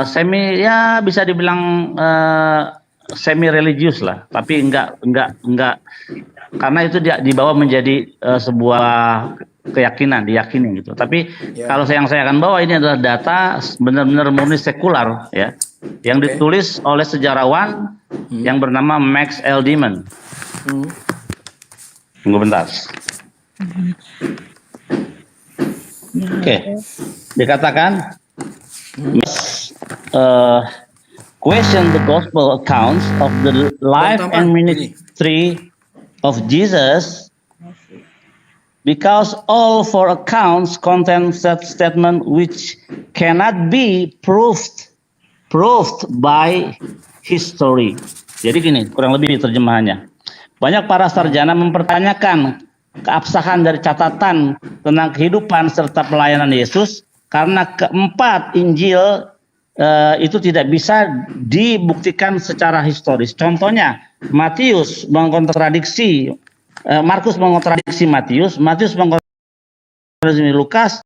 semi ya bisa dibilang semi religius lah, tapi enggak karena itu dia dibawa menjadi sebuah keyakinan, diyakini gitu. Tapi kalau yang saya akan bawa ini adalah data benar-benar murni sekular ya, yang ditulis oleh sejarawan yang bernama Max L. Dimon. Tunggu bentar. Oke, dikatakan question the gospel accounts of the life and ministry of Jesus because all four accounts contain such statement which cannot be proved by history. Jadi gini, kurang lebih terjemahannya. Banyak para sarjana mempertanyakan keabsahan dari catatan tentang kehidupan serta pelayanan Yesus karena keempat Injil itu tidak bisa dibuktikan secara historis. Contohnya, Matius mengontradiksi Markus mengontradiksi Matius mengontradiksi Lukas,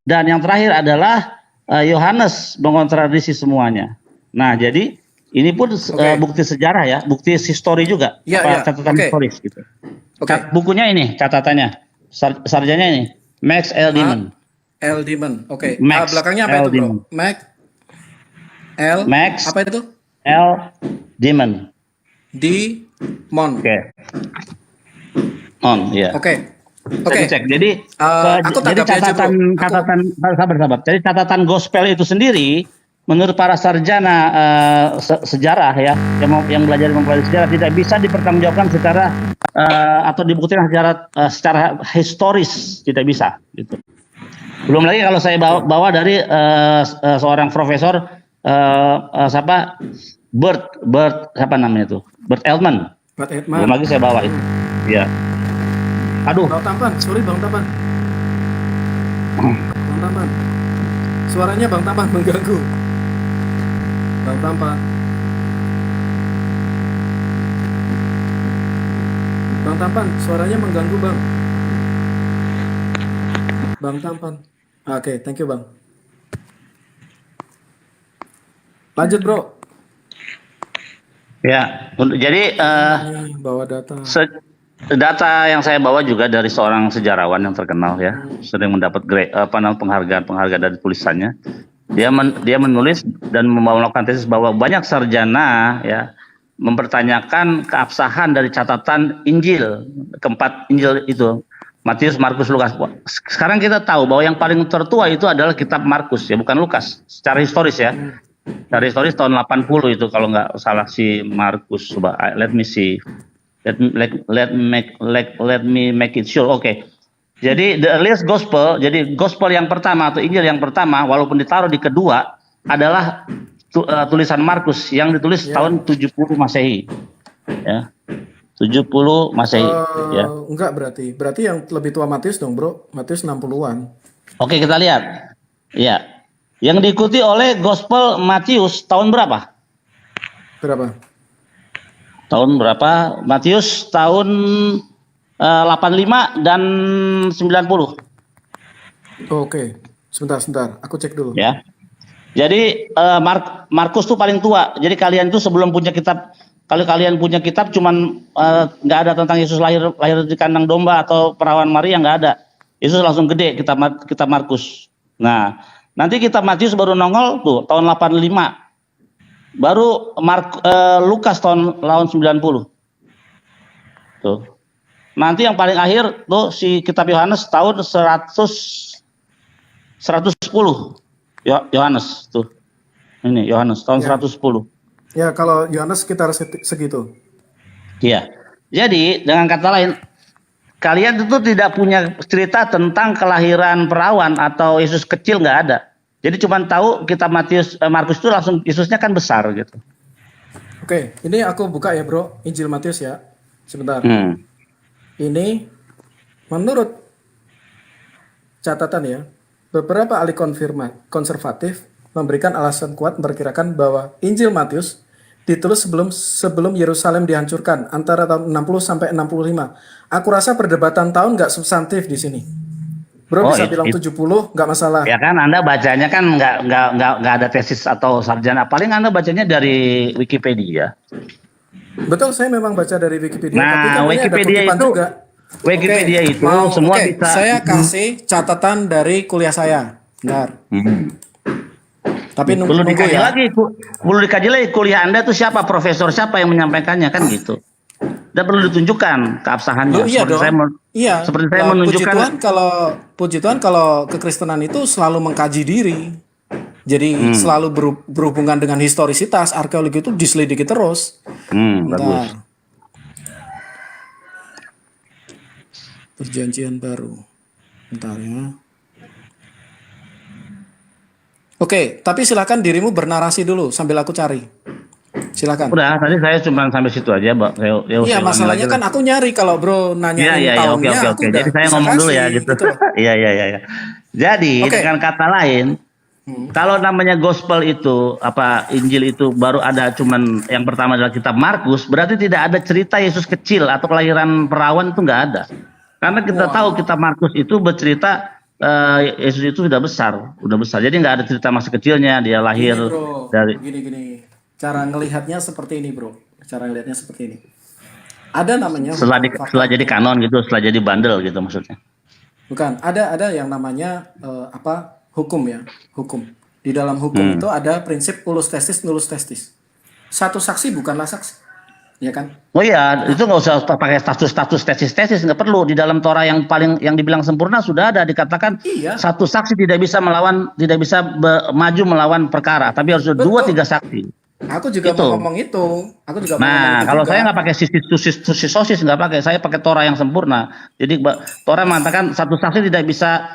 dan yang terakhir adalah Yohanes mengontradiksi semuanya. Nah, jadi ini pun bukti sejarah ya, bukti histori juga, catatan historis gitu. Bukunya ini catatannya, sarjanya ini Max L. Dimon. L. Dimon, oke. Max Belakangnya apa L. itu bro? Dimon. Max apa itu? L. Dimon. Dimon. Oke. On, ya. Oke. Jadi cek. Jadi aku jadi tanggapi aja, bro. catatan sabar. Jadi catatan gospel itu sendiri menurut para sarjana sejarah ya yang belajar mempelajari sejarah tidak bisa dipertanggungjawabkan secara atau dibuktikan secara historis, tidak bisa gitu. Belum lagi kalau saya bawa dari seorang profesor Bert siapa namanya itu? Bert Eldman. Belum lagi saya bawa itu. Iya. Aduh. Bang Tampan, sorry Bang Tampan. Bang Tampan. Suaranya Bang Tampan mengganggu. Bang Tampan. Bang Tampan, suaranya mengganggu Bang. Bang Tampan. Oke, thank you Bang. Lanjut bro. Ya, jadi bawa data. Data yang saya bawa juga dari seorang sejarawan yang terkenal ya, sering mendapat penghargaan dari tulisannya. Dia menulis dan melakukan tesis bahwa banyak sarjana ya mempertanyakan keabsahan dari catatan Injil, keempat Injil itu, Matius, Markus, Lukas. Sekarang kita tahu bahwa yang paling tertua itu adalah kitab Markus ya, bukan Lukas secara historis ya. Dari historis tahun 80 itu kalau nggak salah si Markus. Coba let me see. Let me make it sure. Oke. Jadi the earliest gospel, jadi gospel yang pertama atau Injil yang pertama walaupun ditaruh di kedua adalah tulisan Markus yang ditulis tahun 70 Masehi. Ya. 70 Masehi, ya. Enggak berarti. Berarti yang lebih tua Matius dong, Bro. Matius 60-an. Oke, kita lihat. Ya. Yang diikuti oleh Gospel Matius tahun berapa? Berapa? Tahun berapa? Matius tahun 85 dan 90. Oke. Sebentar. Aku cek dulu. Ya. Jadi Markus tuh paling tua. Jadi kalian tuh sebelum punya kitab, kalau kalian punya kitab cuman nggak ada tentang Yesus lahir di kandang domba atau perawan Maria, nggak ada. Yesus langsung gede kitab Markus. Nah, nanti kitab Matius baru nongol tuh tahun 85. Baru Lukas tahun 90. Tuh. Nanti yang paling akhir tuh si kitab Yohanes tahun 110. Yohanes tuh. Ini Yohanes tahun 110. Ya, kalau Yohanes sekitar segitu. Iya. Jadi dengan kata lain, kalian itu tidak punya cerita tentang kelahiran perawan atau Yesus kecil, nggak ada. Jadi cuma tahu kitab Markus itu langsung Yesusnya kan besar gitu. Oke, ini aku buka ya, Bro, Injil Matius ya. Sebentar. Ini menurut catatan ya, beberapa ahli konservatif memberikan alasan kuat memperkirakan bahwa Injil Matius ditulis sebelum Yerusalem dihancurkan antara tahun 60 sampai 65. Aku rasa perdebatan tahun nggak substantif di sini. Bro bisa bilang 70 nggak masalah. Ya kan Anda bacanya kan nggak ada tesis atau sarjana. Paling Anda bacanya dari Wikipedia. Betul, saya memang baca dari Wikipedia. Nah, tapi kan Wikipedia ada itu juga. Wikipedia itu semua bisa. Saya kasih catatan dari kuliah saya. Benar. Tapi perlu nunggu dikaji ya. perlu dikaji lagi kuliah Anda itu siapa, profesor siapa yang menyampaikannya kan gitu. Dan perlu ditunjukkan keabsahannya. Iya dong. Iya. Seperti saya menunjukkan. Puji Tuhan kalau kekristenan itu selalu mengkaji diri. Jadi selalu berhubungan dengan historisitas, arkeologi itu diselidiki terus. Bagus. Perjanjian baru. Bentar ya. Oke, tapi silakan dirimu bernarasi dulu sambil aku cari. Silakan. Udah, tadi saya cuma sampai situ aja, Mbak. Iya, masalahnya kan aku nyari kalau Bro nanya tahunnya. Oke. Jadi saya ngomong dulu ya gitu. Iya. Jadi dengan kata lain, kalau namanya gospel itu Injil itu baru ada cuman yang pertama adalah kitab Markus, berarti tidak ada cerita Yesus kecil atau kelahiran perawan itu nggak ada. Karena kita tahu kitab Markus itu bercerita Yesus itu sudah besar. Jadi nggak ada cerita masa kecilnya dia lahir dari. Gini. Cara ngelihatnya seperti ini, Bro. Ada namanya Setelah jadi kanon gitu, setelah jadi bandel gitu maksudnya. Bukan, ada yang namanya hukum ya, hukum. Di dalam hukum itu ada prinsip ulus testis nullus testis. Satu saksi bukanlah saksi. Ya kan? Oh iya, itu nggak usah pakai status tesis nggak perlu. Di dalam Torah yang dibilang sempurna sudah ada dikatakan satu saksi tidak bisa maju melawan perkara, tapi harus 2-3 saksi. Aku juga mau ngomong itu. Kalau saya nggak pakai sosis nggak pakai, saya pakai Torah yang sempurna. Jadi Torah mengatakan satu saksi tidak bisa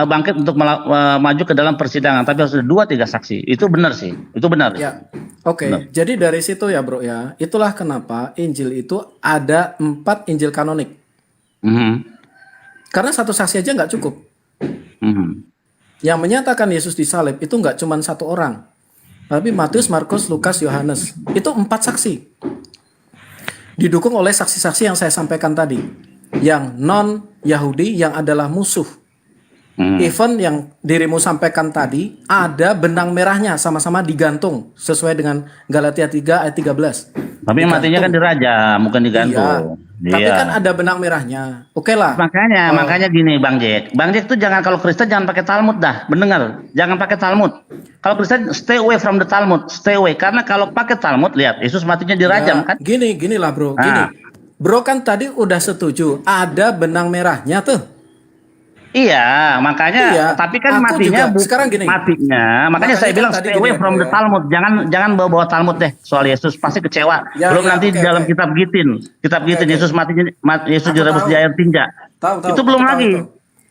bangkit untuk maju ke dalam persidangan, tapi harus 2-3 saksi. Itu benar sih, itu benar. Ya, oke. Jadi dari situ ya, Bro ya, itulah kenapa Injil itu ada 4 Injil kanonik. Karena satu saksi aja nggak cukup. Yang menyatakan Yesus disalib itu nggak cuma satu orang. Tapi Matius, Markus, Lukas, Yohanes. Itu 4 saksi. Didukung oleh saksi-saksi yang saya sampaikan tadi. Yang non-Yahudi yang adalah musuh. Even yang dirimu sampaikan tadi, ada benang merahnya sama-sama digantung. Sesuai dengan Galatia 3 ayat 13. Tapi matinya kan dirajam, bukan digantung. Tapi kan ada benang merahnya. Oke lah. Makanya gini Bang Jack. Bang Jack tuh kalau Kristen jangan pakai Talmud dah. Mendengar? Jangan pakai Talmud. Kalau Kristen stay away from the Talmud. Stay away. Karena kalau pakai Talmud, lihat Yesus matinya dirajam kan. Gini lah Bro. Gini. Bro kan tadi udah setuju. Ada benang merahnya tuh. Iya, makanya Iya, tapi kan aku matinya juga sekarang gini. matinya. Makanya saya Makanya kan bilang tadi stay gini away ya, from bro the ya. Talmud. Jangan bawa Talmud deh soal Yesus, pasti kecewa. Ya, Belum ya, nanti oke, di dalam oke. kitab Gitin, Oke, oke. Yesus Yesus Aku direbus tahu. di air tinja. Tahu, Itu aku belum tahu lagi. itu.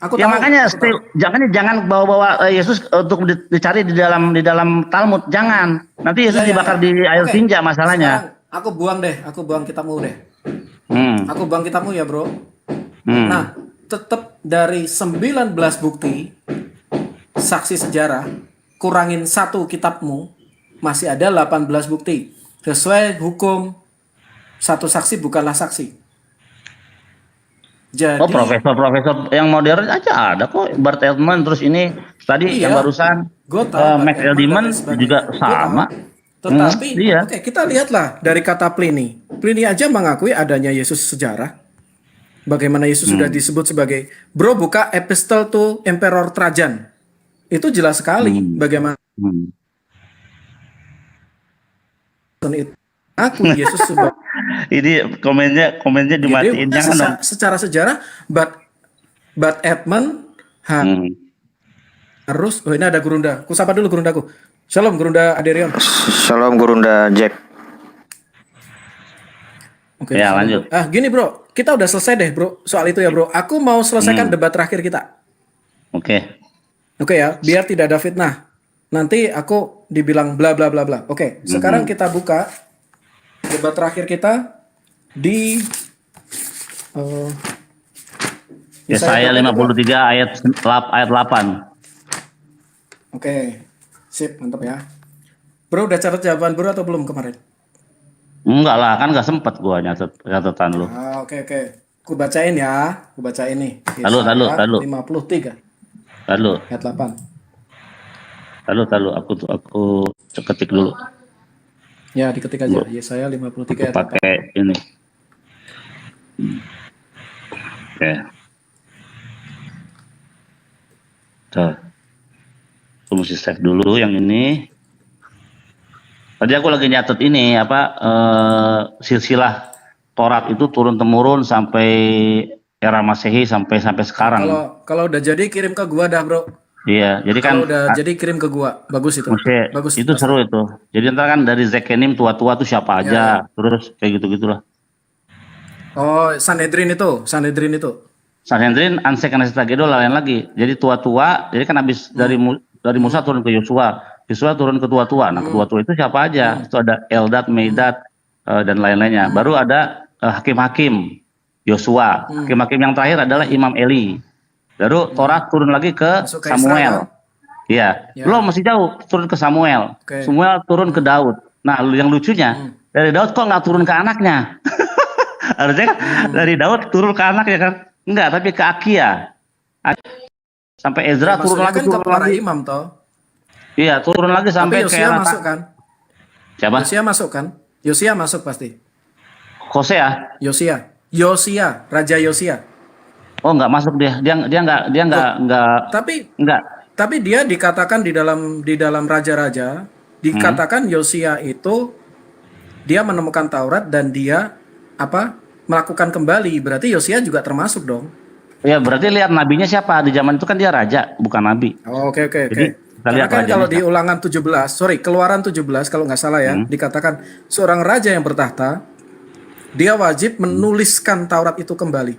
Aku Ya tahu, makanya aku tahu. jangan bawa-bawa Yesus untuk dicari di dalam Talmud. Jangan. Nanti Yesus Ya, ya, ya. dibakar di air Oke. tinja Sekarang masalahnya. aku buang kitabmu deh. Hmm. Aku buang kitabmu ya, bro. Hmm. Nah, tetap dari 19 bukti saksi sejarah, kurangin satu kitabmu, masih ada 18 bukti. Sesuai hukum, satu saksi bukanlah saksi. Jadi, Oh, profesor yang modern aja ada kok. Bart Ehrman, terus ini tadi iya, yang barusan gue tahu Max Pak Edmund dan Eldiman lain sebagainya. juga Gua sama. tahu. Tetapi, Iya. oke, kita lihatlah dari kata Pliny. Pliny aja mengakui adanya Yesus sejarah. Bagaimana Yesus sudah disebut sebagai, bro, buka epistle to Emperor Trajan. Itu jelas sekali bagaimana Hmm. itu aku Yesus sebagai. Ini komennya Jadi dimatiin, jangan dong. secara sejarah, but Edmund harus. Oh, ini ada Gurunda. Ku sapa dulu Gurundaku. Shalom Gurunda Aderion. Shalom Gurunda Jack. Oke, Ya, lanjut. Gini bro, kita udah selesai deh bro soal itu ya bro. Aku mau selesaikan debat terakhir kita. Oke. Oke ya, biar tidak ada fitnah. Nanti aku dibilang bla bla bla bla. Oke, sekarang kita buka debat terakhir kita di Yesaya 53 ayat 8. Oke, sip, mantap ya. Bro, udah catat jawaban bro atau belum kemarin? Enggak lah, kan nggak sempet gua catatan lu. Oke. Ku bacain ya. Ku bacain nih. Talu. 53 Talu. ayat 8. Aku ketik dulu. Ya, diketik aja. Yesaya 53 ayat 8. Pakai ini. Oke. Tuh. Aku mesti save dulu yang ini. Tadi aku lagi nyatet ini silsilah Taurat itu turun temurun sampai era Masehi sampai sekarang. Kalau udah jadi kirim ke gua dah, Bro. Iya, jadi kan Kalau udah jadi kirim ke gua. Bagus itu. Bagus. itu seru itu. Jadi ntar kan dari Zekenim tua-tua tuh siapa aja, terus kayak gitu-gitulah. Oh, Sanhedrin itu. Sanhedrin, Ansek, Anasitagedo, lain lagi. Jadi tua-tua, jadi kan habis dari Musa turun ke Yosua turun ke tua-tua. Nah, tua-tua itu siapa aja? Itu ada Eldad, Medad, dan lain-lainnya. Baru ada hakim-hakim Yosua. Hakim-hakim yang terakhir adalah Imam Eli. Baru Torah turun lagi ke Masuk ke Samuel. Iya. Belum, masih jauh turun ke Samuel. Samuel turun ke Daud. Nah, yang lucunya dari Daud kok nggak turun ke anaknya? Harusnya kan dari Daud turun ke anaknya kan? Enggak, tapi ke Akia. Sampai Ezra turun lagi, kan ke para imam toh. Iya, turun lagi sampai Yosia masuk kan? Siapa? Yosia masuk kan? Yosia masuk pasti. Hosea. Yosia, Raja Yosia. Oh, nggak masuk dia. Dia nggak. Tapi dia dikatakan di dalam raja-raja dikatakan Yosia itu dia menemukan Taurat dan dia melakukan kembali. Berarti Yosia juga termasuk dong. Ya, berarti lihat nabinya siapa di zaman itu kan dia raja, bukan nabi. Oh, oke. Karena kan kalau di Ulangan 17, Keluaran 17 kalau nggak salah ya, dikatakan seorang raja yang bertahta, dia wajib menuliskan Taurat itu kembali.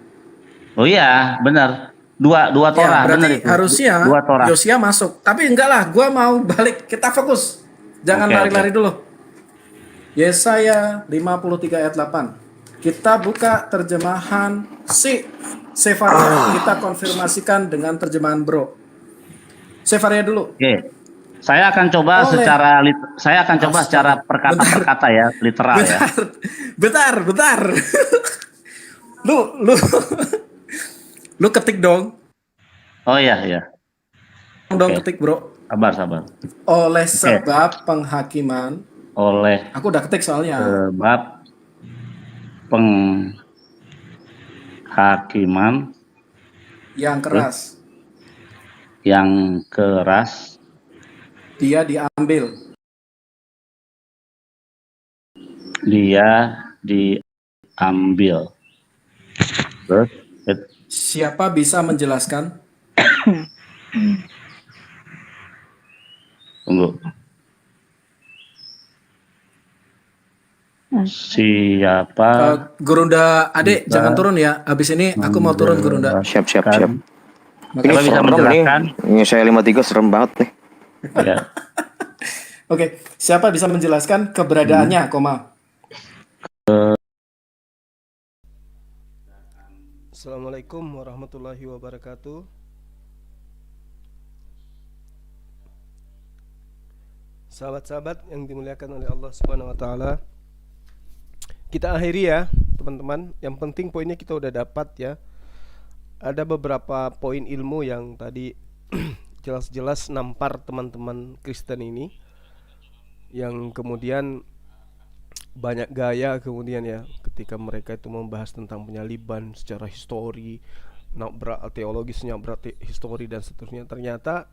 Oh iya, benar. Dua Torah, berarti benar itu. Harusnya Yosia masuk. Tapi enggak lah, gua mau balik. Kita fokus. Jangan lari-lari dulu. Yesaya 53 ayat 8. Kita buka terjemahan Sefaria. Kita konfirmasikan dengan terjemahan Bro. Sefaria dulu. Oke. Saya akan coba secara perkata per kata ya, literal ya. Bentar. Lu ketik dong. Oh iya. Dong ketik, Bro. Sabar. Oleh sebab penghakiman. Aku udah ketik soalnya. Sebab penghakiman yang keras. Dia diambil. Terus siapa bisa menjelaskan? Tunggu. Siapa Gurunda Adek, bisa jangan turun ya. Habis ini aku mau turun Gurunda. Siap, siap, siap. menjelaskan? Ini Siapa bisa serem nih. menjelaskan? Ini saya 53 serem banget nih. Ya. Oke, siapa bisa menjelaskan keberadaannya, koma? Assalamualaikum warahmatullahi wabarakatuh. Sahabat-sahabat yang dimuliakan oleh Allah Subhanahu wa taala. Kita akhiri ya, teman-teman. Yang penting poinnya kita udah dapat ya. Ada beberapa poin ilmu yang tadi jelas-jelas nampar teman-teman Kristen ini, yang kemudian banyak gaya kemudian ya ketika mereka itu membahas tentang penyaliban secara histori, nabrak teologis, nabrak histori dan seterusnya. Ternyata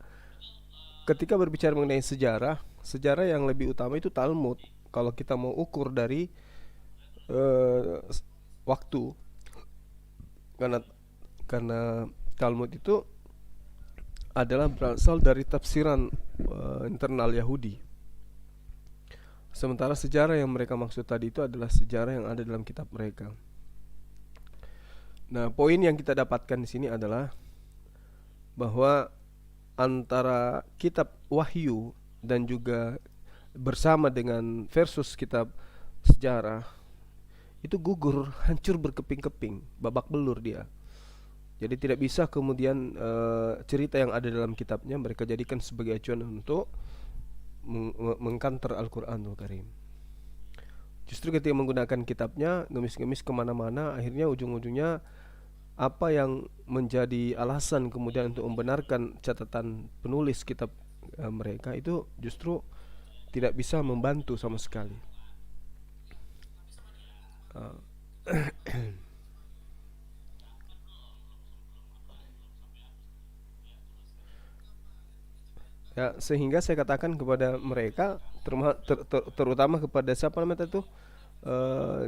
ketika berbicara mengenai sejarah yang lebih utama itu Talmud. Kalau kita mau ukur dari waktu, karena Talmud itu adalah berasal dari tafsiran internal Yahudi. Sementara sejarah yang mereka maksud tadi itu adalah sejarah yang ada dalam kitab mereka. Nah, poin yang kita dapatkan di sini adalah bahwa antara kitab Wahyu dan juga bersama dengan versus kitab sejarah itu gugur, hancur berkeping-keping, babak belur dia. Jadi tidak bisa kemudian cerita yang ada dalam kitabnya mereka jadikan sebagai acuan untuk mengkanter Al-Quranul Karim. Justru ketika menggunakan kitabnya, ngemis-ngemis kemana-mana, akhirnya ujung-ujungnya apa yang menjadi alasan kemudian untuk membenarkan catatan penulis kitab mereka itu justru tidak bisa membantu sama sekali. Ya, sehingga saya katakan kepada mereka, terutama kepada siapa namanya itu,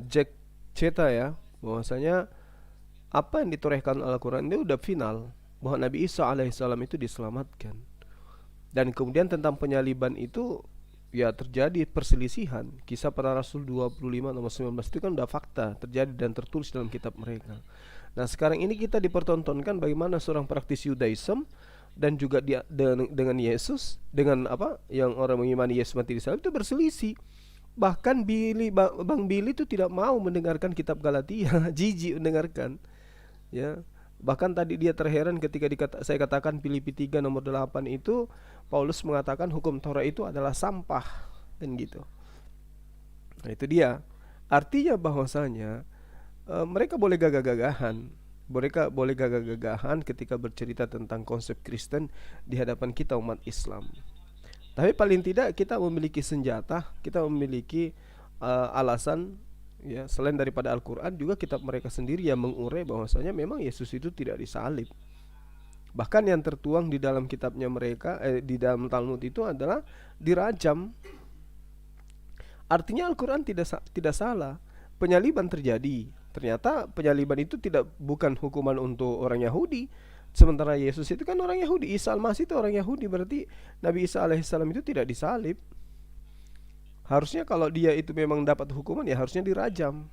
Jack Ceta ya, bahwasanya apa yang ditorehkan Al-Quran itu udah final, bahwa Nabi Isa alaihissalam itu diselamatkan. Dan kemudian tentang penyaliban itu ya terjadi perselisihan. Kisah Para Rasul 25 nomor 19 itu kan udah fakta, terjadi dan tertulis dalam kitab mereka. Nah sekarang ini kita dipertontonkan bagaimana seorang praktisi Yudaism dan juga dia dengan Yesus, dengan apa yang orang mengimani Yesus mati di salib itu berselisih. Bahkan Bang Billy itu tidak mau mendengarkan kitab Galatia, jijik mendengarkan. Ya, bahkan tadi dia terheran ketika saya katakan Filipi 3 nomor 8 itu Paulus mengatakan hukum Taurat itu adalah sampah, dan gitu. Nah itu dia. Artinya bahwasanya mereka boleh gagah-gagahan. Mereka boleh gagah-gagahan ketika bercerita tentang konsep Kristen di hadapan kita umat Islam. Tapi paling tidak kita memiliki senjata, kita memiliki alasan ya, selain daripada Al-Quran juga kitab mereka sendiri yang mengurai bahwasanya memang Yesus itu tidak disalib. Bahkan yang tertuang di dalam kitabnya mereka, di dalam Talmud itu adalah dirajam. Artinya Al-Quran tidak salah. Penyaliban terjadi. Ternyata penyaliban itu bukan hukuman untuk orang Yahudi. Sementara Yesus itu kan orang Yahudi, Isa Al-Masih itu orang Yahudi, berarti Nabi Isa alaihissalam itu tidak disalib. Harusnya kalau dia itu memang dapat hukuman ya harusnya dirajam.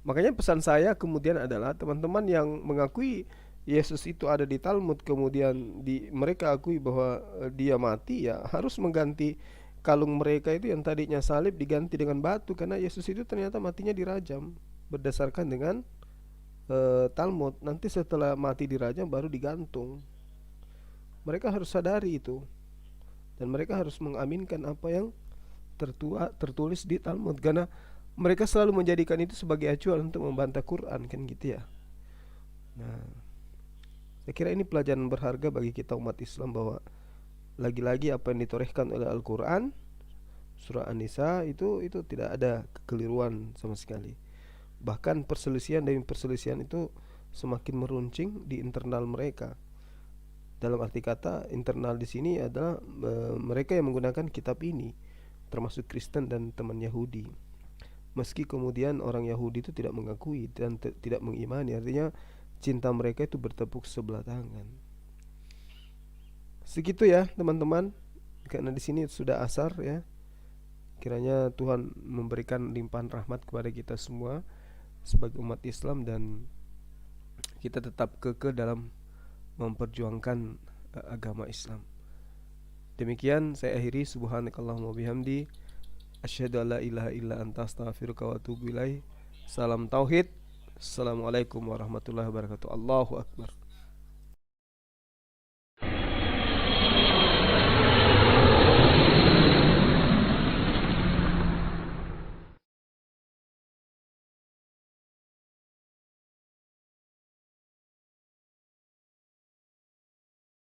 Makanya pesan saya kemudian adalah teman-teman yang mengakui Yesus itu ada di Talmud, kemudian mereka akui bahwa dia mati, ya harus mengganti kalung mereka itu yang tadinya salib diganti dengan batu, karena Yesus itu ternyata matinya dirajam berdasarkan dengan Talmud. Nanti setelah mati dirajam baru digantung. Mereka harus sadari itu, dan mereka harus mengaminkan apa yang tertulis di Talmud, karena mereka selalu menjadikan itu sebagai acuan untuk membantah Quran, kan gitu ya. Nah, saya kira ini pelajaran berharga bagi kita umat Islam, bahwa lagi-lagi apa yang ditorehkan oleh Al-Quran surah An-Nisa itu tidak ada kekeliruan sama sekali. Bahkan perselisihan demi perselisihan itu semakin meruncing di internal mereka. Dalam arti kata internal di sini adalah mereka yang menggunakan kitab ini, termasuk Kristen dan teman Yahudi. Meski kemudian orang Yahudi itu tidak mengakui dan tidak mengimani, artinya cinta mereka itu bertepuk sebelah tangan. Segitu ya teman-teman, karena di sini sudah asar ya. Kiranya Tuhan memberikan limpahan rahmat kepada kita semua sebagai umat Islam, dan kita tetap kekeh dalam memperjuangkan agama Islam. Demikian saya akhiri. Subhanakallahumma bihamdi, asyhadu alla ilaha illa anta, astaghfiruka wa atubu ilaik. Salam tauhid. Assalamualaikum warahmatullahi wabarakatuh. Allahu akbar.